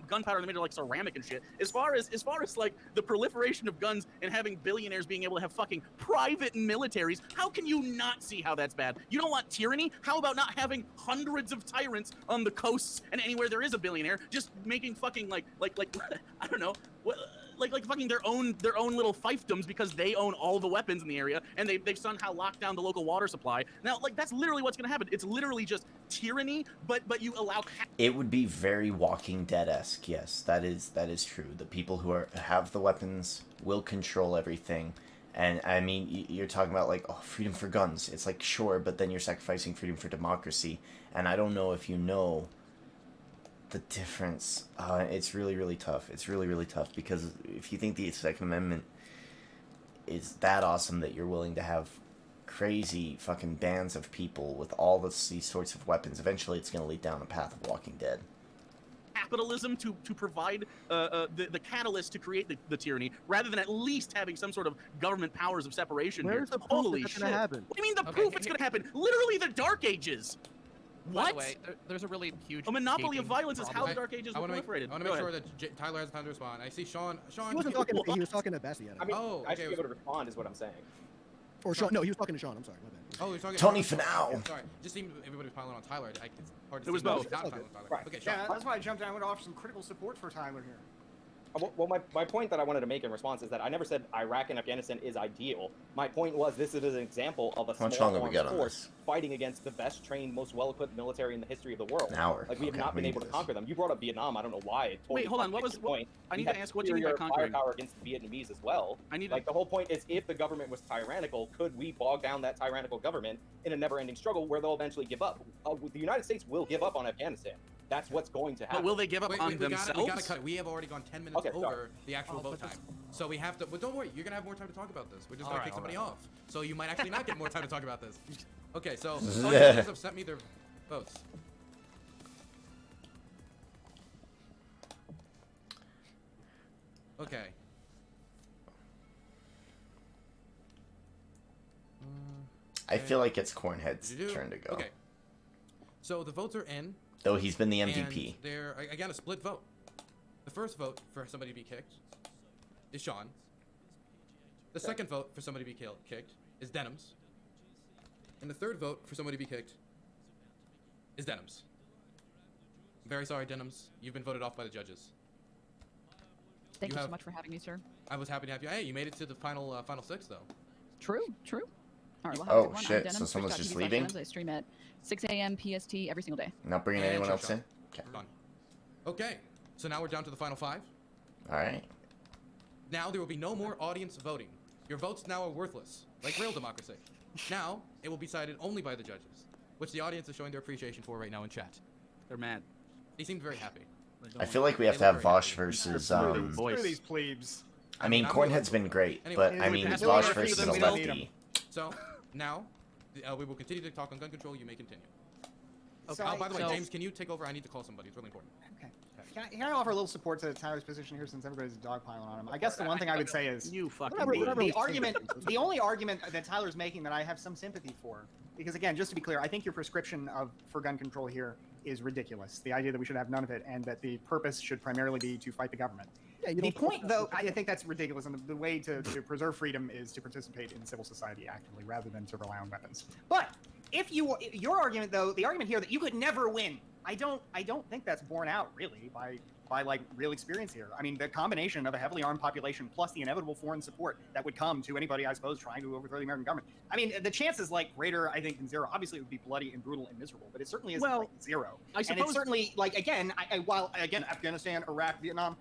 gunpowder in the middle like ceramic and shit. As far as like the proliferation of guns and having billionaires being able to have fucking private militaries, how can you not see how that's bad? You don't want tyranny? How about not having hundreds of tyrants on the coasts and anywhere there is a billionaire, just making fucking like I don't know. Like fucking their own little fiefdoms because they own all the weapons in the area and they've somehow locked down the local water supply. Now, like that's literally what's gonna happen. It's literally just tyranny, but you allow. It would be very Walking Dead-esque. Yes, that is true. The people who have the weapons will control everything. And I mean, you're talking about like, oh, freedom for guns. It's like, sure, but then you're sacrificing freedom for democracy. And I don't know if you know the difference. It's really, really tough. It's really, really tough because if you think the Second Amendment is that awesome that you're willing to have crazy fucking bands of people with all these sorts of weapons, eventually it's going to lead down a path of Walking Dead. Capitalism to provide the catalyst to create the tyranny, rather than at least having some sort of government powers of separation. Where's the proof Holy that's shit! gonna happen? What do you mean the proof it's going to happen? Literally the Dark Ages. By What? the way, there's a really huge. A monopoly of gaping violence is how problem. the Dark Ages I were want to proliferated. make sure that Tyler has time to respond. I see Sean. He wasn't talking to me. He was talking to Bessie. I mean, Oh, I should okay. be able to respond, is what I'm saying. Or Sean? No, he was talking to Sean. I'm sorry. My bad. Oh, you're talking Tony to Finau. Yeah, sorry. Just seemed everybody was piling on Tyler. It's hard to It was see who's both. not Okay. piling on Tyler. Right. Okay, Sean. Yeah, that's why I jumped in. I want to offer some critical support for Tyler here. Well, my point that I wanted to make in response is that I never said Iraq and Afghanistan is ideal. My point was this is an example of a How much small longer we armed got on force this? fighting against the best trained, most well-equipped military in the history of the world. An hour. Like we have Okay, not we been need able to this. conquer them. You brought up Vietnam. I don't know why. It totally Wait, hold on. What contradicts was your point. I need We to have ask what you mean by superior conquering. firepower against the Vietnamese as well. I need to- Like the whole point is, if the government was tyrannical, could we bog down that tyrannical government in a never-ending struggle where they'll eventually give up? The United States will give up on Afghanistan. That's what's going to happen. But will they give up Wait, on we themselves? gotta cut it. We have already gone 10 minutes Okay, sorry. over the actual vote time. So we have to. But don't worry, you're gonna have more time to talk about this. We're just gonna kick somebody off. So you might actually not get more time to talk about this. Okay, so you guys have sent me their votes. Okay. I feel like it's Cornhead's Did you do? turn to go. Okay. So the votes are in. Though he's been the MVP. And they're again a split vote. The first vote for somebody to be kicked is Sean. The second vote for somebody to be kicked is Denham's. And the third vote for somebody to be kicked is Denham's. I'm very sorry, Denham's. You've been voted off by the judges. Thank you so much for having me, sir. I was happy to have you. Hey, you made it to the final six though. True. All right, well, Oh, have a good one. shit, I'm Denim, so someone's just twitch.tv/Denims. leaving? I stream at 6 a.m. PST every single day. Not bringing And anyone sure, else Sean. in? Okay. Done. Okay. So now we're down to the final five. All right. Now there will be no more audience voting. Your votes now are worthless, like real democracy. Now it will be decided only by the judges, which the audience is showing their appreciation for right now in chat. They're mad. They seemed very happy. I feel like we have to have Vosh versus. Screw these plebes. I mean, I'm Cornhead's been great, Anyway, but it I would mean, pass Vosh over versus them, a we don't lefty. So now we will continue to talk on gun control. You may continue. So by the way, so- James, can you take over? I need to call somebody. It's really important. Okay. Can I offer a little support to Tyler's position here since everybody's dogpiling on him? I guess the one thing I would say is You fucking the argument, the only argument that Tyler's making that I have some sympathy for, because again, just to be clear, I think your prescription for gun control here is ridiculous. The idea that we should have none of it and that the purpose should primarily be to fight the government. Yeah, The point, though, I think that's ridiculous, and the way to preserve freedom is to participate in civil society actively rather than to rely on weapons. But if your argument, though, the argument here that you could never win, I don't think that's borne out really by like real experience here. I mean, the combination of a heavily armed population plus the inevitable foreign support that would come to anybody, I suppose, trying to overthrow the American government. I mean, the chances like greater, I think, than zero. Obviously, it would be bloody and brutal and miserable, but it certainly isn't like zero. I And suppose- it's certainly like while Afghanistan, Iraq, Vietnam,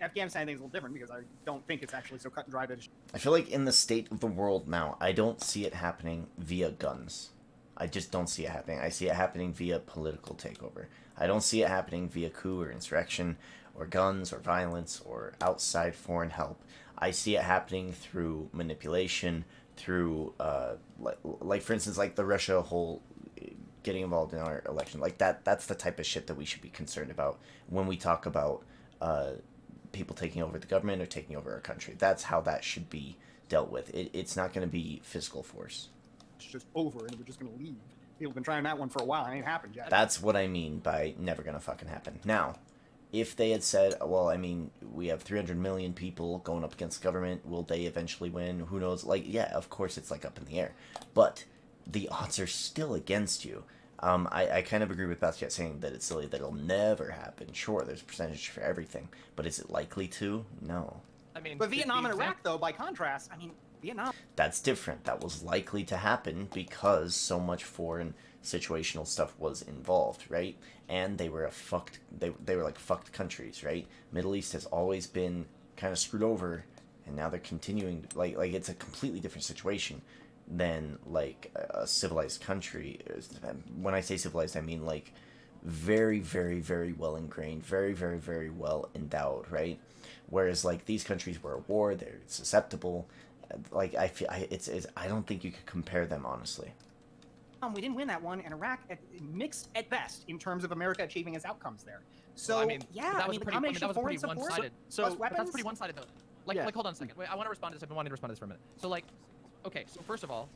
Afghanistan I think is a little different because I don't think it's actually so cut and dry that it's I feel like in the state of the world now, I don't see it happening via guns. I just don't see it happening. I see it happening via political takeover. I don't see it happening via coup or insurrection or guns or violence or outside foreign help. I see it happening through manipulation, through, like for instance, like the Russia whole getting involved in our election. Like that's the type of shit that we should be concerned about when we talk about people taking over the government or taking over our country. That's how that should be dealt with. It's not going to be physical force. just over and we're just gonna leave. People have been trying that one for a while. It ain't happened yet. That's what I mean by never gonna fucking happen. Now, if they had said, well, I mean, we have 300 million people going up against government, will they eventually win? Who knows? Like, yeah, of course it's like up in the air. But the odds are still against you. I kind of agree with Basquiat saying that it's silly that it'll never happen. Sure, there's a percentage for everything. But is it likely to? No. I mean, but Vietnam and Iraq, though, by contrast, I mean, Vietnam. That's different. That was likely to happen because so much foreign situational stuff was involved, right? And they were they were like fucked countries, right? Middle East has always been kind of screwed over, and now they're continuing like it's a completely different situation than like a civilized country. When I say civilized, I mean like very, very, very well ingrained, very, very, very well endowed, right? Whereas like these countries were at war, they're susceptible. Like I feel I don't think you could compare them honestly. We didn't win that one, and Iraq mixed at best in terms of America achieving its outcomes there. So well, I mean, yeah, that I was mean, the pretty, combination that of was foreign pretty support one-sided. plus So but weapons. that's pretty one-sided though. Like hold on a second. Wait, I want to respond to this. I've been wanting to respond to this for a minute. So like, okay, so first of all,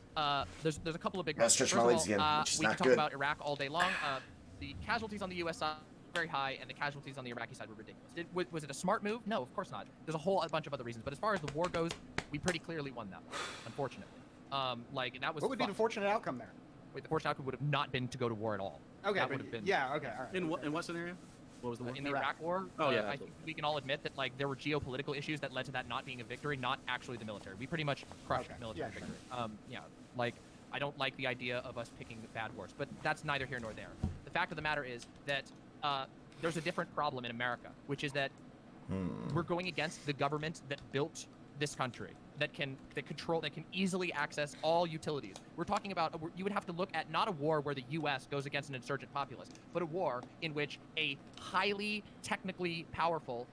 there's a couple of big. Gotta stretch my legs again, which is we not can talk good. about Iraq all day long. The casualties on the U.S. side very high, and the casualties on the Iraqi side were ridiculous. Was it a smart move? No, of course not. There's a whole bunch of other reasons. But as far as the war goes, we pretty clearly won that, unfortunately. Like that was. What would be the fortunate outcome there? Wait, the fortunate outcome would have not been to go to war at all. Okay, that but would have been. yeah, okay, all right. In what scenario? What was the war? In the Iraq War? Oh, yeah, I think we can all admit that like there were geopolitical issues that led to that not being a victory, not actually the military. We pretty much crushed military victory. Yeah, like I don't like the idea of us picking bad wars, but that's neither here nor there. The fact of the matter is that there's a different problem in America, which is that we're going against the government that built this country, that can easily access all utilities. We're talking about, you would have to look at not a war where the U.S. goes against an insurgent populace, but a war in which a highly technically powerful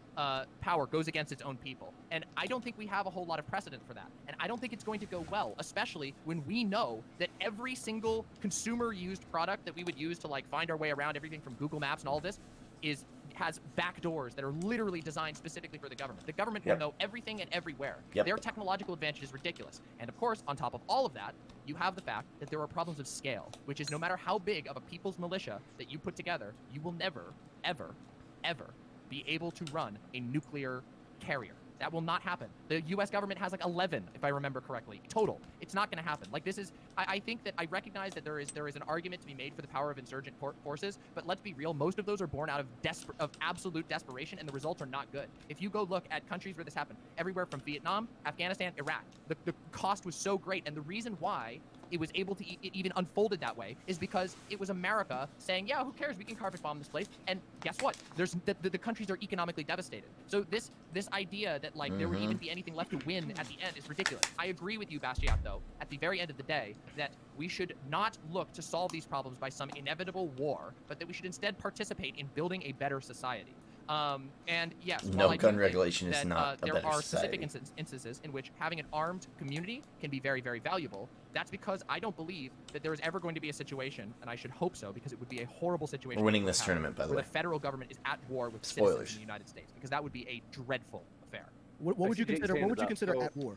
power goes against its own people. And I don't think we have a whole lot of precedent for that. And I don't think it's going to go well, especially when we know that every single consumer-used product that we would use to like find our way around everything from Google Maps and all this has back doors that are literally designed specifically for the government. The government will know everything and everywhere. Their technological advantage is ridiculous. And of course, on top of all of that, you have the fact that there are problems of scale, which is no matter how big of a people's militia that you put together, you will never, ever, ever be able to run a nuclear carrier. That will not happen. The U.S. government has like 11, if I remember correctly, total. It's not going to happen. Like this is, I think that I recognize that there is an argument to be made for the power of insurgent forces, but let's be real, most of those are born out of absolute desperation, and the results are not good. If you go look at countries where this happened, everywhere from Vietnam, Afghanistan, Iraq, the cost was so great, and the reason why it was able to it even unfolded that way is because it was America saying, yeah, who cares? We can carpet bomb this place. And guess what? There's the countries are economically devastated. So this idea that like there would even be anything left to win at the end is ridiculous. I agree with you, Bastiat, though, at the very end of the day, that we should not look to solve these problems by some inevitable war, but that we should instead participate in building a better society. And yes, no gun regulation is not a there better are society. specific instances in which having an armed community can be very, very valuable. That's because I don't believe that there is ever going to be a situation, and I should hope so, because it would be a horrible situation. We're winning this tournament, by the where way. the federal government is at war with citizens Spoilers. in the United States, because that would be a dreadful affair. What would you consider? What would you consider at war?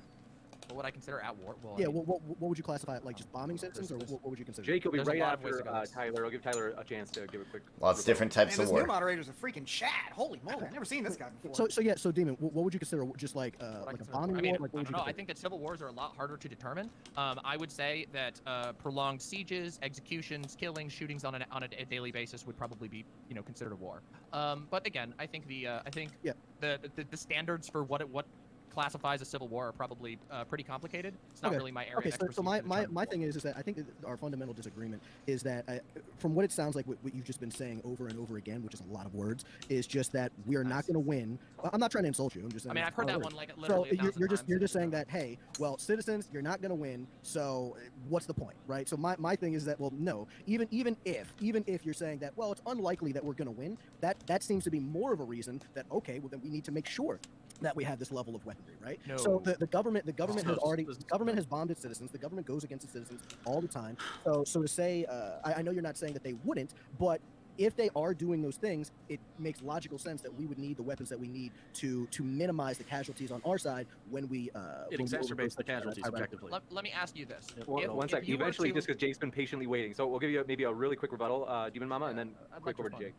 What would I consider at war? Well, Yeah. What would you classify it like? Just bombing citizens, or what would you consider? Jake will be There's a right lot of ways after to go. Tyler. I'll give Tyler a chance to give a quick. Lots of different types Man, of this new war. moderator's a freaking Chad. Holy moly, I've never seen this guy before. So Demon, what would you consider? Just like a bombing I mean, war? Like, I what would don't you know. I consider? think that civil wars are a lot harder to determine. I would say that prolonged sieges, executions, killings, shootings on a daily basis would probably be, considered a war. But again, I think the standards for what classifies a civil war are probably pretty complicated. It's not really my area of expertise. So my thing is that I think that our fundamental disagreement is that, from what it sounds like, what you've just been saying over and over again, which is a lot of words, is just that we are not going to win. I'm not trying to insult you. I'm just saying. I mean, I've heard that one like literally. So you're just saying that, hey, well, citizens, you're not going to win. So what's the point, right? So my thing is that, well, no, even if you're saying that, well, it's unlikely that we're going to win, that seems to be more of a reason that, okay, well, then we need to make sure that we have this level of weaponry, right? No. So the government has bombed its citizens. The government goes against its citizens all the time. So to say, I know you're not saying that they wouldn't, but if they are doing those things, it makes logical sense that we would need the weapons that we need to minimize the casualties on our side when we. It exacerbates the casualties objectively. Let me ask you this. One sec. Eventually, just because Jake's been patiently waiting, so we'll give you maybe a really quick rebuttal, Demon Mama, and then quick over to Jake.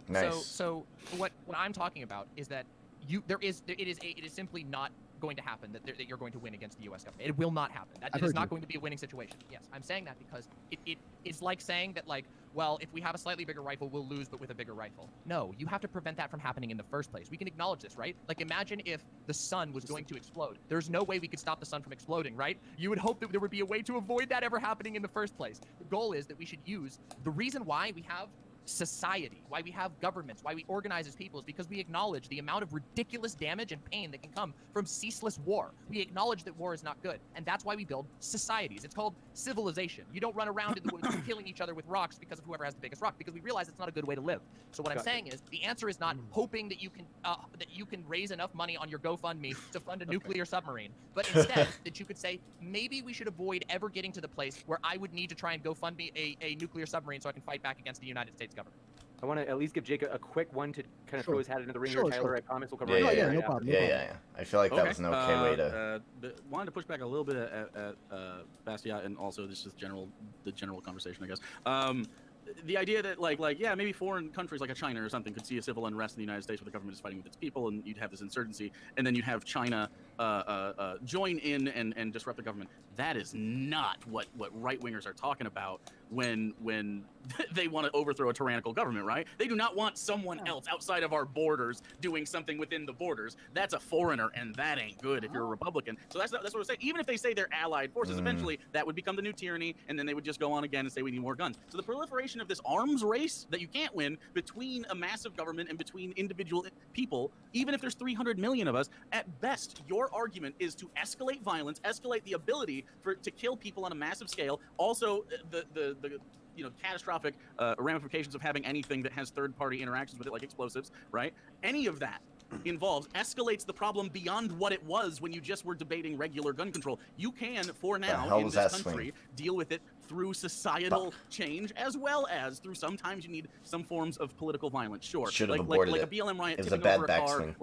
Nice. So what I'm talking about is that it is simply not going to happen that you're going to win against the U.S. government. It will not happen. That is not going to be a winning situation. Yes, I'm saying that because it is like saying that, like, well, if we have a slightly bigger rifle, we'll lose, but with a bigger rifle. No, you have to prevent that from happening in the first place. We can acknowledge this, right? Like, imagine if the sun was going to explode. There's no way we could stop the sun from exploding, right? You would hope that there would be a way to avoid that ever happening in the first place. The goal is that we should use the reason why we have society, why we have governments, why we organize as people, is because we acknowledge the amount of ridiculous damage and pain that can come from ceaseless war. We acknowledge that war is not good, and that's why we build societies. It's called civilization. You don't run around in the woods killing each other with rocks because of whoever has the biggest rock, because we realize it's not a good way to live. So what I'm saying is, the answer is not hoping that you can raise enough money on your GoFundMe to fund a nuclear submarine, but instead that you could say, maybe we should avoid ever getting to the place where I would need to try and GoFundMe a nuclear submarine so I can fight back against the United States government. I want to at least give Jake a quick one to kind of throw his hat into the ring here, Tyler. I promise we'll cover Yeah, no problem. I feel like that was an okay way to. Wanted to push back a little bit at Bastiat, and also this is the general conversation, I guess. The idea that yeah, maybe foreign countries like a China or something could see a civil unrest in the United States where the government is fighting with its people, and you'd have this insurgency, and then you'd have China join in and disrupt the government. That is not what right wingers are talking about when they want to overthrow a tyrannical government, right? They do not want someone else outside of our borders doing something within the borders. That's a foreigner, and that ain't good if you're a Republican. So that's what I'm saying. Even if they say they're allied forces, eventually that would become the new tyranny, and then they would just go on again and say we need more guns. So the proliferation of this arms race that you can't win between a massive government and between individual people, even if there's 300 million of us, at best, your argument is to escalate violence, escalate the ability to kill people on a massive scale. Also, the catastrophic ramifications of having anything that has third-party interactions with it, like explosives, right? Any of that escalates the problem beyond what it was when you just were debating regular gun control. You can, for now, in this country, deal with it through societal change, as well as through sometimes you need some forms of political violence. Sure, like a BLM riot tipping over a car,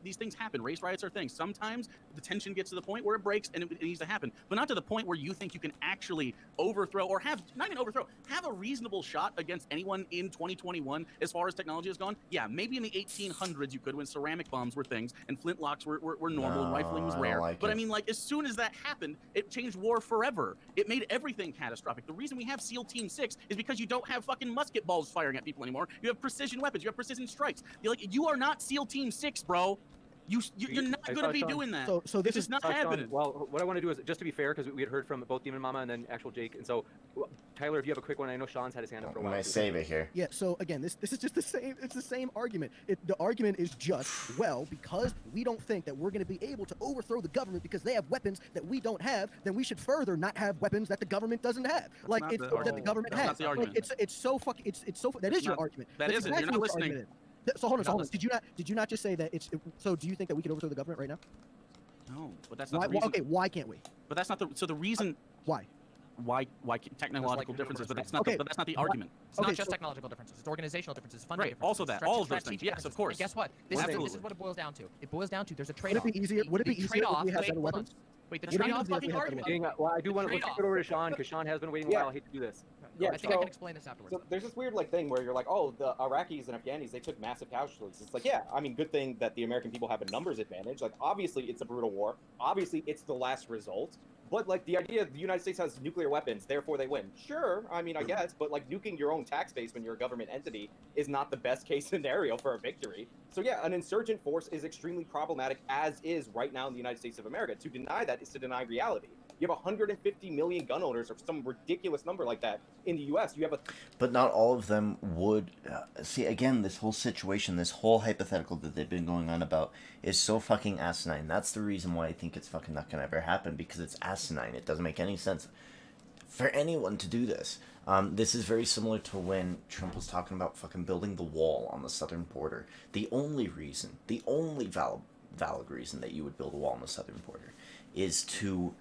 these things happen. Race riots are things. Sometimes the tension gets to the point where it breaks and it needs to happen, but not to the point where you think you can actually overthrow or have a reasonable shot against anyone in 2021 as far as technology has gone. Yeah, maybe in the 1800s you could, when ceramic bombs were things and flintlocks were normal and rifling was rare. But I mean, like, as soon as that happened, it changed war forever. It made everything catastrophic. The reason we have SEAL Team 6 is because you don't have fucking musket balls firing at people anymore. You have precision weapons. You have precision strikes. You are not SEAL Team 6, bro. You're not going to be doing that. So this is not happening. Well, what I want to do is, just to be fair, because we had heard from both Demon Mama and then actual Jake, and so Tyler, if you have a quick one, I know Sean's had his hand up for a while. I'm gonna save it here. Yeah. So again, this is just the same. It's the same argument. The argument is just, well, because we don't think that we're going to be able to overthrow the government because they have weapons that we don't have, then we should further not have weapons that the government doesn't have. Like it's that the government has. Not the argument. Like, it's so fucking. It's so. That is your argument. That isn't. You're not listening. So hold on. Did you not just say that it's? So do you think that we can overthrow the government right now? No, but that's not the reason. Okay, why can't we? But that's not the. So the reason. Why? Why technological differences? But that's not. But that's not the argument. It's not just technological differences. It's organizational differences. Funding Right. differences. Also that. All of those things. Yes, of course. And guess what? This is what it boils down to. It boils down to there's a Would trade-off. it be easier? Would it be easier if we had better weapons? Wait, the trade-off fucking argument. Well, I do want to put it over to Sean, because Sean has been waiting a while. I hate to do this. Yeah, I think I can explain this afterwards. So there's this weird thing where you're like, oh, the Iraqis and Afghanis, they took massive casualties. It's like, yeah, I mean, good thing that the American people have a numbers advantage. Like, obviously, it's a brutal war. Obviously, it's the last result. But, like, the idea the United States has nuclear weapons, therefore they win. Sure, I mean, I guess, but, like, nuking your own tax base when you're a government entity is not the best case scenario for a victory. So, yeah, an insurgent force is extremely problematic, as is right now in the United States of America. To deny that is to deny reality. You have 150 million gun owners, or some ridiculous number like that, in the U.S. You have But not all of them would... see, again, this whole situation, this whole hypothetical that they've been going on about is so fucking asinine. That's the reason why I think it's fucking not going to ever happen, because it's asinine. It doesn't make any sense for anyone to do this. This is very similar to when Trump was talking about fucking building the wall on the southern border. The only reason, the only valid reason that you would build a wall on the southern border is to...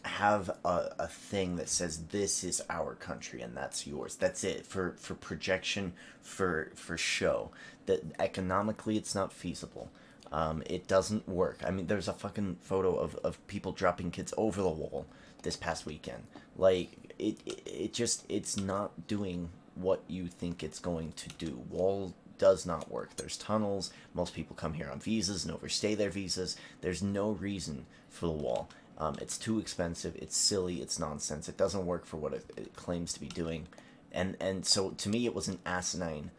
have a thing that says this is our country and that's yours. That's it. For projection, for show. That economically it's not feasible. It doesn't work. I mean, there's a fucking photo of people dropping kids over the wall this past weekend. Like, it's not doing what you think it's going to do. Wall does not work. There's tunnels. Most people come here on visas and overstay their visas. There's no reason for the wall. It's too expensive. It's silly. It's nonsense. It doesn't work for what it claims to be doing. And so to me, it was an asinine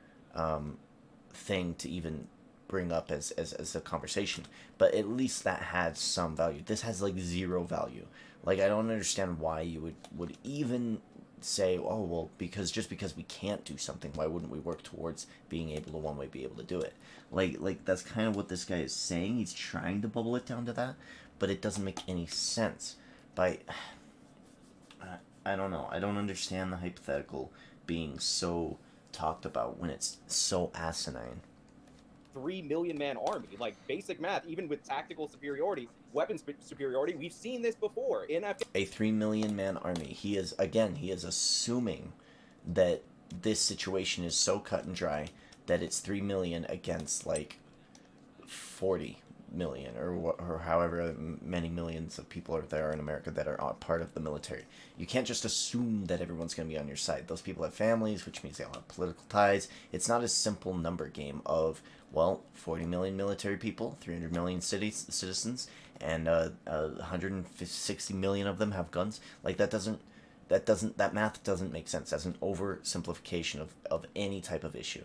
thing to even bring up as a conversation. But at least that had some value. This has like zero value. Like, I don't understand why you would even say, oh, well, because we can't do something, why wouldn't we work towards being able to one way be able to do it? Like that's kind of what this guy is saying. He's trying to bubble it down to that, but it doesn't make any sense. I don't know. I don't understand the hypothetical being so talked about when it's so asinine. 3 million man army, like basic math, even with tactical superiority, weapons superiority, we've seen this before in Afghanistan. A 3 million man army. He is assuming that this situation is so cut and dry that it's 3 million against like 40, million or however many millions of people there are in America that are part of the military. You can't just assume that everyone's going to be on your side. Those people have families, which means they all have political ties. It's not a simple number game of, well, 40 million military people, 300 million citizens, and 160 million of them have guns. Like, that math doesn't make sense as an oversimplification of any type of issue.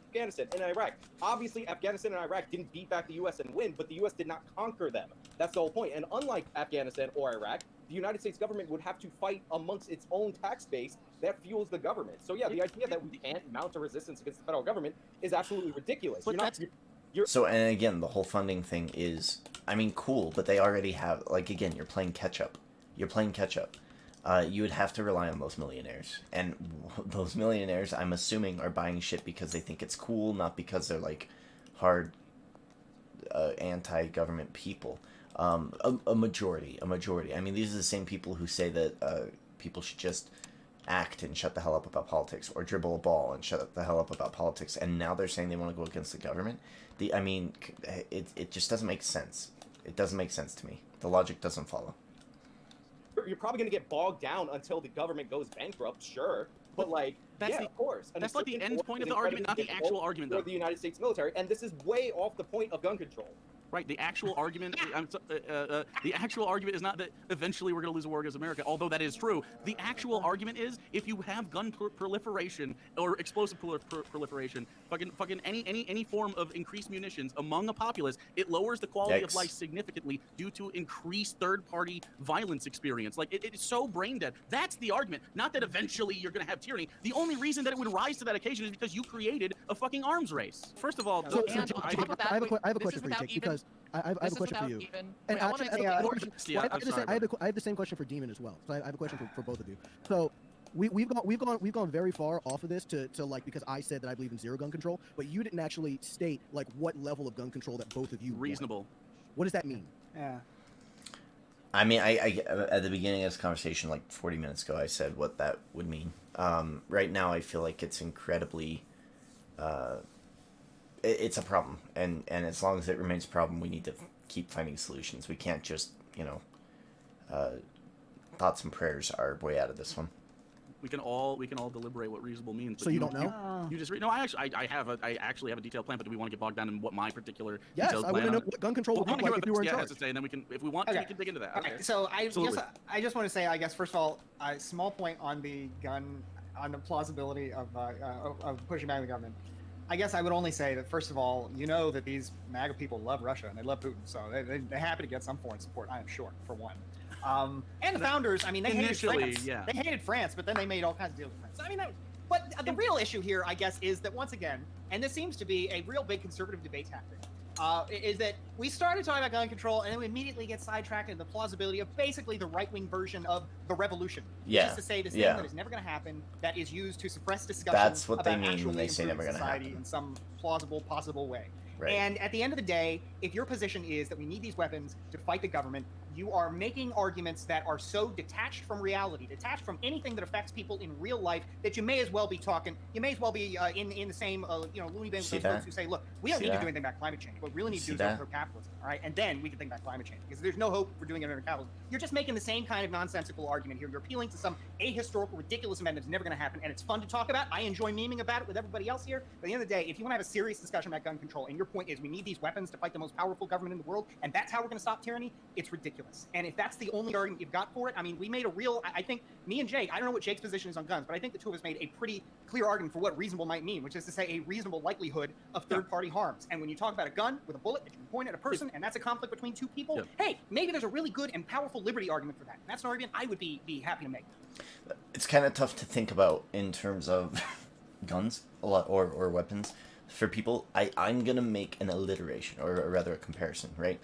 Afghanistan and Iraq. Obviously, Afghanistan and Iraq didn't beat back the U.S. and win, but the U.S. did not conquer them. That's the whole point. And unlike Afghanistan or Iraq, the United States government would have to fight amongst its own tax base that fuels the government. So yeah, the idea that we can't mount a resistance against the federal government is absolutely ridiculous. So, and again, the whole funding thing is, I mean, cool, but they already have, like, again, you're playing catch-up. You would have to rely on those millionaires. And those millionaires, I'm assuming, are buying shit because they think it's cool, not because they're, like, hard anti-government people. A majority. I mean, these are the same people who say that people should just act and shut the hell up about politics, or dribble a ball and shut the hell up about politics, and now they're saying they want to go against the government. It just doesn't make sense. It doesn't make sense to me. The logic doesn't follow. You're probably going to get bogged down until the government goes bankrupt, sure. But, like, of course. That's like the end point of the argument, not the actual argument, though. For the United States military, and this is way off the point of gun control. Right, the actual argument, the actual argument is not that eventually we're going to lose a war against America, although that is true. The actual argument is if you have gun proliferation or explosive proliferation, fucking any form of increased munitions among a populace, it lowers the quality of life significantly due to increased third-party violence experience. Like, it is so brain dead. That's the argument, not that eventually you're going to have tyranny. The only reason that it would rise to that occasion is because you created a fucking arms race. First of all, I have a question for you, Jake, because I have a question for you. And actually, I have the same question for Demon as well. So I have a question for both of you. So we've gone very far off of this to like, because I said that I believe in zero gun control, but you didn't actually state like what level of gun control that both of you reasonable. Want. What does that mean? Yeah. I mean, I at the beginning of this conversation, like 40 minutes ago, I said what that would mean. Right now, I feel like it's incredibly. It's a problem, and as long as it remains a problem, we need to keep finding solutions. We can't just, thoughts and prayers our way out of this one. We can all deliberate what reasonable means. So you don't know? You just no. I actually have a detailed plan, but do we want to get bogged down in what my particular yes, detailed I plan? want to know what gun control would look like if you were in charge. Has to say, and then we can, if we want to, we can dig into that. Okay. So I just want to say, I guess first of all, a small point on the plausibility of pushing back the government. I guess I would only say that, first of all, you know that these MAGA people love Russia and they love Putin, so they're happy to get some foreign support, I am sure, for one. And the founders, I mean, they hated France. Yeah. They hated France, but then they made all kinds of deals with France. I mean, but the real issue here, I guess, is that once again, and this seems to be a real big conservative debate tactic, is that we started talking about gun control and then we immediately get sidetracked into the plausibility of basically the right-wing version of the revolution. Yeah. Just to say this thing that is never going to happen, that is used to suppress discussion. That's what they about mean when they say never going to happen. in some plausible, possible way. Right. And at the end of the day, if your position is that we need these weapons to fight the government, you are making arguments that are so detached from reality, detached from anything that affects people in real life, that you may as well be talking, you may as well be in the same, loony bin with those folks who say, look, we don't need to do anything about climate change. What we really need to do is overthrow capitalism, all right? And then we can think about climate change, because there's no hope for doing it under capitalism. You're just making the same kind of nonsensical argument here. You're appealing to some ahistorical, ridiculous event that's never going to happen, and it's fun to talk about. I enjoy memeing about it with everybody else here. But at the end of the day, if you want to have a serious discussion about gun control, and your point is we need these weapons to fight the most powerful government in the world, and that's how we're going to stop tyranny, it's ridiculous. And if that's the only argument you've got for it, I mean, we made a real, I think, me and Jake, I don't know what Jake's position is on guns, but I think the two of us made a pretty clear argument for what reasonable might mean, which is to say a reasonable likelihood of third-party harms. And when you talk about a gun with a bullet that you can point at a person, and that's a conflict between two people, hey, maybe there's a really good and powerful liberty argument for that. And that's an argument I would be happy to make. It's kind of tough to think about in terms of guns a lot, or weapons. For people, I'm going to make an alliteration, or rather a comparison, right?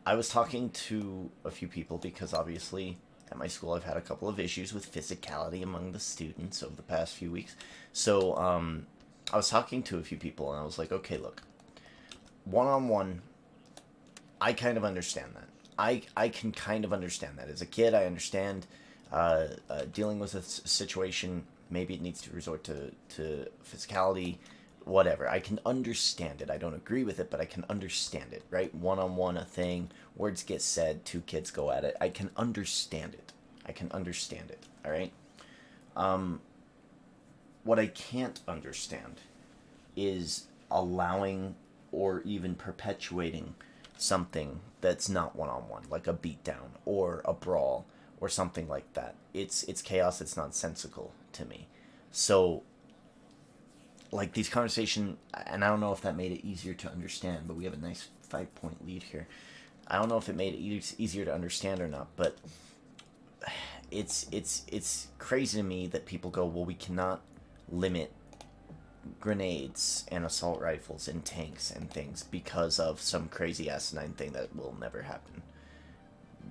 I was talking to a few people because obviously at my school I've had a couple of issues with physicality among the students over the past few weeks. So I was talking to a few people and I was like, okay, look, one-on-one, I kind of understand that. I can kind of understand that. As a kid, I understand dealing with a situation, maybe it needs to resort to physicality whatever. I can understand it. I don't agree with it, but I can understand it, right? One-on-one, a thing, words get said, two kids go at it. I can understand it. I can understand it, all right? What I can't understand is allowing or even perpetuating something that's not one-on-one, like a beatdown or a brawl or something like that. It's chaos. It's nonsensical to me. So, like, these conversations, and I don't know if that made it easier to understand, but we have a nice 5-point lead here. I don't know if it made it easier to understand or not, but it's crazy to me that people go, well, we cannot limit grenades and assault rifles and tanks and things because of some crazy asinine thing that will never happen.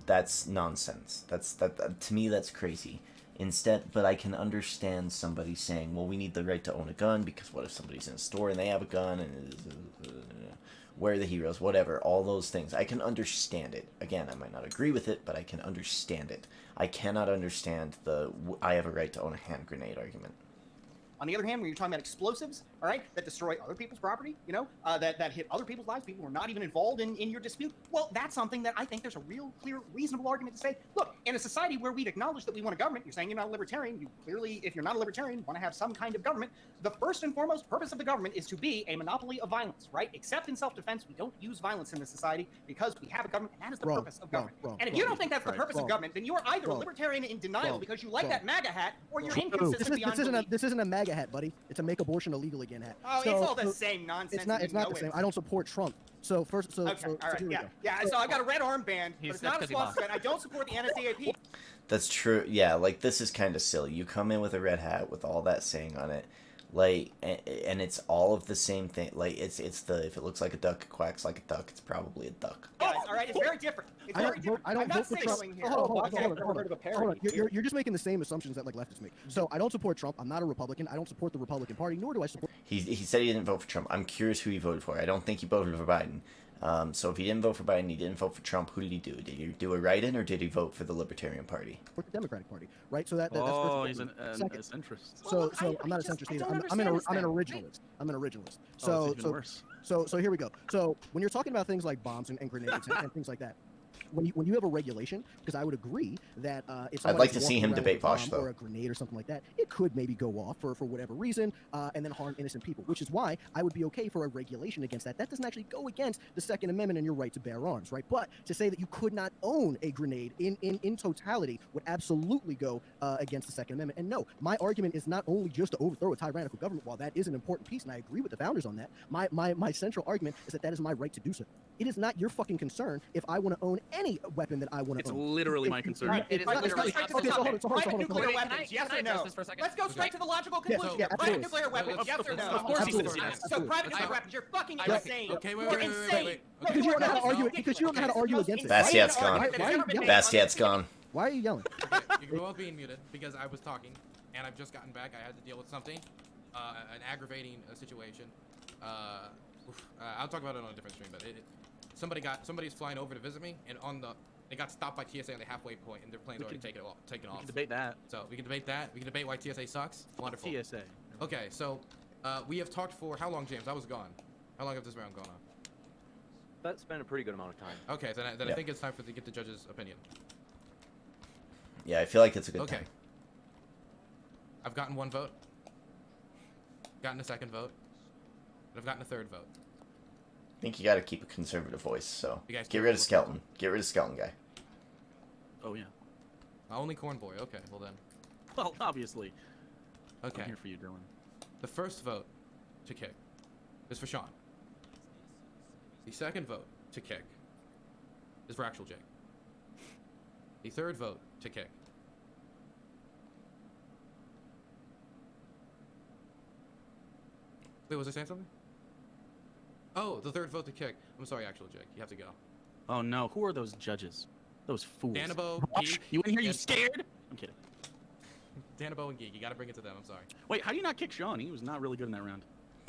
That's nonsense. That to me, that's crazy. Instead, but I can understand somebody saying, well, we need the right to own a gun because what if somebody's in a store and they have a gun and where are the heroes, whatever, all those things. I can understand it. Again, I might not agree with it, but I can understand it. I cannot understand the I have a right to own a hand grenade argument. On the other hand, when you're talking about explosives, all right, that destroy other people's property, you know, that hit other people's lives, people who are not even involved in your dispute, well, that's something that I think there's a real, clear, reasonable argument to say, look, in a society where we'd acknowledge that we want a government, you're saying you're not a libertarian, you clearly, if you're not a libertarian, want to have some kind of government, the first and foremost purpose of the government is to be a monopoly of violence, right? Except in self-defense, we don't use violence in this society because we have a government, and that is the purpose of government. And if you don't think that's the purpose of government, then you're either a libertarian in denial because you like that MAGA hat, or you're inconsistent beyond belief. This isn't a MAGA hat, buddy. It's a make abortion illegal again hat. Oh, so, it's all the same nonsense. It's not the same. I don't support Trump. So first, okay, all right, yeah. So I got a red armband, but it's not a swastika. I don't support the NSDAP. That's true. Yeah, like, this is kind of silly. You come in with a red hat with all that saying on it, like, and it's all of the same thing. Like, it's the, if it looks like a duck, it quacks like a duck, it's probably a duck. Guys, all right, it's very different. It's very different. I don't vote for Trump. Hold on. You're You're just making the same assumptions that, like, leftists make. So I don't support Trump. I'm not a Republican. I don't support the Republican Party, nor do I support. He said he didn't vote for Trump. I'm curious who he voted for. I don't think he voted for Biden. So if he didn't vote for Biden, he didn't vote for Trump, who did he do? Did he do a write-in, or did he vote for the Libertarian Party? For the Democratic Party, right? So that's he's an centrist. So I'm not a centrist either. I'm an originalist. I'm an originalist. So here we go. So when you're talking about things like bombs and grenades and things like that, when you have a regulation, because I would agree that if I'd like to see him debate Vosh, though, or a grenade or something like that, it could maybe go off for whatever reason and then harm innocent people, which is why I would be okay for a regulation against that. That doesn't actually go against the Second Amendment and your right to bear arms, right? But to say that you could not own a grenade in totality would absolutely go against the Second Amendment. And no, my argument is not only just to overthrow a tyrannical government, while that is an important piece, and I agree with the founders on that. My central argument is that is my right to do so. It is not your fucking concern if I want to own any weapon that I want to own. It's literally my concern. It is literally private nuclear weapons, yes or no? Let's go straight to the logical conclusion. Private nuclear weapons, yes or no? Of course he says yes. So private nuclear weapons, you're fucking insane. Okay, You're insane. Because you don't know how to argue. Because you don't know how to argue against it. Bastiat's gone. Bastiat's gone. Why are you yelling? You're both being muted because I was talking, and I've just gotten back. I had to deal with something, an aggravating situation. I'll talk about it on a different stream, but somebody's flying over to visit me, and they got stopped by TSA on the halfway point, and their plane's already taken off. We can debate that. So we can debate that. We can debate why TSA sucks. Wonderful. TSA. Okay, so we have talked for how long, James? I was gone. How long has this round gone on? That's been a pretty good amount of time. Okay, then I think it's time to get the judge's opinion. Yeah, I feel like it's a good time. I've gotten one vote. Gotten a second vote. And I've gotten a third vote. I think you got to keep a conservative voice, so You guys get rid of Skelton. Get rid of Skelton guy. Oh, yeah. Only corn boy. Okay, well then. Well, obviously. Okay. I'm here for you, Dylan. The first vote to kick is for Sean. The second vote to kick is for actual Jake. The third vote to kick. Wait, was I saying something? Oh, the third vote to kick. I'm sorry, actual Jake. You have to go. Oh no, who are those judges? Those fools. Danabo, Geek. You in here? You scared? I'm kidding. Danabo and Geek. You gotta bring it to them. I'm sorry. Wait, how do you not kick Sean? He was not really good in that round.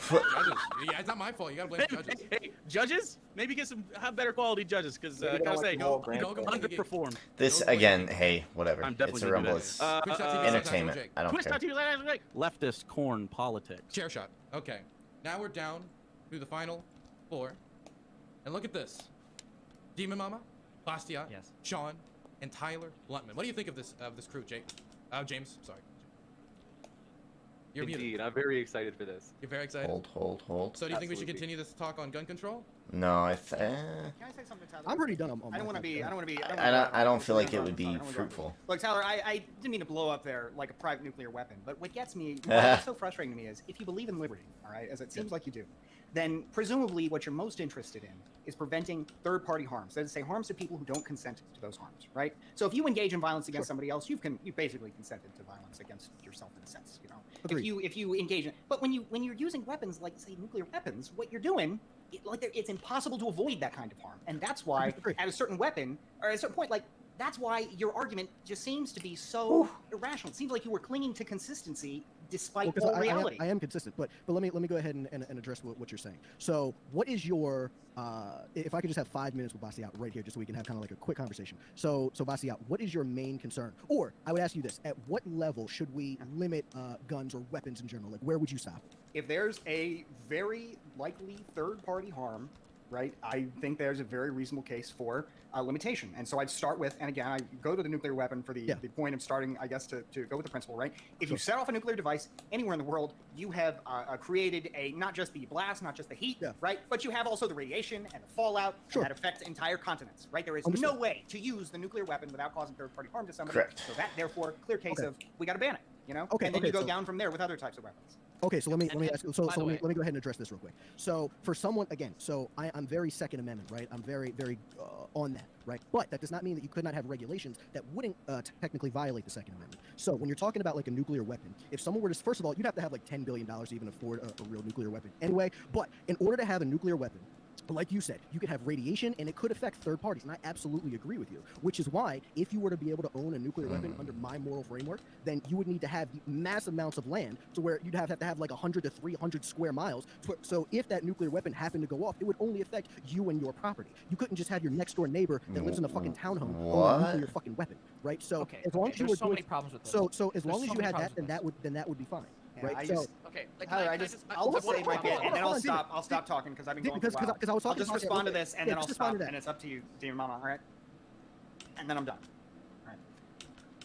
Judges. Yeah, it's not my fault. You gotta blame the judges. Hey, judges? Maybe have better quality judges, because I gotta say, underperformed. This again, hey, whatever. I'm It's definitely a Rumble. It's entertainment. I don't care. Leftist corn politics. Chair shot. Okay. Now we're down to the final 4. And look at this. Demon Mama, Bastia, Sean, and Tyler Bluntman. What do you think of this crew, Jake? James, sorry. You're muted. Indeed, I'm very excited for this. You're very excited? Hold. So do you think we should continue this talk on gun control? No, Can I say something, Tyler? I'm pretty done on I don't want to be. I don't feel like it would be fruitful. Look, Tyler, I didn't mean to blow up there like a private nuclear weapon, but what gets me, what's so frustrating to me is if you believe in liberty, all right, as it seems like you do, then presumably what you're most interested in is preventing third-party harms. That is, say, harms to people who don't consent to those harms, right? So if you engage in violence against somebody else, you've basically consented to violence against yourself in a sense, you know. Agreed. If you engage in, but when you're using weapons like say nuclear weapons, what you're doing, it's impossible to avoid that kind of harm, and that's why at a certain weapon or at a certain point, like that's why your argument just seems to be so irrational. It seems like you were clinging to consistency despite all reality. I am consistent, but let me go ahead and address what you're saying. So what is your if I could just have 5 minutes with Bastia right here, just so we can have kind of like a quick conversation. So Bastia, what is your main concern? Or I would ask you this: at what level should we limit guns or weapons in general? Like, where would you stop? If there's a very likely third-party harm, right, I think there's a very reasonable case for limitation. And so I'd start with, and again, I go to the nuclear weapon for the point of starting, I guess, to go with the principle, right? If you set off a nuclear device anywhere in the world, you have created not just the blast, not just the heat, right? But you have also the radiation and the fallout that affect entire continents, right? There is no way to use the nuclear weapon without causing third-party harm to somebody. Correct. So that, therefore, clear case of we got to ban it, you know? And then you go down from there with other types of weapons. Okay, so let me ask. So let me go ahead and address this real quick. So for someone, again, so I'm very Second Amendment, right? I'm very on that, right? But that does not mean that you could not have regulations that wouldn't technically violate the Second Amendment. So when you're talking about like a nuclear weapon, if someone were to, first of all, you'd have to have like $10 billion to even afford a real nuclear weapon anyway. But in order to have a nuclear weapon, like you said, you could have radiation and it could affect third parties. And I absolutely agree with you, which is why if you were to be able to own a nuclear weapon under my moral framework, then you would need to have massive amounts of land to where you'd have to have like 100 to 300 square miles. So if that nuclear weapon happened to go off, it would only affect you and your property. You couldn't just have your next door neighbor that lives in a fucking townhome own a nuclear fucking weapon, right? So as long as you were so many problems with this. So as long as you had that, then that would be fine. Right. I'll just say my bit, and then I'll stop talking because I've been going for a while. Because I was talking. I'll just respond to this, and then I'll stop, and it's up to you, Demon Mama. All right. And then I'm done. All right.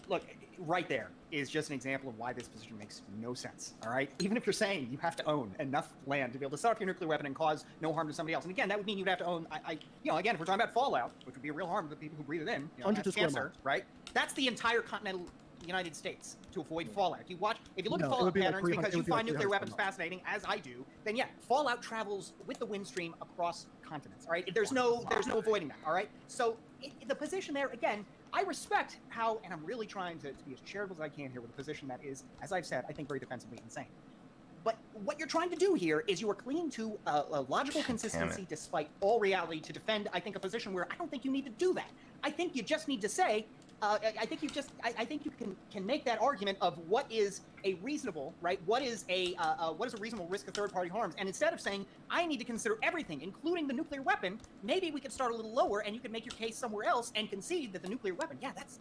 Look, right there is just an example of why this position makes no sense. All right. Even if you're saying you have to own enough land to be able to set off your nuclear weapon and cause no harm to somebody else, and again, that would mean you'd have to own. Again, if we're talking about fallout, which would be a real harm to the people who breathe it in, that's cancer, right? That's the entire continental United States to avoid fallout. If you look at fallout patterns, because you find nuclear weapons fascinating, as I do, then yeah, fallout travels with the wind stream across continents. All right, there's no avoiding that. All right, so the position there again, I respect how, and I'm really trying to be as charitable as I can here with a position that is, as I've said, I think very defensively insane. But what you're trying to do here is you are clinging to a logical consistency despite all reality to defend, I think, a position where I don't think you need to do that. I think you just need to say, I think you can make that argument of what is a reasonable, right? What is a reasonable risk of third-party harms? And instead of saying I need to consider everything, including the nuclear weapon, maybe we could start a little lower, and you can make your case somewhere else and concede that the nuclear weapon, yeah, that's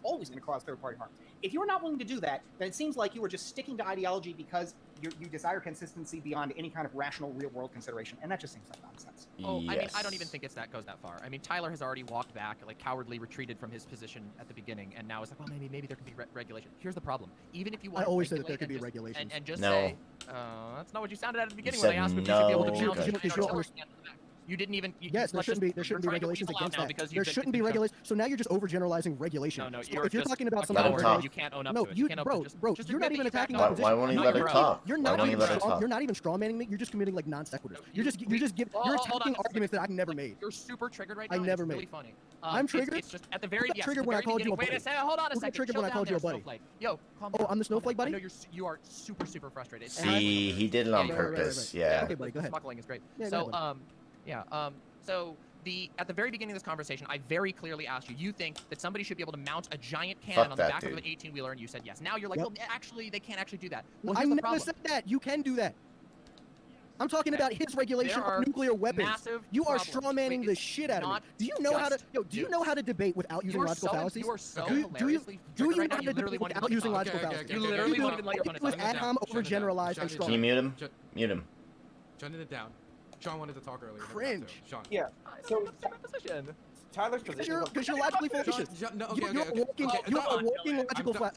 always going to cause third-party harms. If you're not willing to do that, then it seems like you are just sticking to ideology because you desire consistency beyond any kind of rational, real-world consideration, and that just seems like nonsense. Oh, I mean, I don't even think goes that far. I mean, Tyler has already walked back, like cowardly retreated from his position at the beginning, and now it's like, well, maybe there could be regulation. Here's the problem: even if you want, I always said that there could be regulations, and just say, that's not what you sounded at the beginning when I asked if you should be able to You didn't even. Yes, there shouldn't be regulations against that. There shouldn't be regulations. So now you're just overgeneralizing regulation. No, if you're talking about let him talk. You can't own up no, to it. you bro, you're not even attacking my position. Why won't he let her talk? You're not even strawmanning me. You're just committing like non sequiturs. You're attacking arguments that I've never made. You're super triggered right now. I never made. Really funny. I'm triggered. It's just at the very triggered when I called you a buddy. Wait a second. Hold on a second. Triggered when I called you a buddy. Yo, calm down. Oh, I'm the snowflake buddy. I know you are super frustrated. See, he did it on purpose. Yeah. Okay, buddy, go ahead. Smuggling is great. So So at the very beginning of this conversation, I very clearly asked you think that somebody should be able to mount a giant cannon on the back of an 18-wheeler, and you said yes. Now you're like, well, actually, they can't actually do that. Well, I never said that. You can do that. I'm talking about his regulation of nuclear weapons. You are strawmanning the shit out of me. Do you know how to? Do you know how to debate without using logical fallacies? You are so do you know how to debate without using logical fallacies? You literally won't even let your opponent talk. Ad hom overgeneralized and strong. Can you mute him? Mute him. Shutting it down. Sean wanted to talk earlier. Cringe. Sean. Yeah. So Tyler's position. Because you're logically fallacious. No,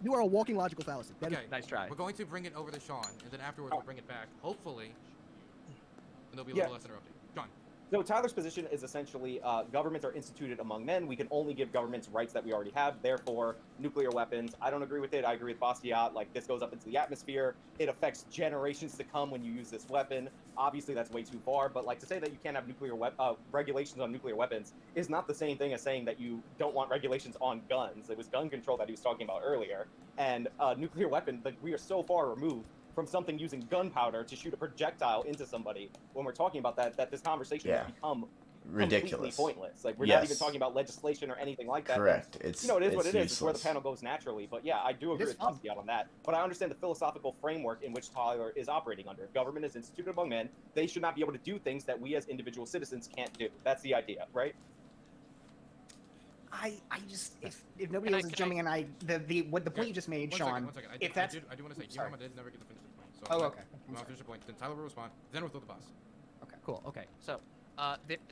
You are a walking logical fallacy. That is- Okay. Nice try. We're going to bring it over to Sean, and then afterwards we'll bring it back. Hopefully, and there'll be a little less interrupting. John. So Tyler's position is essentially governments are instituted among men. We can only give governments rights that we already have. Therefore, nuclear weapons. I don't agree with it. I agree with Bastiat. Like, this goes up into the atmosphere. It affects generations to come when you use this weapon. Obviously, that's way too far. But like to say that you can't have nuclear regulations on nuclear weapons is not the same thing as saying that you don't want regulations on guns. It was gun control that he was talking about earlier. And nuclear weapon, like, we are so far removed from something using gunpowder to shoot a projectile into somebody when we're talking about that this conversation has become ridiculous, completely pointless. Like, we're not even talking about legislation or anything like that. Correct. It's, you know, it is what it is. useless. It's where the panel goes naturally. But yeah, I do agree with Bastiat on that. But I understand the philosophical framework in which Tyler is operating under. If government is instituted among men, they should not be able to do things that we as individual citizens can't do. That's the idea, right? I just if nobody else is jumping in, the point you just made, Sean. One second. If that's I do want to say, sorry. Yamama did never get to finish his point. So Oh, okay. I'm gonna finish the point. Then Tyler will respond. Then we'll throw the bus. Okay, cool. Okay, so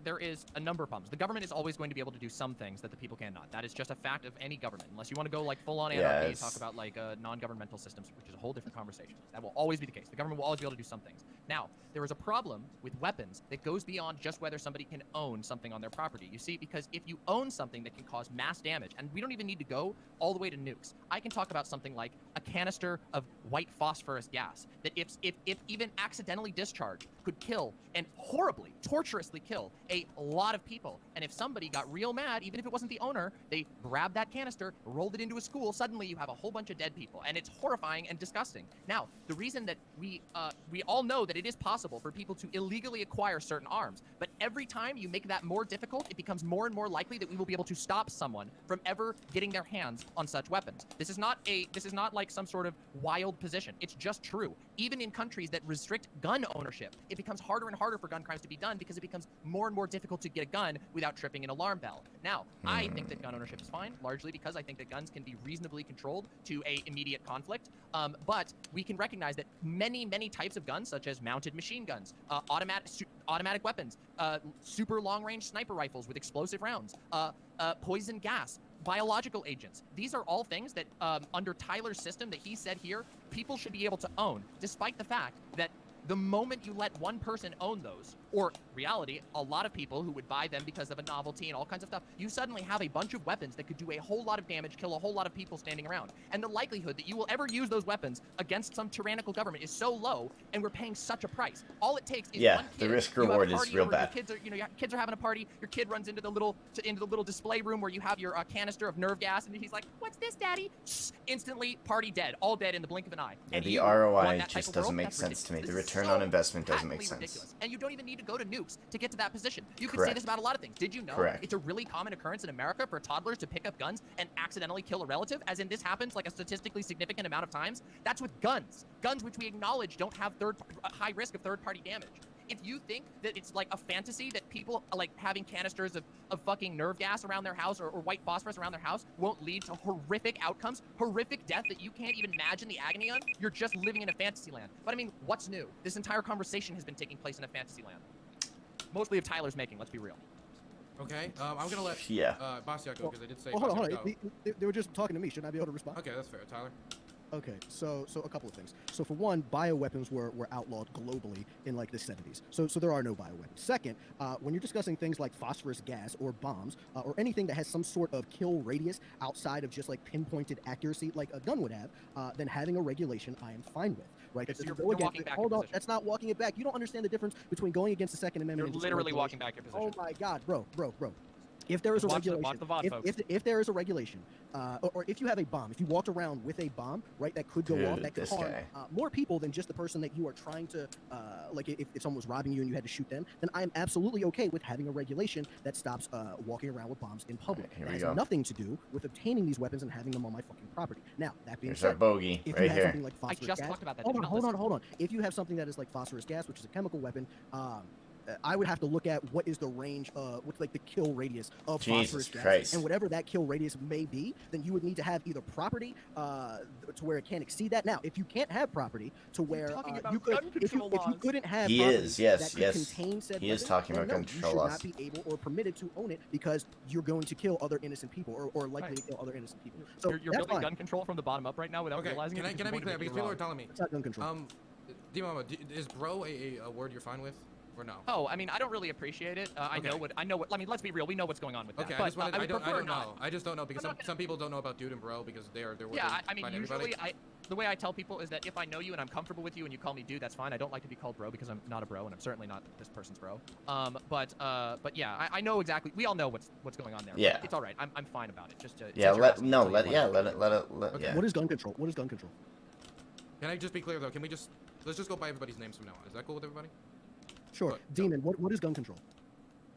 there is a number of problems. The government is always going to be able to do some things that the people cannot. That is just a fact of any government. Unless you want to go like full-on anarchy and talk about like non-governmental systems, which is a whole different conversation. That will always be the case. The government will always be able to do some things. Now, there is a problem with weapons that goes beyond just whether somebody can own something on their property. You see, because if you own something that can cause mass damage, and we don't even need to go all the way to nukes. I can talk about something like a canister of white phosphorus gas that if even accidentally discharged could kill and horribly, torturously kill a lot of people. And if somebody got real mad, even if it wasn't the owner, they grabbed that canister, rolled it into a school, suddenly you have a whole bunch of dead people. And it's horrifying and disgusting. Now, the reason that we all know that it is possible for people to illegally acquire certain arms, but every time you make that more difficult, it becomes more and more likely that we will be able to stop someone from ever getting their hands on such weapons. This is not like some sort of wild position. It's just true. Even in countries that restrict gun ownership, it becomes harder and harder for gun crimes to be done because it becomes more and more difficult to get a gun without tripping an alarm bell. Now, I think that gun ownership is fine, largely because I think that guns can be reasonably controlled to a immediate conflict. But we can recognize that many types of guns, such as mounted machine guns, automatic weapons, super long-range sniper rifles with explosive rounds, poison gas, biological agents. These are all things that, under Tyler's system that he said here, people should be able to own, despite the fact that the moment you let one person own those, or reality, a lot of people who would buy them because of a novelty and all kinds of stuff, you suddenly have a bunch of weapons that could do a whole lot of damage, kill a whole lot of people standing around. And the likelihood that you will ever use those weapons against some tyrannical government is so low, and we're paying such a price. All it takes is one kid. The risk You have a reward is party real or bad. your kids are having a party, your kid runs into the little display room where you have your canister of nerve gas, and he's like, "What's this, Daddy?" Instantly, party dead, all dead in the blink of an eye. Yeah, And the you ROI want that type just of doesn't world? make That's sense to me. ridiculous. The This is return so on investment doesn't make patently sense. ridiculous. And you don't even need to go to nukes to get to that position. You can say Correct. this about a lot of things. Did you know Correct. it's a really common occurrence in America for toddlers to pick up guns and accidentally kill a relative? As in, this happens like a statistically significant amount of times. That's with guns. Guns which we acknowledge don't have high risk of third-party damage. If you think that it's like a fantasy that people like having canisters of fucking nerve gas around their house or white phosphorus around their house won't lead to horrific outcomes, horrific death that you can't even imagine the agony on, you're just living in a fantasy land. But I mean, what's new? This entire conversation has been taking place in a fantasy land. Mostly of Tyler's making, let's be real. Okay, I'm gonna let Bastiat go because I did say. Hold on. Bastiat go. They were just talking to me. Shouldn't I be able to respond? Okay, that's fair. Tyler. Okay, so a couple of things. So for one, bioweapons were outlawed globally in like the 70s. So there are no bioweapons. Second, when you're discussing things like phosphorus gas or bombs or anything that has some sort of kill radius outside of just like pinpointed accuracy like a gun would have, then having a regulation I am fine with. Right? Okay, so That you're doesn't go walking against- back hold your on, position. that's not walking it back. You don't understand the difference between going against the Second Amendment. You're and just literally regulation. walking back your position. Oh my God, bro. If there is a Watch the regulation, VOD, folks. if there is a regulation, or if you have a bomb, if you walked around with a bomb, right, that could go off, Dude, that could this harm guy. more people than just the person that you are trying to, like if someone was robbing you and you had to shoot them, then I am absolutely okay with having a regulation that stops walking around with bombs in public. Here It we has go. nothing to do with obtaining these weapons and having them on my fucking property. Now, that being Here's said, our bogey if right you have here. something like I phosphorus just gas, talked about that. hold Did you on. not listen? If you have something that is like phosphorus gas, which is a chemical weapon, I would have to look at what is the range, what's like the kill radius of Jesus phosphorus gas, Christ. and whatever that kill radius may be, then you would need to have either property to where it can't exceed that. Now, if you can't have property to where you could, if you couldn't have He property is, yes, that could yes. contain said He is weapon, talking then about gun no, control you should laws. not be able or permitted to own it because you're going to kill other innocent people or likely to kill other innocent people. So You're that's building fine. gun control from the bottom up right now without realizing Can it. I be clear? Because people are telling me. It's not gun control. D-Mama, is bro a word you're fine with, or no? Oh, I mean, I don't really appreciate it. I know what. I mean, let's be real. We know what's going on with that. Okay, but, I just wanted. I I don't prefer know. not. I just don't know because some people don't know about dude and bro because they're Yeah, I mean, fine usually everybody. the way I tell people is that if I know you and I'm comfortable with you and you call me dude, that's fine. I don't like to be called bro because I'm not a bro and I'm certainly not this person's bro. But yeah, I know exactly. We all know what's going on there. Yeah. It's all right. I'm fine about it. Just Yeah, let let it, Okay. yeah. What is gun control? What is gun control? Can I just be clear though? Can we just let's just go by everybody's names from now on? Is that cool with everybody? Sure. Demon, what is gun control?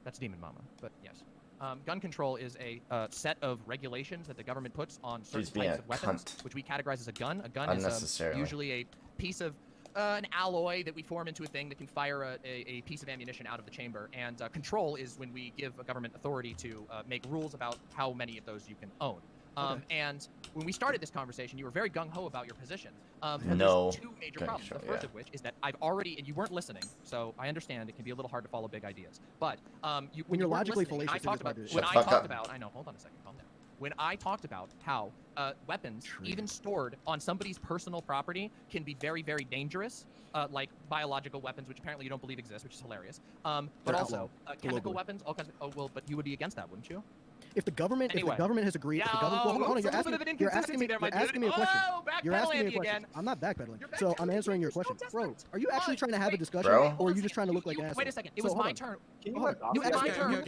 That's Demon Mama, but yes. Gun control is a set of regulations that the government puts on certain He's being types a of weapons, cunt. which we categorize as a gun. A gun is Unnecessarily. usually a piece of an alloy that we form into a thing that can fire a piece of ammunition out of the chamber. And control is when we give a government authority to make rules about how many of those you can own. And when we started this conversation, you were very gung-ho about your position. But No. there's two major Gun problems. The control, first yeah. of which is that I've already, and you weren't listening, so I understand it can be a little hard to follow big ideas. But when you're you weren't logically listening, fallacious, I it talked is hard about to- when Shut I the fuck talked up. about. I know. Hold on a second. Calm down. When I talked about how weapons, even stored on somebody's personal property, can be very, very dangerous, like biological weapons, which apparently you don't believe exist, which is hilarious. But They're also outlawed chemical globally. weapons, all kinds of. Oh well, but you would be against that, wouldn't you? If the government, Anyway. if the government has agreed, Yeah, if the government, well, hold on, you're a little asking, bit of an you're asking me, inconsistency there, my you're asking me a dude. question. Oh, You're backpedal asking me a Andy question. again. I'm not backpedaling. You're So I'm backpedaling. answering your You're so question. Bro, desperate. are you Come actually on. trying to have a Wait, discussion, Bro? or are you just trying to look like an asshole? Wait a second. It So was hold my on. turn. Hold on. You asked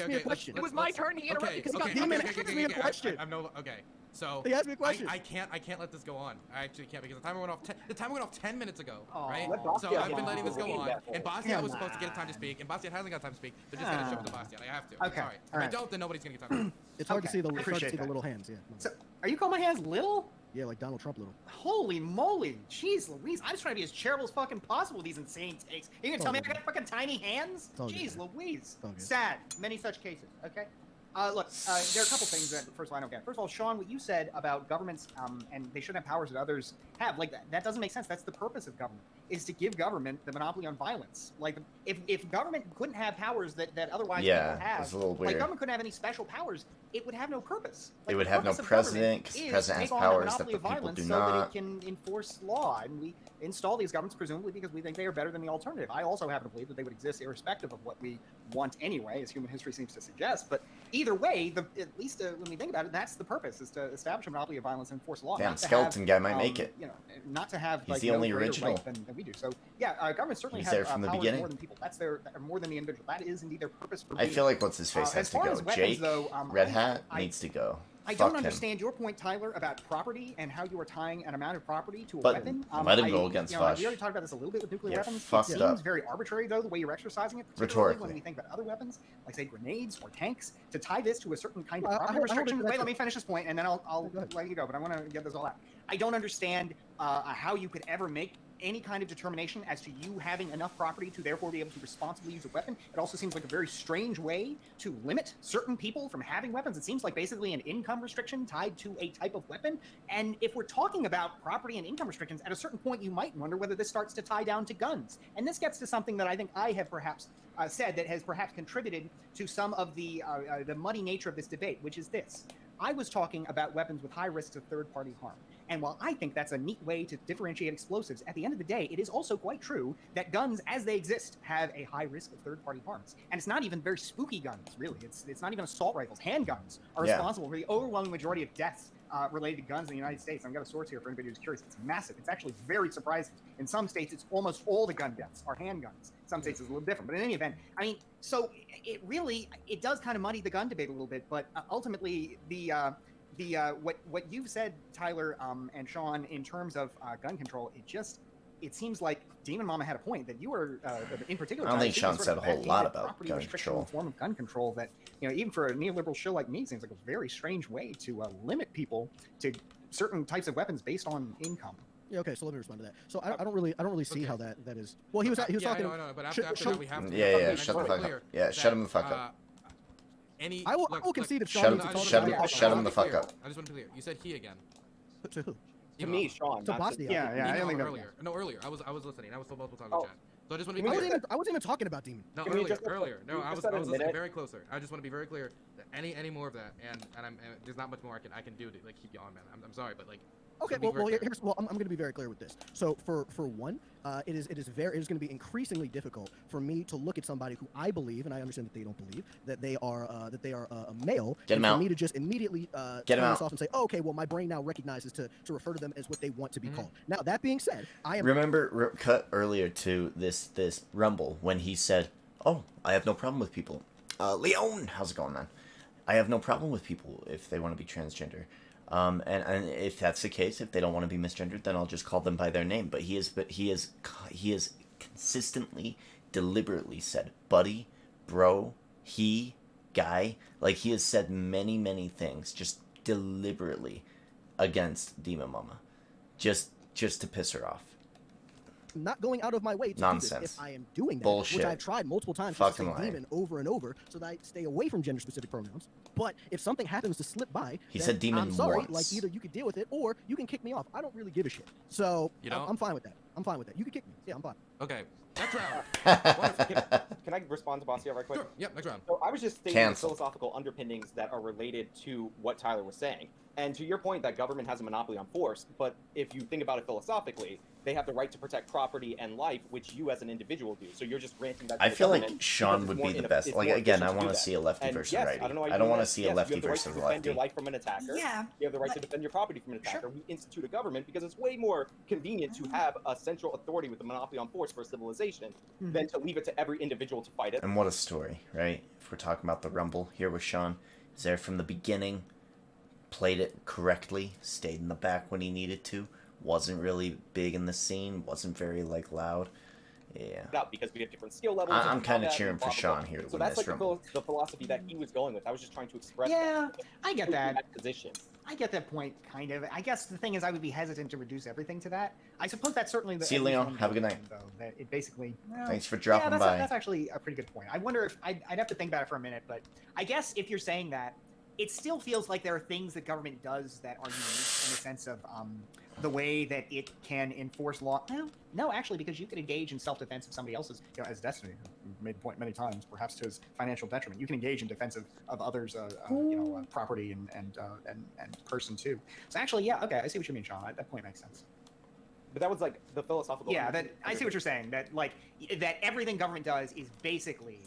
me a question. It was my turn. He interrupted because he got Demon asked me a question. I'm no okay. So He asked me a question. I can't let this go on. I actually can't because the timer went off. The timer went off 10 minutes ago, Aw. right? Let So Bastiat I've been get letting this go on. on, and Bastiat Come was supposed to get time to on. speak, and Bastiat hasn't got time to speak. They're just gonna show it to Bastiat. I have to. Okay. Sorry. If All I right. don't, then nobody's gonna get time. It's hard to Okay. see the I it's hard to appreciate see the that. little hands. Yeah. So, are you calling my hands little? Yeah, like Donald Trump little. Holy moly, jeez Louise, I'm just trying to be as charitable as fucking possible with these insane takes. You gonna It's tell all me I good. got fucking tiny hands? It's all good, Jeez man. Louise. all good. Sad. Many such cases, okay? Look, there are a couple things that, first of all, I don't get. First of all, Sean, what you said about governments, and they shouldn't have powers that others have, like, that doesn't make sense. That's the purpose of government, is to give government the monopoly on violence. Like, if government couldn't have powers that otherwise Yeah, people have, it's a little like, weird. government couldn't have any special powers, it would have no purpose. Like, It would the have no purpose of president, government 'cause the is president has take on powers that monopoly the of people violence do so that not. it can enforce law, and we install these governments presumably because we think they are better than the alternative. I also happen to believe that they would exist irrespective of what we want anyway, as human history seems to suggest. But either way, at least when we think about it, that's the purpose: is to establish a monopoly of violence and enforce law. Damn, not to Skeleton have, Guy might make it. You know, not to have He's like the no only greater original. right than we do. So yeah, governments certainly He's have there from the powers beginning. more than people. That's more than the individual. That is indeed their purpose for I being. feel like what's his face As has to far go. as weapons, Jake, though, Red Hat needs to go. I Fuck don't him. understand your point, Tyler, about property and how you are tying an amount of property to a But weapon. let him go against Fosh. We already talked about this a little bit with nuclear Yeah, weapons. fucked It seems up. very arbitrary, though, the way you're exercising it, particularly Rhetorically. when we think about other weapons, like, say, grenades or tanks, to tie this to a certain kind of I property hold it restriction. to Wait, that let too. me finish this point, and then I'll Go ahead. let you go, but I want to get this all out. I don't understand how you could ever make any kind of determination as to you having enough property to therefore be able to responsibly use a weapon. It also seems like a very strange way to limit certain people from having weapons. It seems like basically an income restriction tied to a type of weapon. And if we're talking about property and income restrictions, at a certain point you might wonder whether this starts to tie down to guns. And this gets to something that I think I have perhaps said that has perhaps contributed to some of the muddy nature of this debate, which is this. I was talking about weapons with high risks of third-party harm. And while I think that's a neat way to differentiate explosives, at the end of the day, it is also quite true that guns, as they exist, have a high risk of third-party harms. And it's not even very spooky guns, really. It's not even assault rifles. Handguns are Yeah. responsible for the overwhelming majority of deaths related to guns in the United States. I've got a source here for anybody who's curious. It's massive. It's actually very surprising. In some states, it's almost all the gun deaths are handguns. Some states it's a little different. But in any event, I mean, so it does kind of muddy the gun debate a little bit. But ultimately, what you've said, Tyler and Sean, in terms of gun control, it seems like Demon Mama had a point that you were in particular. I don't think Tyler, Sean sort said of a whole lot advocated about property gun restriction control. form of gun control that, you know, even for a neoliberal show like me, seems like a very strange way to limit people to certain types of weapons based on income. Yeah, okay, so let me respond to that. So I don't really see how that is. Well, he was talking. I know, but after that we have to. Yeah, shut the fuck up. Yeah, shut him the fuck up. I will concede if Shut Sean him the fuck up. I just want to be clear. You said he again. To who? To me, Sean. To Basti. I only know earlier. No, earlier. I was listening. I was told multiple times in chat. So I just want to be I clear. wasn't even talking about Demon. No, earlier. No, I was listening very closer. I just want to be very clear that any more of that, and there's not much more I can do to like keep you on, man. I'm sorry, but like. Okay, I'm going to be very clear with this. So for one, it is going to be increasingly difficult for me to look at somebody who I believe, and I understand that they don't believe that they are a male, and for me to just immediately turn this off and say, oh, okay, well my brain now recognizes to refer to them as what they want to be called. Now that being said, I am remember cut earlier to this Rumble when he said, "Oh, I have no problem with people." Leon, how's it going, man? I have no problem with people if they want to be transgender. And if that's the case, if they don't want to be misgendered, then I'll just call them by their name. But he has consistently, deliberately said, buddy, bro, he, guy. Like, he has said many things just deliberately against Demon Mama. Just to piss her off. Not going out of my way to do this if I am doing that, Bullshit. which I've tried multiple times to say demon over and over so that I stay away from gender-specific pronouns. But if something happens to slip by, he said demon I'm sorry. once. Like, either you could deal with it or you can kick me off. I don't really give a shit. So I'm fine with that. You can kick me. Yeah, I'm fine. Okay. Next round. Can I respond to Bastiat right quick? Sure. Yeah, next round. So I was just stating the philosophical underpinnings that are related to what Tyler was saying. And to your point that government has a monopoly on force, but if you think about it philosophically, they have the right to protect property and life, which you as an individual do. So you're just granting that to I the feel government like Sean would be the best. Like, again, I want to see a lefty versus a righty. I don't want to see a lefty versus a lefty. You have the right to defend your life from an attacker. Yeah. You have the right to defend your property from an attacker. We institute a government because it's way more convenient to have a central authority with a monopoly on force for a civilization than to leave it to every individual to fight it. And what a story, right? If we're talking about the Rumble, here was Sean. He's there from the beginning, played it correctly, stayed in the back when he needed to, wasn't really big in the scene, wasn't very like loud. Yeah. Because we have different skill levels. I'm kind of cheering for Sean here to so win that's this like Rumble. the philosophy that he was going with. I was just trying to express. Yeah, I get that position. I get that point, kind of. I guess the thing is, I would be hesitant to reduce everything to that. I suppose that's certainly the. See you, Leon. Have a good night. Though, that it basically. Well, thanks for dropping by. That's actually a pretty good point. I wonder if I'd have to think about it for a minute, but I guess if you're saying that, it still feels like there are things that government does that are unique in the sense of the way that it can enforce law. No, actually, because you can engage in self-defense of somebody else's, as Destiny made the point many times, perhaps to his financial detriment. You can engage in defense of others' property and person too. So actually, yeah, okay, I see what you mean, Sean. That point makes sense. But that was like the philosophical. Yeah, I see what you're saying. That that everything government does is basically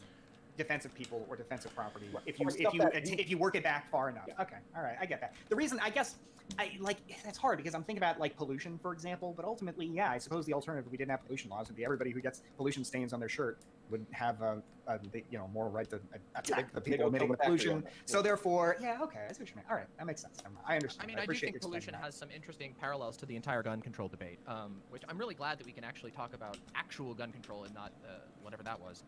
defensive people or defensive property. If you work it back far enough. Yeah. Okay, all right, I get that. The reason, I guess, that's hard because I'm thinking about like pollution, for example. But ultimately, yeah, I suppose the alternative, if we didn't have pollution laws, would be everybody who gets pollution stains on their shirt would have a moral right to attack the people emitting the pollution. So therefore, yeah, okay, I see what you mean. All right, that makes sense. I understand. I mean, I do think pollution has some interesting parallels to the entire gun control debate, which I'm really glad that we can actually talk about actual gun control and not whatever that was,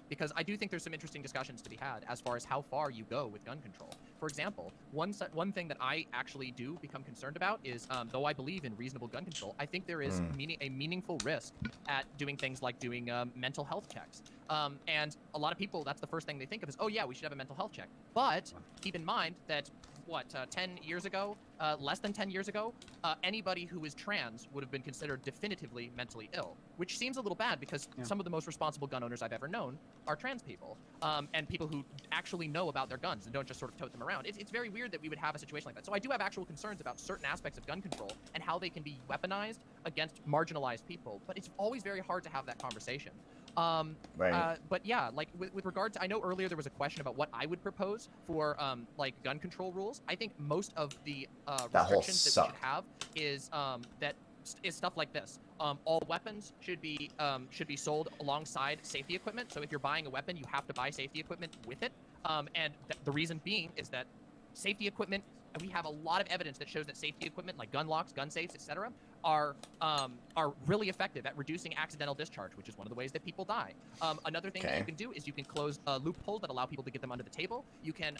because I do think there's some interesting discussions to be had as far as how far you go with gun control. For example, one thing that I actually do become concerned about is, though I believe in reasonable gun control, I think there is a meaningful risk at doing things like doing mental health checks. And a lot of people, that's the first thing they think of is, oh yeah, we should have a mental health check. But keep in mind that, 10 years ago, less than 10 years ago, anybody who is trans would have been considered definitively mentally ill, which seems a little bad because some of the most responsible gun owners I've ever known are trans people, and people who actually know about their guns and don't just sort of tote them around. It's very weird that we would have a situation like that. So I do have actual concerns about certain aspects of gun control and how they can be weaponized against marginalized people, but it's always very hard to have that conversation. Right. But yeah, like with regard to, I know earlier there was a question about what I would propose for like gun control rules. I think most of the restrictions that we should have is stuff like this. All weapons should be sold alongside safety equipment. So if you're buying a weapon, you have to buy safety equipment with it. And the reason being is that safety equipment and we have a lot of evidence that shows that safety equipment like gun locks, gun safes, etc., are really effective at reducing accidental discharge, which is one of the ways that people die. Another thing that you can do is you can close loopholes that allow people to get them under the table. You can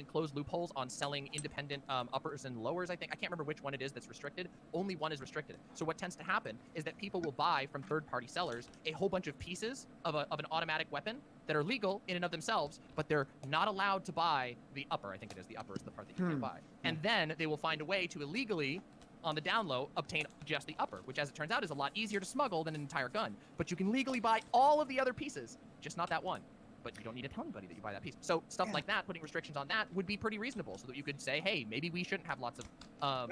close loopholes on selling independent uppers and lowers. I can't remember which one it is that's restricted. Only one is restricted. So what tends to happen is that people will buy from third-party sellers a whole bunch of pieces of an automatic weapon that are legal in and of themselves, but they're not allowed to buy the upper. I think it is the upper is the part that you can buy. And then they will find a way to illegally, on the down low, obtain just the upper, which as it turns out is a lot easier to smuggle than an entire gun. But you can legally buy all of the other pieces, just not that one. But you don't need to tell anybody that you buy that piece. So stuff like that, putting restrictions on that would be pretty reasonable, so that you could say, hey, maybe we shouldn't have lots of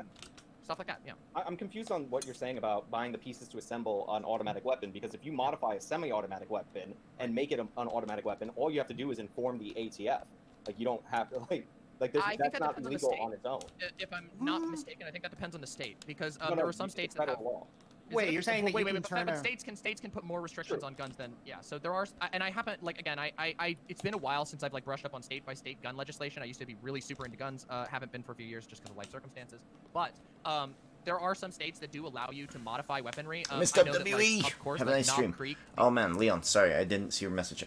stuff like that. Yeah. I'm confused on what you're saying about buying the pieces to assemble an automatic weapon, because if you modify a semi-automatic weapon and make it an automatic weapon, all you have to do is inform the ATF. Like, you don't have to, that's not illegal on its own. If I'm not mistaken, I think that depends on the state, because No, there are some states that have law. Wait, you're saying that you can turn but states can put more restrictions on guns than So there are, and I haven't it's been a while since I've brushed up on state by state gun legislation. I used to be really super into guns. Haven't been for a few years just because of life circumstances. But there are some states that do allow you to modify weaponry. Miss WWE, of course, have a nice Knob stream. Creek. Oh man, Leon, sorry I didn't see your message.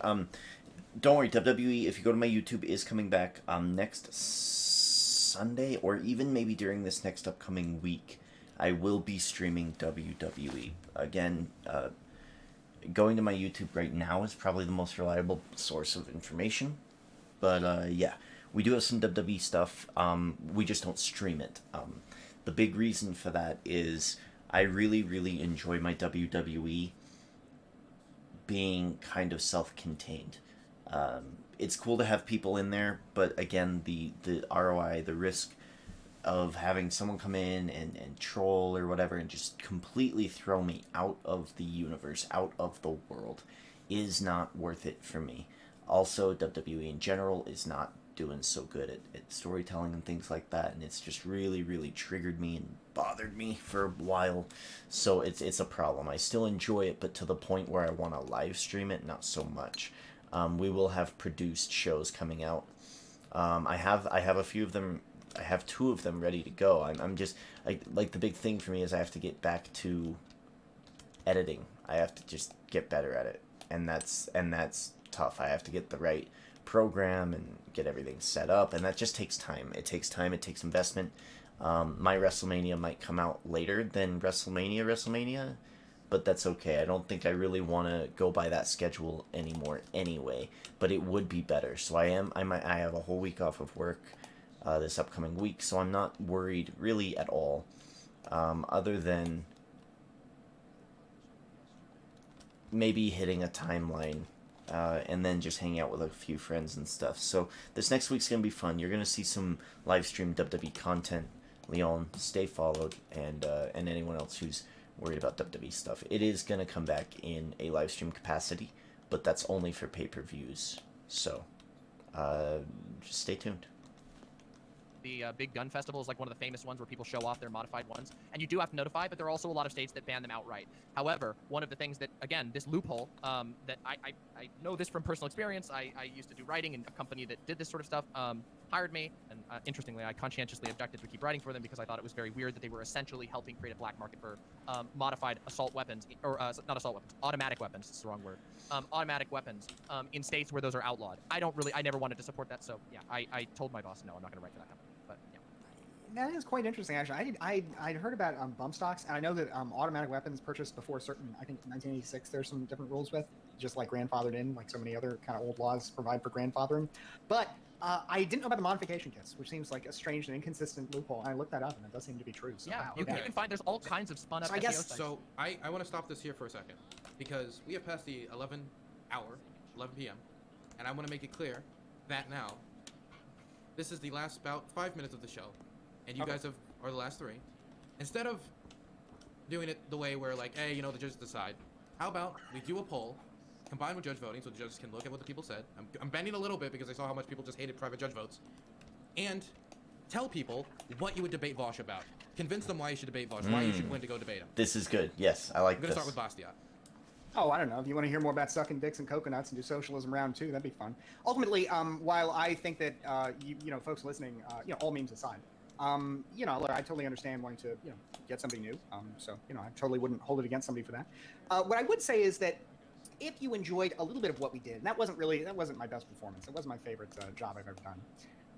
Don't worry, WWE. If you go to my YouTube, is coming back next Sunday, or even maybe during this next upcoming week. I will be streaming WWE again. Going to my YouTube right now is probably the most reliable source of information. But yeah, we do have some WWE stuff. We just don't stream it. The big reason for that is I really, really enjoy my WWE being kind of self-contained. It's cool to have people in there, but again, the ROI, the risk of having someone come in and troll or whatever and just completely throw me out of the universe, out of the world, is not worth it for me. Also, WWE in general is not doing so good at storytelling and things like that, and it's just really, really triggered me and bothered me for a while. So it's a problem. I still enjoy it, but to the point where I want to live stream it, not so much. We will have produced shows coming out. I have a few of them. I have 2 of them ready to go. I'm just like the big thing for me is I have to get back to editing. I have to just get better at it, and that's tough. I have to get the right program and get everything set up, and that just takes time. It takes time. It takes investment. My WrestleMania might come out later than WrestleMania, but that's okay. I don't think I really want to go by that schedule anymore anyway, but it would be better. So I have a whole week off of work this upcoming week, so I'm not worried really at all, other than maybe hitting a timeline and then just hanging out with a few friends and stuff. So this next week's going to be fun. You're going to see some live stream WWE content. Leon, stay followed, and anyone else who's worried about WWE stuff. It is going to come back in a live stream capacity, but that's only for pay-per-views. So just stay tuned. The big gun festival is like one of the famous ones where people show off their modified ones, and you do have to notify, but there are also a lot of states that ban them outright. However, one of the things that, again, this loophole, that I know this from personal experience. I used to do writing, and a company that did this sort of stuff hired me, and interestingly, I conscientiously objected to keep writing for them because I thought it was very weird that they were essentially helping create a black market for modified assault weapons, or not assault weapons, automatic weapons, it's the wrong word, automatic weapons in states where those are outlawed. I never wanted to support that, so yeah, I told my boss, no, I'm not going to write for that company. But yeah. That is quite interesting, actually. I'd heard about bump stocks, and I know that automatic weapons purchased before certain, I think 1986, there's some different rules with, just like grandfathered in, like so many other kind of old laws provide for grandfathering. But I didn't know about the modification kits, which seems like a strange and inconsistent loophole. I looked that up, and it does seem to be true. So, yeah, you can find there's all kinds of spun up. So I guess. So I want to stop this here for a second, because we have passed the 11 p.m., and I want to make it clear that now this is the last about 5 minutes of the show, and you guys are the last 3. Instead of doing it the way where like, hey, the judges decide, how about we do a poll combined with judge voting, so the judges can look at what the people said. I'm bending a little bit because I saw how much people just hated private judge votes, and tell people what you would debate Vosh about. Convince them why you should debate Vosh, why you should win to go debate him. This is good. Yes, I like I'm gonna this. start with Bastiat. Oh, I don't know. If you want to hear more about sucking dicks and coconuts and do socialism round 2, that'd be fun. Ultimately, while I think that you know, folks listening, all memes aside, You know, I totally understand wanting to, you know, get somebody new. So, you know, I totally wouldn't hold it against somebody for that. What I would say is that if you enjoyed a little bit of what we did, and that wasn't my best performance. It wasn't my favorite job I've ever done.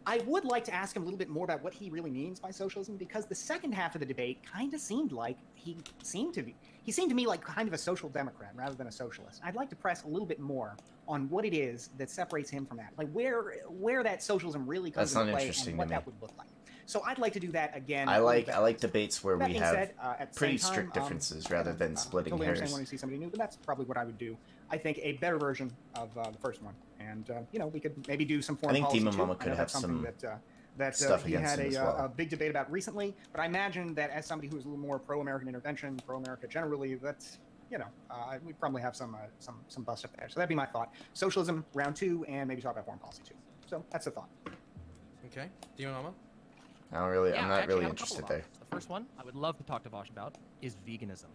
I would like to ask him a little bit more about what he really means by socialism, because the second half of the debate kind of seemed like he seemed to me like kind of a social democrat rather than a socialist. I'd like to press a little bit more on what it is that separates him from that, like where that socialism really comes into play and what that would look like. So I'd like to do that again. I like debates where That we being have said, at the pretty same time, strict differences rather than splitting totally hairs. understand wanting to see somebody new, but that's probably what I would do. I think a better version of the first one, and you know, we could maybe do some foreign policy Demon too. Mama I could know have that's something some that stuff he against had him as well. a big debate about recently. But I imagine that as somebody who's a little more pro-American intervention, pro-America generally, that's, you know, we probably have some bust up there. So that'd be my thought. Socialism round 2, and maybe talk about foreign policy too. So that's the thought. Okay, Demon Mama. I'm Yeah, not I actually really have a couple interested of there. options. The first one I would love to talk to Vosh about is veganism.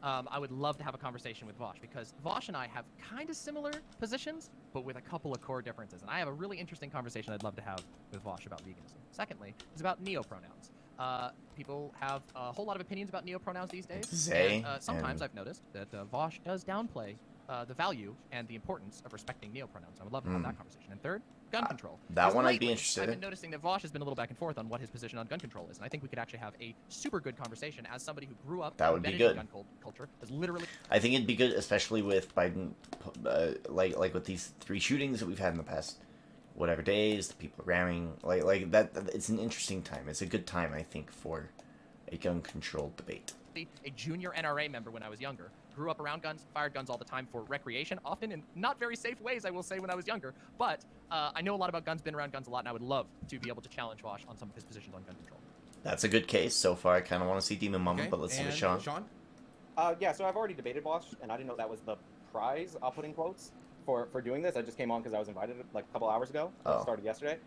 I would love to have a conversation with Vosh, because Vosh and I have kind of similar positions, but with a couple of core differences. And I have a really interesting conversation I'd love to have with Vosh about veganism. Secondly, it's about neopronouns. People have a whole lot of opinions about neopronouns these days. They and sometimes and- I've noticed that Vosh does downplay the value and the importance of respecting neopronouns. I would love to have that conversation. And third, gun control. That Because one I'd be lately, interested I've in. been noticing that Vosh has been a little back and forth on what his position on gun control is, and I think we could actually have a super good conversation as somebody who grew up That would be embedded good. in gun culture, has literally. I think it'd be good, especially with Biden, like with these 3 shootings that we've had in the past, whatever days, the people ramming, like that. It's an interesting time. It's a good time, I think, for a gun control debate. A junior NRA member when I was younger. Grew up around guns, fired guns all the time for recreation, often in not very safe ways, I will say, when I was younger. But I know a lot about guns, been around guns a lot, and I would love to be able to challenge Vosh on some of his positions on gun control. That's a good case so far. I kind of want to see Demon Mama, but let's see what Sean. Yeah, so I've already debated Vosh, and I didn't know that was the prize, I'll put in quotes, for doing this. I just came on because I was invited like a couple hours ago. Oh. It started yesterday.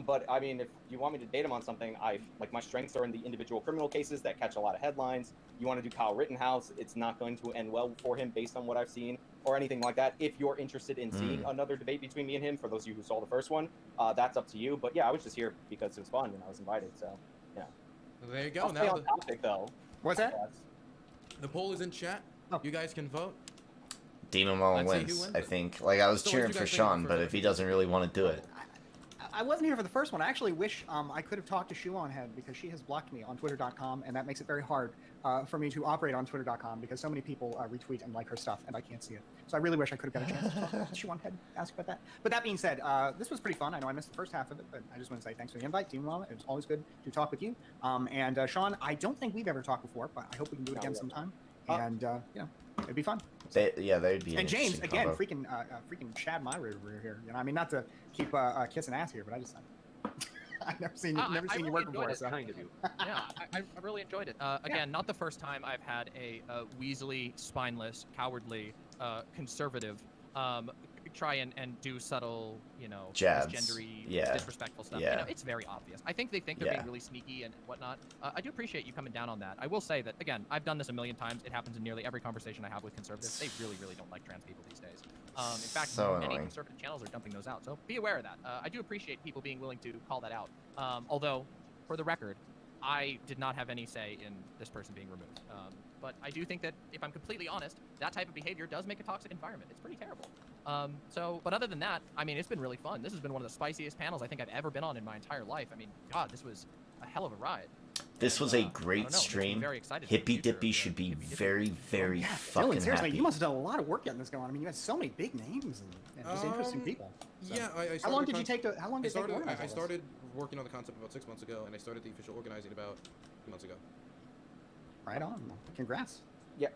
But I mean, if you want me to date him on something, my strengths are in the individual criminal cases that catch a lot of headlines. You want to do Kyle Rittenhouse, it's not going to end well for him based on what I've seen, or anything like that. If you're interested in seeing another debate between me and him, for those of you who saw the first one, that's up to you. But yeah, I was just here because it was fun and I was invited, so yeah. Well, there you go. I'll stay on topic though. What's that? The poll is in chat. You guys can vote. Demon Mama Let's see who wins, wins I it. think. Like, I was So what cheering did you for guys think of the Sean, first but if he doesn't really want to do it. I wasn't here for the first one. I actually wish I could have talked to Shuon Head, because she has blocked me on Twitter.com, and that makes it very hard for me to operate on Twitter.com, because so many people retweet and like her stuff, and I can't see it. So I really wish I could have got a chance to talk to Shuon Head, ask about that. But that being said, this was pretty fun. I know I missed the first half of it, but I just want to say thanks for the invite, Team Mama. It was always good to talk with you. And Sean, I don't think we've ever talked before, but I hope we can do it again sometime. And you know, it'd be fun. They'd be an And James, interesting again, combo. freaking Chad Myra over here. You know, I mean, not to keep kissing ass here, but I just I've never seen you really work before. enjoyed So. it. Kind of you. Yeah, I really enjoyed it. Again, not the first time I've had a weaselly, spineless, cowardly, conservative try and do subtle, you know, Jabs. misgendery, Yeah. disrespectful stuff. Yeah. You know, it's very obvious. I think they think they're Yeah. being really sneaky and whatnot. I do appreciate you coming down on that. I will say that, again, I've done this a million times. It happens in nearly every conversation I have with conservatives. They really, really don't like trans people these days. In fact, So many annoying. conservative channels are dumping those out. So be aware of that. I do appreciate people being willing to call that out. Although, for the record, I did not have any say in this person being removed. But I do think that, if I'm completely honest, that type of behavior does make a toxic environment. It's pretty terrible. But other than that, I mean, it's been really fun. This has been one of the spiciest panels I think I've ever been on in my entire life. I mean, God, this was a hell of a ride. This was a great stream. Hippy Dippy should be very, very fucking Dylan, seriously, happy. you must have done a lot of work getting this going. I mean, you had so many big names and just interesting people. So. Yeah, I How long did you take to? How long did it take to organize I all this? started working on the concept about 6 months ago, and I started the official organizing about 2 months ago. Right on. Congrats. Yeah,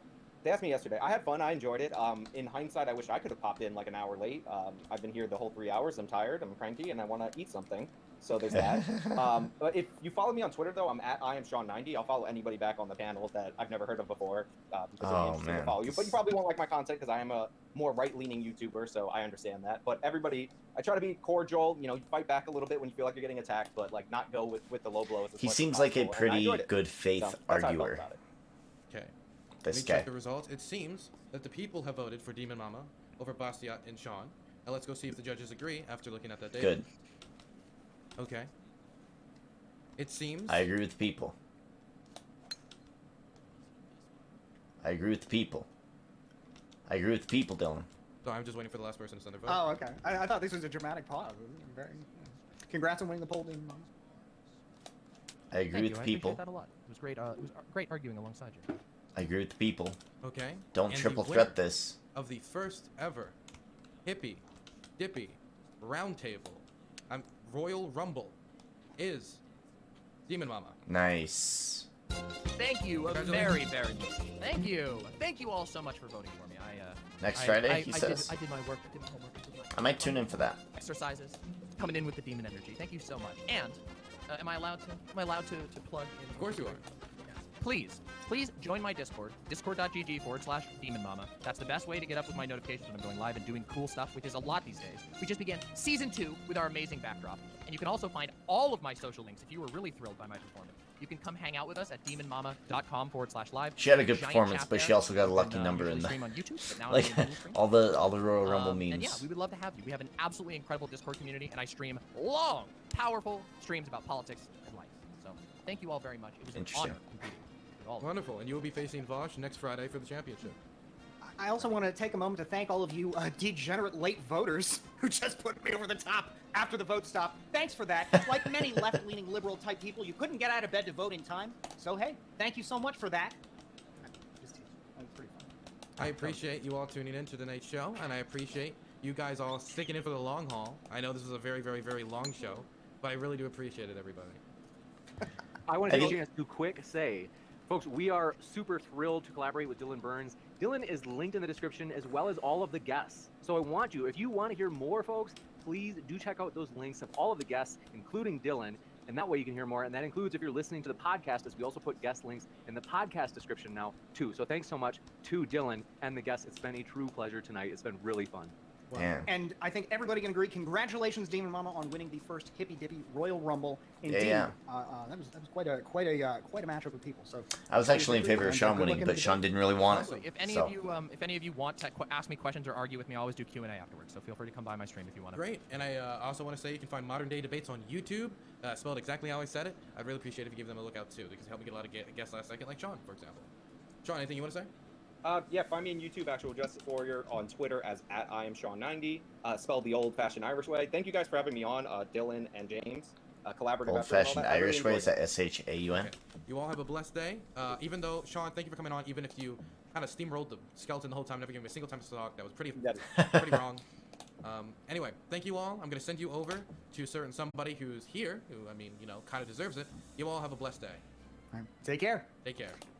they asked me yesterday. I had fun. I enjoyed it. In hindsight, I wish I could have popped in like an hour late. I've been here the whole 3 hours. I'm tired. I'm cranky, and I want to eat something. So there's that. But if you follow me on Twitter, though, I'm at IamSean90. I'll follow anybody back on the panel that I've never heard of before, because it'd be interesting to follow you. But you probably won't like my content because I am a more right-leaning YouTuber, so I understand that. But everybody, I try to be cordial. You know, you fight back a little bit when you feel like you're getting attacked, but like not go with the low blows. He seems like a pretty good faith So, that's how I felt arguer. about it. Okay. This Let me guy. check the results. It seems that the people have voted for Demon Mama over Bastiat and Sean. Now let's go see if the judges agree after looking at that data. Good. Okay. It seems. I agree with the people. I agree with the people. I agree with the people, Dylan. So I'm just waiting for the last person to send their vote. Oh, okay. I thought this was a dramatic pause. Very, congrats on winning the poll, Demon Mama. I agree with the people. I appreciate that a lot. It was great. It was great arguing alongside you. I agree with the people. Okay. Don't And triple the winner threat this. Of the first ever Hippy Dippy Roundtable, Royal Rumble, is Demon Mama. Nice. Thank you very, very much. Thank you. Thank you all so much for voting for me. Next Friday, he I says. I did my work. I did my homework. I might tune in for that. Exercises, coming in with the demon energy. Thank you so much. And am I allowed to plug in? Of course you are. Please join my Discord, discord.gg/demonmama. That's the best way to get up with my notifications when I'm going live and doing cool stuff, which is a lot these days. We just began Season 2 with our amazing backdrop. And you can also find all of my social links if you were really thrilled by my performance. You can come hang out with us at demonmama.com/live. She had a good performance, but she also got a lucky number in the stream on YouTube, but now like I'm doing stream. all the Royal Rumble memes. And yeah, we would love to have you. We have an absolutely incredible Discord community, and I stream long, powerful streams about politics and life. So thank you all very much. It was an honor competing with all of you. Wonderful. And you will be facing Vosh next Friday for the championship. I also want to take a moment to thank all of you degenerate late voters who just put me over the top after the vote stopped. Thanks for that. Like many left-leaning liberal-type people, you couldn't get out of bed to vote in time. So hey, thank you so much for that. That was pretty fun. I appreciate you all tuning in to tonight's show, and I appreciate you guys all sticking in for the long haul. I know this is a very, very, very long show, but I really do appreciate it, everybody. I want to take a chance to quick say, folks, we are super thrilled to collaborate with Dylan Burns. Dylan is linked in the description as well as all of the guests. So I want you, if you want to hear more, folks, please do check out those links of all of the guests, including Dylan, and that way you can hear more. And that includes if you're listening to the podcast, as we also put guest links in the podcast description now, too. So thanks so much to Dylan and the guests. It's been a true pleasure tonight. It's been really fun. Damn. And I think everybody can agree. Congratulations, Demon Mama, on winning the first Hippy Dippy Royal Rumble. Indeed, Yeah. That was quite a matchup of people. So I was actually in favor of Sean winning, but Sean didn't really want it. If any of you want to ask me questions or argue with me, I always do Q&A afterwards. So feel free to come by my stream if you want to. Great. And I also want to say you can find Modern Day Debates on YouTube, spelled exactly how I said it. I'd really appreciate it if you give them a look out too, because it helped me get a lot of guests last second, like Sean, for example. Sean, anything you want to say? Yeah, find me on YouTube, Actual Justice Warrior, on Twitter as @IamSean90, spelled the old-fashioned Irish way. Thank you guys for having me on, Dylan and James. Collaborative. Old-fashioned Irish way, is that S-H-A-U-N? Okay. You all have a blessed day. Even though, Sean, thank you for coming on, even if you kind of steamrolled the skeleton the whole time, never gave me a single time to talk. That was pretty wrong. Anyway, thank you all. I'm going to send you over to certain somebody who's here, who, I mean, you know, kind of deserves it. You all have a blessed day. Take care. Take care.